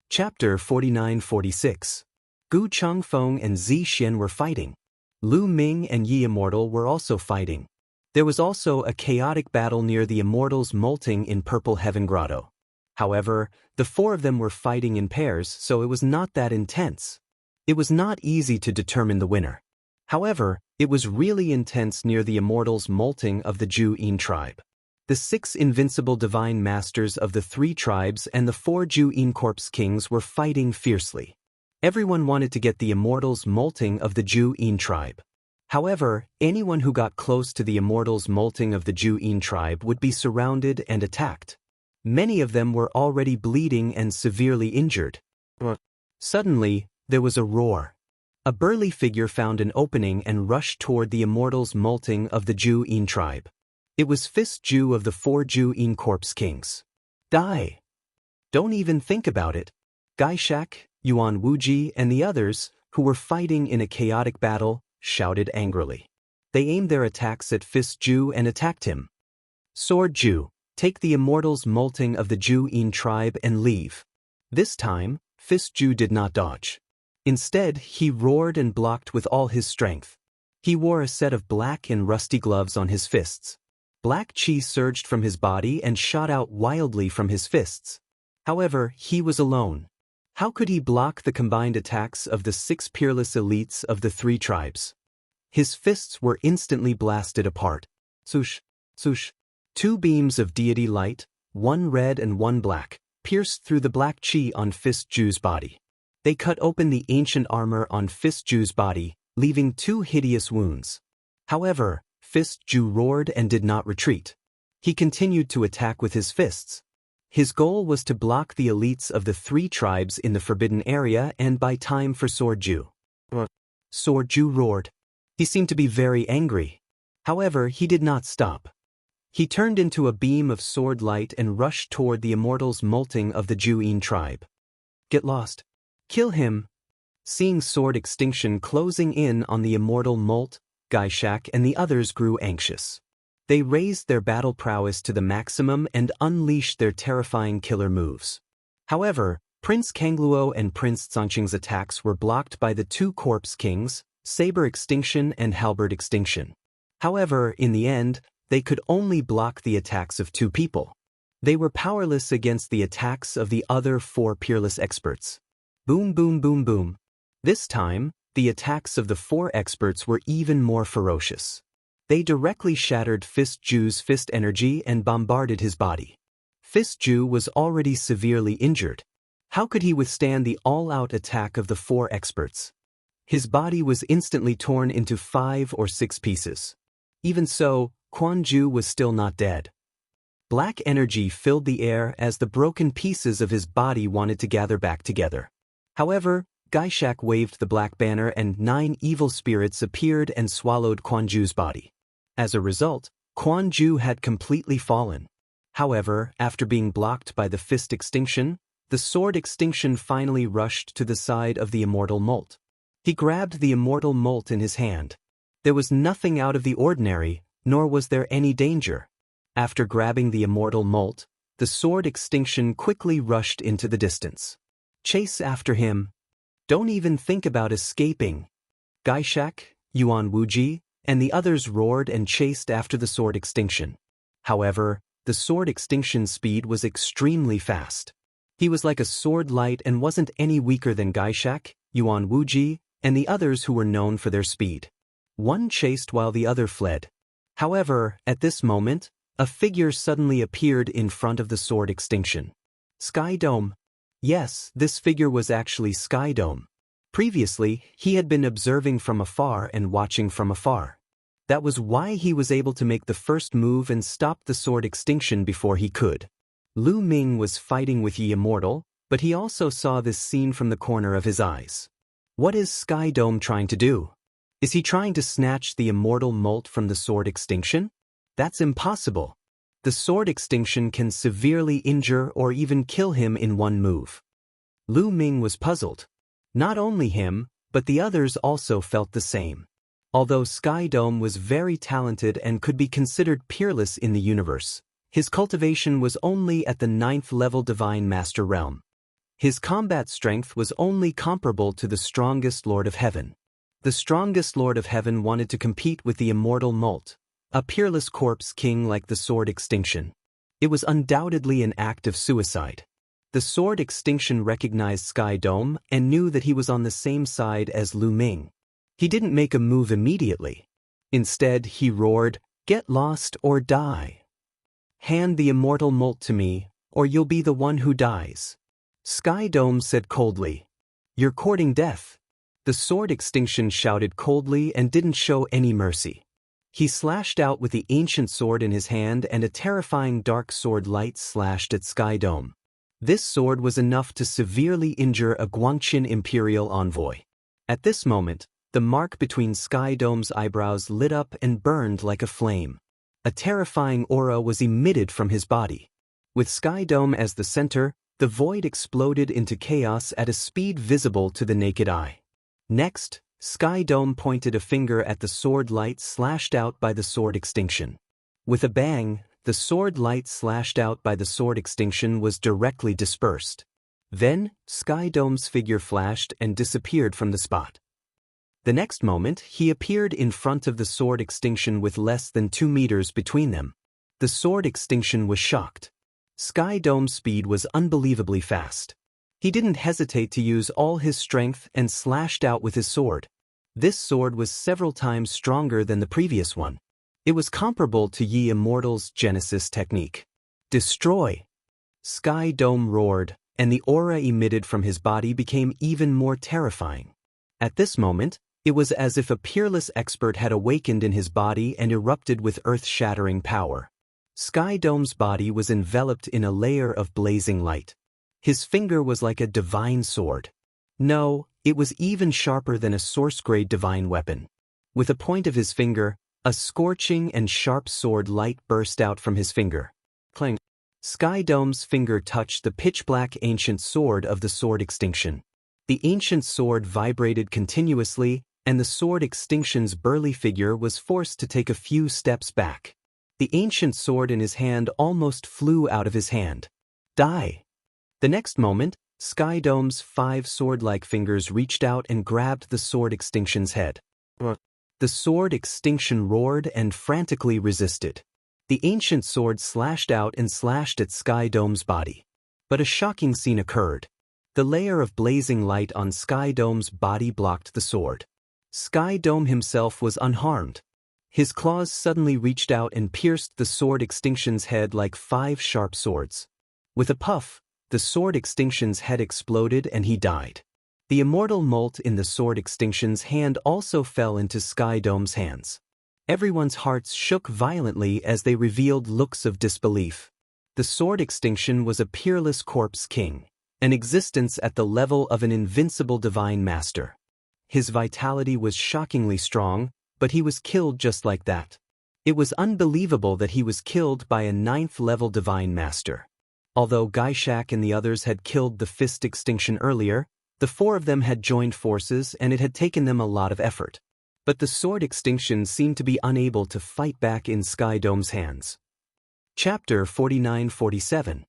Chapter 49-46. Gu Changfeng and Zixian were fighting. Lu Ming and Ye Immortal were also fighting. There was also a chaotic battle near the immortal's molting in Purple Heaven Grotto. However, the four of them were fighting in pairs, so it was not that intense. It was not easy to determine the winner. However, it was really intense near the immortal's molting of the Ju-In tribe. The 6 invincible divine masters of the 3 tribes and the 4 Ju-In corpse kings were fighting fiercely. Everyone wanted to get the immortal's molting of the Ju-In tribe. However, anyone who got close to the immortal's molting of the Ju-In tribe would be surrounded and attacked. Many of them were already bleeding and severely injured. Suddenly, there was a roar. A burly figure found an opening and rushed toward the immortal's molting of the Ju-In tribe. It was Fist Ju of the 4 Ju-In corpse kings. Die! Don't even think about it. Gaishak, Yuan Wuji, and the others, who were fighting in a chaotic battle, shouted angrily. They aimed their attacks at Fist Ju and attacked him. Sword Ju, take the immortal's molting of the Ju-In tribe and leave. This time, Fist Ju did not dodge. Instead, he roared and blocked with all his strength. He wore a set of black and rusty gloves on his fists. Black chi surged from his body and shot out wildly from his fists. However, he was alone. How could he block the combined attacks of the 6 peerless elites of the 3 tribes? His fists were instantly blasted apart. Swoosh, swoosh. 2 beams of deity light, one red and one black, pierced through the black chi on Fist Ju's body. They cut open the ancient armor on Fist Ju's body, leaving 2 hideous wounds. However, Fist Ju roared and did not retreat. He continued to attack with his fists. His goal was to block the elites of the 3 tribes in the forbidden area and buy time for Sword Ju. Sword Ju roared. He seemed to be very angry. However, he did not stop. He turned into a beam of sword light and rushed toward the immortal's molting of the Ju-In tribe. Get lost. Kill him. Seeing sword extinction closing in on the immortal molt, Gaishak and the others grew anxious. They raised their battle prowess to the maximum and unleashed their terrifying killer moves. However, Prince Kangluo and Prince Zongqing's attacks were blocked by the 2 corpse kings, Saber Extinction and Halberd Extinction. However, in the end, they could only block the attacks of 2 people. They were powerless against the attacks of the other 4 peerless experts. Boom boom boom boom. This time, the attacks of the four experts were even more ferocious. They directly shattered Fist Ju's fist energy and bombarded his body. Fist Ju was already severely injured. How could he withstand the all-out attack of the four experts? His body was instantly torn into 5 or 6 pieces. Even so, Quan Ju was still not dead. Black energy filled the air as the broken pieces of his body wanted to gather back together. However, Gaishak waved the black banner and 9 evil spirits appeared and swallowed Quan Ju's body. As a result, Quan Ju had completely fallen. However, after being blocked by the fist extinction, the sword extinction finally rushed to the side of the immortal molt. He grabbed the immortal molt in his hand. There was nothing out of the ordinary, nor was there any danger. After grabbing the immortal molt, the sword extinction quickly rushed into the distance. Chase after him. Don't even think about escaping. Gaishak, Yuan Wuji, and the others roared and chased after the sword extinction. However, the sword extinction speed was extremely fast. He was like a sword light and wasn't any weaker than Gaishak, Yuan Wuji, and the others who were known for their speed. One chased while the other fled. However, at this moment, a figure suddenly appeared in front of the sword extinction. Sky Dome. Yes, this figure was actually Sky Dome. Previously, he had been observing from afar and watching from afar. That was why he was able to make the first move and stop the sword extinction before he could. Lu Ming was fighting with Yi Immortal, but he also saw this scene from the corner of his eyes. What is Sky Dome trying to do? Is he trying to snatch the immortal molt from the sword extinction? That's impossible. The sword extinction can severely injure or even kill him in one move. Lu Ming was puzzled. Not only him, but the others also felt the same. Although Sky Dome was very talented and could be considered peerless in the universe, his cultivation was only at the 9th level Divine Master realm. His combat strength was only comparable to the strongest Lord of Heaven. The strongest Lord of Heaven wanted to compete with the immortal molt, a peerless corpse king like the sword extinction. It was undoubtedly an act of suicide. The sword extinction recognized Sky Dome and knew that he was on the same side as Lu Ming. He didn't make a move immediately. Instead, he roared, "Get lost or die. Hand the immortal molt to me, or you'll be the one who dies." Sky Dome said coldly, "You're courting death." The sword extinction shouted coldly and didn't show any mercy. He slashed out with the ancient sword in his hand and a terrifying dark sword light slashed at Sky Dome. This sword was enough to severely injure a Guangqin imperial envoy. At this moment, the mark between Sky Dome's eyebrows lit up and burned like a flame. A terrifying aura was emitted from his body. With Sky Dome as the center, the void exploded into chaos at a speed visible to the naked eye. Next, Sky Dome pointed a finger at the sword light slashed out by the sword extinction. With a bang, the sword light slashed out by the sword extinction was directly dispersed. Then, Sky Dome's figure flashed and disappeared from the spot. The next moment, he appeared in front of the sword extinction with less than 2 meters between them. The sword extinction was shocked. Sky Dome's speed was unbelievably fast. He didn't hesitate to use all his strength and slashed out with his sword. This sword was several times stronger than the previous one. It was comparable to Yi Immortal's Genesis technique. Destroy! Sky Dome roared, and the aura emitted from his body became even more terrifying. At this moment, it was as if a peerless expert had awakened in his body and erupted with earth-shattering power. Sky Dome's body was enveloped in a layer of blazing light. His finger was like a divine sword. No, it was even sharper than a source-grade divine weapon. With a point of his finger, a scorching and sharp sword light burst out from his finger. Clang! Sky Dome's finger touched the pitch-black ancient sword of the sword extinction. The ancient sword vibrated continuously, and the sword extinction's burly figure was forced to take a few steps back. The ancient sword in his hand almost flew out of his hand. Die! The next moment, Sky Dome's 5 sword-like fingers reached out and grabbed the sword extinction's head. The sword extinction roared and frantically resisted. The ancient sword slashed out and slashed at Sky Dome's body. But a shocking scene occurred. The layer of blazing light on Sky Dome's body blocked the sword. Sky Dome himself was unharmed. His claws suddenly reached out and pierced the Sword Extinction's head like 5 sharp swords. With a puff, the Sword Extinction's head exploded and he died. The immortal molt in the Sword Extinction's hand also fell into Sky Dome's hands. Everyone's hearts shook violently as they revealed looks of disbelief. The Sword Extinction was a peerless corpse king, an existence at the level of an invincible divine master. His vitality was shockingly strong, but he was killed just like that. It was unbelievable that he was killed by a 9th-level divine master. Although Gaishak and the others had killed the Fist Extinction earlier, the 4 of them had joined forces and it had taken them a lot of effort. But the Sword Extinction seemed to be unable to fight back in Sky Dome's hands. Chapter 49-47.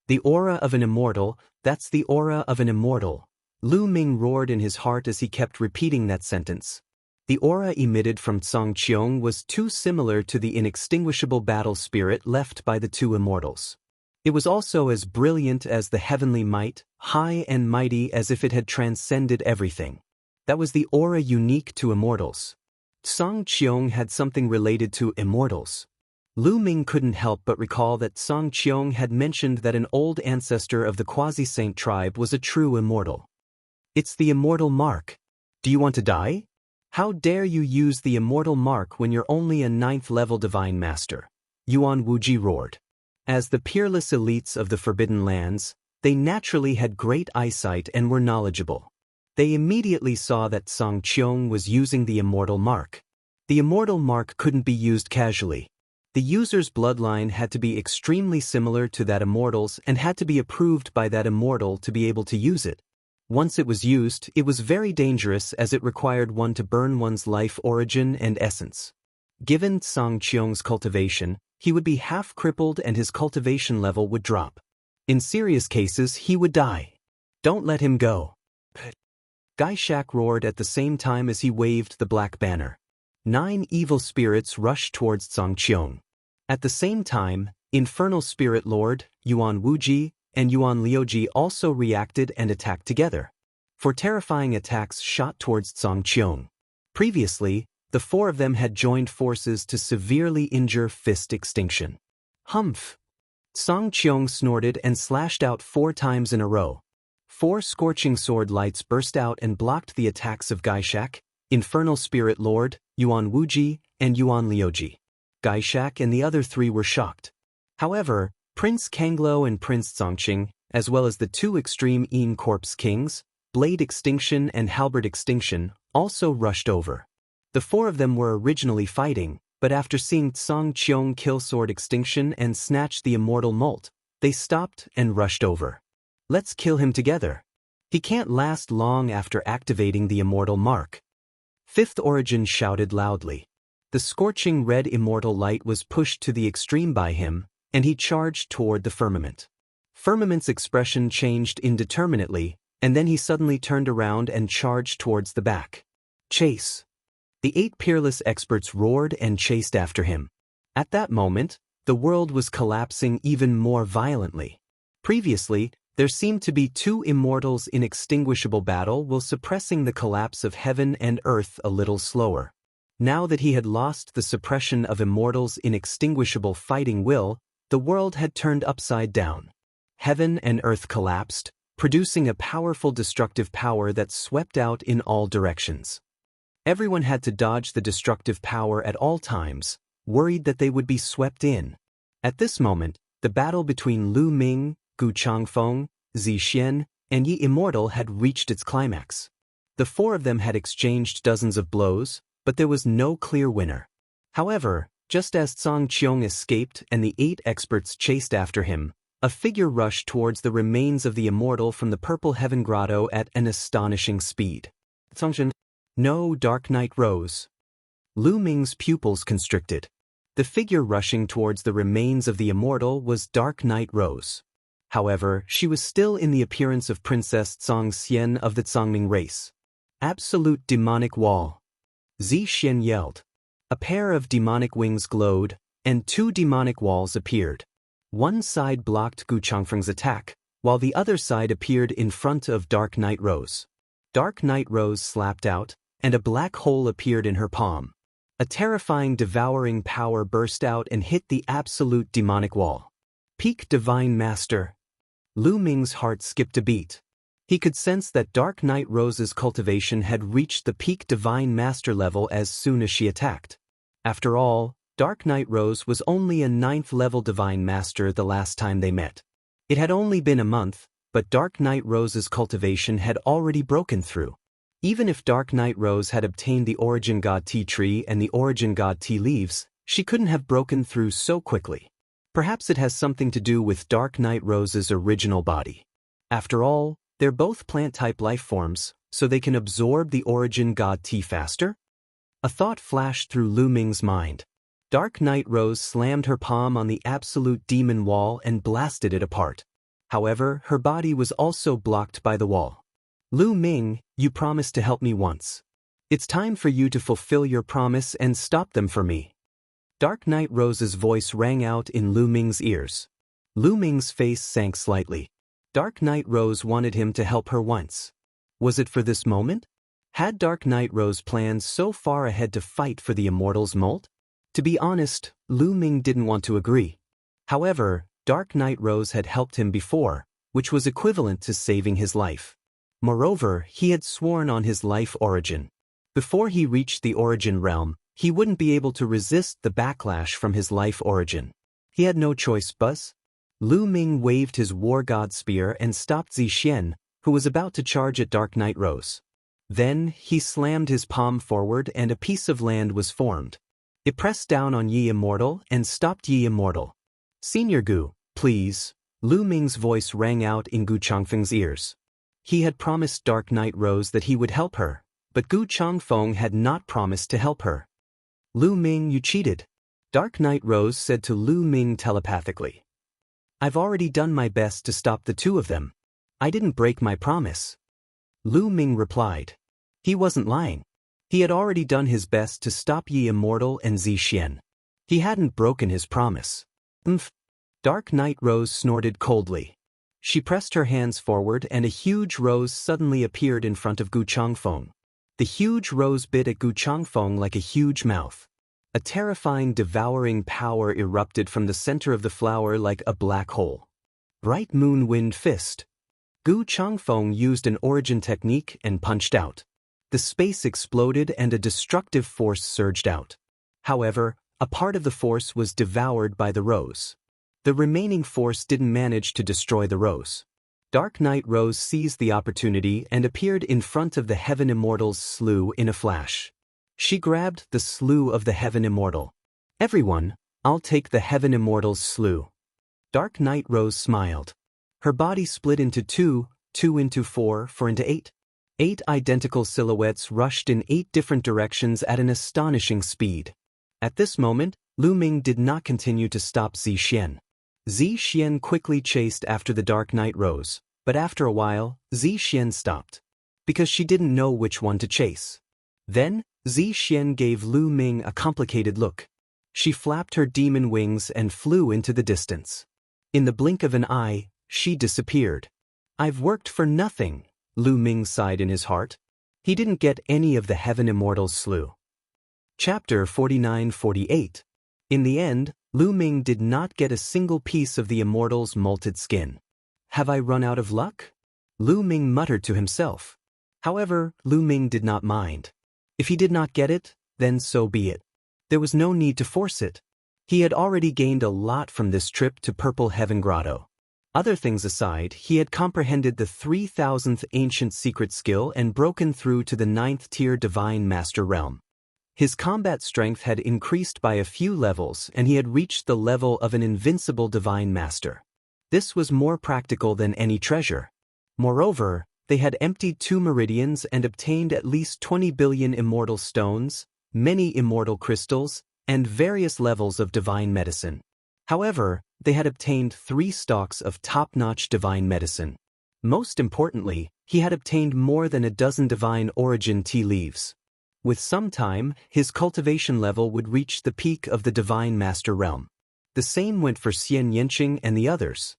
The Aura of an Immortal, that's the aura of an immortal. Lu Ming roared in his heart as he kept repeating that sentence. The aura emitted from Tsang Qiong was too similar to the inextinguishable battle spirit left by the 2 immortals. It was also as brilliant as the heavenly might, high and mighty as if it had transcended everything. That was the aura unique to immortals. Tsang Qiong had something related to immortals. Lu Ming couldn't help but recall that Tsang Qiong had mentioned that an old ancestor of the Quasi-Saint tribe was a true immortal. It's the immortal mark. Do you want to die? How dare you use the immortal mark when you're only a 9th-level divine master? Yuan Wuji roared. As the peerless elites of the Forbidden Lands, they naturally had great eyesight and were knowledgeable. They immediately saw that Tsang Qiong was using the immortal mark. The immortal mark couldn't be used casually. The user's bloodline had to be extremely similar to that immortal's and had to be approved by that immortal to be able to use it. Once it was used, it was very dangerous as it required one to burn one's life origin and essence. Given Tsang Qiong's cultivation, he would be half crippled and his cultivation level would drop. In serious cases, he would die. Don't let him go. Gaishak roared at the same time as he waved the black banner. 9 evil spirits rushed towards Tsang Qiong. At the same time, Infernal Spirit Lord, Yuan Wuji, and Yuan Liuji also reacted and attacked together. 4 terrifying attacks shot towards Tsang Qiong. Previously, the 4 of them had joined forces to severely injure Fist Extinction. Humph! Tsang Qiong snorted and slashed out 4 times in a row. 4 scorching sword lights burst out and blocked the attacks of Gaishak, Infernal Spirit Lord, Yuan Wuji, and Yuan Liuji. Gaishak and the other 3 were shocked. However, Prince Kanglo and Prince Zongqing, as well as the 2 extreme Yin Corpse Kings, Blade Extinction and Halberd Extinction, also rushed over. The 4 of them were originally fighting, but after seeing Tsang Qiong kill Sword Extinction and snatch the immortal molt, they stopped and rushed over. Let's kill him together. He can't last long after activating the immortal mark. 5th Origin shouted loudly. The scorching red immortal light was pushed to the extreme by him, and he charged toward the firmament. Firmament's expression changed indeterminately, and then he suddenly turned around and charged towards the back. Chase! The 8 peerless experts roared and chased after him. At that moment, the world was collapsing even more violently. Previously, there seemed to be 2 immortals in extinguishable battle while suppressing the collapse of heaven and earth a little slower. Now that he had lost the suppression of immortals' inextinguishable fighting will, the world had turned upside down. Heaven and earth collapsed, producing a powerful destructive power that swept out in all directions. Everyone had to dodge the destructive power at all times, worried that they would be swept in. At this moment, the battle between Lu Ming, Gu Changfeng, Zi Xian, and Yi Immortal had reached its climax. The 4 of them had exchanged dozens of blows, but there was no clear winner. However, just as Tsang Qiong escaped and the 8 experts chased after him, a figure rushed towards the remains of the immortal from the Purple Heaven Grotto at an astonishing speed. Tsangchen. No, Dark Knight rose. Lu Ming's pupils constricted. The figure rushing towards the remains of the immortal was Dark Knight Rose. However, she was still in the appearance of Princess Tsang Xian of the Tsangming race. Absolute demonic wall. Zi Xian yelled. A pair of demonic wings glowed, and 2 demonic walls appeared. One side blocked Gu Changfeng's attack, while the other side appeared in front of Dark Night Rose. Dark Night Rose slapped out, and a black hole appeared in her palm. A terrifying devouring power burst out and hit the absolute demonic wall. Peak Divine Master. Lu Ming's heart skipped a beat. He could sense that Dark Night Rose's cultivation had reached the peak Divine Master level as soon as she attacked. After all, Dark Night Rose was only a 9th level Divine Master the last time they met. It had only been a month, but Dark Night Rose's cultivation had already broken through. Even if Dark Night Rose had obtained the Origin God Tea Tree and the Origin God Tea Leaves, she couldn't have broken through so quickly. Perhaps it has something to do with Dark Night Rose's original body. After all, they're both plant-type life forms, so they can absorb the Origin God Tea faster? A thought flashed through Lu Ming's mind. Dark Night Rose slammed her palm on the absolute demon wall and blasted it apart. However, her body was also blocked by the wall. Lu Ming, you promised to help me once. It's time for you to fulfill your promise and stop them for me. Dark Night Rose's voice rang out in Lu Ming's ears. Lu Ming's face sank slightly. Dark Night Rose wanted him to help her once. Was it for this moment? Had Dark Night Rose planned so far ahead to fight for the Immortal's mold? To be honest, Lu Ming didn't want to agree. However, Dark Night Rose had helped him before, which was equivalent to saving his life. Moreover, he had sworn on his life origin. Before he reached the Origin realm, he wouldn't be able to resist the backlash from his life origin. He had no choice but. Lu Ming waved his War God Spear and stopped Zixian, who was about to charge at Dark Night Rose. Then, he slammed his palm forward and a piece of land was formed. It pressed down on Yi Immortal and stopped Yi Immortal. Senior Gu, please. Lu Ming's voice rang out in Gu Changfeng's ears. He had promised Dark Night Rose that he would help her, but Gu Changfeng had not promised to help her. Lu Ming, you cheated. Dark Night Rose said to Lu Ming telepathically. I've already done my best to stop the two of them. I didn't break my promise. Lu Ming replied. He wasn't lying. He had already done his best to stop Yi Immortal and Zixian. He hadn't broken his promise. Dark Night Rose snorted coldly. She pressed her hands forward and a huge rose suddenly appeared in front of Gu Changfeng. The huge rose bit at Gu Changfeng like a huge mouth. A terrifying devouring power erupted from the center of the flower like a black hole. Bright Moon Wind Fist. Gu Changfeng used an origin technique and punched out. The space exploded and a destructive force surged out. However, a part of the force was devoured by the rose. The remaining force didn't manage to destroy the rose. Dark Night Rose seized the opportunity and appeared in front of the Heaven Immortal's slough in a flash. She grabbed the slough of the Heaven Immortal. Everyone, I'll take the Heaven Immortal's slough. Dark Night Rose smiled. Her body split into two into four into 8. 8 identical silhouettes rushed in 8 different directions at an astonishing speed. At this moment, Lu Ming did not continue to stop Zixian. Zixian quickly chased after the Dark Night Rose, but after a while, Zixian stopped. Because she didn't know which one to chase. Then, Zixian gave Lu Ming a complicated look. She flapped her demon wings and flew into the distance. In the blink of an eye, she disappeared. I've worked for nothing, Lu Ming sighed in his heart. He didn't get any of the Heaven Immortal's slough. Chapter 49-48. In the end, Lu Ming did not get a single piece of the Immortal's molted skin. Have I run out of luck? Lu Ming muttered to himself. However, Lu Ming did not mind. If he did not get it, then so be it. There was no need to force it. He had already gained a lot from this trip to Purple Heaven Grotto. Other things aside, he had comprehended the 3000th ancient secret skill and broken through to the 9th tier Divine Master realm. His combat strength had increased by a few levels and he had reached the level of an invincible Divine Master. This was more practical than any treasure. Moreover, they had emptied 2 meridians and obtained at least 20 billion immortal stones, many immortal crystals, and various levels of divine medicine. However, they had obtained 3 stalks of top-notch divine medicine. Most importantly, he had obtained more than a dozen divine origin tea leaves. With some time, his cultivation level would reach the peak of the Divine Master realm. The same went for Xianxia and the others.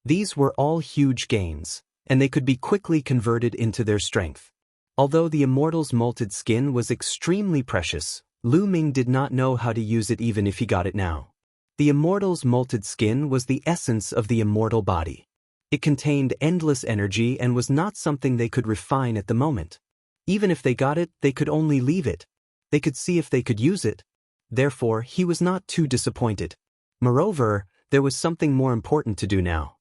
These were all huge gains, and they could be quickly converted into their strength. Although the Immortal's molted skin was extremely precious, Lu Ming did not know how to use it even if he got it now. The Immortal's molted skin was the essence of the immortal body. It contained endless energy and was not something they could refine at the moment. Even if they got it, they could only leave it. They could see if they could use it. Therefore, he was not too disappointed. Moreover, there was something more important to do now.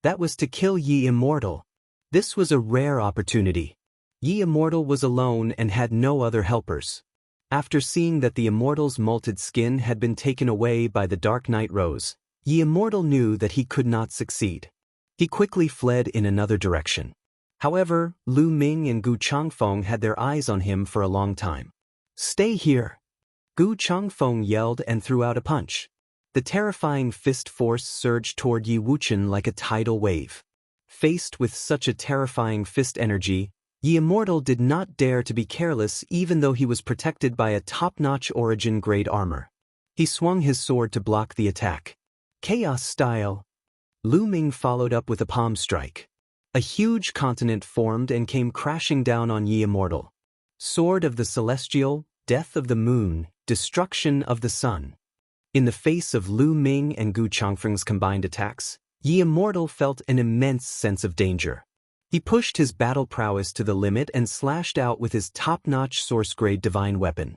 That was to kill Yi Immortal. This was a rare opportunity. Yi Immortal was alone and had no other helpers. After seeing that the Immortal's molted skin had been taken away by the Dark Night Rose, Yi Immortal knew that he could not succeed. He quickly fled in another direction. However, Lu Ming and Gu Changfeng had their eyes on him for a long time. "Stay here!" Gu Changfeng yelled and threw out a punch. The terrifying fist force surged toward Yi Wuchen like a tidal wave. Faced with such a terrifying fist energy, Yi Immortal did not dare to be careless even though he was protected by a top-notch origin-grade armor. He swung his sword to block the attack. Chaos style. Lu Ming followed up with a palm strike. A huge continent formed and came crashing down on Yi Immortal. Sword of the Celestial, Death of the Moon, Destruction of the Sun. In the face of Lu Ming and Gu Changfeng's combined attacks, Yi Immortal felt an immense sense of danger. He pushed his battle prowess to the limit and slashed out with his top-notch source-grade divine weapon.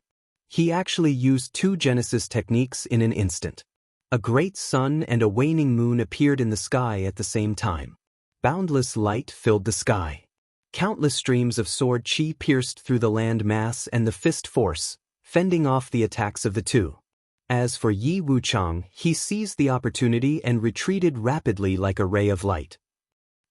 He actually used 2 Genesis techniques in an instant. A great sun and a waning moon appeared in the sky at the same time. Boundless light filled the sky. Countless streams of sword chi pierced through the land mass and the fist force, fending off the attacks of the two. As for Yi Wuchang, he seized the opportunity and retreated rapidly like a ray of light.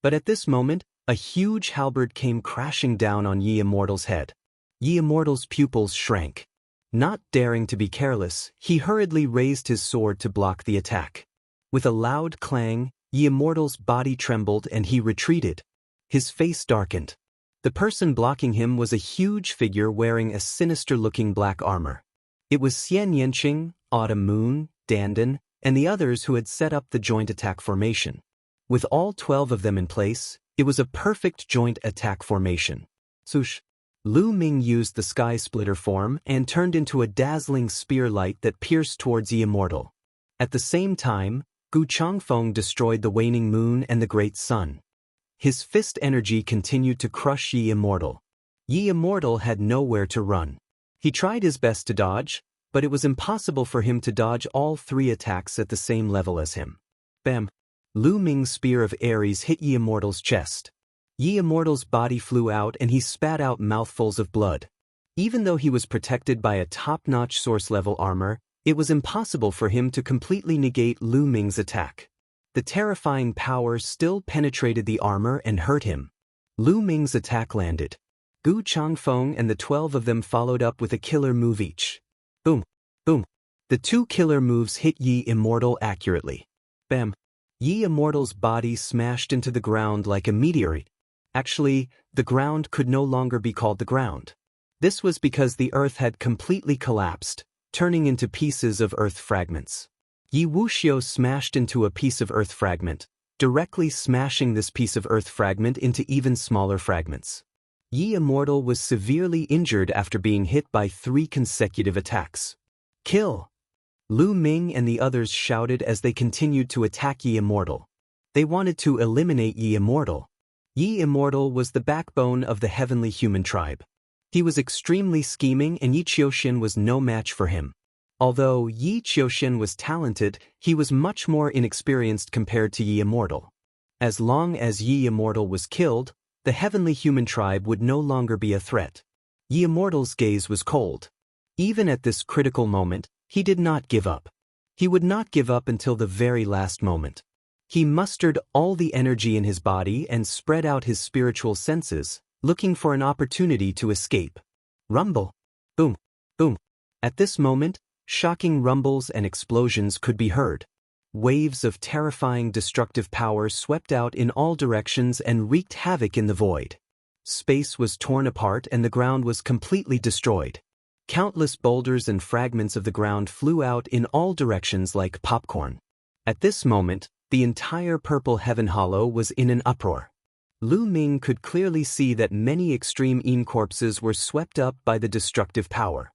But at this moment, a huge halberd came crashing down on Yi Immortal's head. Yi Immortal's pupils shrank. Not daring to be careless, he hurriedly raised his sword to block the attack. With a loud clang, Yi Immortal's body trembled and he retreated. His face darkened. The person blocking him was a huge figure wearing a sinister-looking black armor. It was Xianxia, Autumn Moon, Dandan, and the others who had set up the joint attack formation. With all 12 of them in place, it was a perfect joint attack formation. Swoosh! Lu Ming used the sky splitter form and turned into a dazzling spear light that pierced towards Yi Immortal. At the same time, Gu Changfeng destroyed the waning moon and the great sun. His fist energy continued to crush Yi Immortal. Yi Immortal had nowhere to run. He tried his best to dodge, but it was impossible for him to dodge all 3 attacks at the same level as him. Bam! Lu Ming's spear of Ares hit Yi Immortal's chest. Yi Immortal's body flew out and he spat out mouthfuls of blood. Even though he was protected by a top-notch source-level armor, it was impossible for him to completely negate Lu Ming's attack. The terrifying power still penetrated the armor and hurt him. Lu Ming's attack landed. Gu Changfeng and the 12 of them followed up with a killer move each. Boom! Boom! The 2 killer moves hit Yi Immortal accurately. Bam! Yi Immortal's body smashed into the ground like a meteorite. Actually, the ground could no longer be called the ground. This was because the earth had completely collapsed, turning into pieces of earth fragments. Yi Wuxiao smashed into a piece of earth fragment, directly smashing this piece of earth fragment into even smaller fragments. Yi Immortal was severely injured after being hit by 3 consecutive attacks. Kill! Lu Ming and the others shouted as they continued to attack Yi Immortal. They wanted to eliminate Yi Immortal. Yi Immortal was the backbone of the heavenly human tribe. He was extremely scheming and Yi Qiuxian was no match for him. Although Yi Qiuxian was talented, he was much more inexperienced compared to Yi Immortal. As long as Yi Immortal was killed, the heavenly human tribe would no longer be a threat. Yi Immortal's gaze was cold. Even at this critical moment, he did not give up. He would not give up until the very last moment. He mustered all the energy in his body and spread out his spiritual senses, looking for an opportunity to escape. Rumble! Boom! Boom! At this moment, shocking rumbles and explosions could be heard. Waves of terrifying destructive power swept out in all directions and wreaked havoc in the void. Space was torn apart and the ground was completely destroyed. Countless boulders and fragments of the ground flew out in all directions like popcorn. At this moment, The entire purple heaven hollow was in an uproar. Lu Ming could clearly see that many extreme Yin corpses were swept up by the destructive power.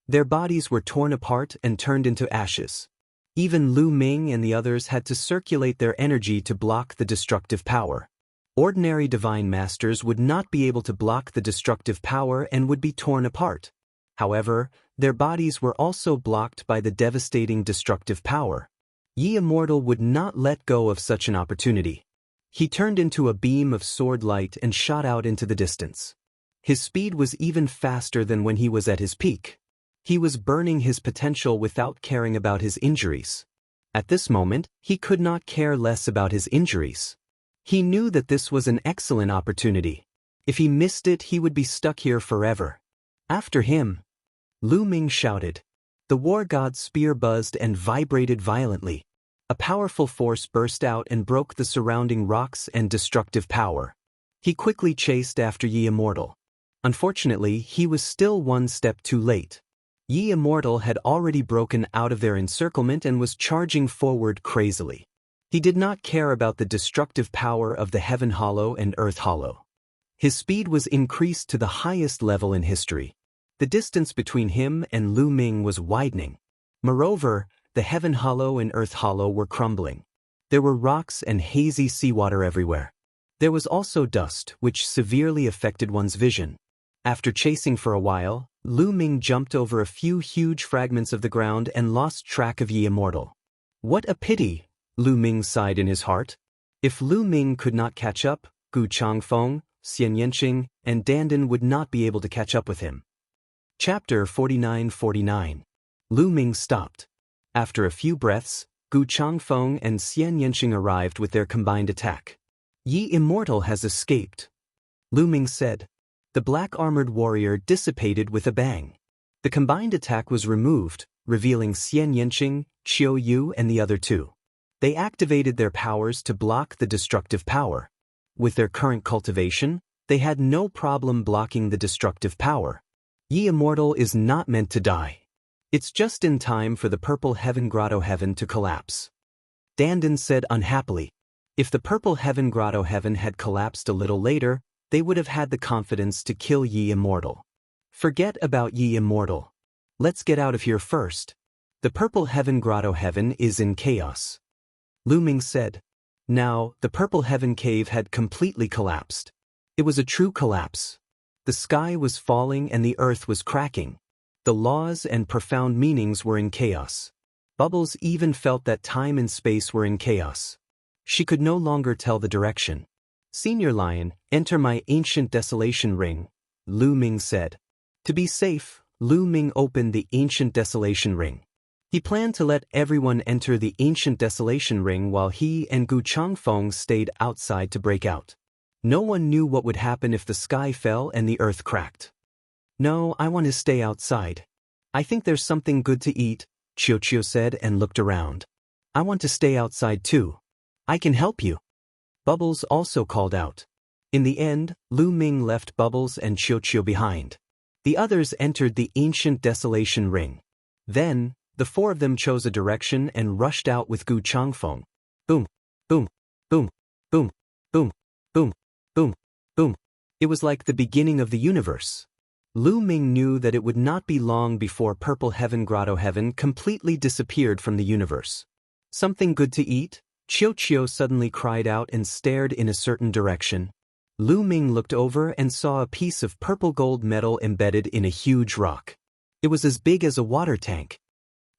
Their bodies were torn apart and turned into ashes. Even Lu Ming and the others had to circulate their energy to block the destructive power. Ordinary divine masters would not be able to block the destructive power and would be torn apart. However, their bodies were also blocked by the devastating destructive power. Immortal would not let go of such an opportunity. He turned into a beam of sword light and shot out into the distance. His speed was even faster than when he was at his peak. He was burning his potential without caring about his injuries. At this moment, he could not care less about his injuries. He knew that this was an excellent opportunity. If he missed it, he would be stuck here forever. After him, Lu Ming shouted. The war god's spear buzzed and vibrated violently. A powerful force burst out and broke the surrounding rocks and destructive power. He quickly chased after Immortal. Unfortunately, he was still one step too late. Immortal had already broken out of their encirclement and was charging forward crazily. He did not care about the destructive power of the Heaven Hollow and Earth Hollow. His speed was increased to the highest level in history. The distance between him and Lu Ming was widening. Moreover, the Heaven Hollow and Earth Hollow were crumbling. There were rocks and hazy seawater everywhere. There was also dust, which severely affected one's vision. After chasing for a while, Lu Ming jumped over a few huge fragments of the ground and lost track of Immortal. What a pity, Lu Ming sighed in his heart. If Lu Ming could not catch up, Gu Changfeng, Xianxia, and Dandan would not be able to catch up with him. Chapter 49-49. Lu Ming stopped. After a few breaths, Gu Changfeng and Xianxia arrived with their combined attack. Immortal has escaped, Lu Ming said. The black-armored warrior dissipated with a bang. The combined attack was removed, revealing Xianxia, Qiu Yu and the other two. They activated their powers to block the destructive power. With their current cultivation, they had no problem blocking the destructive power. Immortal is not meant to die. It's just in time for the Purple Heaven Grotto Heaven to collapse. Dandan said unhappily. If the Purple Heaven Grotto Heaven had collapsed a little later, they would have had the confidence to kill Immortal. Forget about Immortal. Let's get out of here first. The Purple Heaven Grotto Heaven is in chaos. Lu Ming said. Now, the Purple Heaven Cave had completely collapsed. It was a true collapse. The sky was falling and the earth was cracking. The laws and profound meanings were in chaos. Bubbles even felt that time and space were in chaos. She could no longer tell the direction. Senior Lion, enter my ancient desolation ring, Lu Ming said. To be safe, Lu Ming opened the ancient desolation ring. He planned to let everyone enter the ancient desolation ring while he and Gu Changfeng stayed outside to break out. No one knew what would happen if the sky fell and the earth cracked. No, I want to stay outside. I think there's something good to eat, Qiu said and looked around. I want to stay outside too. I can help you. Bubbles also called out. In the end, Lu Ming left Bubbles and Qiu behind. The others entered the ancient desolation ring. Then, the four of them chose a direction and rushed out with Gu Changfeng. Boom, boom, boom, boom, boom, boom, boom, boom. It was like the beginning of the universe. Lu Ming knew that it would not be long before Purple Heaven Grotto Heaven completely disappeared from the universe. Something good to eat? Qiu suddenly cried out and stared in a certain direction. Lu Ming looked over and saw a piece of purple gold metal embedded in a huge rock. It was as big as a water tank.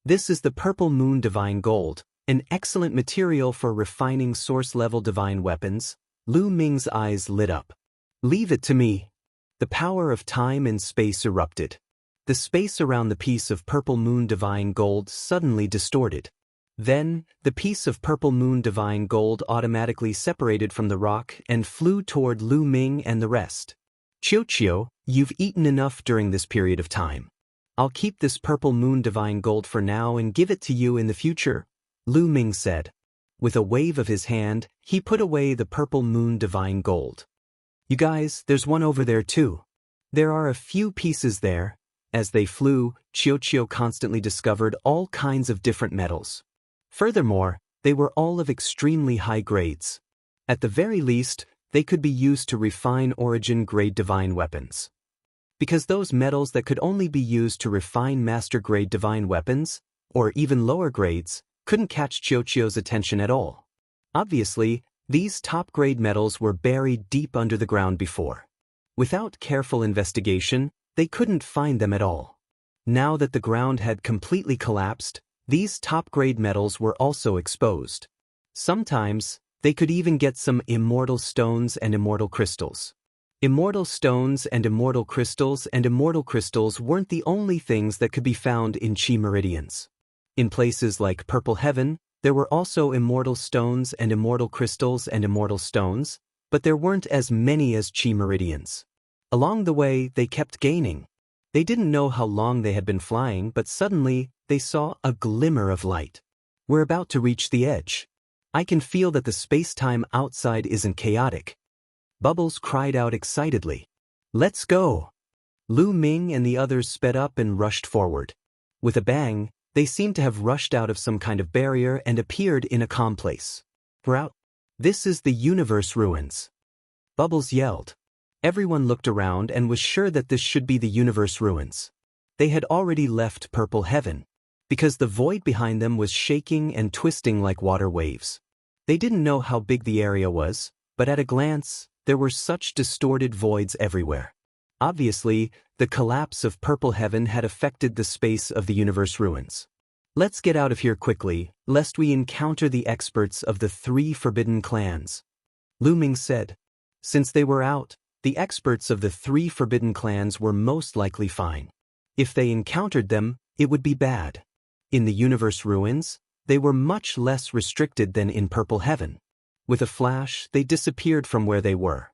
This is the Purple Moon Divine Gold, an excellent material for refining source-level divine weapons. Lu Ming's eyes lit up. Leave it to me. The power of time and space erupted. The space around the piece of Purple Moon Divine Gold suddenly distorted. Then, the piece of Purple Moon Divine Gold automatically separated from the rock and flew toward Lu Ming and the rest. Qiu, you've eaten enough during this period of time. I'll keep this Purple Moon Divine Gold for now and give it to you in the future, Lu Ming said. With a wave of his hand, he put away the Purple Moon Divine Gold. You guys, there's one over there too. There are a few pieces there. As they flew, Qiu constantly discovered all kinds of different metals. Furthermore, They were all of extremely high grades. At the very least, they could be used to refine origin-grade divine weapons. Because those metals that could only be used to refine master-grade divine weapons, or even lower grades, couldn't catch Qiuqiu's attention at all. Obviously, these top-grade metals were buried deep under the ground before. Without careful investigation, they couldn't find them at all. Now that the ground had completely collapsed, these top-grade metals were also exposed. Sometimes, they could even get some immortal stones and immortal crystals. Immortal stones and immortal crystals weren't the only things that could be found in Qi meridians. In places like Purple Heaven, there were also immortal stones and immortal crystals and immortal stones, but there weren't as many as Qi meridians. Along the way, they kept gaining. They didn't know how long they had been flying, but suddenly, they saw a glimmer of light. We're about to reach the edge. I can feel that the space-time outside isn't chaotic. Bubbles cried out excitedly. Let's go! Lu Ming and the others sped up and rushed forward. With a bang, they seemed to have rushed out of some kind of barrier and appeared in a calm place. We're out. This is the universe ruins. Bubbles yelled. Everyone looked around and was sure that this should be the universe ruins. They had already left Purple Heaven, because the void behind them was shaking and twisting like water waves. They didn't know how big the area was, but at a glance, there were such distorted voids everywhere. Obviously, the collapse of Purple Heaven had affected the space of the universe ruins. Let's get out of here quickly, lest we encounter the experts of the 3 forbidden clans. Lu Ming said. Since they were out, the experts of the 3 forbidden clans were most likely fine. If they encountered them, it would be bad. In the universe ruins, they were much less restricted than in Purple Heaven. With a flash, they disappeared from where they were.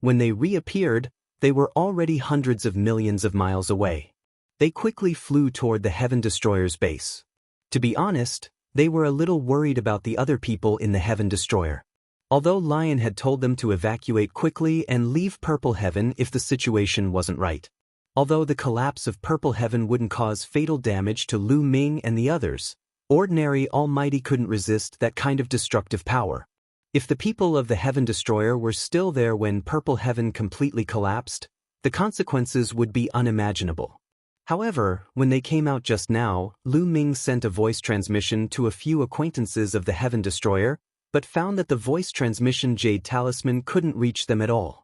When they reappeared, they were already hundreds of millions of miles away. They quickly flew toward the Heaven Destroyer's base. To be honest, they were a little worried about the other people in the Heaven Destroyer. Although Lion had told them to evacuate quickly and leave Purple Heaven if the situation wasn't right. Although the collapse of Purple Heaven wouldn't cause fatal damage to Lu Ming and the others, ordinary Almighty couldn't resist that kind of destructive power. If the people of the Heaven Destroyer were still there when Purple Heaven completely collapsed, the consequences would be unimaginable. However, when they came out just now, Lu Ming sent a voice transmission to a few acquaintances of the Heaven Destroyer, but found that the voice transmission Jade Talisman couldn't reach them at all.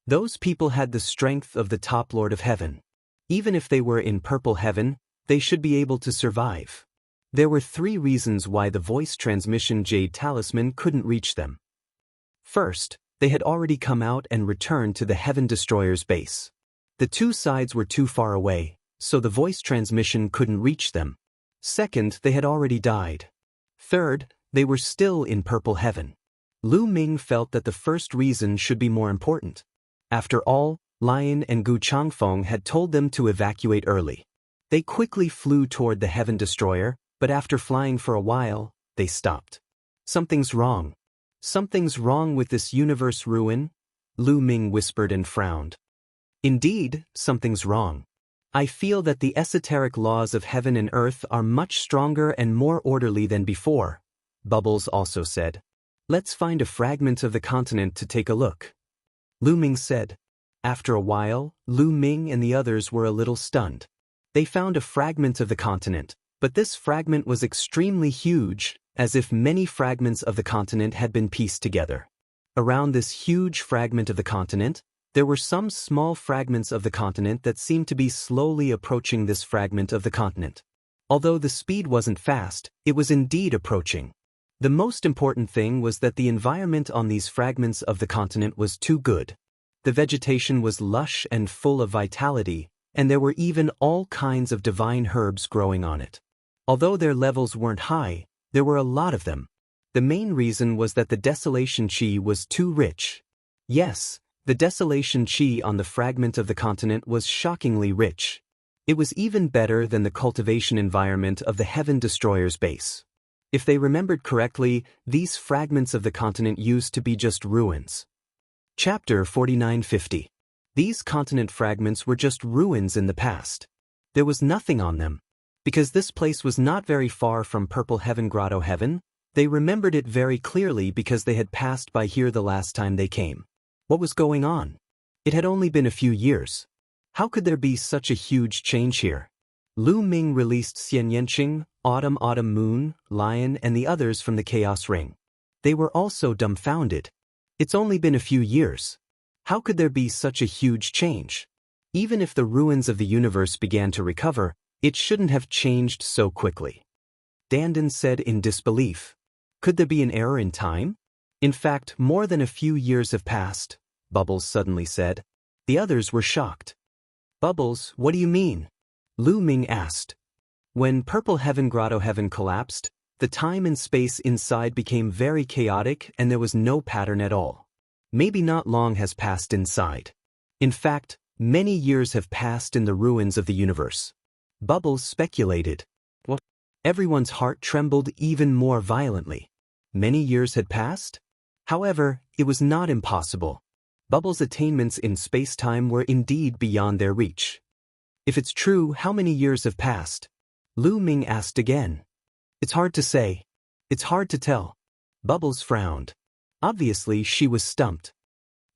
Those people had the strength of the top Lord of Heaven. Even if they were in Purple Heaven, they should be able to survive. There were 3 reasons why the voice transmission Jade Talisman couldn't reach them. First, they had already come out and returned to the Heaven Destroyer's base. The 2 sides were too far away, so the voice transmission couldn't reach them. Second, they had already died. Third, they were still in Purple Heaven. Lu Ming felt that the first reason should be more important. After all, Lion and Gu Changfeng had told them to evacuate early. They quickly flew toward the Heaven Destroyer, but after flying for a while, they stopped. Something's wrong. Something's wrong with this universe ruin, Lu Ming whispered and frowned. Indeed, something's wrong. I feel that the esoteric laws of heaven and earth are much stronger and more orderly than before, Bubbles also said. Let's find a fragment of the continent to take a look. Lu Ming said. After a while, Lu Ming and the others were a little stunned. They found a fragment of the continent, but this fragment was extremely huge, as if many fragments of the continent had been pieced together. Around this huge fragment of the continent, there were some small fragments of the continent that seemed to be slowly approaching this fragment of the continent. Although the speed wasn't fast, it was indeed approaching. The most important thing was that the environment on these fragments of the continent was too good. The vegetation was lush and full of vitality, and there were even all kinds of divine herbs growing on it. Although their levels weren't high, there were a lot of them. The main reason was that the desolation chi was too rich. Yes, the desolation chi on the fragment of the continent was shockingly rich. It was even better than the cultivation environment of the Heaven Destroyer's base. If they remembered correctly, these fragments of the continent used to be just ruins. Chapter 4950. These continent fragments were just ruins in the past. There was nothing on them. Because this place was not very far from Purple Heaven Grotto Heaven, They remembered it very clearly because they had passed by here the last time they came. What was going on? It had only been a few years. How could there be such a huge change here? Lu Ming released Xianxia, Autumn Moon, Lion and the others from the Chaos Ring. They were also dumbfounded. It's only been a few years. How could there be such a huge change? Even if the ruins of the universe began to recover, it shouldn't have changed so quickly. Dandan said in disbelief. Could there be an error in time? In fact, more than a few years have passed, Bubbles suddenly said. The others were shocked. Bubbles, what do you mean? Lu Ming asked. When Purple Heaven Grotto Heaven collapsed, the time and space inside became very chaotic and there was no pattern at all. Maybe not long has passed inside. In fact, many years have passed in the ruins of the universe. Bubbles speculated. What? Everyone's heart trembled even more violently. Many years had passed? However, it was not impossible. Bubbles' attainments in space-time were indeed beyond their reach. If it's true, how many years have passed? Lu Ming asked again. It's hard to say. It's hard to tell. Bubbles frowned. Obviously, she was stumped.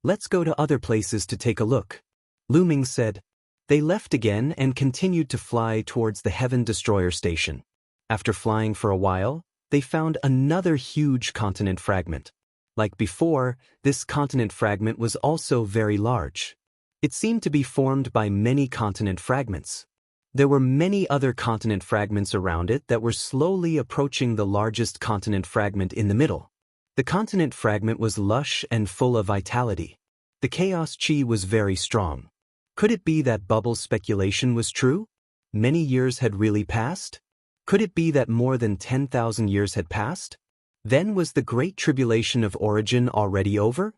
Let's go to other places to take a look. Lu Ming said. They left again and continued to fly towards the Heaven Destroyer station. After flying for a while, they found another huge continent fragment. Like before, this continent fragment was also very large. It seemed to be formed by many continent fragments. There were many other continent fragments around it that were slowly approaching the largest continent fragment in the middle. The continent fragment was lush and full of vitality. The chaos chi was very strong. Could it be that Bubbles' speculation was true? Many years had really passed? Could it be that more than 10,000 years had passed? Then was the Great Tribulation of Origin already over?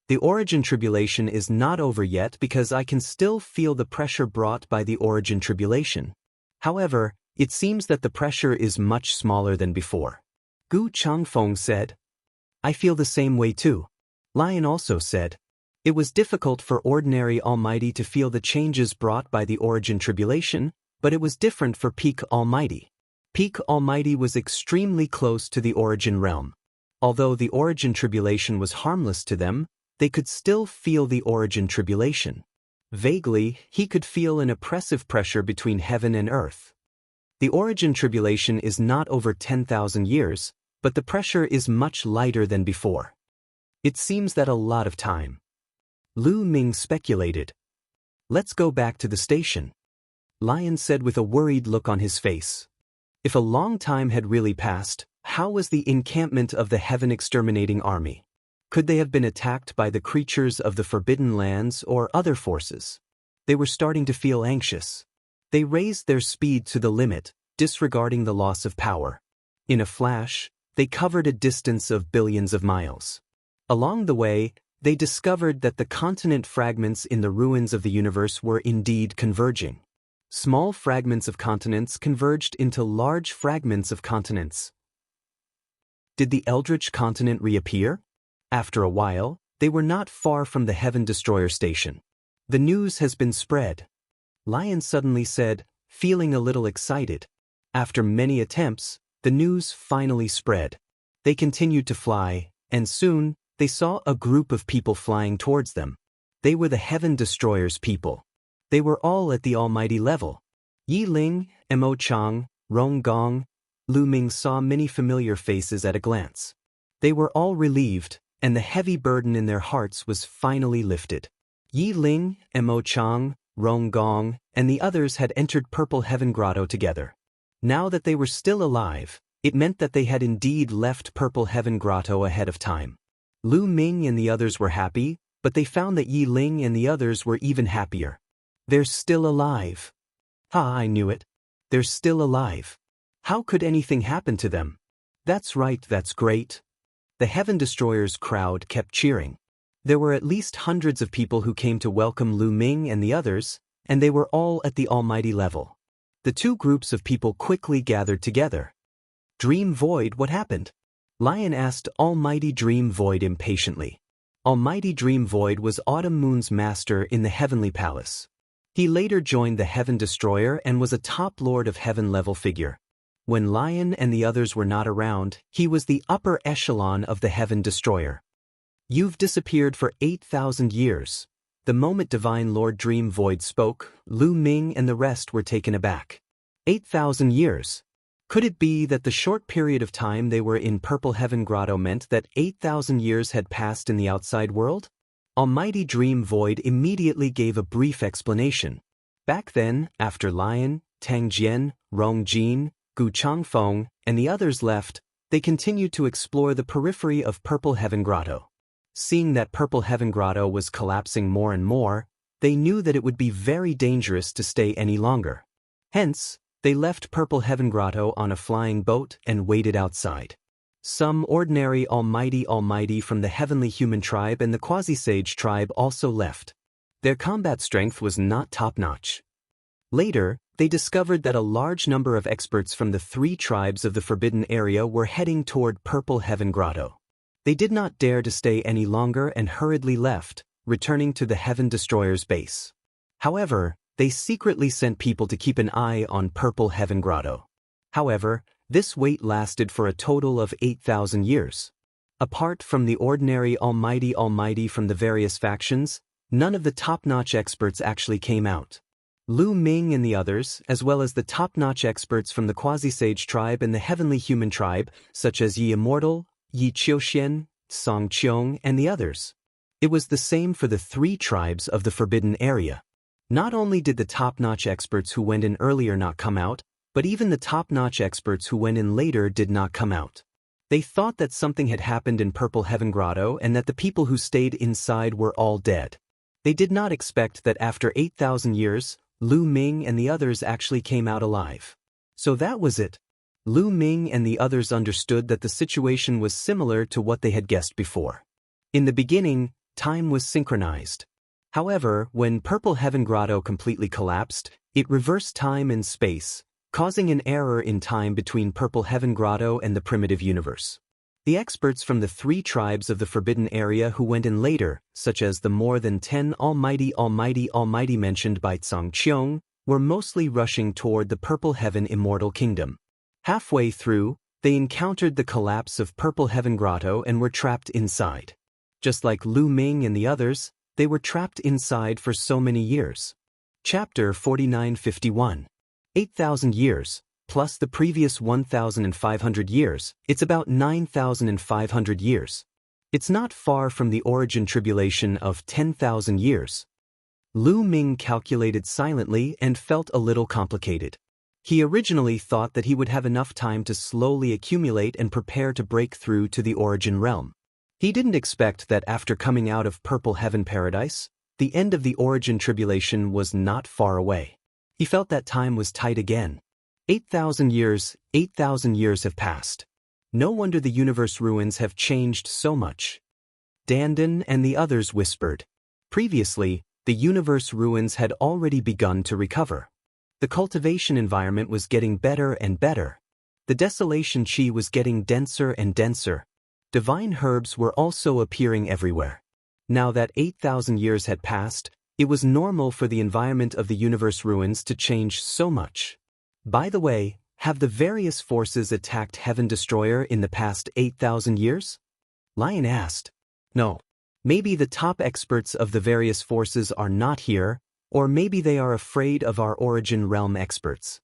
The Origin Tribulation is not over yet because I can still feel the pressure brought by the Origin Tribulation. However, it seems that the pressure is much smaller than before. Gu Changfeng said. I feel the same way too. Lion also said. It was difficult for ordinary Almighty to feel the changes brought by the Origin Tribulation, but it was different for Peak Almighty. Peak Almighty was extremely close to the Origin realm. Although the Origin Tribulation was harmless to them, they could still feel the Origin Tribulation. Vaguely, he could feel an oppressive pressure between heaven and earth. The Origin Tribulation is not over 10,000 years, but the pressure is much lighter than before. It seems that a lot of time. Lu Ming speculated. Let's go back to the station. Lion said with a worried look on his face. If a long time had really passed, how was the encampment of the Heaven Exterminating Army? Could they have been attacked by the creatures of the Forbidden Lands or other forces? They were starting to feel anxious. They raised their speed to the limit, disregarding the loss of power. In a flash, they covered a distance of billions of miles. Along the way, they discovered that the continent fragments in the ruins of the universe were indeed converging. Small fragments of continents converged into large fragments of continents. Did the Eldritch continent reappear? After a while, they were not far from the Heaven Destroyer station. The news has been spread. Lion suddenly said, feeling a little excited. After many attempts, the news finally spread. They continued to fly, and soon, they saw a group of people flying towards them. They were the Heaven Destroyer's people. They were all at the Almighty level. Yi Ling, Mo Chang, Rong Gong, Lu Ming saw many familiar faces at a glance. They were all relieved, and the heavy burden in their hearts was finally lifted. Yi Ling, Mo Chang, Rong Gong, and the others had entered Purple Heaven Grotto together. Now that they were still alive, it meant that they had indeed left Purple Heaven Grotto ahead of time. Lu Ming and the others were happy, but they found that Yi Ling and the others were even happier. They're still alive. I knew it. They're still alive. How could anything happen to them? That's right, that's great. The Heaven Destroyer's crowd kept cheering. There were at least hundreds of people who came to welcome Lu Ming and the others, and they were all at the Almighty level. The two groups of people quickly gathered together. Dream Void, what happened? Lion asked Almighty Dream Void impatiently. Almighty Dream Void was Autumn Moon's master in the Heavenly Palace. He later joined the Heaven Destroyer and was a top Lord of Heaven level figure. When Lion and the others were not around, he was the upper echelon of the Heaven Destroyer. You've disappeared for 8,000 years. The moment Divine Lord Dream Void spoke, Lu Ming and the rest were taken aback. 8,000 years. Could it be that the short period of time they were in Purple Heaven Grotto meant that 8,000 years had passed in the outside world? Almighty Dream Void immediately gave a brief explanation. Back then, after Lion, Tang Jian, Rong Jin, Gu Changfeng, and the others left, they continued to explore the periphery of Purple Heaven Grotto. Seeing that Purple Heaven Grotto was collapsing more and more, they knew that it would be very dangerous to stay any longer. Hence, they left Purple Heaven Grotto on a flying boat and waited outside. Some ordinary almighty from the Heavenly Human Tribe and the Quasi-Sage Tribe also left. Their combat strength was not top-notch. Later, they discovered that a large number of experts from the 3 tribes of the Forbidden Area were heading toward Purple Heaven Grotto. They did not dare to stay any longer and hurriedly left, returning to the Heaven Destroyer's base. However, they secretly sent people to keep an eye on Purple Heaven Grotto. However, this wait lasted for a total of 8,000 years. Apart from the ordinary almighty from the various factions, none of the top-notch experts actually came out. Lu Ming and the others, as well as the top-notch experts from the Quasi-Sage Tribe and the Heavenly Human Tribe, such as Yi Immortal, Yi Qiuxian, Song Qiong, and the others. It was the same for the 3 tribes of the Forbidden Area. Not only did the top-notch experts who went in earlier not come out, but even the top-notch experts who went in later did not come out. They thought that something had happened in Purple Heaven Grotto and that the people who stayed inside were all dead. They did not expect that after 8,000 years, Lu Ming and the others actually came out alive. So that was it. Lu Ming and the others understood that the situation was similar to what they had guessed before. In the beginning, time was synchronized. However, when Purple Heaven Grotto completely collapsed, it reversed time and space, causing an error in time between Purple Heaven Grotto and the primitive universe. The experts from the 3 tribes of the Forbidden Area who went in later, such as the more than 10 almighty mentioned by Song Qiong, were mostly rushing toward the Purple Heaven Immortal Kingdom. Halfway through, they encountered the collapse of Purple Heaven Grotto and were trapped inside. Just like Lu Ming and the others, they were trapped inside for so many years. Chapter 4951. 8,000 years, plus the previous 1,500 years, it's about 9,500 years. It's not far from the origin tribulation of 10,000 years. Lu Ming calculated silently and felt a little complicated. He originally thought that he would have enough time to slowly accumulate and prepare to break through to the origin realm. He didn't expect that after coming out of Purple Heaven Paradise, the end of the origin tribulation was not far away. He felt that time was tight again. 8,000 years have passed. No wonder the universe ruins have changed so much. Dandan and the others whispered. Previously, the universe ruins had already begun to recover. The cultivation environment was getting better and better. The desolation chi was getting denser and denser. Divine herbs were also appearing everywhere. Now that 8,000 years had passed, it was normal for the environment of the universe ruins to change so much. By the way, have the various forces attacked Heaven Destroyer in the past 8,000 years? Lion asked. No. Maybe the top experts of the various forces are not here, or maybe they are afraid of our origin realm experts.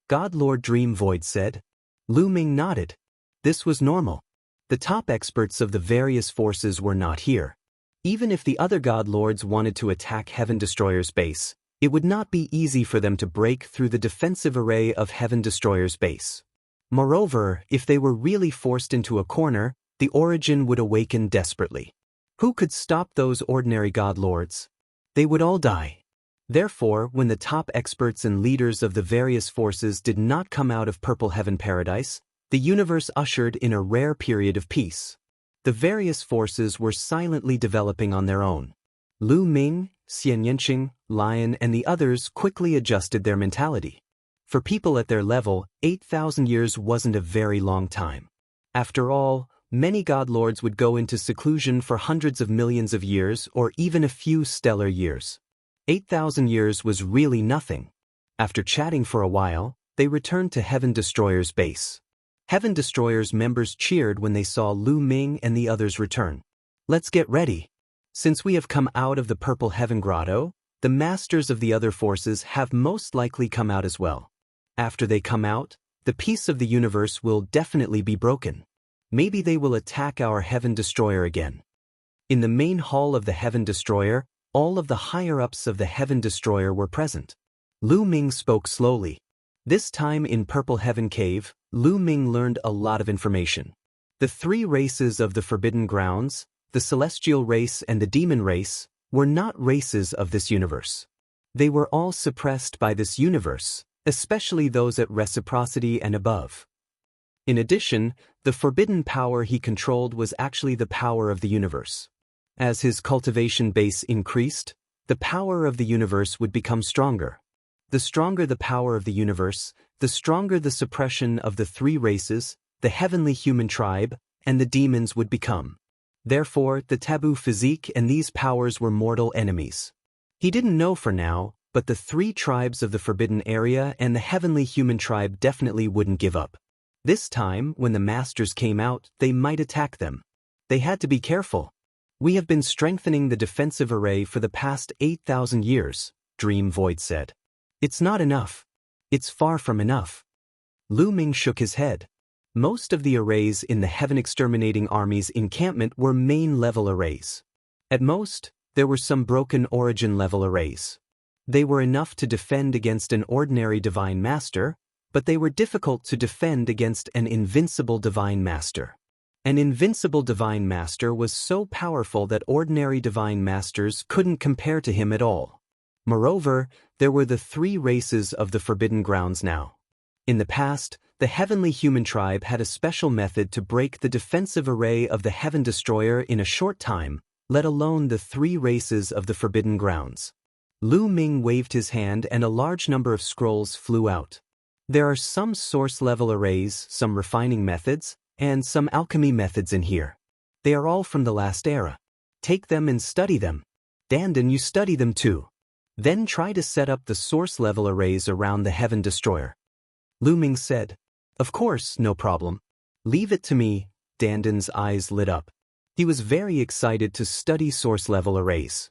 God Lord Dream Void said. Lu Ming nodded. This was normal. The top experts of the various forces were not here. Even if the other God Lords wanted to attack Heaven Destroyer's base, it would not be easy for them to break through the defensive array of Heaven Destroyer's base. Moreover, if they were really forced into a corner, the origin would awaken desperately. Who could stop those ordinary God Lords? They would all die. Therefore, when the top experts and leaders of the various forces did not come out of Purple Heaven Paradise, the universe ushered in a rare period of peace. The various forces were silently developing on their own. Lu Ming, Xianxia, Lion, and the others quickly adjusted their mentality. For people at their level, 8,000 years wasn't a very long time. After all, many God Lords would go into seclusion for hundreds of millions of years or even a few stellar years. 8,000 years was really nothing. After chatting for a while, they returned to Heaven Destroyer's base. Heaven Destroyer's members cheered when they saw Lu Ming and the others return. Let's get ready. Since we have come out of the Purple Heaven Grotto, the masters of the other forces have most likely come out as well. After they come out, the peace of the universe will definitely be broken. Maybe they will attack our Heaven Destroyer again. In the main hall of the Heaven Destroyer, all of the higher-ups of the Heaven Destroyer were present. Lu Ming spoke slowly. This time in Purple Heaven Cave, Lu Ming learned a lot of information. The three races of the Forbidden Grounds, the Celestial race and the Demon race, were not races of this universe. They were all suppressed by this universe, especially those at reciprocity and above. In addition, the forbidden power he controlled was actually the power of the universe. As his cultivation base increased, the power of the universe would become stronger. The stronger the power of the universe, the stronger the suppression of the three races, the heavenly human tribe, and the demons would become. Therefore, the taboo physique and these powers were mortal enemies. He didn't know for now, but the three tribes of the forbidden area and the heavenly human tribe definitely wouldn't give up. This time, when the masters came out, they might attack them. They had to be careful. We have been strengthening the defensive array for the past 8,000 years, Dream Void said. It's not enough. It's far from enough. Lu Ming shook his head. Most of the arrays in the Heaven Exterminating Army's encampment were main-level arrays. At most, there were some broken origin-level arrays. They were enough to defend against an ordinary Divine Master, but they were difficult to defend against an invincible Divine Master. An invincible Divine Master was so powerful that ordinary Divine Masters couldn't compare to him at all. Moreover, there were the three races of the Forbidden Grounds now. In the past, the heavenly human tribe had a special method to break the defensive array of the Heaven Destroyer in a short time, let alone the three races of the Forbidden Grounds. Lu Ming waved his hand and a large number of scrolls flew out. There are some source-level arrays, some refining methods, and some alchemy methods in here. They are all from the last era. Take them and study them. Dandan, you study them too. Then try to set up the source-level arrays around the Heaven Destroyer. Lu Ming said, Of course, no problem. Leave it to me. Dandan's eyes lit up. He was very excited to study source-level arrays.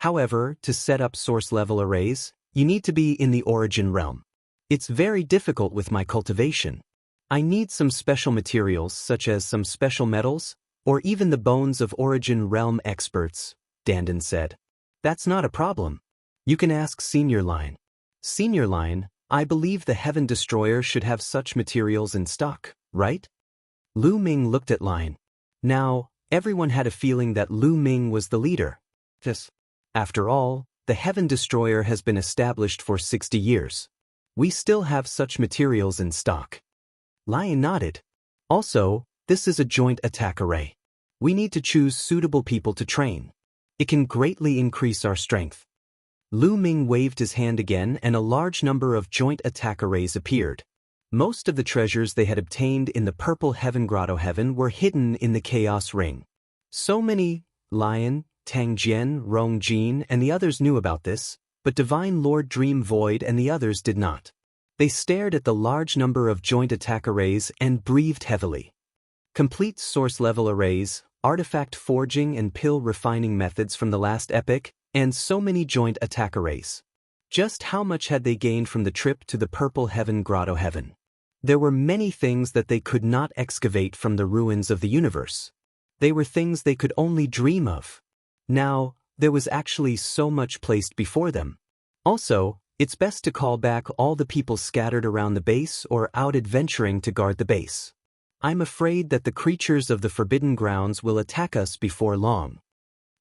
However, to set up source-level arrays, you need to be in the origin realm. It's very difficult with my cultivation. I need some special materials such as some special metals, or even the bones of origin realm experts, Dandan said. That's not a problem. You can ask Senior Line. Senior Line, I believe the Heaven Destroyer should have such materials in stock, right? Lu Ming looked at Line. Now, everyone had a feeling that Lu Ming was the leader. After all, the Heaven Destroyer has been established for 60 years. We still have such materials in stock. Lion nodded. Also, this is a joint attack array. We need to choose suitable people to train. It can greatly increase our strength. Lu Ming waved his hand again and a large number of joint attack arrays appeared. Most of the treasures they had obtained in the Purple Heaven Grotto Heaven were hidden in the Chaos Ring. So many, Lion, Tang Jian, Rong Jin, and the others knew about this, but Divine Lord Dream Void and the others did not. They stared at the large number of joint attack arrays and breathed heavily. Complete source-level arrays, artifact forging and pill refining methods from the last epoch, and so many joint attack arrays. Just how much had they gained from the trip to the Purple Heaven Grotto Heaven? There were many things that they could not excavate from the ruins of the universe. They were things they could only dream of. Now, there was actually so much placed before them. Also, it's best to call back all the people scattered around the base or out adventuring to guard the base. I'm afraid that the creatures of the Forbidden Grounds will attack us before long.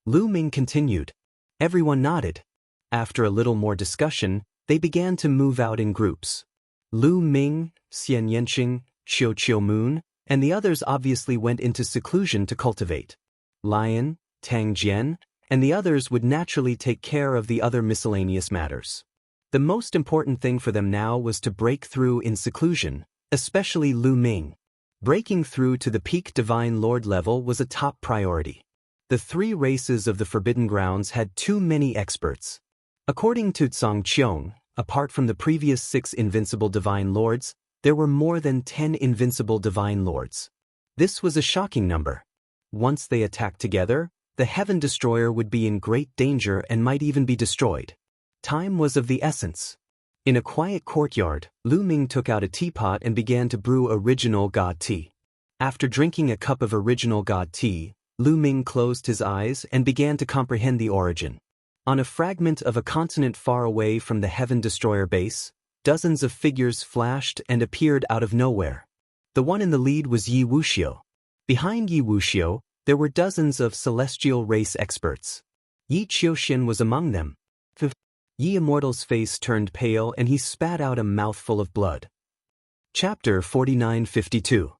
Lu Ming continued. Everyone nodded. After a little more discussion, they began to move out in groups. Lu Ming, Xianxia, Qiu Moon, and the others obviously went into seclusion to cultivate. Lion, Tang Jian, and the others would naturally take care of the other miscellaneous matters. The most important thing for them now was to break through in seclusion, especially Lu Ming. Breaking through to the peak Divine Lord level was a top priority. The three races of the Forbidden Grounds had too many experts. According to Zhang Qiong, Apart from the previous 6 invincible divine lords, there were more than 10 invincible divine lords. This was a shocking number. Once they attacked together, the Heaven Destroyer would be in great danger and might even be destroyed. Time was of the essence. In a quiet courtyard, Lu Ming took out a teapot and began to brew original god tea. After drinking a cup of original god tea, Lu Ming closed his eyes and began to comprehend the origin. On a fragment of a continent far away from the Heaven Destroyer base, dozens of figures flashed and appeared out of nowhere. The one in the lead was Yi Wuxiu. Behind Yi Wuxiu, there were dozens of celestial race experts. Yi Qiuxian was among them. Yi Immortal's face turned pale and he spat out a mouthful of blood. Chapter 4952.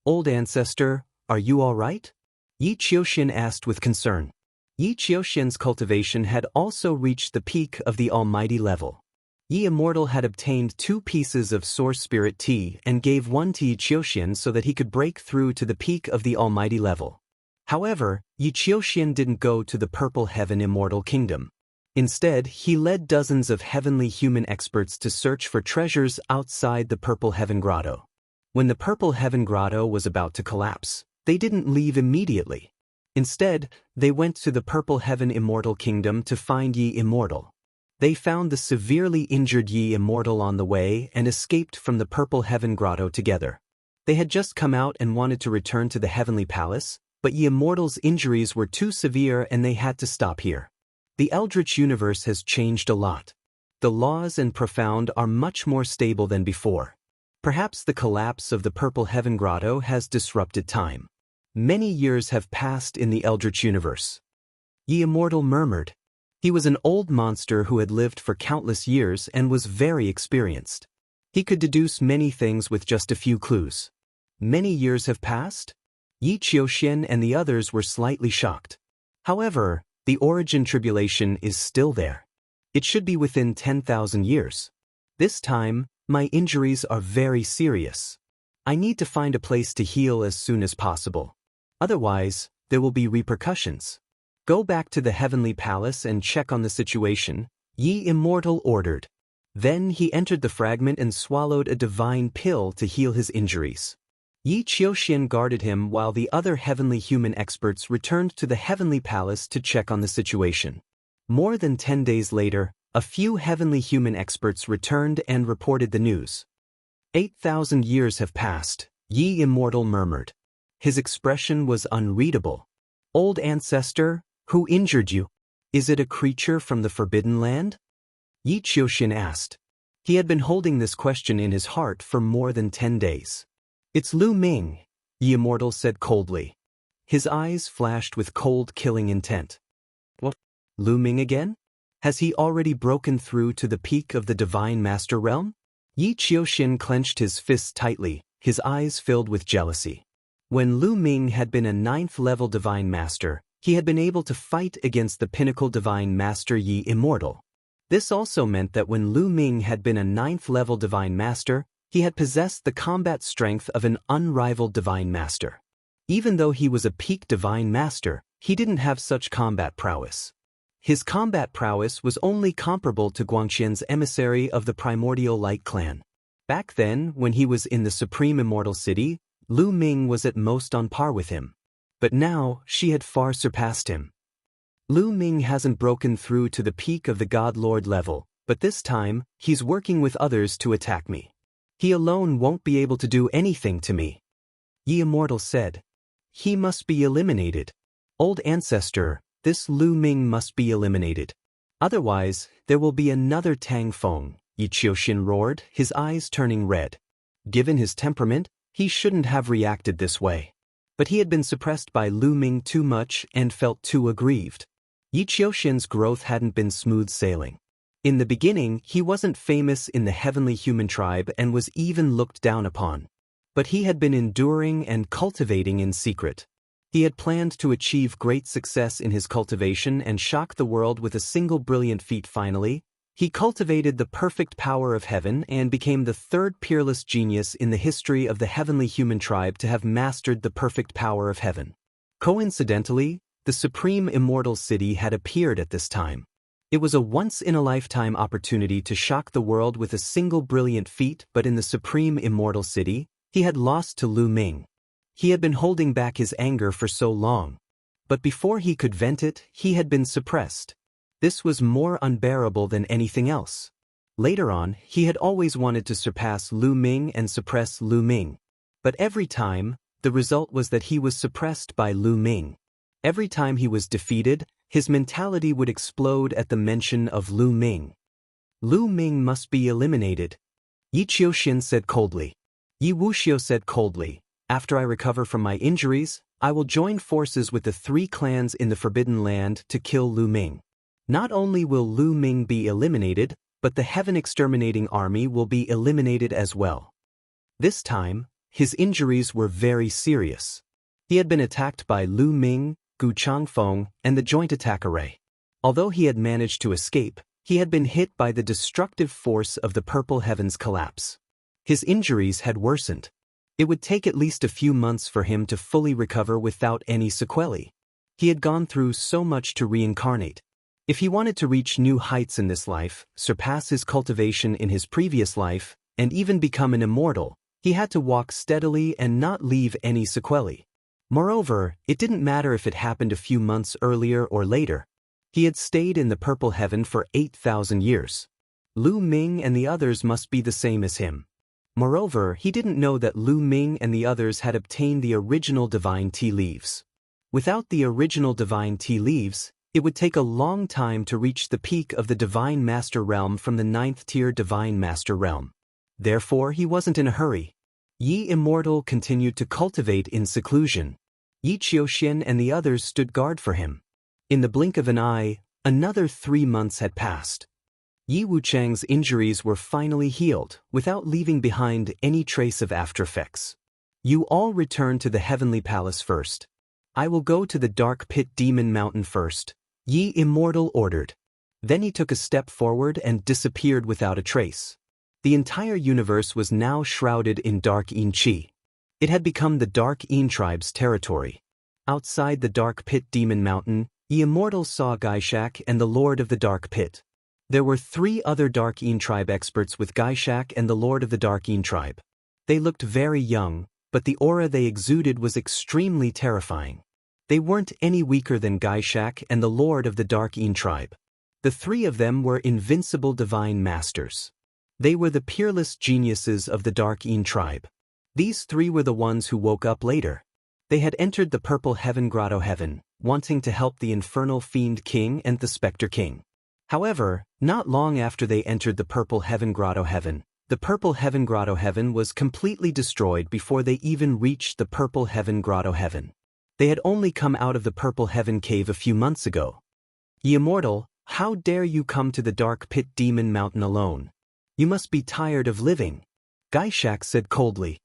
Old Ancestor, are you all right? Yi Qiuxian asked with concern. Yi Qiuxian's cultivation had also reached the peak of the almighty level. Yi Immortal had obtained 2 pieces of Source Spirit Tea and gave one to Yi Qiuxian so that he could break through to the peak of the almighty level. However, Yi Qiuxian didn't go to the Purple Heaven Immortal Kingdom. Instead, he led dozens of heavenly human experts to search for treasures outside the Purple Heaven Grotto. When the Purple Heaven Grotto was about to collapse, they didn't leave immediately. Instead, they went to the Purple Heaven Immortal Kingdom to find Yi Immortal. They found the severely injured Yi Immortal on the way and escaped from the Purple Heaven Grotto together. They had just come out and wanted to return to the Heavenly Palace, but Yi Immortal's injuries were too severe and they had to stop here. The Eldritch universe has changed a lot. The laws and profound are much more stable than before. Perhaps the collapse of the Purple Heaven Grotto has disrupted time. Many years have passed in the Eldritch universe. Yi Immortal murmured. He was an old monster who had lived for countless years and was very experienced. He could deduce many things with just a few clues. Many years have passed? Yi Qiuxian and the others were slightly shocked. However, the origin tribulation is still there. It should be within 10,000 years. This time, my injuries are very serious. I need to find a place to heal as soon as possible. Otherwise, there will be repercussions. Go back to the Heavenly Palace and check on the situation, Yi Immortal ordered. Then he entered the fragment and swallowed a divine pill to heal his injuries. Yi Qiuxian guarded him while the other heavenly human experts returned to the Heavenly Palace to check on the situation. More than 10 days later, a few heavenly human experts returned and reported the news. 8,000 years have passed, Yi Immortal murmured. His expression was unreadable. Old Ancestor, who injured you? Is it a creature from the Forbidden Land? Yi Qiuxian asked. He had been holding this question in his heart for more than 10 days. It's Lu Ming, Yi Immortal said coldly. His eyes flashed with cold, killing intent. What? Lu Ming again? Has he already broken through to the peak of the Divine Master Realm? Yi Qiuxian clenched his fists tightly, his eyes filled with jealousy. When Lu Ming had been a 9th-level Divine Master, he had been able to fight against the pinnacle Divine Master Yi Immortal. This also meant that when Lu Ming had been a 9th-level Divine Master, he had possessed the combat strength of an unrivaled Divine Master. Even though he was a peak Divine Master, he didn't have such combat prowess. His combat prowess was only comparable to Guangxian's emissary of the Primordial Light Clan. Back then, when he was in the Supreme Immortal City, Lu Ming was at most on par with him. But now, she had far surpassed him. Lu Ming hasn't broken through to the peak of the God Lord level, but this time, he's working with others to attack me. He alone won't be able to do anything to me. Yi Immortal said. He must be eliminated. Old Ancestor, this Lu Ming must be eliminated. Otherwise, there will be another Tang Feng, Yi Qiuxian roared, his eyes turning red. Given his temperament, he shouldn't have reacted this way. But he had been suppressed by Lu Ming too much and felt too aggrieved. Yi Qiuxian's growth hadn't been smooth sailing. In the beginning, he wasn't famous in the heavenly human tribe and was even looked down upon. But he had been enduring and cultivating in secret. He had planned to achieve great success in his cultivation and shock the world with a single brilliant feat finally. He cultivated the perfect power of heaven and became the 3rd peerless genius in the history of the heavenly human tribe to have mastered the perfect power of heaven. Coincidentally, the Supreme Immortal City had appeared at this time. It was a once-in-a-lifetime opportunity to shock the world with a single brilliant feat, but in the supreme immortal city, he had lost to Lu Ming. He had been holding back his anger for so long. But before he could vent it, he had been suppressed. This was more unbearable than anything else. Later on, he had always wanted to surpass Lu Ming and suppress Lu Ming. But every time, the result was that he was suppressed by Lu Ming. Every time he was defeated, his mentality would explode at the mention of Lu Ming. Lu Ming must be eliminated, Yi Qiuxin said coldly. Yi Wuxiu said coldly, after I recover from my injuries, I will join forces with the 3 clans in the Forbidden Land to kill Lu Ming. Not only will Lu Ming be eliminated, but the Heaven Exterminating Army will be eliminated as well. This time, his injuries were very serious. He had been attacked by Lu Ming, Gu Changfeng, and the joint attack array. Although he had managed to escape, he had been hit by the destructive force of the Purple Heaven's collapse. His injuries had worsened. It would take at least a few months for him to fully recover without any sequelae. He had gone through so much to reincarnate. If he wanted to reach new heights in this life, surpass his cultivation in his previous life, and even become an immortal, he had to walk steadily and not leave any sequelae. Moreover, it didn't matter if it happened a few months earlier or later. He had stayed in the Purple Heaven for 8,000 years. Lu Ming and the others must be the same as him. Moreover, he didn't know that Lu Ming and the others had obtained the original divine tea leaves. Without the original divine tea leaves, it would take a long time to reach the peak of the Divine Master Realm from the 9th tier Divine Master Realm. Therefore, he wasn't in a hurry. Yi Immortal continued to cultivate in seclusion. Yi Qiuxin and the others stood guard for him. In the blink of an eye, another 3 months had passed. Yi Wuchang's injuries were finally healed, without leaving behind any trace of aftereffects. You all return to the Heavenly Palace first. I will go to the Dark Pit Demon Mountain first, Yi Immortal ordered. Then he took a step forward and disappeared without a trace. The entire universe was now shrouded in Dark Yin Qi. It had become the Dark Yin tribe's territory. Outside the Dark Pit Demon Mountain, Yi Immortal saw Gaishak and the Lord of the Dark Pit. There were 3 other Dark Yin tribe experts with Gaishak and the Lord of the Dark Yin tribe. They looked very young, but the aura they exuded was extremely terrifying. They weren't any weaker than Gaishak and the Lord of the Dark Yin tribe. The 3 of them were invincible divine masters. They were the peerless geniuses of the Dark Yin tribe. These 3 were the ones who woke up later. They had entered the Purple Heaven Grotto Heaven, wanting to help the Infernal Fiend King and the Spectre King. However, not long after they entered the Purple Heaven Grotto Heaven, the Purple Heaven Grotto Heaven was completely destroyed before they even reached the Purple Heaven Grotto Heaven. They had only come out of the Purple Heaven Cave a few months ago. Ye Immortal, how dare you come to the Dark Pit Demon Mountain alone? You must be tired of living, Gaishak said coldly.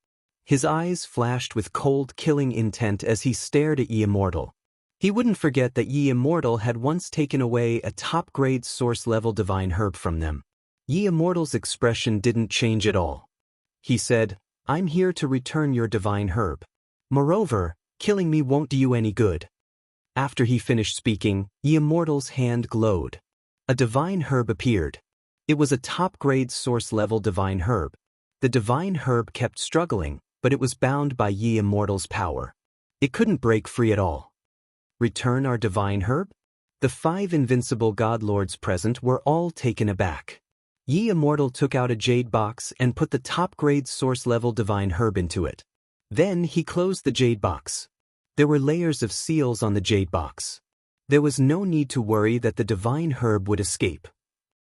His eyes flashed with cold, killing intent as he stared at Ye Immortal. He wouldn't forget that Ye Immortal had once taken away a top-grade source-level divine herb from them. Ye Immortal's expression didn't change at all. He said, I'm here to return your divine herb. Moreover, killing me won't do you any good. After he finished speaking, Ye Immortal's hand glowed. A divine herb appeared. It was a top-grade source-level divine herb. The divine herb kept struggling, but it was bound by Ye Immortal's power. It couldn't break free at all. Return our divine herb? The 5 invincible godlords present were all taken aback. Ye Immortal took out a jade box and put the top-grade source-level divine herb into it. Then he closed the jade box. There were layers of seals on the jade box. There was no need to worry that the divine herb would escape.